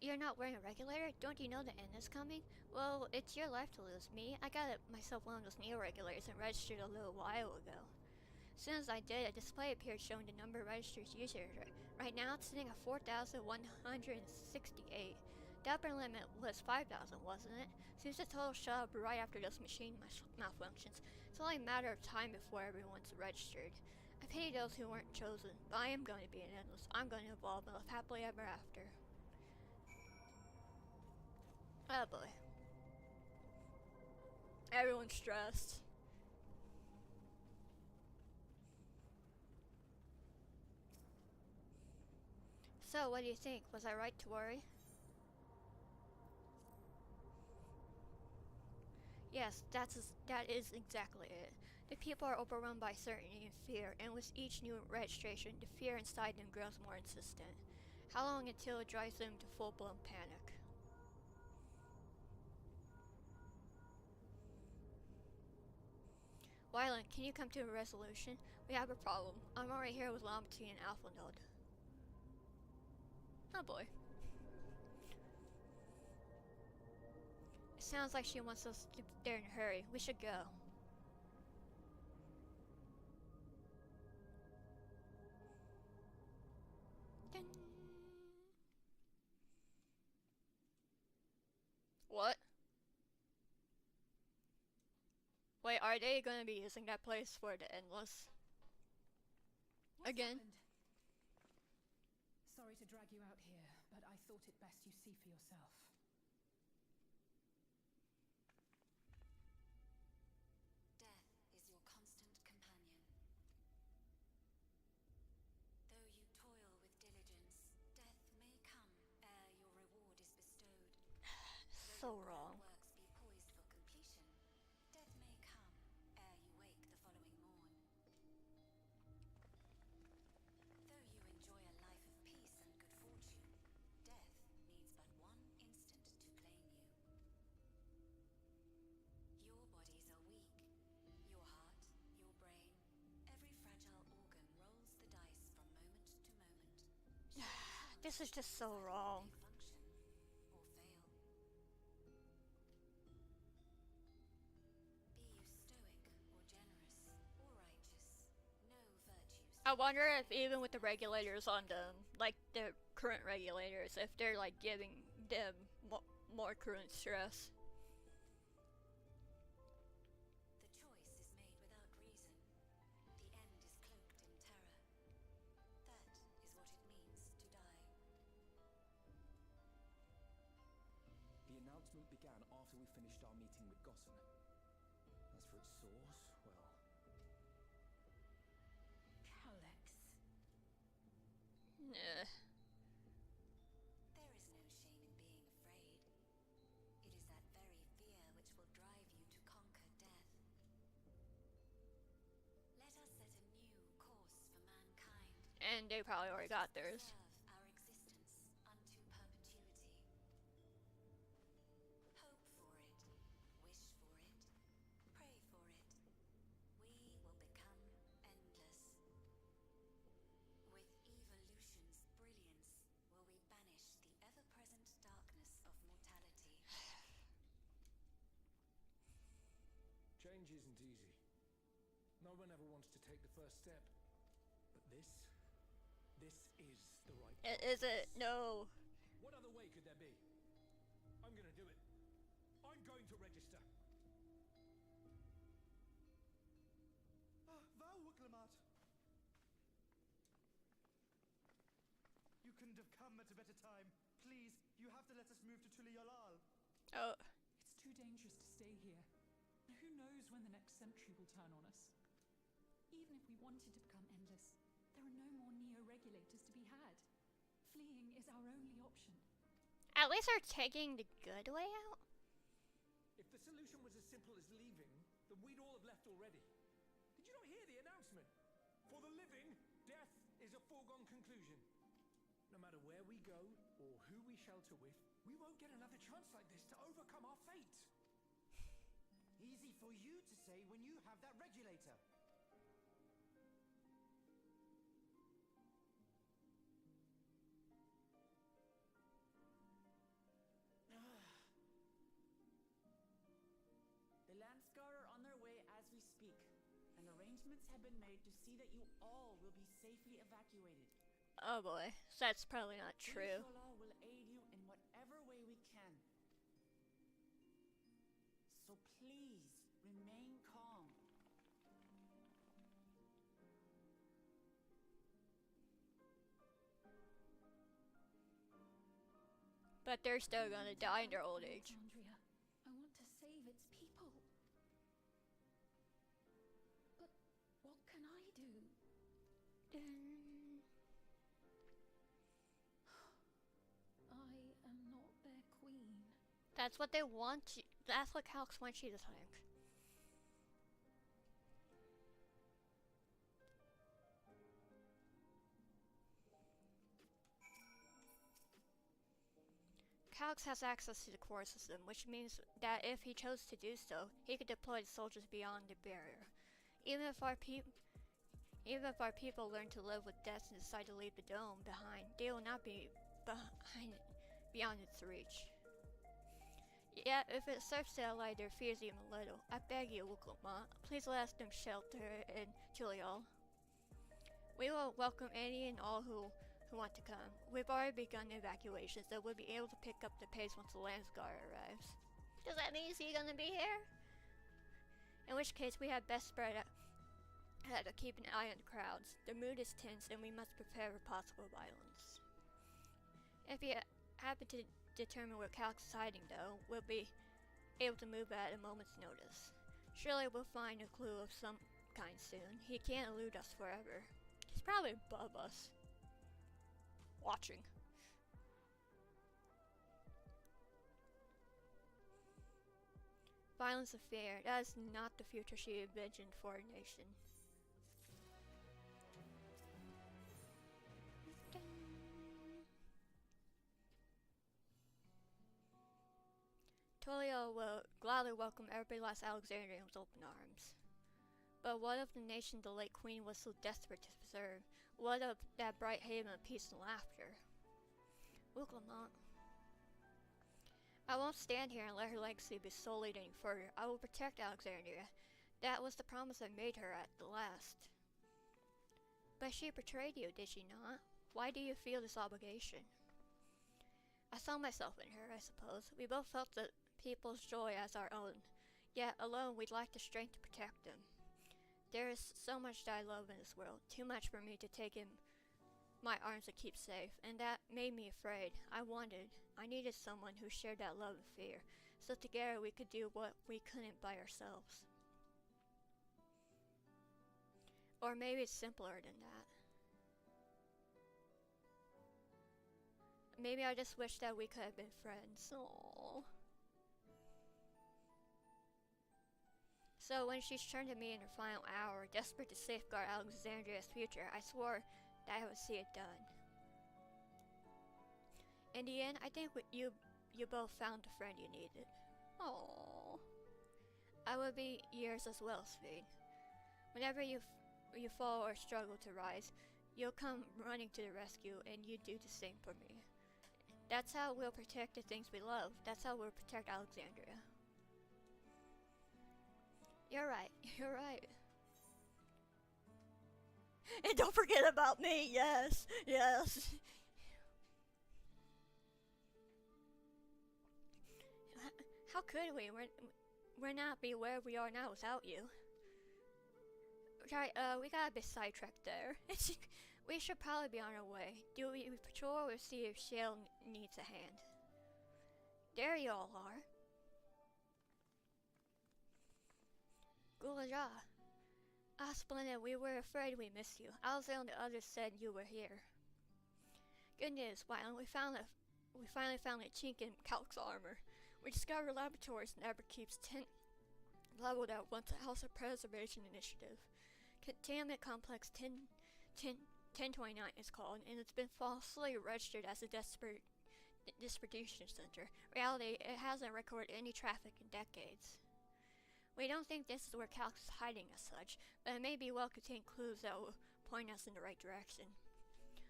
You're not wearing a regulator? Don't you know the end is coming? Well, it's your life to lose. Me, I got myself one of those neo-regulators and registered a little while ago. As soon as I did, a display appeared showing the number of registered users. Right now, it's sitting at 4,168. The upper limit was 5,000, wasn't it? Seems the total shut up right after those machine malfunctions. It's only a matter of time before everyone's registered. I pity those who weren't chosen, but I am going to be an endless. I'm going to evolve and live happily ever after. Oh boy. Everyone's stressed. So, what do you think? Was I right to worry? Yes, that is exactly it. The people are overrun by certainty and fear, and with each new registration, the fear inside them grows more insistent. How long until it drives them to full-blown panic? Wyland, can you come to a resolution? We have a problem. I'm already here with Lombaty and Alpha Node. Oh boy. It sounds like she wants us to get there in a hurry. We should go. Dun. What? Wait, are they gonna be using that place for the Endless? What's Again? happened? Sorry to drag you out here, but I thought it best you see for yourself. Death is your constant companion. Though you toil with diligence, death may come ere your reward is bestowed. So wrong. Works be poised for completion, death may come ere you wake the following morn. Though you enjoy a life of peace and good fortune, death needs but one instant to claim you. Your bodies are weak. Your heart, your brain, every fragile organ rolls the dice from moment to moment. This is just so wrong. Function or fail. Be you stoic or generous or righteous, no virtues. I wonder if even with the regulators on them, like the current regulators, if they're like giving them more current stress. The choice is made without reason. The end is cloaked in terror. That is what it means to die. The announcement began after we finished our meeting with Gossen. As for its source, well... Alex. Nah. There is no shame in being afraid. It is that very fear which will drive you to conquer death. Let us set a new course for mankind. And they probably already got theirs. Serve our existence unto perpetuity. Hope for it, wish for it, pray for it. We will become endless. With evolution's brilliance will we banish the ever-present darkness of mortality. Change isn't easy. No one ever wants to take the first step. But this is the right path. Is it? No. What other way could there be? I'm gonna do it. I'm going to register. Val Wuklemat! You couldn't have come at a better time. Please, you have to let us move to Tuliolal. Oh. It's too dangerous to stay here. Who knows when the next century will turn on us? Even if we wanted to become endless, there are no more neo-regulators to be had. Fleeing is our only option. At least they're taking the good way out. If the solution was as simple as leaving, then we'd all have left already. Did you not hear the announcement? For the living, death is a foregone conclusion. No matter where we go, or who we shelter with, we won't get another chance like this to overcome our fate. Easy for you to say when you have that regulator. The Landscar are on their way as we speak, and arrangements have been made to see that you all will be safely evacuated. Oh boy. So that's probably not true. Inshallah will aid you in whatever way we can. So please, remain calm. But they're still gonna die in their old age. Alexandria, I want to save its people. But what can I do? That's what they want you. That's what Calx wants you to think. Calx has access to the core system, which means that if he chose to do so, he could deploy the soldiers beyond the barrier. Even if our people learn to live with death and decide to leave the dome behind, they will not be beyond its reach. Yet, if it serves to allay their fears even a little, I beg you, Wuklamont, please let them shelter in Tulial. We will welcome any and all who want to come. We've already begun evacuations, so we'll be able to pick up the pace once the Landsguard arrives. Does that mean he's gonna be here? In which case, we had best spread out to keep an eye on the crowds. The mood is tense, and we must prepare for possible violence. If you happen to determine where Calx is hiding, though, we'll be able to move at a moment's notice. Surely we'll find a clue of some kind soon. He can't elude us forever. He's probably above us. Watching. Violence of fear. That is not the future she envisioned for a nation. Tulial will gladly welcome every last Alexandrian with open arms. But what of the nation the late queen was so desperate to preserve? What of that bright haven of peace and laughter? Wuklamont. I won't stand here and let her legacy be sullied any further. I will protect Alexandria. That was the promise I made her at the last. But she betrayed you, did she not? Why do you feel this obligation? I saw myself in her, I suppose. We both felt the people's joy as our own. Yet, alone, we'd lack the strength to protect them. There is so much that I love in this world, too much for me to take in my arms to keep safe, and that made me afraid. I needed someone who shared that love and fear, so together we could do what we couldn't by ourselves. Or maybe it's simpler than that. Maybe I just wish that we could have been friends. Aww. So when she turned to me in her final hour, desperate to safeguard Alexandria's future, I swore that I would see it done. In the end, I think you both found the friend you needed. Aww. I will be yours as well, Speed. Whenever you fall or struggle to rise, you'll come running to the rescue, and you do the same for me. That's how we'll protect the things we love. That's how we'll protect Alexandria. You're right. You're right. And don't forget about me. Yes. Yes. How could we? We're not be where we are now without you. Right, we got a bit sidetracked there. We should probably be on our way. Do we patrol or see if Shale needs a hand? There you all are. Gulaja. Ah, splendid, we were afraid we missed you. Alza and the others said you were here. Good news, Wyland, we finally found a chink in Calx armor. We discovered laboratories in Everkeep's tent leveled at once a House of Preservation initiative. Containment Complex 1029 is called, and it's been falsely registered as a distribution center. Reality, it hasn't recorded any traffic in decades. We don't think this is where Calx is hiding as such, but it may be well contain clues that will point us in the right direction.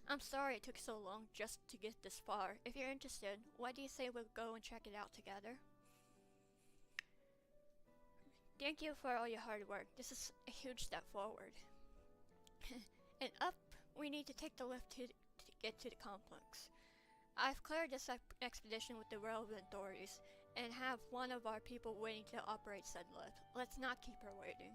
I'm sorry it took so long just to get this far. If you're interested, what do you say we'll go and check it out together? Thank you for all your hard work. This is a huge step forward. And up, we need to take the lift to get to the complex. I've cleared this expedition with the relevant authorities, and have one of our people waiting to operate said lift. Let's not keep her waiting.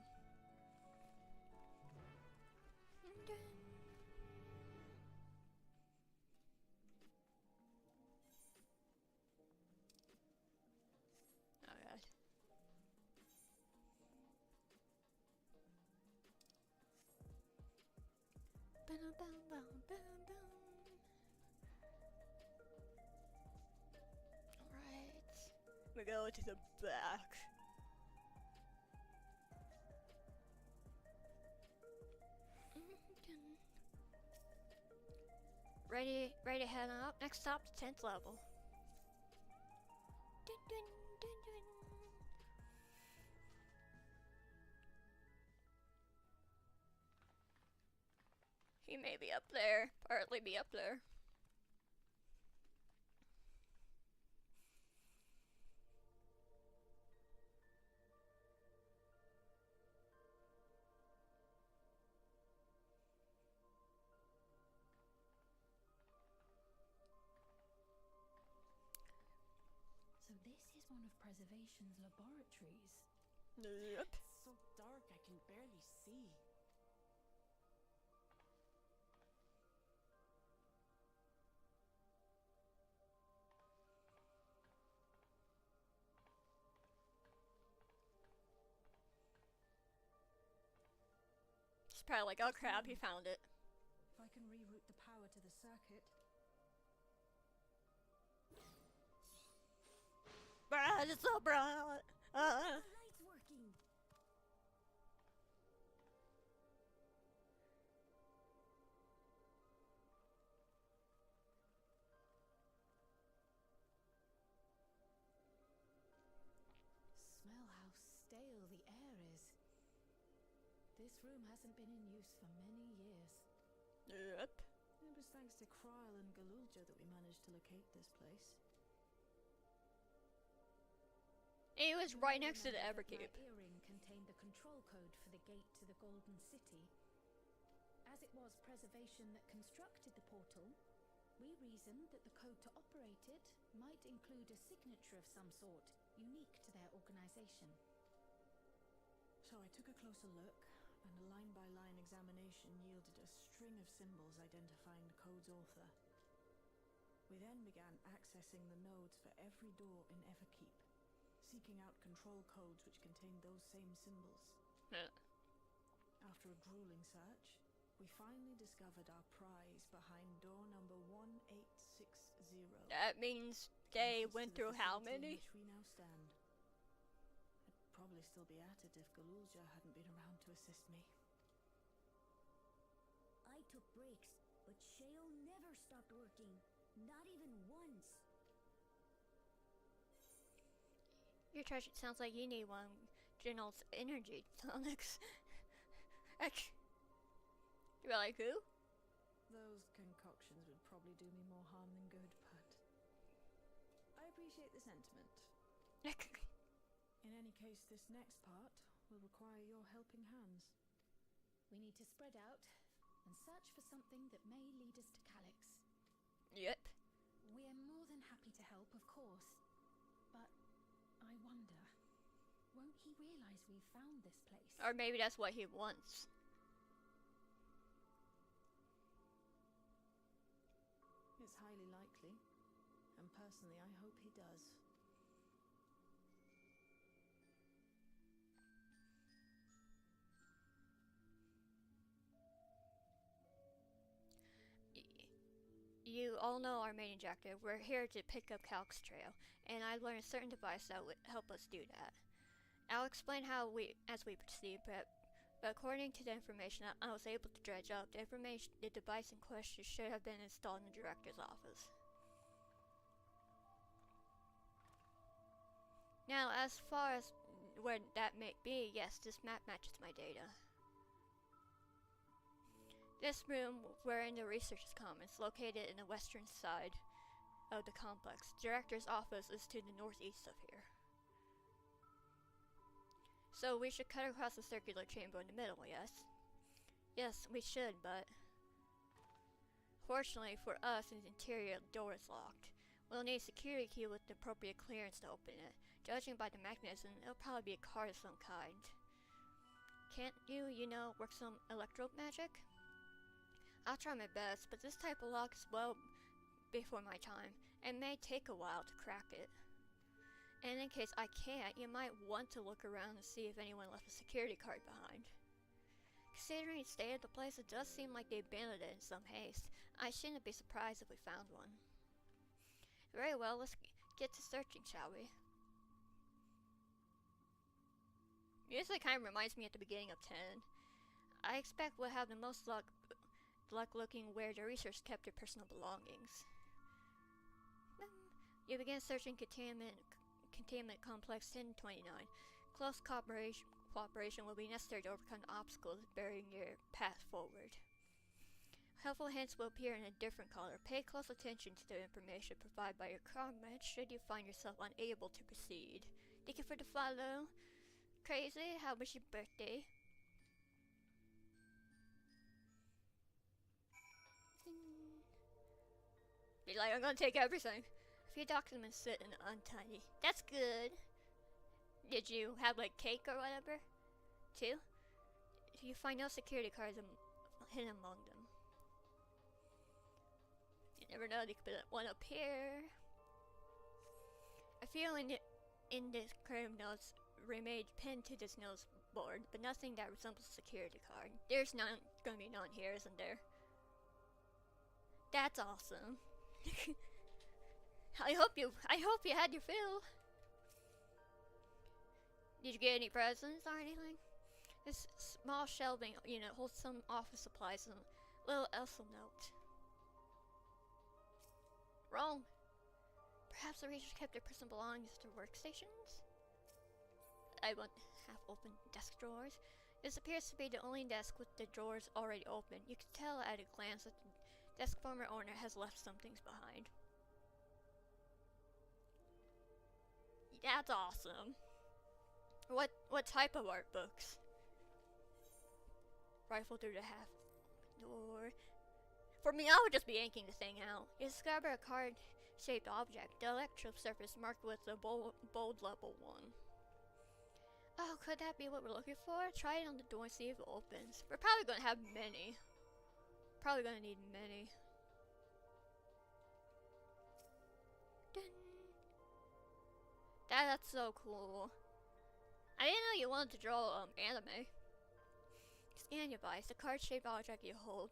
Alright. Alright. We go to the back. Ready to head on up. Next stop, the 10th level. Dun, dun, dun, dun. He may be up there, partly be up there. So this is one of Preservation's laboratories. Yep. It's so dark I can barely see. It's probably like, oh crap, he found it. If I can reroute the power to the circuit. Brad, it's so bright. The light's working. Smell how stale the air is. This room hasn't been in use for many years. Yep. It was thanks to Krile and Galulja that we managed to locate this place. He was right next to the Everkeep. My earring contained the control code for the gate to the Golden City. As it was Preservation that constructed the portal, we reasoned that the code to operate it might include a signature of some sort, unique to their organization. So I took a closer look, and a line-by-line examination yielded a string of symbols identifying the code's author. We then began accessing the nodes for every door in Everkeep, seeking out control codes which contained those same symbols. After a grueling search, we finally discovered our prize behind door number 1860. That means they went through how many? In which we now stand. I'd probably still be at it if Galulja hadn't been around to assist me. I took breaks, but Shale never stopped working. Not even once. Your treasure sounds like you need one. General's energy tonics. You're like, who? Those concoctions would probably do me more harm than good, but I appreciate the sentiment. In any case, this next part will require your helping hands. We need to spread out and search for something that may lead us to Calyx. Yep. We're more than happy to help, of course. But I wonder, won't he realize we've found this place? Or maybe that's what he wants. It's highly likely, and personally I hope he does. You all know our main objective. We're here to pick up Calyx Trail, and I learned a certain device that would help us do that. I'll explain how as we proceed, but according to the information I was able to dredge up, the device in question should have been installed in the director's office. Now, as far as where that may be, yes, this map matches my data. This room wherein the researchers come is located in the western side of the complex. The director's office is to the northeast of here. So we should cut across the circular chamber in the middle, yes? Yes, we should, but fortunately for us, the interior door is locked. We'll need a security key with the appropriate clearance to open it. Judging by the mechanism, it'll probably be a card of some kind. Can't you work some electro magic? I'll try my best, but this type of lock is well before my time, and may take a while to crack it. And in case I can't, you might want to look around and see if anyone left a security card behind. Considering the state of the place, it does seem like they abandoned it in some haste. I shouldn't be surprised if we found one. Very well, let's get to searching, shall we? Music kind of reminds me at the beginning of 10. I expect we'll have the most luck looking where the research kept their personal belongings. You begin searching containment complex 1029. Close cooperation will be necessary to overcome obstacles barring your path forward. Helpful hints will appear in a different color. Pay close attention to the information provided by your comrades should you find yourself unable to proceed. Thank you for the follow. Crazy, how was your birthday? Be like, I'm gonna take everything. A few documents sit in untidy. That's good. Did you have like cake or whatever? Too? You find no security cards hidden among them. You never know, they could put one up here. A feeling in this curve notes remained pinned to this nose board, but nothing that resembles a security card. There's gonna be none here, isn't there? That's awesome. I hope you had your fill. Did you get any presents or anything? This small shelving unit holds some office supplies and a little Elsa note. Wrong. Perhaps the Rangers kept their personal belongings to workstations? I want half-open desk drawers. This appears to be the only desk with the drawers already open. You can tell at a glance that the desk former owner has left some things behind. That's awesome. What type of art books? Rifle through the half door. For me, I would just be yanking the thing out. You discover a card-shaped object. The electro surface marked with a bold level 1. Oh, could that be what we're looking for? Try it on the door and see if it opens. We're probably gonna have many. Probably gonna need many. Dun. That's so cool. I didn't know you wanted to draw anime. Scan your device, the card-shaped object you hold.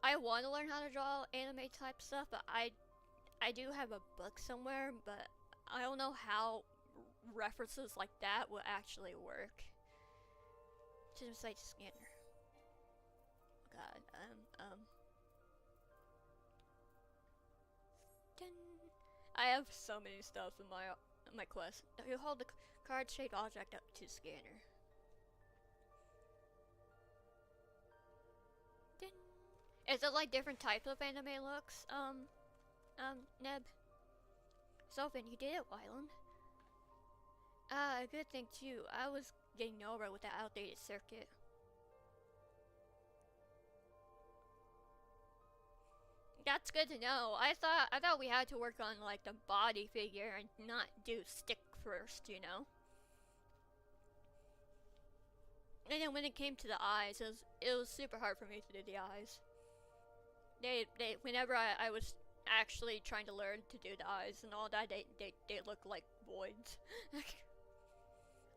I want to learn how to draw anime type stuff, but I do have a book somewhere, but I don't know how references like that will actually work. Just like scanner. God, dun. I have so many stuff in my quest. You hold the card-shaped object up to scanner. Dun. Is it like different types of anime looks? Neb? Sophie, you did it, Wyland. A good thing too. I was getting nowhere with that outdated circuit. That's good to know. I thought we had to work on like the body figure and not do stick first, you know. And then when it came to the eyes, it was super hard for me to do the eyes. Whenever I was actually trying to learn to do the eyes and all that, they look like voids.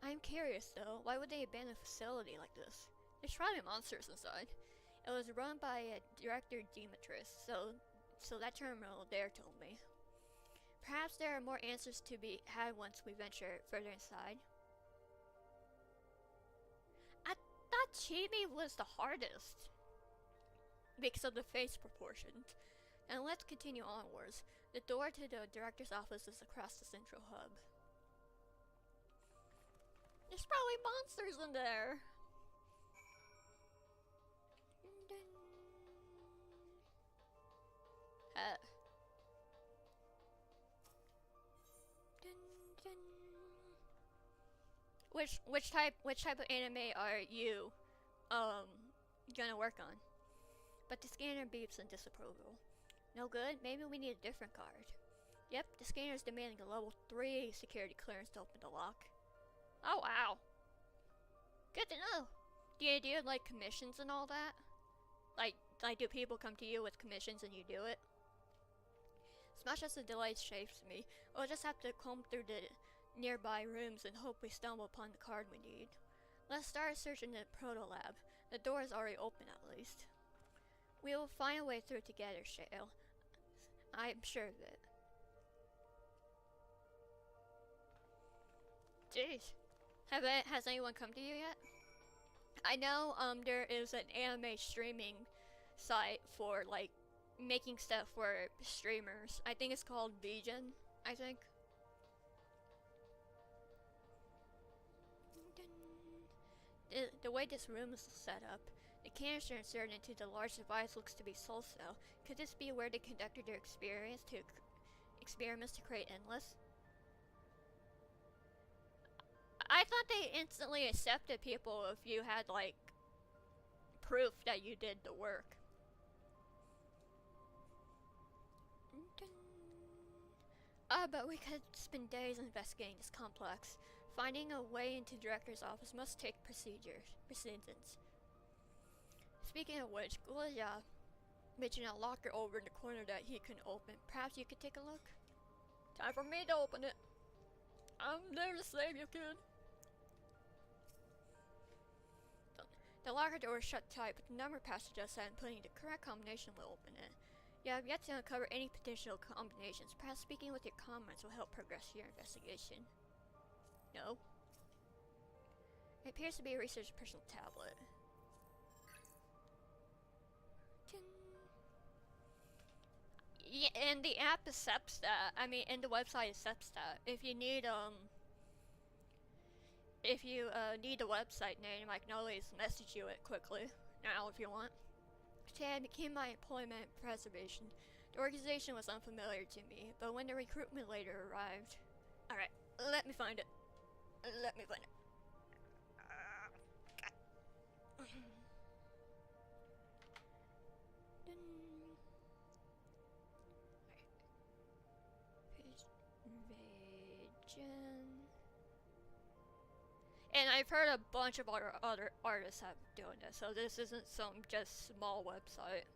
I'm curious though, why would they abandon a facility like this? There's probably monsters inside. It was run by Director Demetrius, so that terminal there told me. Perhaps there are more answers to be had once we venture further inside. I thought Chibi was the hardest because of the face proportions. And let's continue onwards. The door to the director's office is across the central hub. There's probably monsters in there. Which type of anime are you gonna work on? But the scanner beeps in disapproval. No good? Maybe we need a different card. Yep, the scanner is demanding a level 3 security clearance to open the lock. Oh wow. Good to know. Do you do like commissions and all that? Like do people come to you with commissions and you do it? As much as the delay shapes me, we'll just have to comb through the nearby rooms and hope we stumble upon the card we need. Let's start searching the proto lab. The door is already open at least. We will find a way through together, Shale. I'm sure of it. Jeez. Has anyone come to you yet? I know there is an anime streaming site for like making stuff for streamers. I think it's called Vegan, I think. The way this room is set up, the canister inserted into the large device looks to be Soul Cell. Could this be where they conducted their experiments to create Endless? I thought they instantly accepted people if you had like proof that you did the work. But we could spend days investigating this complex. Finding a way into director's office must take precedence. Speaking of which, Gulia mentioned a locker over in the corner that he can open. Perhaps you could take a look? Time for me to open it. I'm there to save you, kid. The locker door is shut tight, but the number pad suggests that putting the correct combination will open it. You have yet to uncover any potential combinations. Perhaps speaking with your comrades will help progress your investigation. No. It appears to be a research personal tablet. Yeah, and the app accepts that. I mean, and the website accepts that. If you need need the website name, I can always message you it quickly now if you want. Today I became my employment preservation. The organization was unfamiliar to me, but when the recruitment later arrived... Alright, let me find it. Let me find it. And I've heard a bunch of other artists have doing this, so this isn't some just small website.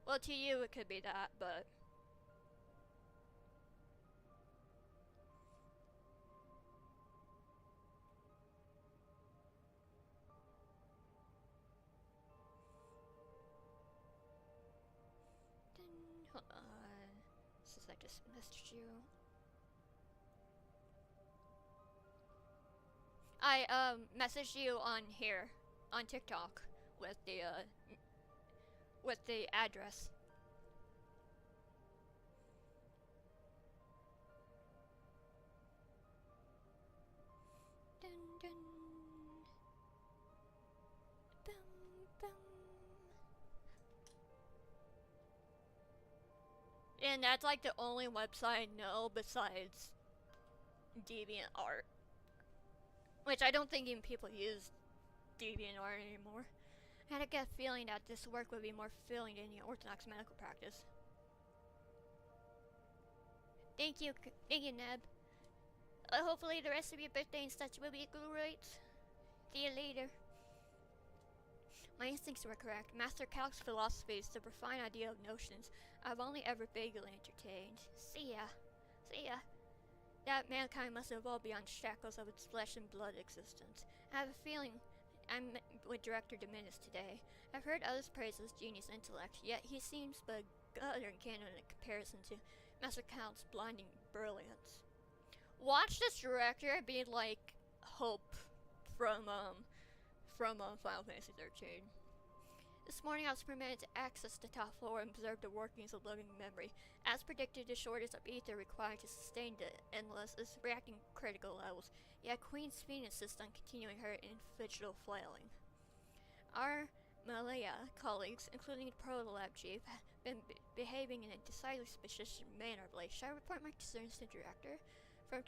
Well, to you it could be that, but... Hold on. Since I just messaged you. I messaged you on here, on TikTok, with the address. Dun, dun. Boom, boom. And that's like the only website I know besides DeviantArt. Which I don't think even people use DeviantArt anymore. I had a gut feeling that this work would be more fulfilling than the orthodox medical practice. Thank you, Neb. Hopefully the rest of your birthday and such will be great. See you later. My instincts were correct. Master Calc's philosophy is the refined idea of notions I've only ever vaguely entertained. See ya. See ya. That mankind must evolve beyond shackles of its flesh and blood existence. I have a feeling I'm with Director Dominus today. I've heard others praise his genius intellect, yet he seems but gutter and canon in comparison to Master Calc's blinding brilliance. Watch this director be like Hope from Final Fantasy 13. This morning I was permitted to access the top floor and observe the workings of living memory. As predicted, the shortage of ether required to sustain the Endless is reacting critical levels, yet Queen Sphinx insists on continuing her individual flailing. Our Malaya colleagues, including the Proto-Lab chief, have been behaving in a decidedly suspicious manner of late. Shall I report my concerns to the director? From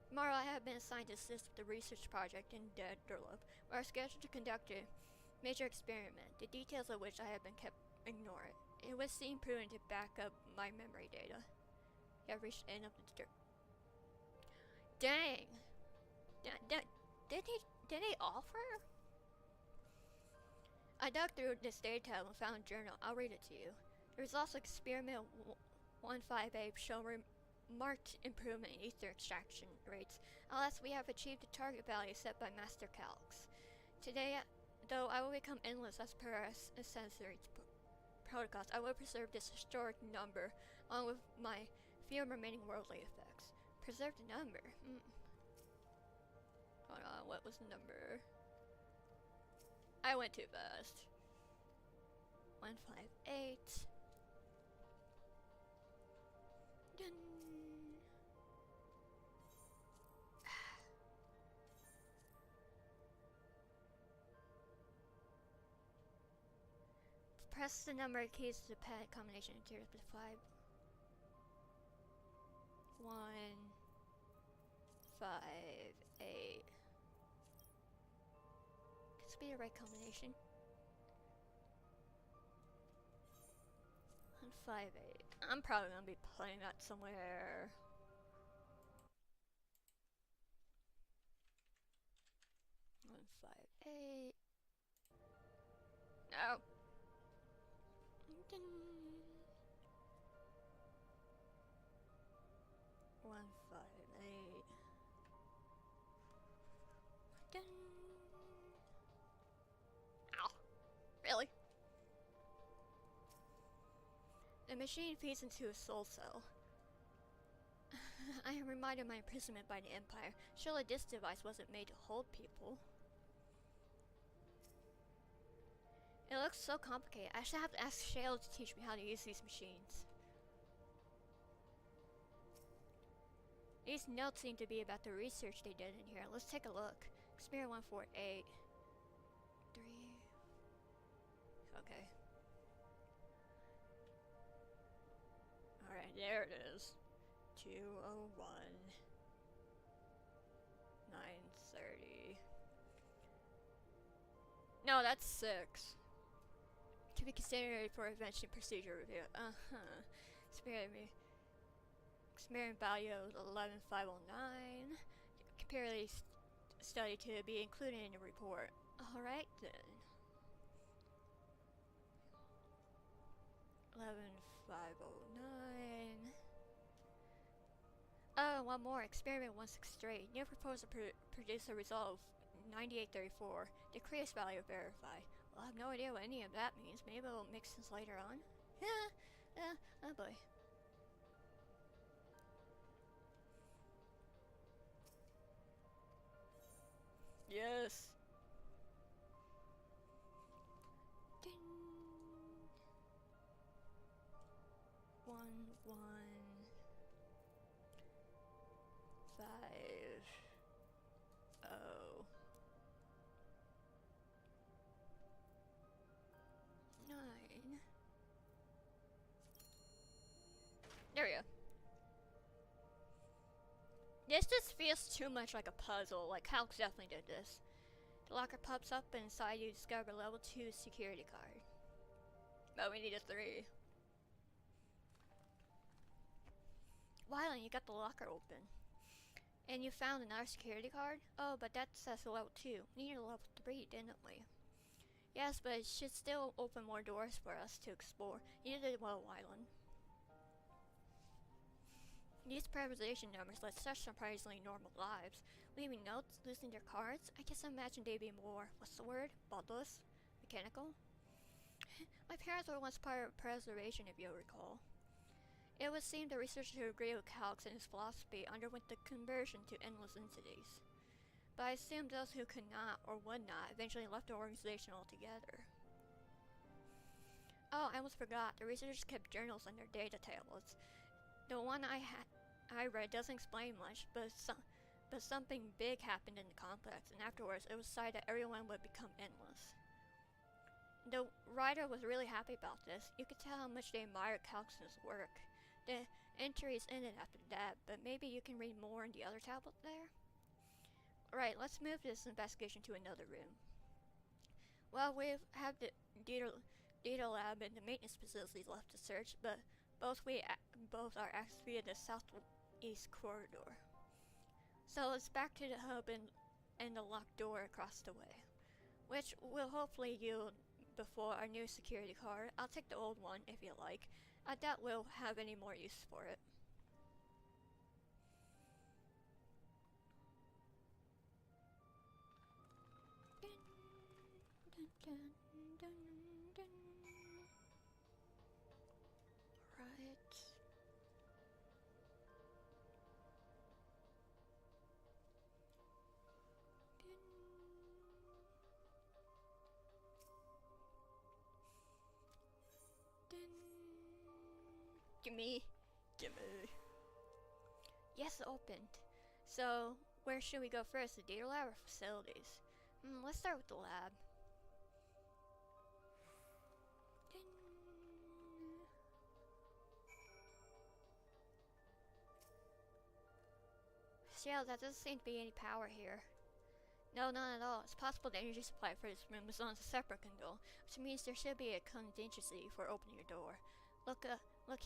tomorrow I have been assigned to assist with the research project in Daedalus. We are scheduled to conduct a major experiment, the details of which I have been kept ignorant. It would seem prudent to back up my memory data. You have reached the end of the Dang! Did he offer? I dug through this data and found a journal. I'll read it to you. The results of experiment 15A show marked improvement in ether extraction rates. Alas, we have achieved the target value set by Master Calx. Today, though I will become endless as per our sensory protocols, I will preserve this historic number along with my few remaining worldly effects. Preserve the number? Hold on, what was the number? I went too fast. 158. Dun. Press the number of keys to the pad combination into the 5. 1, 5, 8. This be the right combination. 1, 5, 8. I'm probably gonna be playing that somewhere. One, 5, 8. No. Dun. 1, 5, 8. Dun. Ow. Really? The machine feeds into a soul cell. I am reminded of my imprisonment by the Empire. Surely this device wasn't made to hold people. It looks so complicated. I should have to ask Shale to teach me how to use these machines. These notes seem to be about the research they did in here. Let's take a look. Experiment 148. 3. Okay. Alright, there it is. 201. 930. No, that's 6. To be considered for invention procedure review. Experiment value of 11509. Comparatively study to be included in the report. Alright then. 11509. Oh, one more. Experiment 163. New proposal produce a result of 9834. Decrease value verify. Well, I have no idea what any of that means. Maybe it'll make sense later on. Oh boy. Yes. Ding. 1, 1, 5, 0. There we go. This just feels too much like a puzzle. Like, Calx definitely did this. The locker pops up and inside you discover a level 2 security card. But we need a 3. Wylan, you got the locker open. And you found another security card? Oh, but that says a level 2. We needed a level 3, didn't we? Yes, but it should still open more doors for us to explore. You did well, Wylan. These privatization numbers led such surprisingly normal lives. Leaving notes, losing their cards? I guess I imagine they'd be more, what's the word? Bodiless? Mechanical? My parents were once part of preservation, if you'll recall. It would seem the researchers who agreed with Calx and his philosophy underwent the conversion to endless entities. But I assume those who could not, or would not, eventually left the organization altogether. Oh, I almost forgot. The researchers kept journals on their data tablets. The one I read doesn't explain much, but something big happened in the complex, and afterwards it was decided that everyone would become endless. The writer was really happy about this. You could tell how much they admired Calx's work. The entries ended after that, but maybe you can read more in the other tablet there? Alright, let's move this investigation to another room. Well, we have the data lab and the maintenance facilities left to search, but both are accessed via the southeast corridor. So it's back to the hub and the locked door across the way, which will hopefully yield before our new security card. I'll take the old one if you like. I doubt we'll have any more use for it. Dun, dun, dun, dun, dun. Right. Gimme. Gimme. Yes, opened. So, where should we go first? The data lab or facilities? Let's start with the lab. Shell, that doesn't seem to be any power here. No, none at all. It's possible the energy supply for this room is on a separate control, which means there should be a contingency for opening your door. Look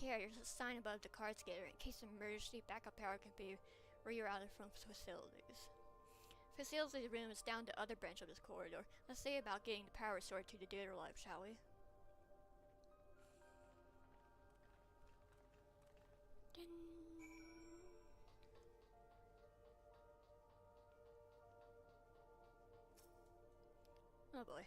here, there's a sign above the card scanner in case of emergency backup power can be rerouted from facilities. Facilities room is down the other branch of this corridor. Let's see about getting the power restored to the data lab, shall we? Oh boy.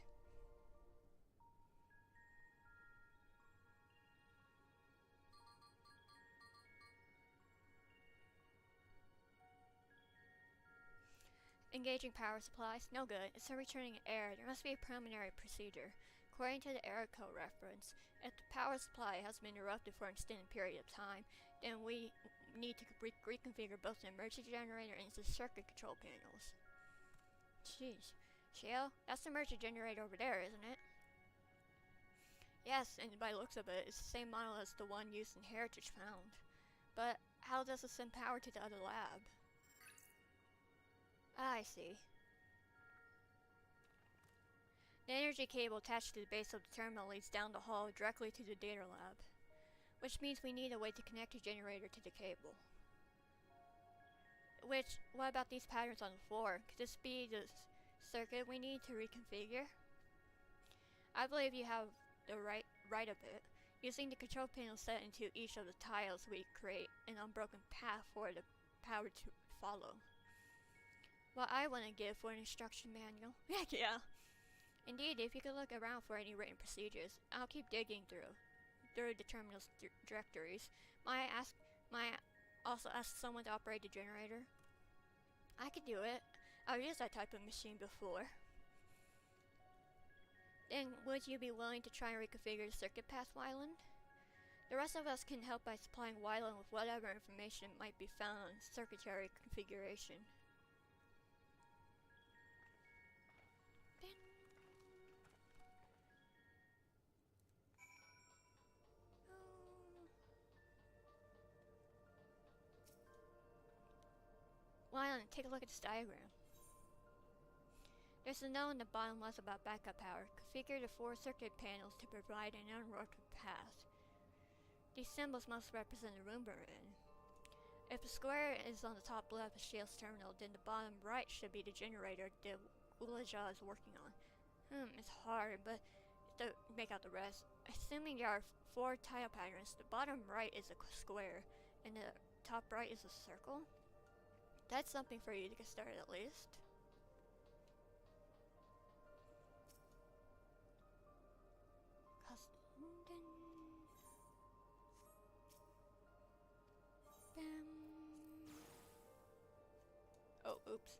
Engaging power supplies? No good. It's a returning error. There must be a preliminary procedure. According to the error code reference, if the power supply has been interrupted for an extended period of time, then we need to reconfigure both the emergency generator and the circuit control panels. Jeez. Shale, that's the emergency generator over there, isn't it? Yes, and by the looks of it, it's the same model as the one used in Heritage Found. But how does it send power to the other lab? I see. The energy cable attached to the base of the terminal leads down the hall directly to the data lab, which means we need a way to connect the generator to the cable. What about these patterns on the floor? Could this be the circuit we need to reconfigure? I believe you have the right of it. Using the control panel set into each of the tiles, we create an unbroken path for the power to follow. What I want to give for an instruction manual. Heck yeah. Indeed, if you could look around for any written procedures, I'll keep digging through the terminal's directories. Might I also ask someone to operate the generator? I could do it. I've used that type of machine before. Then, would you be willing to try and reconfigure the circuit path, Wyland? The rest of us can help by supplying Wyland with whatever information might be found on circuitry configuration. Wyland, take a look at this diagram. There's a note in the bottom left about backup power. Configure the 4 circuit panels to provide an uninterrupted path. These symbols must represent the room we're in. If the square is on the top left of Shale's terminal, then the bottom right should be the generator that Ulaja is working on. It's hard, but to make out the rest. Assuming there are 4 tile patterns, the bottom right is a square, and the top right is a circle. That's something for you to get started at least. Oh, oops.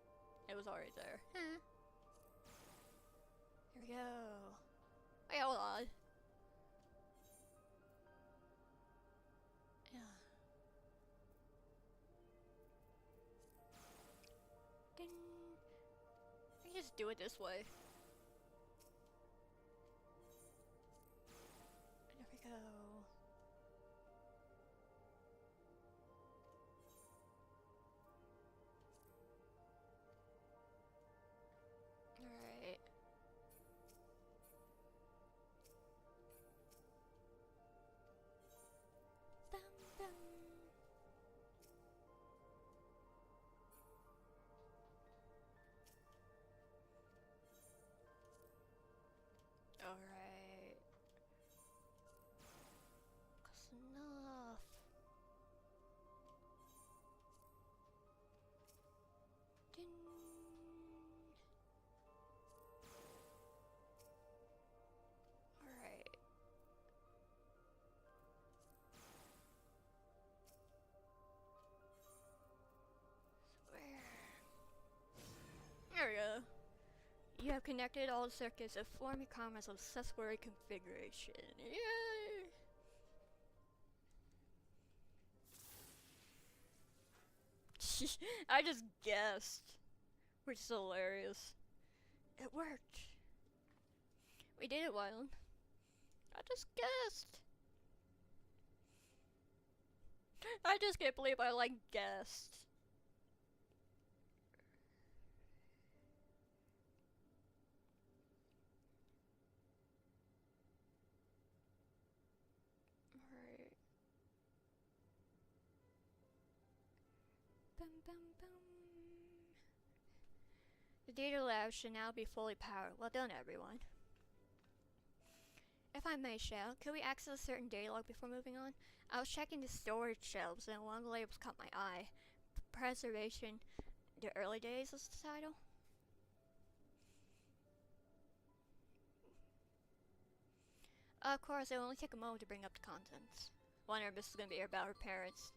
It was already there. Here we go. Wait, hold on. Yeah. Ding. I can just do it this way. There we go. Alright. Bum, bum. Alright. Close enough. Ding. Alright. There we go. You have connected all the circuits and form your comments on successful configuration. Yay! I just guessed. Which is hilarious. It worked. We did it, Wyland. I just guessed. I just can't believe I, like, guessed. Alright. Bum, bum, bum. The data lab should now be fully powered. Well done, everyone. If I may, Shell, could we access a certain data log before moving on? I was checking the storage shelves and one of the labels caught my eye. Preservation, the early days was the title. Of course, it will only take a moment to bring up the contents. Wonder if this is going to be about her parents.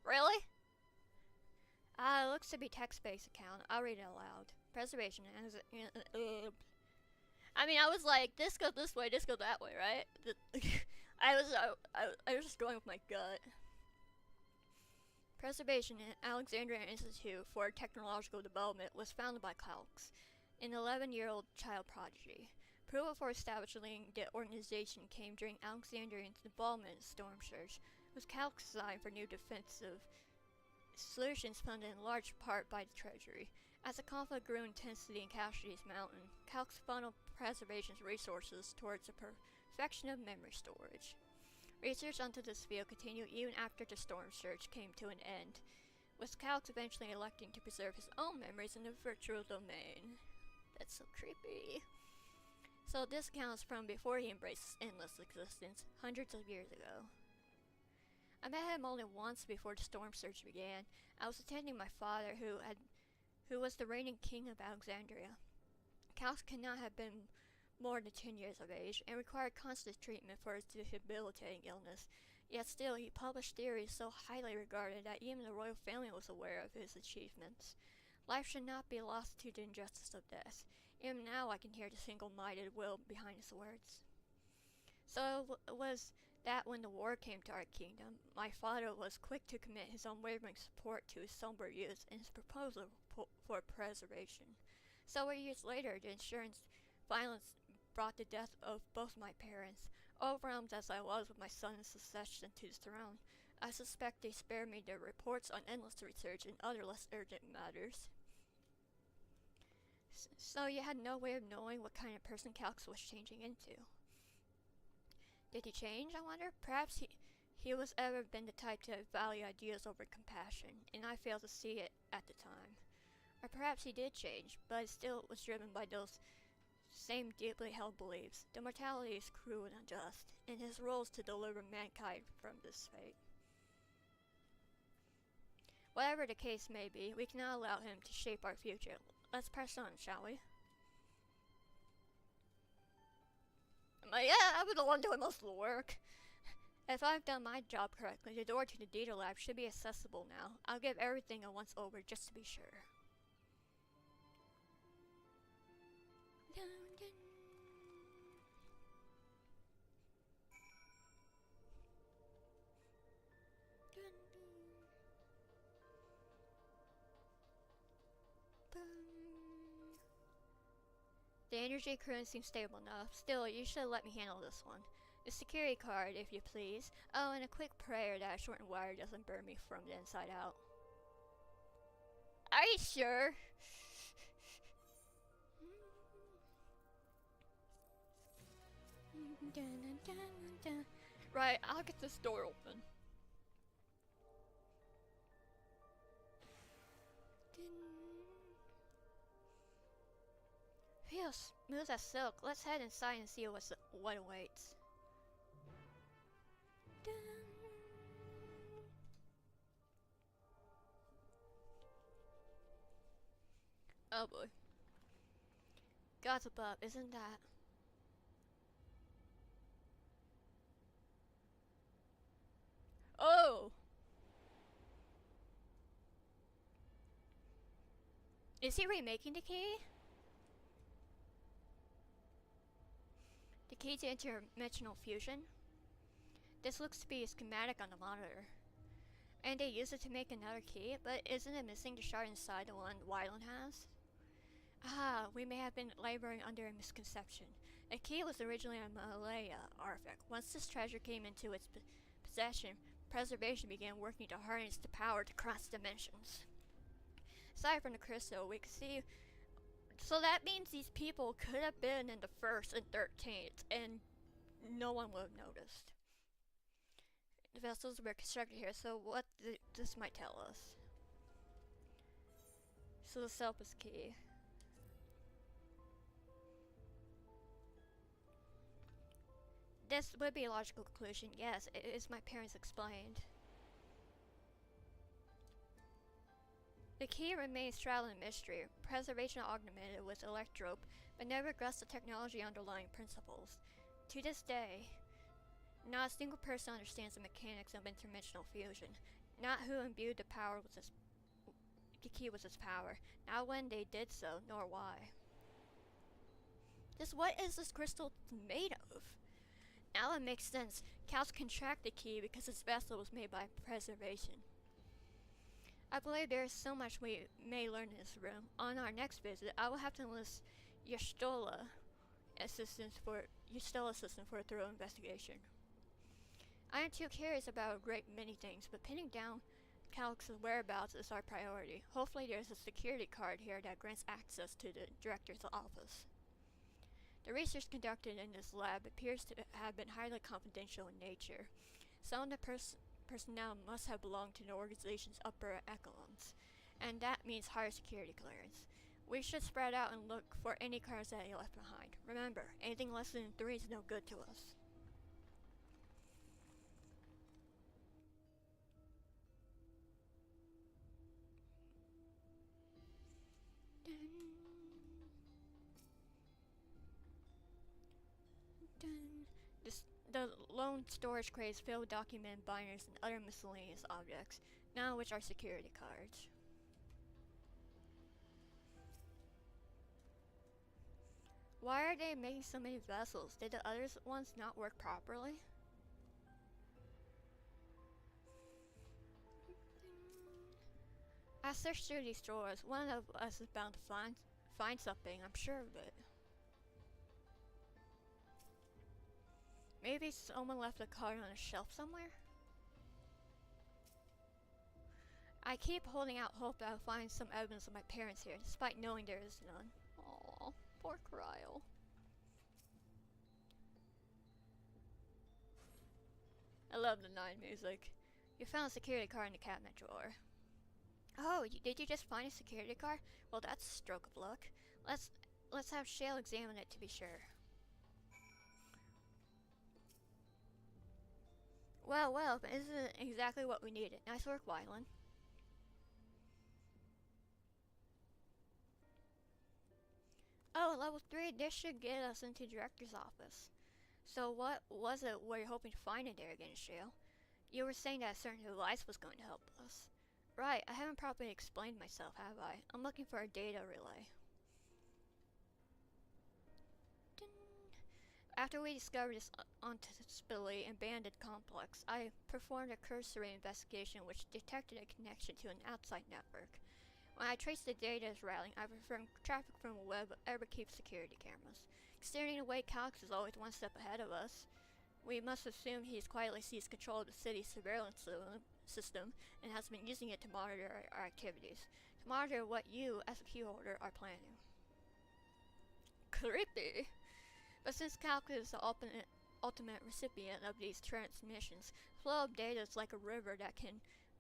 Really? It looks to be text-based account. I'll read it aloud. Preservation has I mean, I was like, this goes this way, this goes that way, right? I was just going with my gut. Preservation at Alexandria Institute for Technological Development was founded by Calx, an 11-year-old child prodigy. Approval for establishing the organization came during Alexandrian's involvement in Storm Surge, with Calx designed for new defensive solutions funded in large part by the Treasury. As the conflict grew in intensity and casualties mounted, Calx funneled Preservation's resources towards the perfection of memory storage. Research onto this field continued even after the Storm Surge came to an end, with Calx eventually electing to preserve his own memories in the virtual domain. That's so creepy. So this counts from before he embraced endless existence, hundreds of years ago. I met him only once before the Storm Surge began. I was attending my father, who was the reigning king of Alexandria. Calx could not have been more than 10 years of age and required constant treatment for his debilitating illness. Yet still, he published theories so highly regarded that even the royal family was aware of his achievements. Life should not be lost to the injustice of death. Even now I can hear the single-minded will behind his words. So it was that when the war came to our kingdom, my father was quick to commit his unwavering support to his somber youth and his proposal for preservation. Several years later, the insurance violence brought the death of both my parents. Overwhelmed as I was with my son's succession to the throne, I suspect they spared me the reports on endless research and other less urgent matters. So you had no way of knowing what kind of person Calx was changing into. Did he change, I wonder? Perhaps he was ever been the type to value ideas over compassion, and I failed to see it at the time. Or perhaps he did change, but still was driven by those same deeply held beliefs. The mortality is cruel and unjust, and his role is to deliver mankind from this fate. Whatever the case may be, we cannot allow him to shape our future. Let's press on, shall we? Yeah, I was the one doing most of the work. If I've done my job correctly, the door to the data lab should be accessible now. I'll give everything a once over just to be sure. Dun, dun. Dun, dun. The energy current seems stable enough. Still, you should let me handle this one. The security card, if you please. Oh, and a quick prayer that a shortened wire doesn't burn me from the inside out. Are you sure? Right, I'll get this door open. Feels smooth as silk. Let's head inside and see what awaits. Dun. Oh boy. God's above, isn't that? Oh! Is he remaking the key? The key to interdimensional fusion? This looks to be a schematic on the monitor. And they use it to make another key, but isn't it missing the shard inside the one Wylan has? Ah, we may have been laboring under a misconception. A key was originally a Malaya artifact. Once this treasure came into its possession, preservation began working to harness the power to cross dimensions. Aside from the crystal, we can see. So that means these people could have been in the 1st and 13th, and no one would have noticed. The vessels were constructed here, so what this might tell us. So the Selpas key. This would be a logical conclusion, yes, as my parents explained. The key remains shrouded in mystery, preservation augmented with electrope, but never grasped the technology underlying principles. To this day, not a single person understands the mechanics of interdimensional fusion, not who imbued the key with its power, not when they did so, nor why. Just what is this crystal made of? Now it makes sense. Calx contract the key because its vessel was made by preservation. I believe there is so much we may learn in this room. On our next visit, I will have to enlist Y'shtola assistant for a thorough investigation. I am too curious about a great many things, but pinning down Calx's whereabouts is our priority. Hopefully there's a security card here that grants access to the director's office. The research conducted in this lab appears to have been highly confidential in nature. Some of the personnel must have belonged to the organization's upper echelons, and that means higher security clearance. We should spread out and look for any cards that he left behind. Remember, anything less than 3 is no good to us. The lone storage crate is filled with document binders and other miscellaneous objects, none of which are security cards. Why are they making so many vessels? Did the other ones not work properly? I searched through these drawers. One of us is bound to find something, I'm sure of it. Maybe someone left a card on a shelf somewhere? I keep holding out hope that I'll find some evidence of my parents here, despite knowing there is none. Aww, poor Cryle. I love the 9 music. You found a security card in the cabinet drawer. Oh, did you just find a security card? Well, that's a stroke of luck. Let's have Shale examine it to be sure. Well, but isn't exactly what we needed. Nice work, Wylan. Oh, level 3, this should get us into the director's office. So what was it we're hoping to find in there again, Shale? You were saying that a certain device was going to help us. Right, I haven't properly explained myself, have I? I'm looking for a data relay. After we discovered this untouchability and banded complex, I performed a cursory investigation which detected a connection to an outside network. When I traced the data's routing, I confirmed traffic from a web of Everkeep security cameras. Considering the way Calx is always one step ahead of us, we must assume he's quietly seized control of the city's surveillance system and has been using it to monitor our activities. To monitor what you, as a key holder, are planning. Creepy! But since Calx is the ultimate recipient of these transmissions, the flow of data is like a river that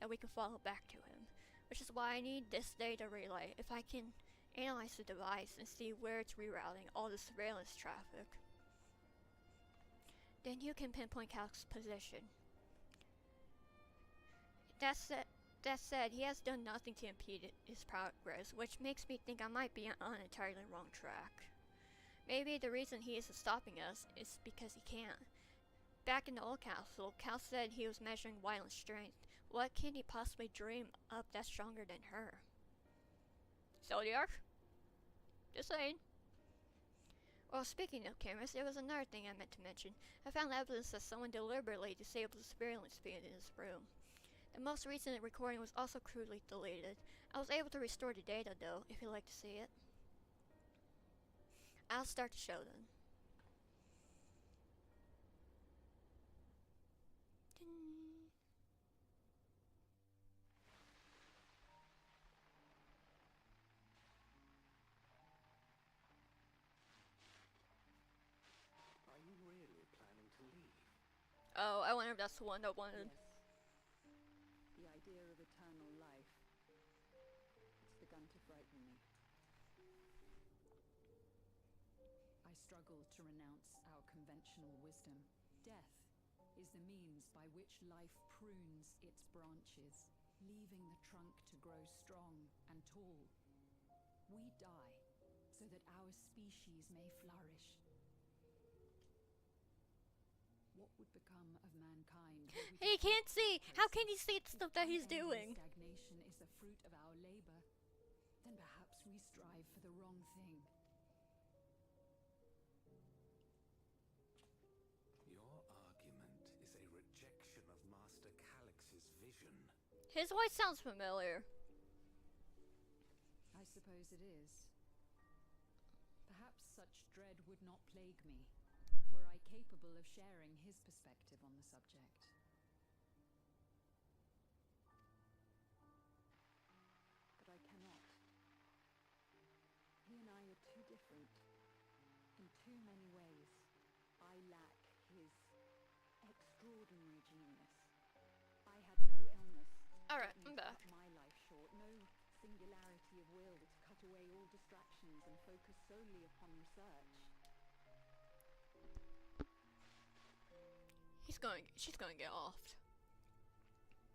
we can follow back to him. Which is why I need this data relay. If I can analyze the device and see where it's rerouting all the surveillance traffic, then you can pinpoint Calx's position. That said, he has done nothing to impede his progress, which makes me think I might be on an entirely wrong track. Maybe the reason he isn't stopping us is because he can't. Back in the old castle, Calx said he was measuring Wylan's strength. What can he possibly dream up that's stronger than her? Zodiark? Just saying. Well, speaking of cameras, there was another thing I meant to mention. I found evidence that someone deliberately disabled the surveillance feed in this room. The most recent recording was also crudely deleted. I was able to restore the data though, if you'd like to see it. I'll start the show then. Are you really planning to leave? Oh, I wonder if that's the one that wanted. Yes. The idea of eternal life. It's begun to frighten me. I struggle to renounce our conventional wisdom. Death is the means by which life prunes its branches, leaving the trunk to grow strong and tall. We die so that our species may flourish. What would become of mankind? He can't see! How can he see the stuff that he's doing? Stagnation is the fruit of our labor. Then perhaps we strive for the wrong thing. Your argument is a rejection of Master Calix's vision. His voice sounds familiar. I suppose it is. Perhaps such dread would not plague me, were I capable of sharing his perspective on the subject. But I cannot. He and I are too different. In too many ways. I lack his extraordinary genius. I had no illness. Alright, I'm back. My life short. No singularity of will to cut away all distractions and focus solely upon research. She's going to get offed.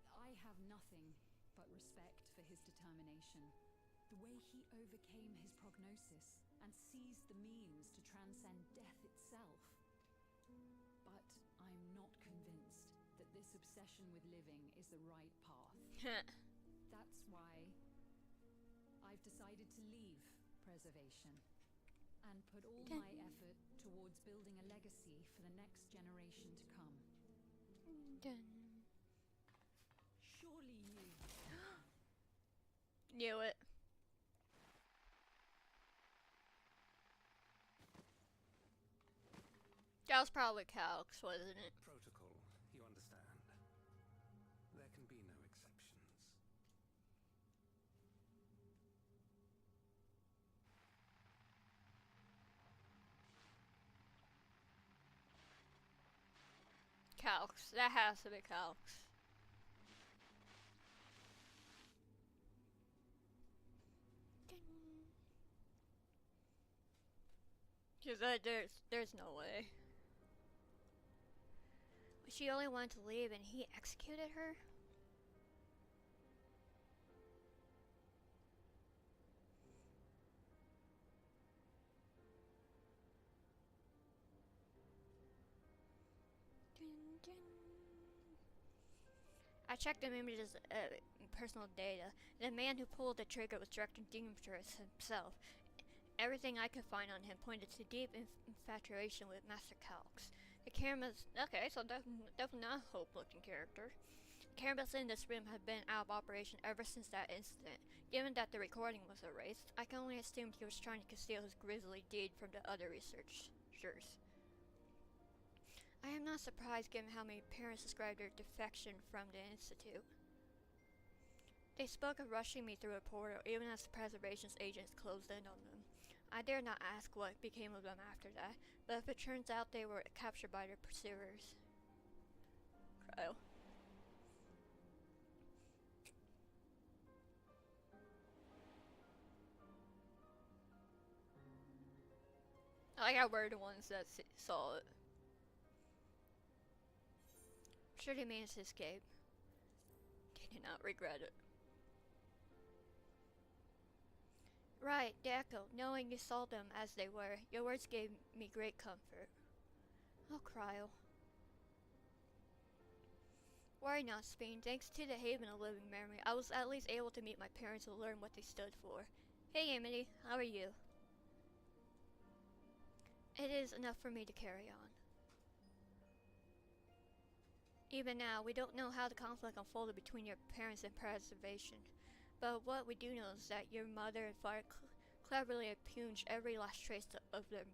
I have nothing but respect for his determination. The way he overcame his prognosis and seized the means to transcend death itself. But I'm not convinced that this obsession with living is the right path. That's why I've decided to leave preservation and put all my effort towards building a legacy for the next generation to come. Surely you knew it. That was probably Calix, wasn't it? Protocol, you understand. There can be no exceptions. Calix. That has to be Calix. Because there's no way. She only wanted to leave and he executed her? I checked the image's personal data. The man who pulled the trigger was Director Demetrius himself. Everything I could find on him pointed to deep infatuation with Master Calix. The cameras... Okay, so definitely not a hope-looking character. The cameras in this room have been out of operation ever since that incident. Given that the recording was erased, I can only assume he was trying to conceal his grisly deed from the other researchers. I am not surprised given how many parents described their defection from the Institute. They spoke of rushing me through a portal even as the preservation's agents closed in on them. I dare not ask what became of them after that, but if it turns out they were captured by their pursuers... Cryo. I got we're the ones that saw it. Sure they managed to escape. They did not regret it. Right, the Echo. Knowing you saw them as they were, your words gave me great comfort. Oh, Cryo. Worry not, Spain. Thanks to the Haven of Living Memory, I was at least able to meet my parents and learn what they stood for. Hey, Amity. How are you? It is enough for me to carry on. Even now, we don't know how the conflict unfolded between your parents and preservation. But what we do know is that your mother and father cleverly impugned every last trace of their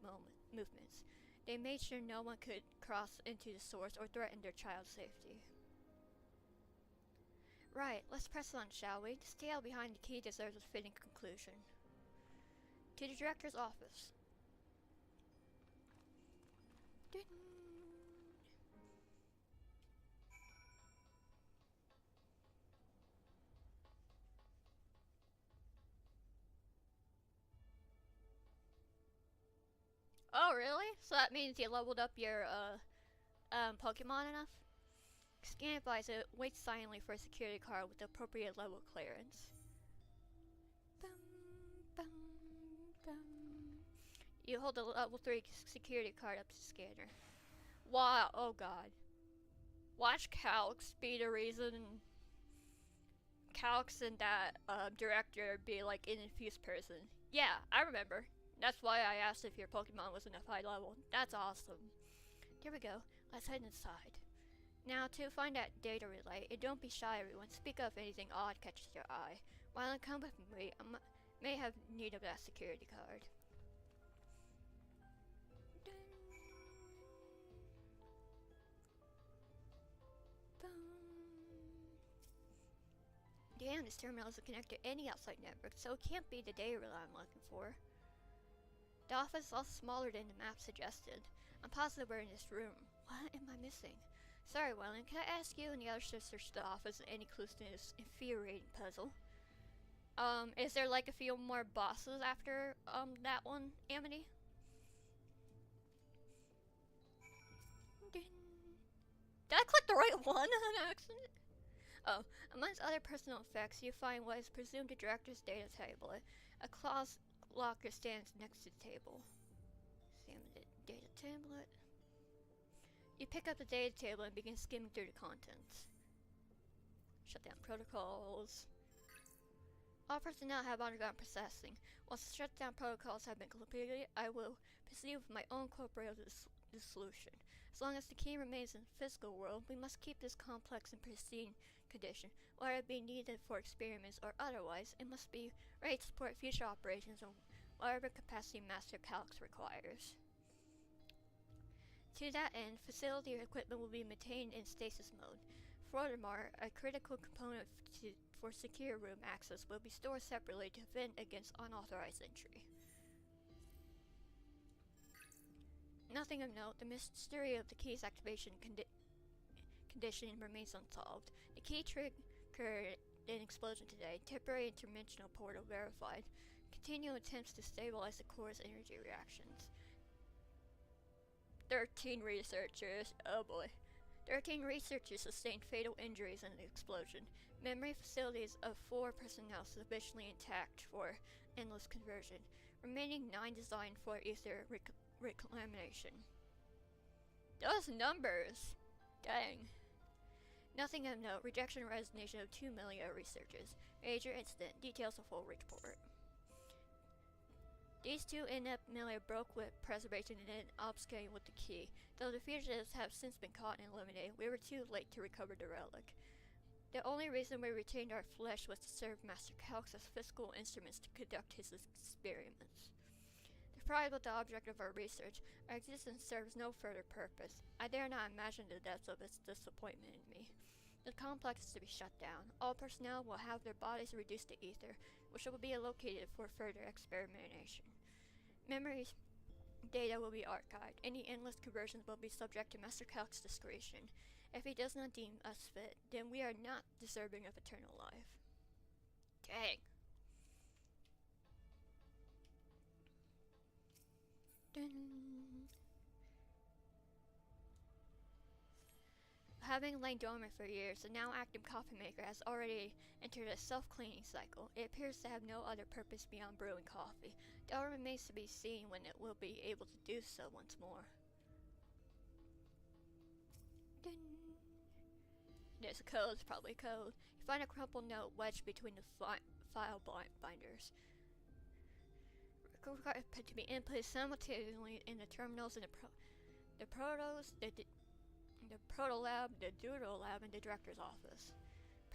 movements. They made sure no one could cross into the source or threaten their child's safety. Right, let's press on, shall we? This tale behind the key deserves a fitting conclusion. To the director's office. Ding. Oh, really? So that means you leveled up your, Pokemon enough? Scan advisor, wait silently for a security card with the appropriate level clearance. Bum, bum, bum. You hold the level 3 security card up to the scanner. Wow, oh god. Watch Calx be the reason Calx and that, director be like an infused person. Yeah, I remember. That's why I asked if your Pokemon was enough high level. That's awesome. There we go. Let's head inside. Now, to find that data relay, and don't be shy everyone, speak up if anything odd catches your eye. While I come with me, I may have need of that security card. Damn, this terminal isn't connected to any outside network, so it can't be the data relay I'm looking for. The office is also smaller than the map suggested. I'm positive we're in this room. What am I missing? Sorry, Wellen, can I ask you and the others to search the office for any clues to this infuriating puzzle? Is there like a few more bosses after, that one, Amity? Did I click the right one on accident? Oh, amongst other personal effects, you find what is presumed the director's data tablet. A closet locker stands next to the table. Examine the data tablet. You pick up the data table and begin skimming through the contents. Shutdown protocols. All personnel have undergone processing. Once the shutdown protocols have been completed, I will proceed with my own corporate dissolution. As long as the key remains in the physical world, we must keep this complex in pristine condition. Whether it be needed for experiments or otherwise, it must be ready to support future operations in whatever capacity Master Calx requires. To that end, facility equipment will be maintained in stasis mode. Furthermore, a critical component for secure room access will be stored separately to defend against unauthorized entry. Nothing of note, the mystery of the key's activation condition remains unsolved. The key triggered an explosion today. Temporary interdimensional portal verified. Continual attempts to stabilize the core's energy reactions. 13 researchers. Oh boy. 13 researchers sustained fatal injuries in the explosion. Memory facilities of 4 personnel sufficiently intact for endless conversion. Remaining 9 designed for ether reclamation. Those numbers! Dang. Nothing of note. Rejection and resignation of 2 million researchers. Major incident. Details of full report. These 2 inept militia broke with preservation and then obfuscating with the key. Though the fugitives have since been caught and eliminated, we were too late to recover the relic. The only reason we retained our flesh was to serve Master Calx as physical instruments to conduct his experiments. Deprived of the object of our research, our existence serves no further purpose. I dare not imagine the depths of its disappointment in me. The complex is to be shut down. All personnel will have their bodies reduced to ether, which will be allocated for further experimentation. Memories data will be archived. Any endless conversions will be subject to Master Calx's discretion. If he does not deem us fit, then we are not deserving of eternal life. Dang. Dun. Having lain dormant for years, the now active coffee maker has already entered a self-cleaning cycle. It appears to have no other purpose beyond brewing coffee. Though it remains to be seen when it will be able to do so once more. Dun. There's a code, it's probably code. You find a crumpled note wedged between the file binders. Required to be inputted simultaneously in the terminals and the Proto Lab, the Doodle Lab, and the Director's Office.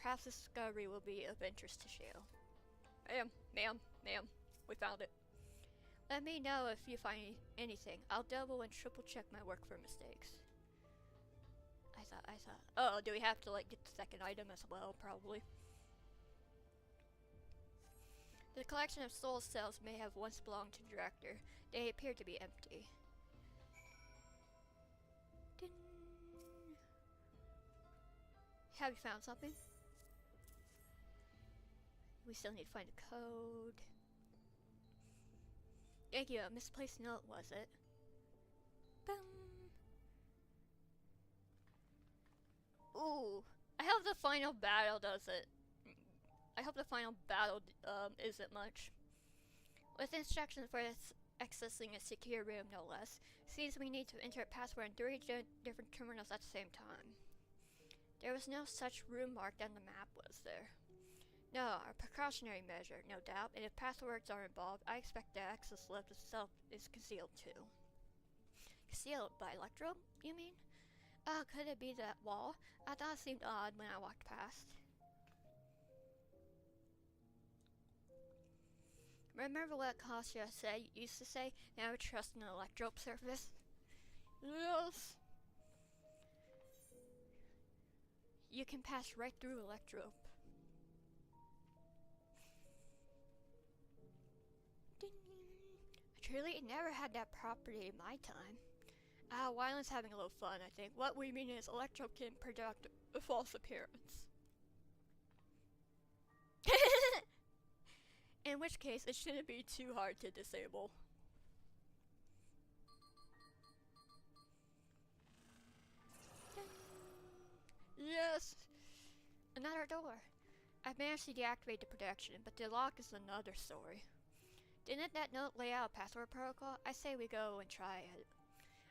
Perhaps this discovery will be of interest to Shale. Ma'am, we found it. Let me know if you find anything. I'll double and triple check my work for mistakes. I thought. Oh, do we have to like get the second item as well? Probably. The collection of soul cells may have once belonged to the Director. They appear to be empty. Ding. Have you found something? We still need to find a code. Thank you, a misplaced note, was it? Boom. Ooh, I hope the final battle does it. I hope the final battle isn't much. With instructions for accessing a secure room, no less. Seems we need to enter a password in 3 different terminals at the same time. There was no such room marked on the map, was there? No, a precautionary measure, no doubt, and if passwords are involved, I expect the access lift itself is concealed too. Concealed by Electro, you mean? Oh, could it be that wall? I thought it seemed odd when I walked past. Remember what Kasia used to say, never trust an electrope surface? Yes! You can pass right through electrope. Ding. Truly, never had that property in my time. Wyland's having a little fun, I think. What we mean is electrope can project a false appearance. In which case, it shouldn't be too hard to disable. Yes! Another door. I've managed to deactivate the protection, but the lock is another story. Didn't that note lay out a password protocol? I say we go and try it.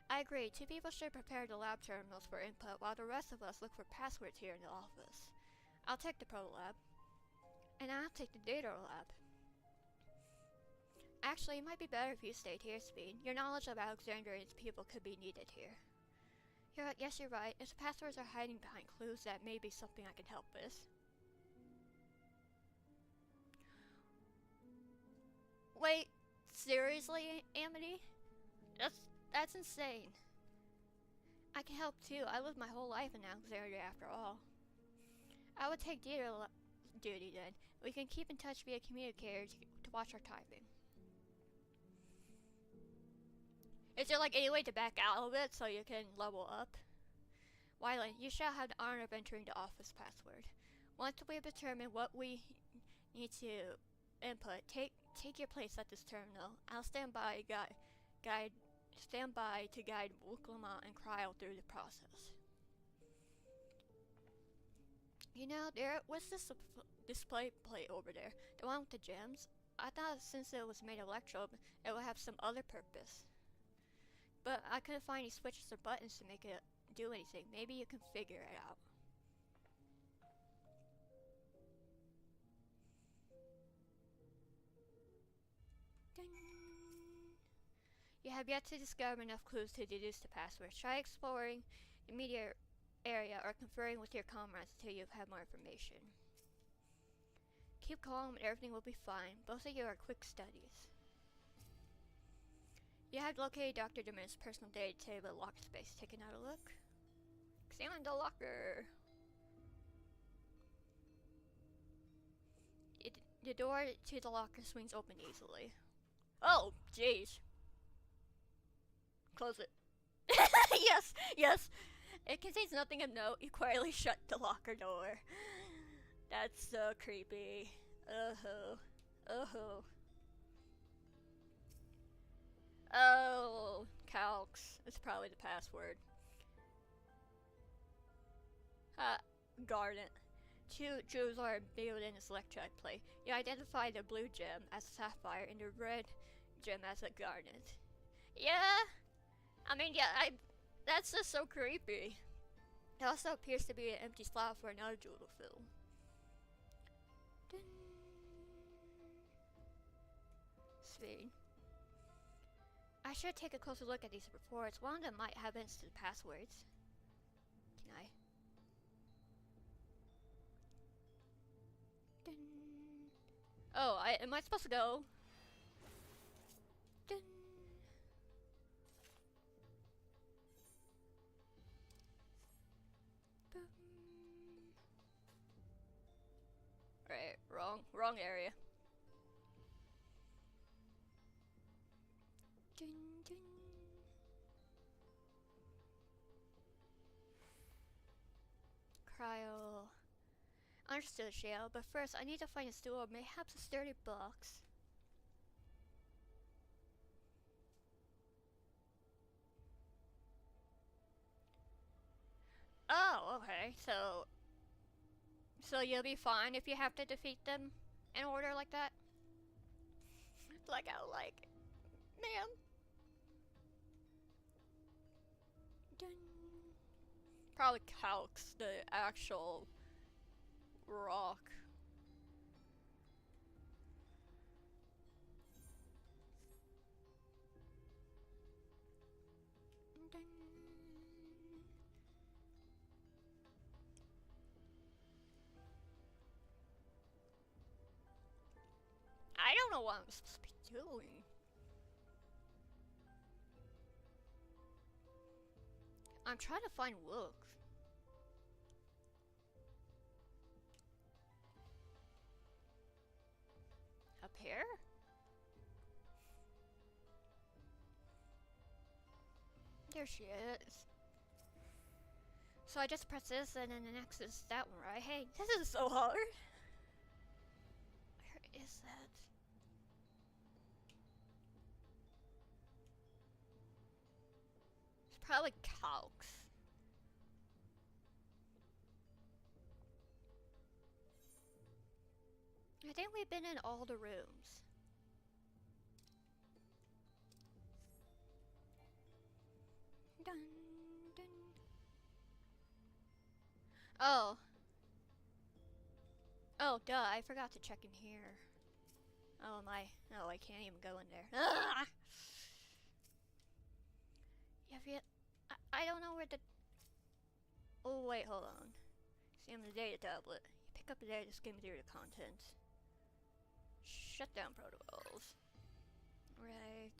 I agree. 2 people should prepare the lab terminals for input, while the rest of us look for passwords here in the office. I'll take the Proto Lab. And I'll take the Data Lab. Actually, it might be better if you stayed here, Speed. Your knowledge of Alexandria's people could be needed here. Yes, you're right. If the passwords are hiding behind clues, that may be something I can help with. Wait, seriously, Amity? That's insane. I can help too. I lived my whole life in Alexandria after all. I would take data duty then. We can keep in touch via communicator to watch our typing. Is there like any way to back out of it so you can level up? Wyland, you shall have the honor of entering the office password. Once we have determined what we need to input, take your place at this terminal. I'll stand by to guide Wooklamont and Cryo through the process. You know, there was this display plate over there, the one with the gems. I thought since it was made of electrope, it would have some other purpose. But I couldn't find any switches or buttons to make it do anything. Maybe you can figure it out. Ding. You have yet to discover enough clues to deduce the password. Try exploring the media area or conferring with your comrades until you have more information. Keep calm and everything will be fine. Both of you are quick studies. You have located Dr. Dement's personal data table locker space. Taking out a look. Examine the locker. The door to the locker swings open easily. Oh, jeez. Close it. Yes. It contains nothing of note. You quietly shut the locker door. That's so creepy. Oh, calcs. It's probably the password. Garnet. 2 jewels are embedded in this electrolyte plate. You identify the blue gem as a sapphire and the red gem as a garnet. Yeah? I mean, yeah, that's just so creepy. It also appears to be an empty slot for another jewel to fill. Sweet. I should take a closer look at these reports. One of them might have instant passwords. Oh, am I supposed to go? Dun. Boom. Right, wrong area. Dun, dun. Cryo. Understood, Shale, but first I need to find a stool or mayhaps a sturdy box. Oh, okay, so you'll be fine if you have to defeat them in order like that? Like, ma'am. Dun. Probably calcs the actual rock. Dun. I don't know what I'm supposed to be doing. I'm trying to find Wook. Up here? There she is. So I just press this and then the next is that one, right? Hey, this is so hard. Where is that? It's probably calcs. I think we've been in all the rooms. Dun, dun. Oh. Oh, duh, I forgot to check in here. Oh my, no, I can't even go in there. Ah! Yeah, I don't know where the... Oh, wait, hold on. See, on the data tablet. You pick up the data, skim through the contents. Shut down protocols. Right.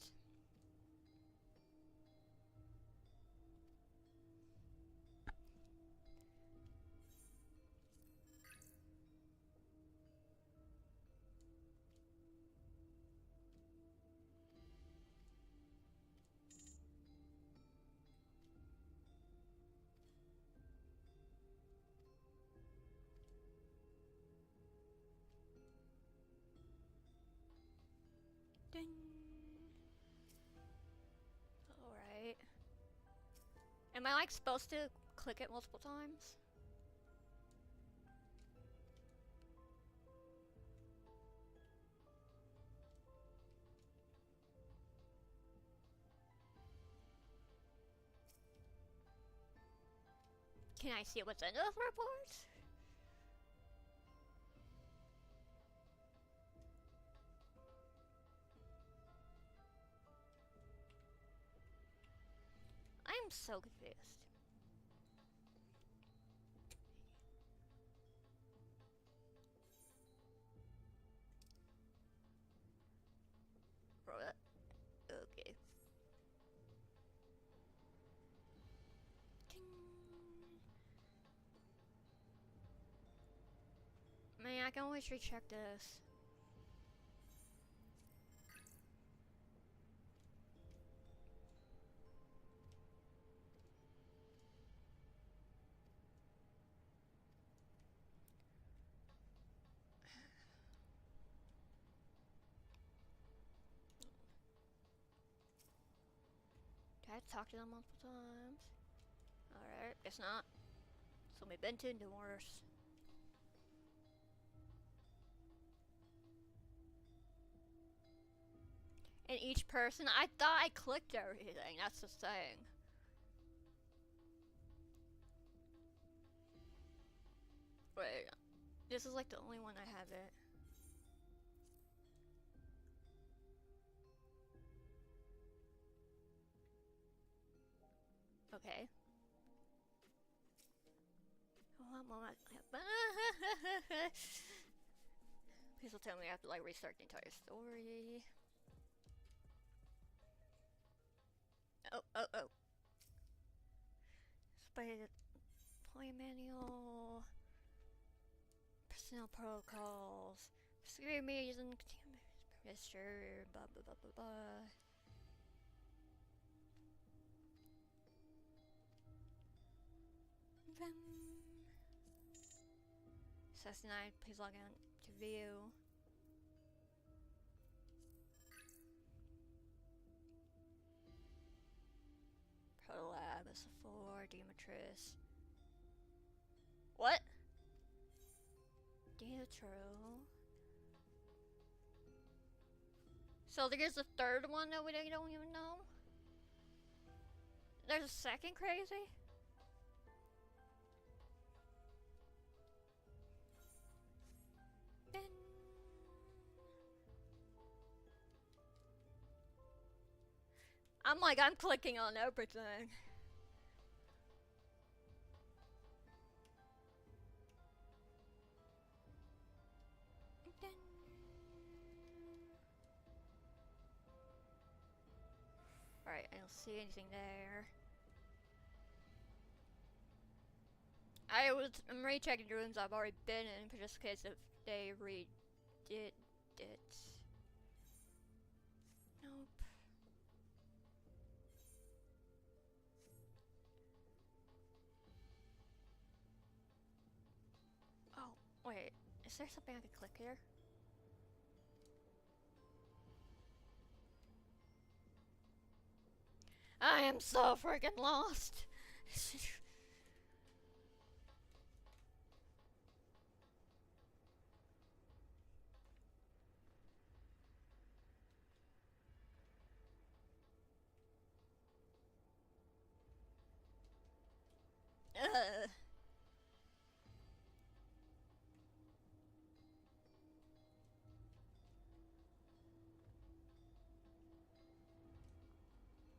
Ding. Alright. Am I like supposed to click it multiple times? Can I see what's in the report? I'm so confused. Okay. Ding. Man, I can always recheck this. Did I talk to them multiple times? Alright, guess not. So we've been to worse. And each person, I thought I clicked everything, that's the thing. Wait, this is like the only one I have it. Okay. One moment. Please don't tell me I have to like restart the entire story. Oh. Play manual. Personnel protocols. Security meetings and sure, blah blah blah blah blah. Assassin 9, please log on to view. Protolab, S4, Demetrius. What? Dietro. So there's a third one that we don't even know? There's a second crazy? I'm clicking on everything. Alright, I don't see anything there. I'm rechecking the rooms I've already been in, for just in case if they redid it. Nope. Oh, wait. Is there something I could click here? I am so freaking lost.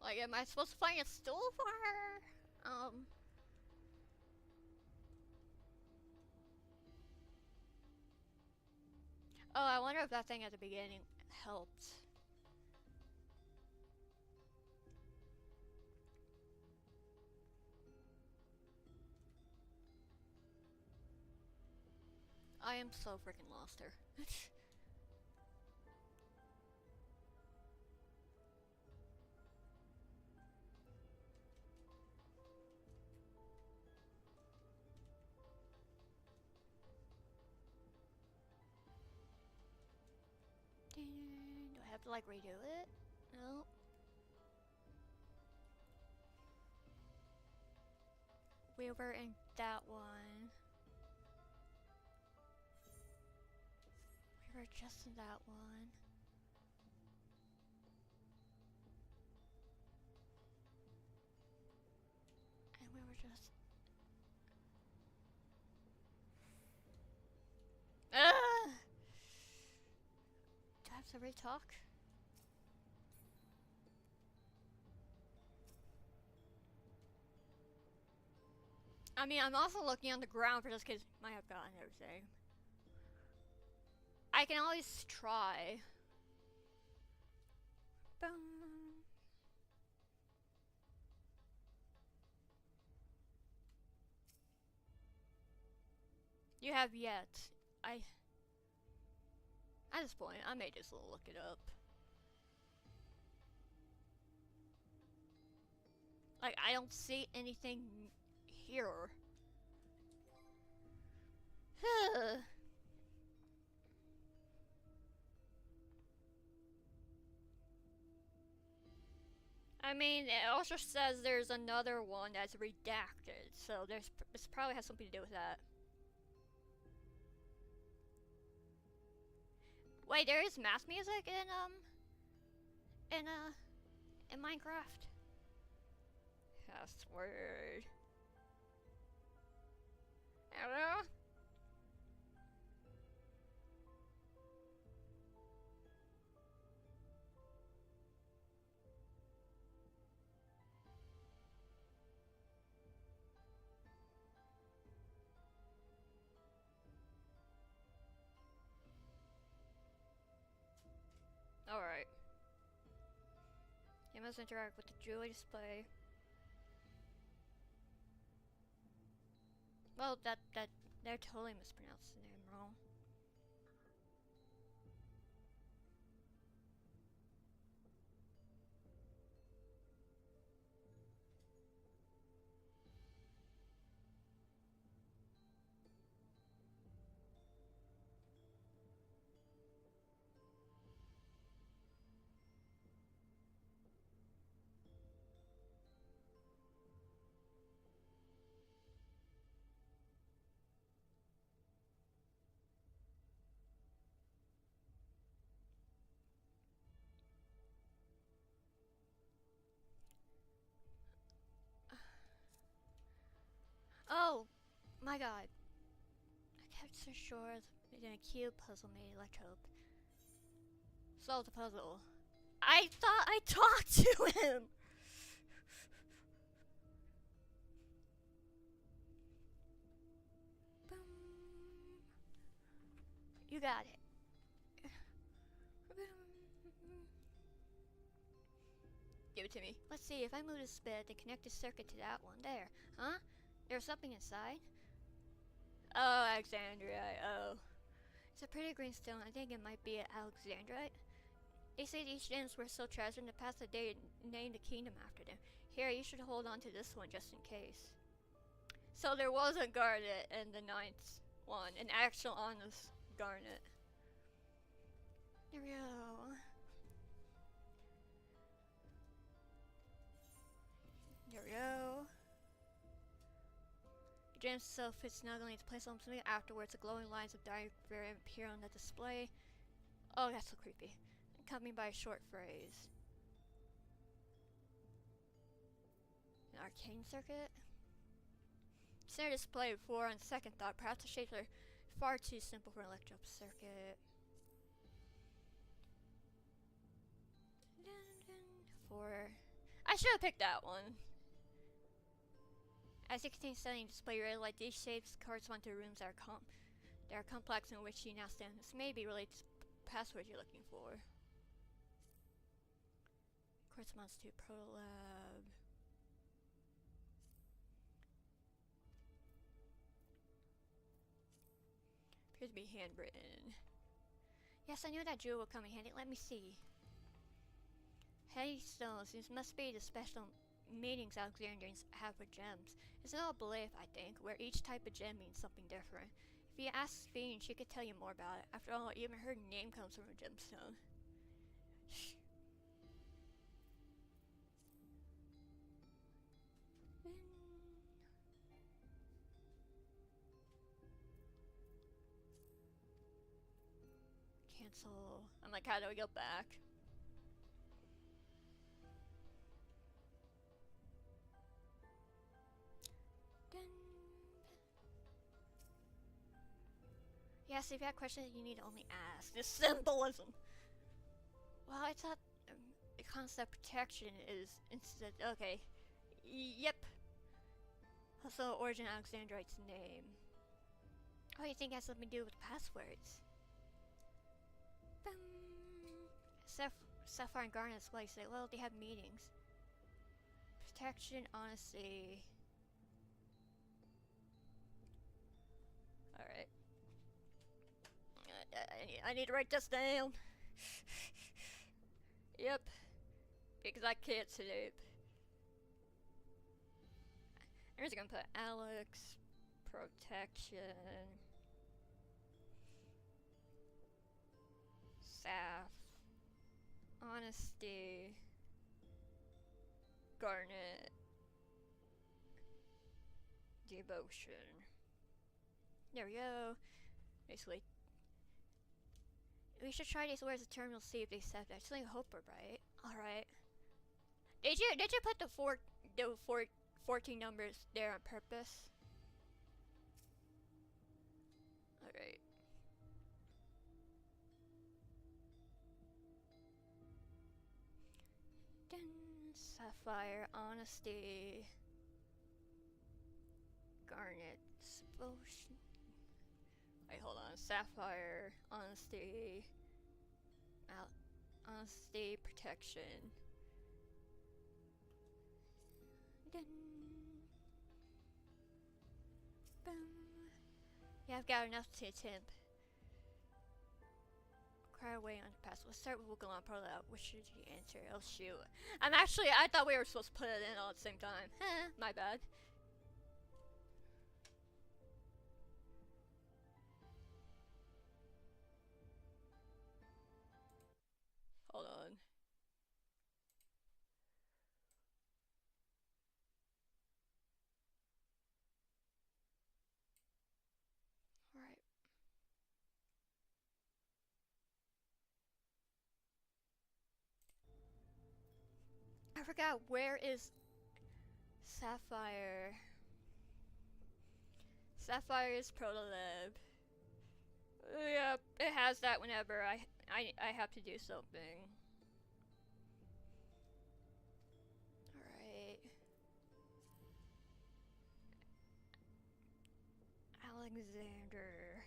Like, am I supposed to find a stool for her? Oh, I wonder if that thing at the beginning helped. I am so freaking lost here. Do I have to like redo it? No. We were in that one. We were just in that one. And we were just... Ah! Do I have to re-talk? I mean, I'm also looking on the ground for this because I might have gotten everything. I can always try. Boom. You have yet. At this point, I may just look it up. Like, I don't see anything here. I mean, it also says there's another one that's redacted, so this probably has something to do with that. Wait, there is math music in Minecraft? Password. Hello? Alright. You must interact with the jewelry display. Well, they're totally mispronounced the name wrong. Oh my god. I kept so sure that a cube puzzle made electrope. Solve the puzzle. I thought I talked to him! Boom. You got it. Give it to me. Let's see, if I move this bit, then connect this circuit to that one. There. Huh? There's something inside? Oh, Alexandrite. Oh. It's a pretty green stone. I think it might be an Alexandrite. They say these gems were so treasured in the past that they named the kingdom after them. Here, you should hold on to this one just in case. So there was a garnet in the 9th one. An actual honest garnet. There we go. There we go. The gem itself fits snugly into place on something. Afterwards, the glowing lines of diagram appear on the display. Oh, that's so creepy. Accompanied by a short phrase. An arcane circuit? Center display before on second thought. Perhaps the shapes are far too simple for an electric circuit. 4. I should have picked that one. As you continue studying the display, you realize these shapes correspond to rooms that are complex in which you now stand. This may be related to the password you're looking for. Corresponds to Protolab. Appears to be handwritten. Yes, I knew that jewel would come in handy. Let me see. Heady stones. These must be the special meanings Alexandrians have with gems. It's an old belief, I think, where each type of gem means something different. If you ask Fiend, she could tell you more about it. After all, even her name comes from a gemstone. Cancel. I'm like, how do we go back? Yes, if you have questions, you need to only ask. The symbolism. Well, I thought the concept protection is instant. Okay. Yep. Also, origin Alexandrite's name. Oh, you think it has something to do with passwords? Sapphire and Garnet Splice say, well, they have meetings. Protection, honesty. Alright. I need to write this down. Yep. Because I can't sleep. I'm just gonna put Alex Protection Saf Honesty Garnet Devotion. There we go. Basically, we should try these words of terminal, see if they accept it. Actually, hope we're right. Alright. Did you put the 14 numbers there on purpose? Alright. Then Sapphire, Honesty, Garnet, Devotion. Wait, hold on. Sapphire, Honesty, Honesty, protection. Dun. Boom. Yeah, I've got enough to attempt. Cry away on the past. Let's start with Wugalon Prologue. What should you answer? Oh shoot. I thought we were supposed to put it in all at the same time. My bad. Hold on. Alright. I forgot, where is Sapphire? Sapphire is Protolab. Yep, it has that whenever I have to do something. Alright. Alexander.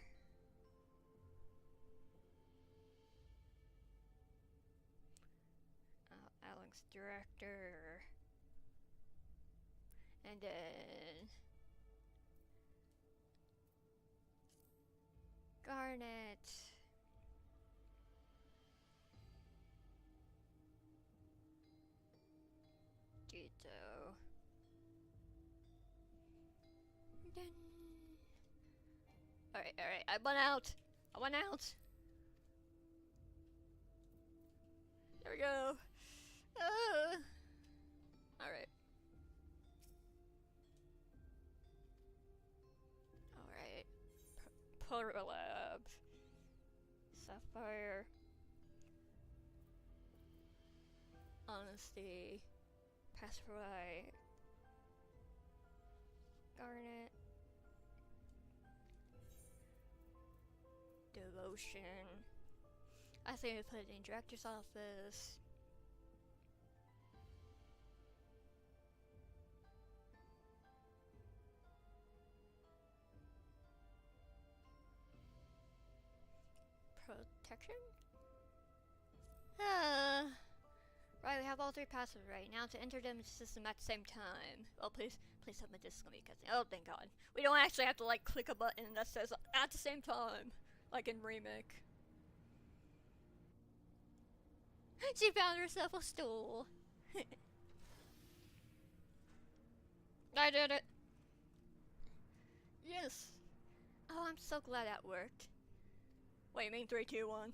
Alex Director. And then Garnet. Gito. Alright, I went out. There we go. Alright. Alright. Protolab. Sapphire. Honesty. Pacify. Garnet. Devotion. I think I put it in director's office. Protection? Right, we have all three passives right now to enter them into the system at the same time. Oh, please tell me this is gonna be cutscene. Oh, thank God. We don't actually have to like click a button that says at the same time, like in Remake. She found herself a stool. I did it. Yes. Oh, I'm so glad that worked. Wait, you mean 3, 2, 1?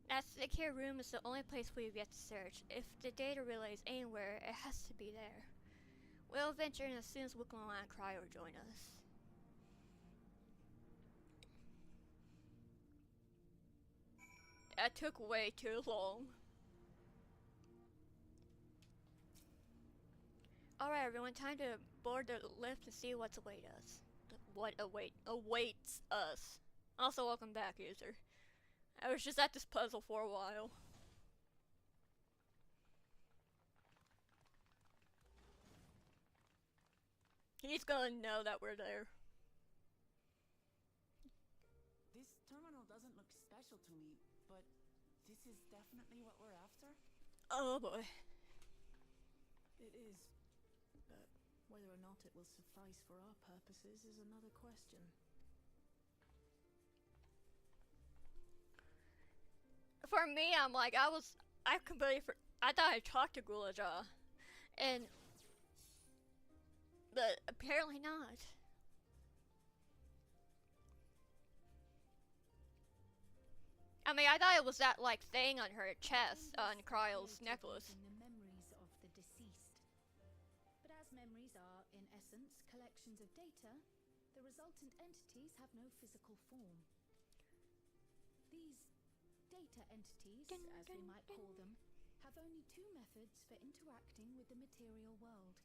That secure room is the only place we've yet to search. If the data relay is anywhere, it has to be there. We'll venture in as soon as Wugalon and Cryo join us. That took way too long. Alright everyone, time to board the lift and see what's await us. What awaits us. Also, welcome back, user. I was just at this puzzle for a while. He's gonna know that we're there. This terminal doesn't look special to me, but this is definitely what we're after? Oh boy. It is. But whether or not it will suffice for our purposes is another question. For me, I'm like, I completely I thought I talked to Gulaja. But apparently not. I mean, I thought it was that, like, thing on her chest, on Cryo's necklace. The memories of the deceased. But as memories are, in essence, collections of data, the resultant entities have no physical form. These data entities, as we might call them, have only two methods for interacting with the material world.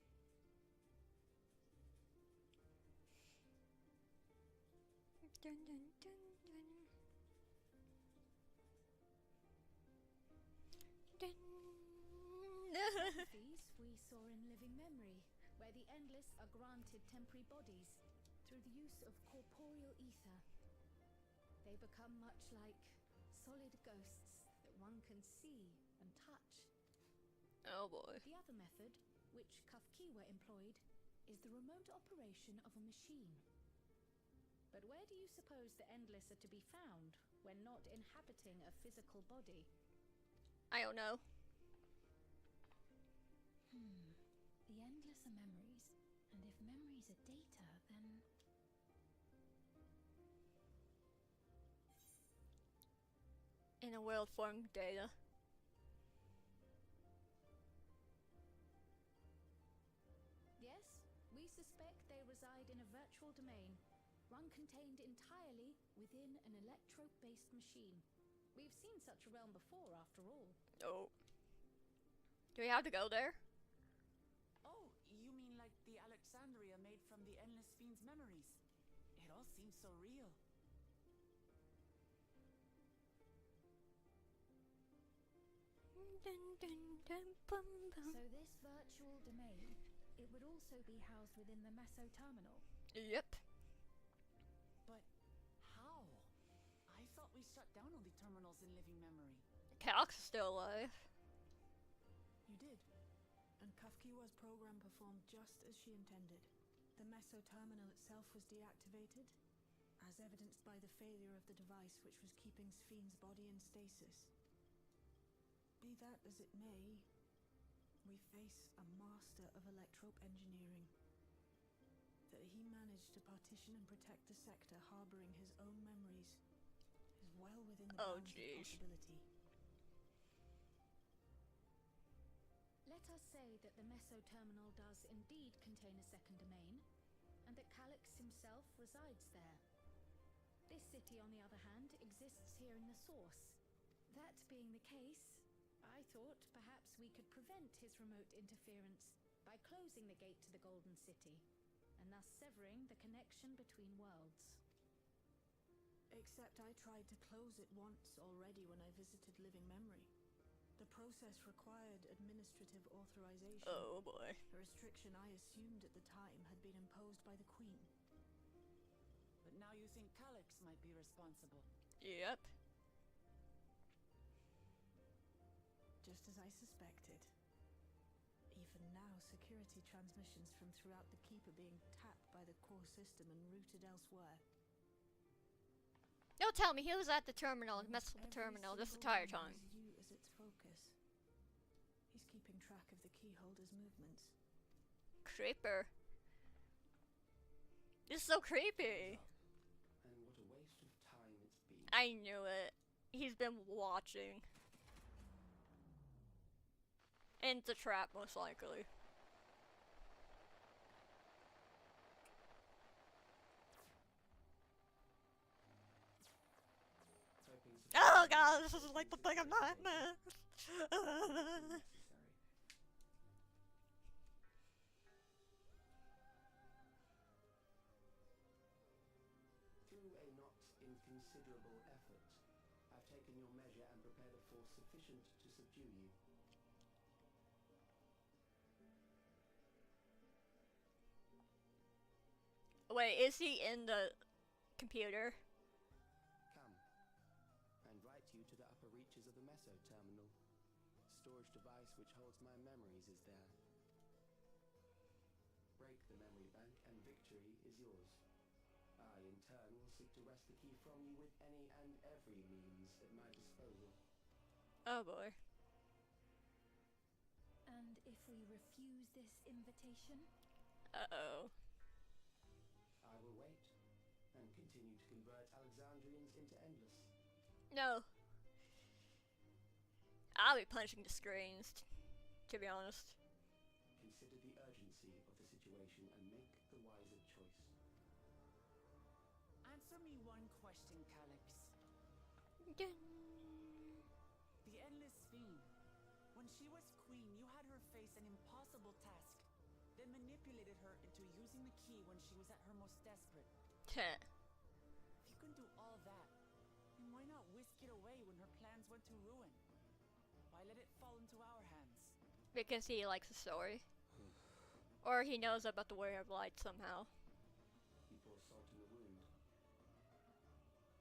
Dun, dun, dun, dun. Dun. These we saw in living memory, where the endless are granted temporary bodies through the use of corporeal ether. They become much like solid ghosts that one can see and touch. Oh boy. The other method, which Kafkiwa employed, is the remote operation of a machine. But where do you suppose the Endless are to be found when not inhabiting a physical body? I don't know. The Endless are memories, and if memories are data, then... In a world form data. Yes, we suspect they reside in a virtual domain, one contained entirely within an electro-based machine. We've seen such a realm before, after all. Oh. Do we have to go there? Oh, you mean like the Alexandria made from the Endless Fiend's memories? It all seems so real. So this virtual domain, it would also be housed within the Meso terminal? Yep. But how? I thought we shut down all the terminals in living memory. Calx is still alive. You did. And Kafkiwa's program performed just as she intended. The Meso terminal itself was deactivated, as evidenced by the failure of the device which was keeping Spheen's body in stasis. Be that as it may, we face a master of electrope engineering. That he managed to partition and protect the sector harboring his own memories is well within the bounds of possibility. Let us say that the Meso terminal does indeed contain a second domain, and that Calix himself resides there. This city, on the other hand, exists here in the source. That being the case, I thought perhaps we could prevent his remote interference by closing the gate to the Golden City, and thus severing the connection between worlds. Except I tried to close it once already when I visited Living Memory. The process required administrative authorization. Oh boy. A restriction I assumed at the time had been imposed by the Queen. But now you think Calix might be responsible. Yep. Just as I suspected. Even now, security transmissions from throughout the keep are being tapped by the core system and routed elsewhere. Don't tell me he was at the terminal and messed with the terminal this entire time. You as its focus. He's keeping track of the keyholder's movements. Creeper. This is so creepy. And what a waste of time it's been. I knew it. He's been watching. And it's a trap, most likely. Oh god, this is like the thing of nightmares. Through a not inconsiderable effort, I've taken your measure and prepared a force sufficient to subdue you. Wait, is he in the computer? Come. I invite you to the upper reaches of the Meso terminal. Storage device which holds my memories is there. Break the memory bank and victory is yours. I, in turn, will seek to wrest the key from you with any and every means at my disposal. Oh boy. And if we refuse this invitation? Uh-oh. I will wait and continue to convert Alexandrians into Endless. No. I'll be punching the screens, to be honest. Consider the urgency of the situation and make the wiser choice. Answer me one question, Calix. The Endless Fiend. When she was queen, you had her face an impossible task, then manipulated her into using the key when she was at her most desperate. If you can do all that, then why not whisk it away when her plans went to ruin? Why let it fall into our hands? Because he likes the story. Or he knows about the Way of Light somehow. He pours salt in the wound.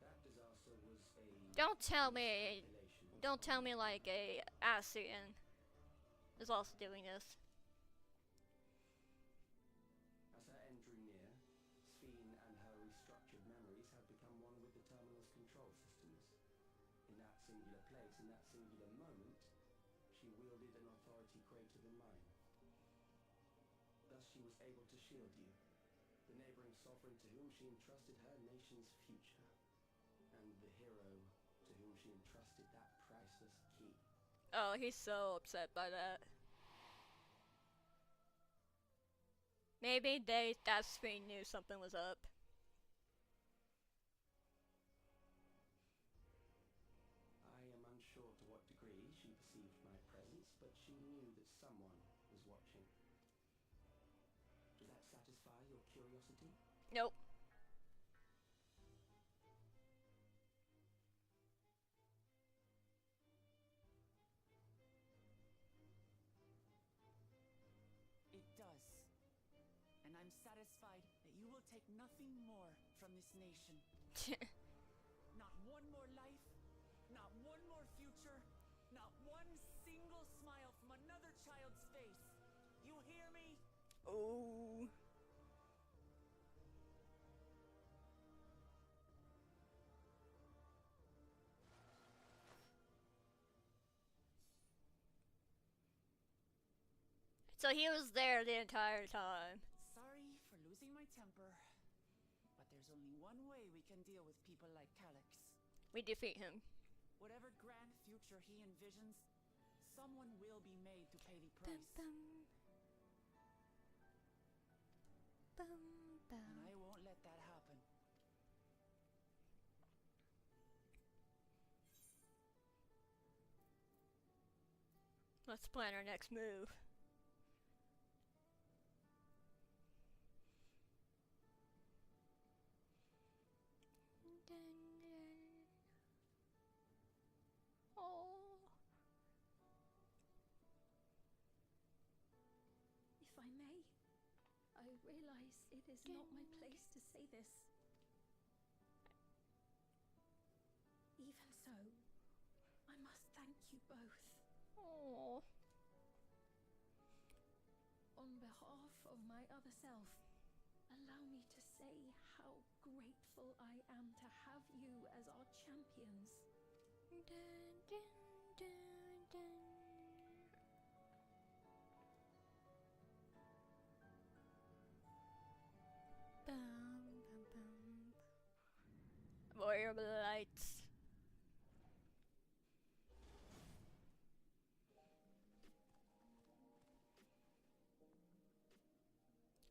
That disaster was a... Don't tell me! Don't tell me like a ASEAN is also doing this. As her end drew near, Sphene and her restructured memories had become one with the terminal's control systems. In that singular place, in that singular moment, she wielded an authority greater than mine. Thus she was able to shield you, the neighboring sovereign to whom she entrusted her nation's future, and the hero to whom she entrusted that priceless key. Oh, he's so upset by that. Maybe that Sphene knew something was up. I am unsure to what degree she perceived my presence, but she knew that someone was watching. Does that satisfy your curiosity? Nope. It does. And I'm satisfied that you will take nothing more from this nation. Not one more life, not one more future, not one single smile from another child's face. You hear me? Oh. So he was there the entire time. Sorry for losing my temper, but there's only one way we can deal with people like Calyx. We defeat him. Whatever grand future he envisions, someone will be made to pay the price. And I won't let that happen. Let's plan our next move. Oh. If I may, I realize it is not my place to say this. Even so, I must thank you both. Oh. On behalf of my other self, allow me to say how grateful I am to have you as our champions. Dun, dun, dun, dun. Bum, bum, bum. Warrior lights.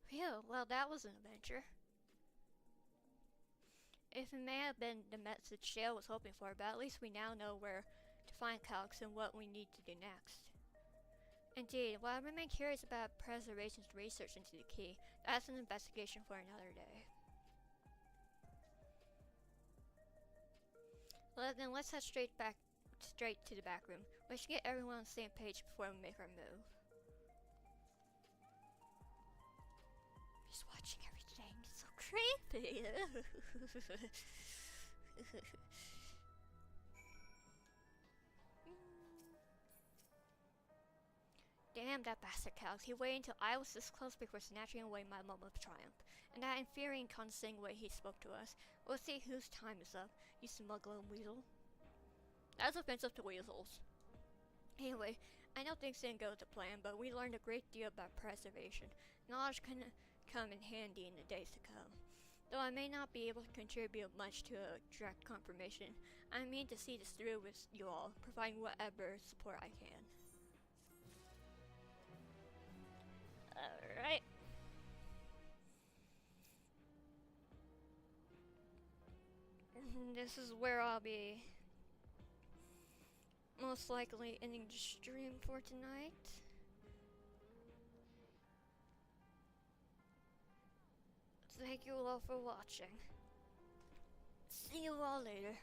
Phew, well that was an adventure. If it may have been the message Shale was hoping for, but at least we now know where to find Calyx and what we need to do next. Indeed, while I remain curious about Preservation's research into the key, that's an investigation for another day. Well then, let's head straight to the back room. We should get everyone on the same page before we make our move. He's watching everything. It's so creepy. Damn that bastard Calyx. He waited until I was this close before snatching away my moment of triumph. And that infuriating, condescending way he spoke to us. We'll see whose time is up, you smuggling weasel. That's offensive to weasels. Anyway, I know things didn't go to plan, but we learned a great deal about preservation. Knowledge can come in handy in the days to come. Though I may not be able to contribute much to a direct confirmation, I mean to see this through with you all, providing whatever support I can. Alright. This is where I'll be most likely ending the stream for tonight. Thank you all for watching. See you all later.